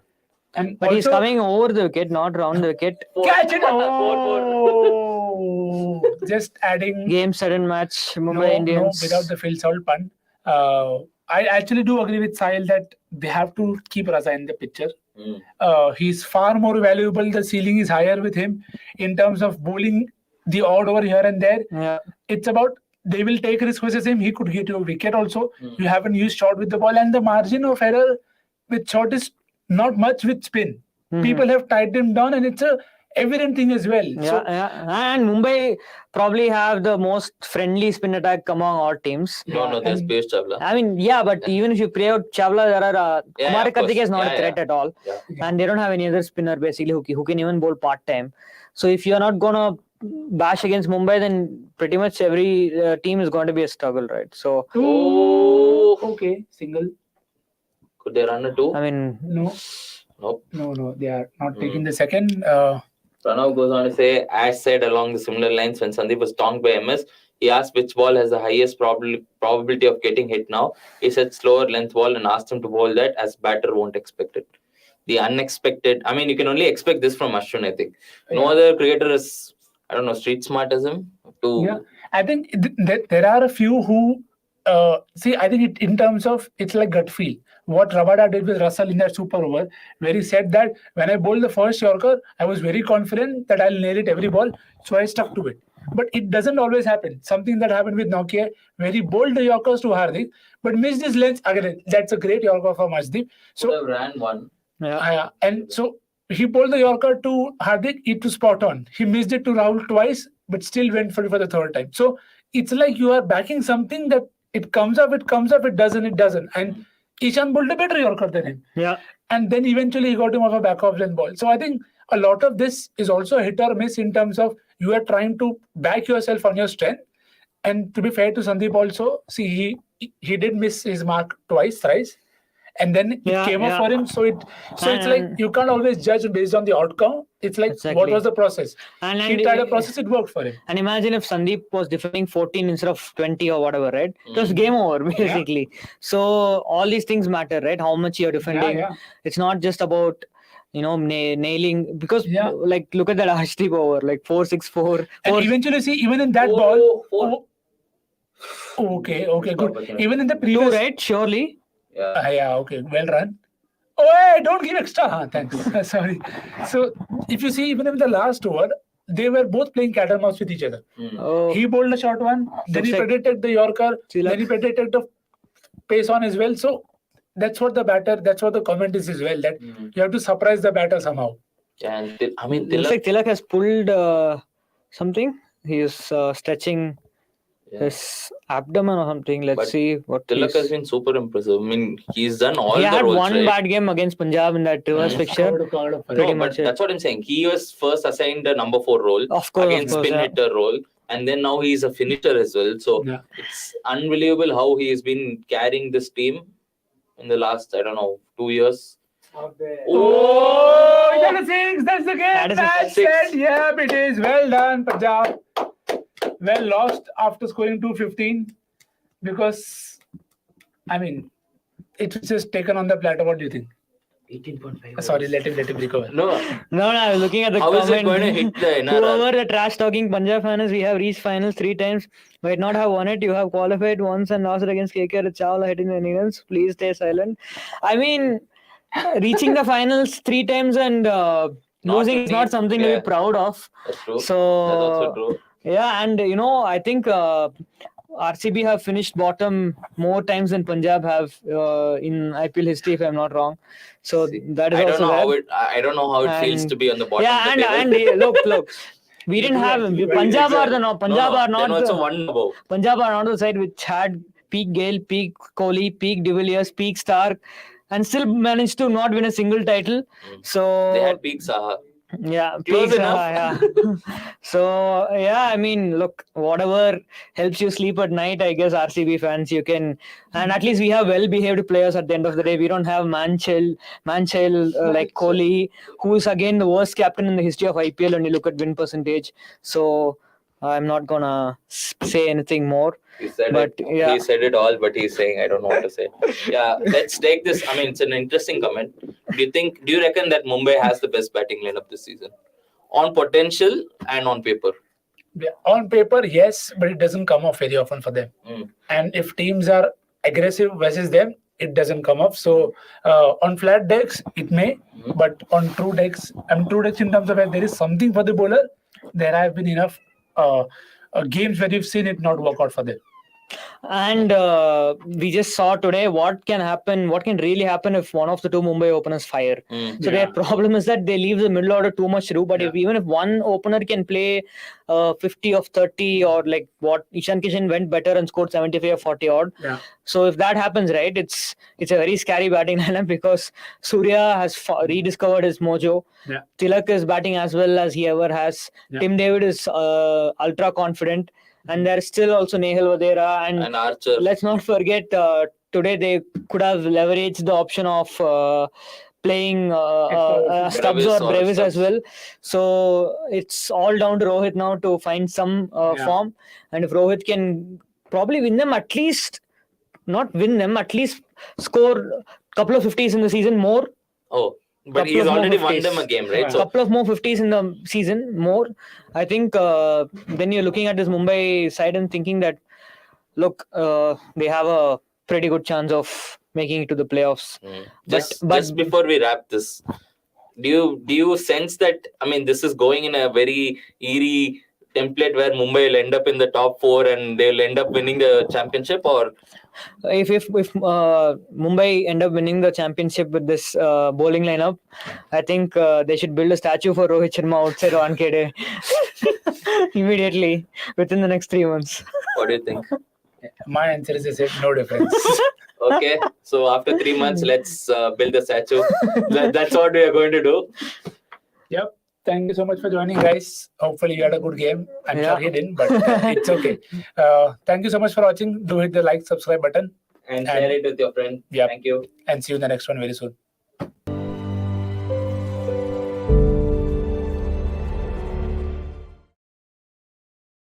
But also, he's coming over the wicket, not round the wicket. Catch it! Oh, just adding. Game 7 match, Mumbai Indians. No, without the Phil Salt pun. I actually do agree with Sahil that they have to keep Raza in the picture. He's far more valuable. The ceiling is higher with him in terms of bowling the odd over here and there. Yeah. It's about they will take risk versus him. He could get you a wicket also. You haven't used shot with the ball, and the margin of error with shot is not much with spin. People have tied him down, and it's a evident thing as well. And Mumbai probably have the most friendly spin attack among all teams. No, there's Piyush Chawla. I mean, but even if you play out Chawla, there are Kumar Karthikeya is not a threat at all, and they don't have any other spinner basically who can even bowl part time. So if you're not gonna bash against Mumbai, then pretty much every team is going to be a struggle, right? So okay, single. Could they run a 2? I mean, no, they are not taking the second. Pranav goes on to say, as said along the similar lines when Sandeep was stoned by MS, he asked which ball has the highest probability of getting hit now. He said slower length ball and asked him to bowl that as batter won't expect it. The unexpected, I mean, you can only expect this from Ashwin, I think. No other cricketer is, I don't know, street smart as him. I think there are a few who, I think in terms of, it's like gut feel. What Rabada did with Russell in that super over, where he said that when I bowled the first Yorker, I was very confident that I'll nail it every ball, so I stuck to it. But it doesn't always happen. Something that happened with Nokia, where he bowled the Yorkers to Hardik, but missed his length. Again, that's a great Yorker for Ashdeep. So ran one. And so he bowled the Yorker to Hardik, it was spot on. He missed it to Rahul twice, but still went for the third time. So it's like you are backing something that it comes up, it doesn't. And Ishan bowled a better Yorker than him. And then eventually he got him off a back off length ball. So I think a lot of this is also a hit or miss in terms of you are trying to back yourself on your strength. And to be fair to Sandeep also, see, he did miss his mark thrice. And then it came up for him. So it's like you can't always judge based on the outcome. It's like, what was the process? And he tried a process, it worked for him. And imagine if Sandeep was defending 14 instead of 20 or whatever, right? It was game over, basically. So all these things matter, right? How much you're defending. It's not just about, nailing, because like, look at that Ashdeep over, like 4-6-4. And eventually, see, even in that ball. Okay, good. Even in the previous. 2, right? Surely. Okay, well run. Oh, hey, don't give extra. Thanks. Sorry. So, if you see, even in the last over, they were both playing cat and mouse with each other. He bowled a short one, then he predicted the Yorker, then he predicted the pace on as well. So, that's what the comment is as well, that you have to surprise the batter somehow. And Tilak has pulled something. He is stretching his abdomen or something. Let's see what. Tilak has been super impressive. I mean, he's done all the roles. He had one bad game against Punjab in that reverse fixture. Pretty much. That's what I'm saying. He was first assigned a number 4 role against spin hitter role, and then now he's a finisher as well. So it's unbelievable how he has been carrying this team in the last 2 years. That's a 6. That's the game. That's it. Yeah, it is. Well done, Punjab. Well lost after scoring 215 because, I mean, it was just taken on the platter. What do you think? 18.5. Sorry, let him recover. No, I was looking at the How comment. Is it going to hit the NRR? Whoever the trash talking Punjab fan is, we have reached finals 3 times. Might not have won it. You have qualified once and lost it against KKR with Chawla hitting the innings. Please stay silent. I mean, reaching the finals 3 times and losing is not something to be proud of. That's true. So, that's also true. Yeah, and I think RCB have finished bottom more times than Punjab have in IPL history, if I'm not wrong. So that is I also I don't know how it feels to be on the bottom. Yeah, of the and look. We didn't have Punjab are not the side which had peak Gale, peak Kohli, peak De Villiers, peak Stark, and still managed to not win a single title. So they had peak Saha. Yeah, close enough. So I mean, look, whatever helps you sleep at night, I guess RCB fans, you can, and at least we have well-behaved players at the end of the day. We don't have Manchel like Kohli, who is again the worst captain in the history of IPL when you look at win percentage. So I'm not gonna say anything more. He said it all, but he's saying I don't know what to say. Yeah, let's take this. I mean, it's an interesting comment. Do you reckon that Mumbai has the best batting lineup this season? On potential and on paper? Yeah, on paper, yes, but it doesn't come off very often for them. And if teams are aggressive versus them, it doesn't come off. So on flat decks, it may, but on true decks in terms of where there is something for the bowler, there have been enough games where you've seen it not work out for them. And we just saw today what can really happen if one of the two Mumbai openers fire. So their problem is that they leave the middle order too much to do. But even if one opener can play 50 of 30, or like what Ishan Kishan went better and scored 75 or 40 odd. So if that happens, right, it's a very scary batting lineup, because Surya has rediscovered his mojo. Tilak is batting as well as he ever has. Tim David is ultra confident. And there's still also Nehal Vadera and Archer. Let's not forget, today they could have leveraged the option of playing Stubbs or Brevis as well. So it's all down to Rohit now to find some form. And if Rohit can probably win them, at least score a couple of 50s in the season more. Oh. But he's already won them a game, right? A couple of more 50s in the season, more. I think then you're looking at this Mumbai side and thinking that, look, they have a pretty good chance of making it to the playoffs. Just before we wrap this, do you sense that, I mean, this is going in a very eerie template where Mumbai will end up in the top 4 and they'll end up winning the championship? Or if Mumbai end up winning the championship with this bowling lineup, I think they should build a statue for Rohit Sharma outside Wankhede immediately within the next 3 months. What do you think? My answer is no difference. Okay, so after 3 months, let's build a statue. That's what we are going to do. Yep. Thank you so much for joining, guys. Hopefully you had a good game. I'm sure he didn't, but it's okay. Thank you so much for watching. Do hit the like, subscribe button. And share it with your friend. Yep. Thank you. And see you in the next one very soon.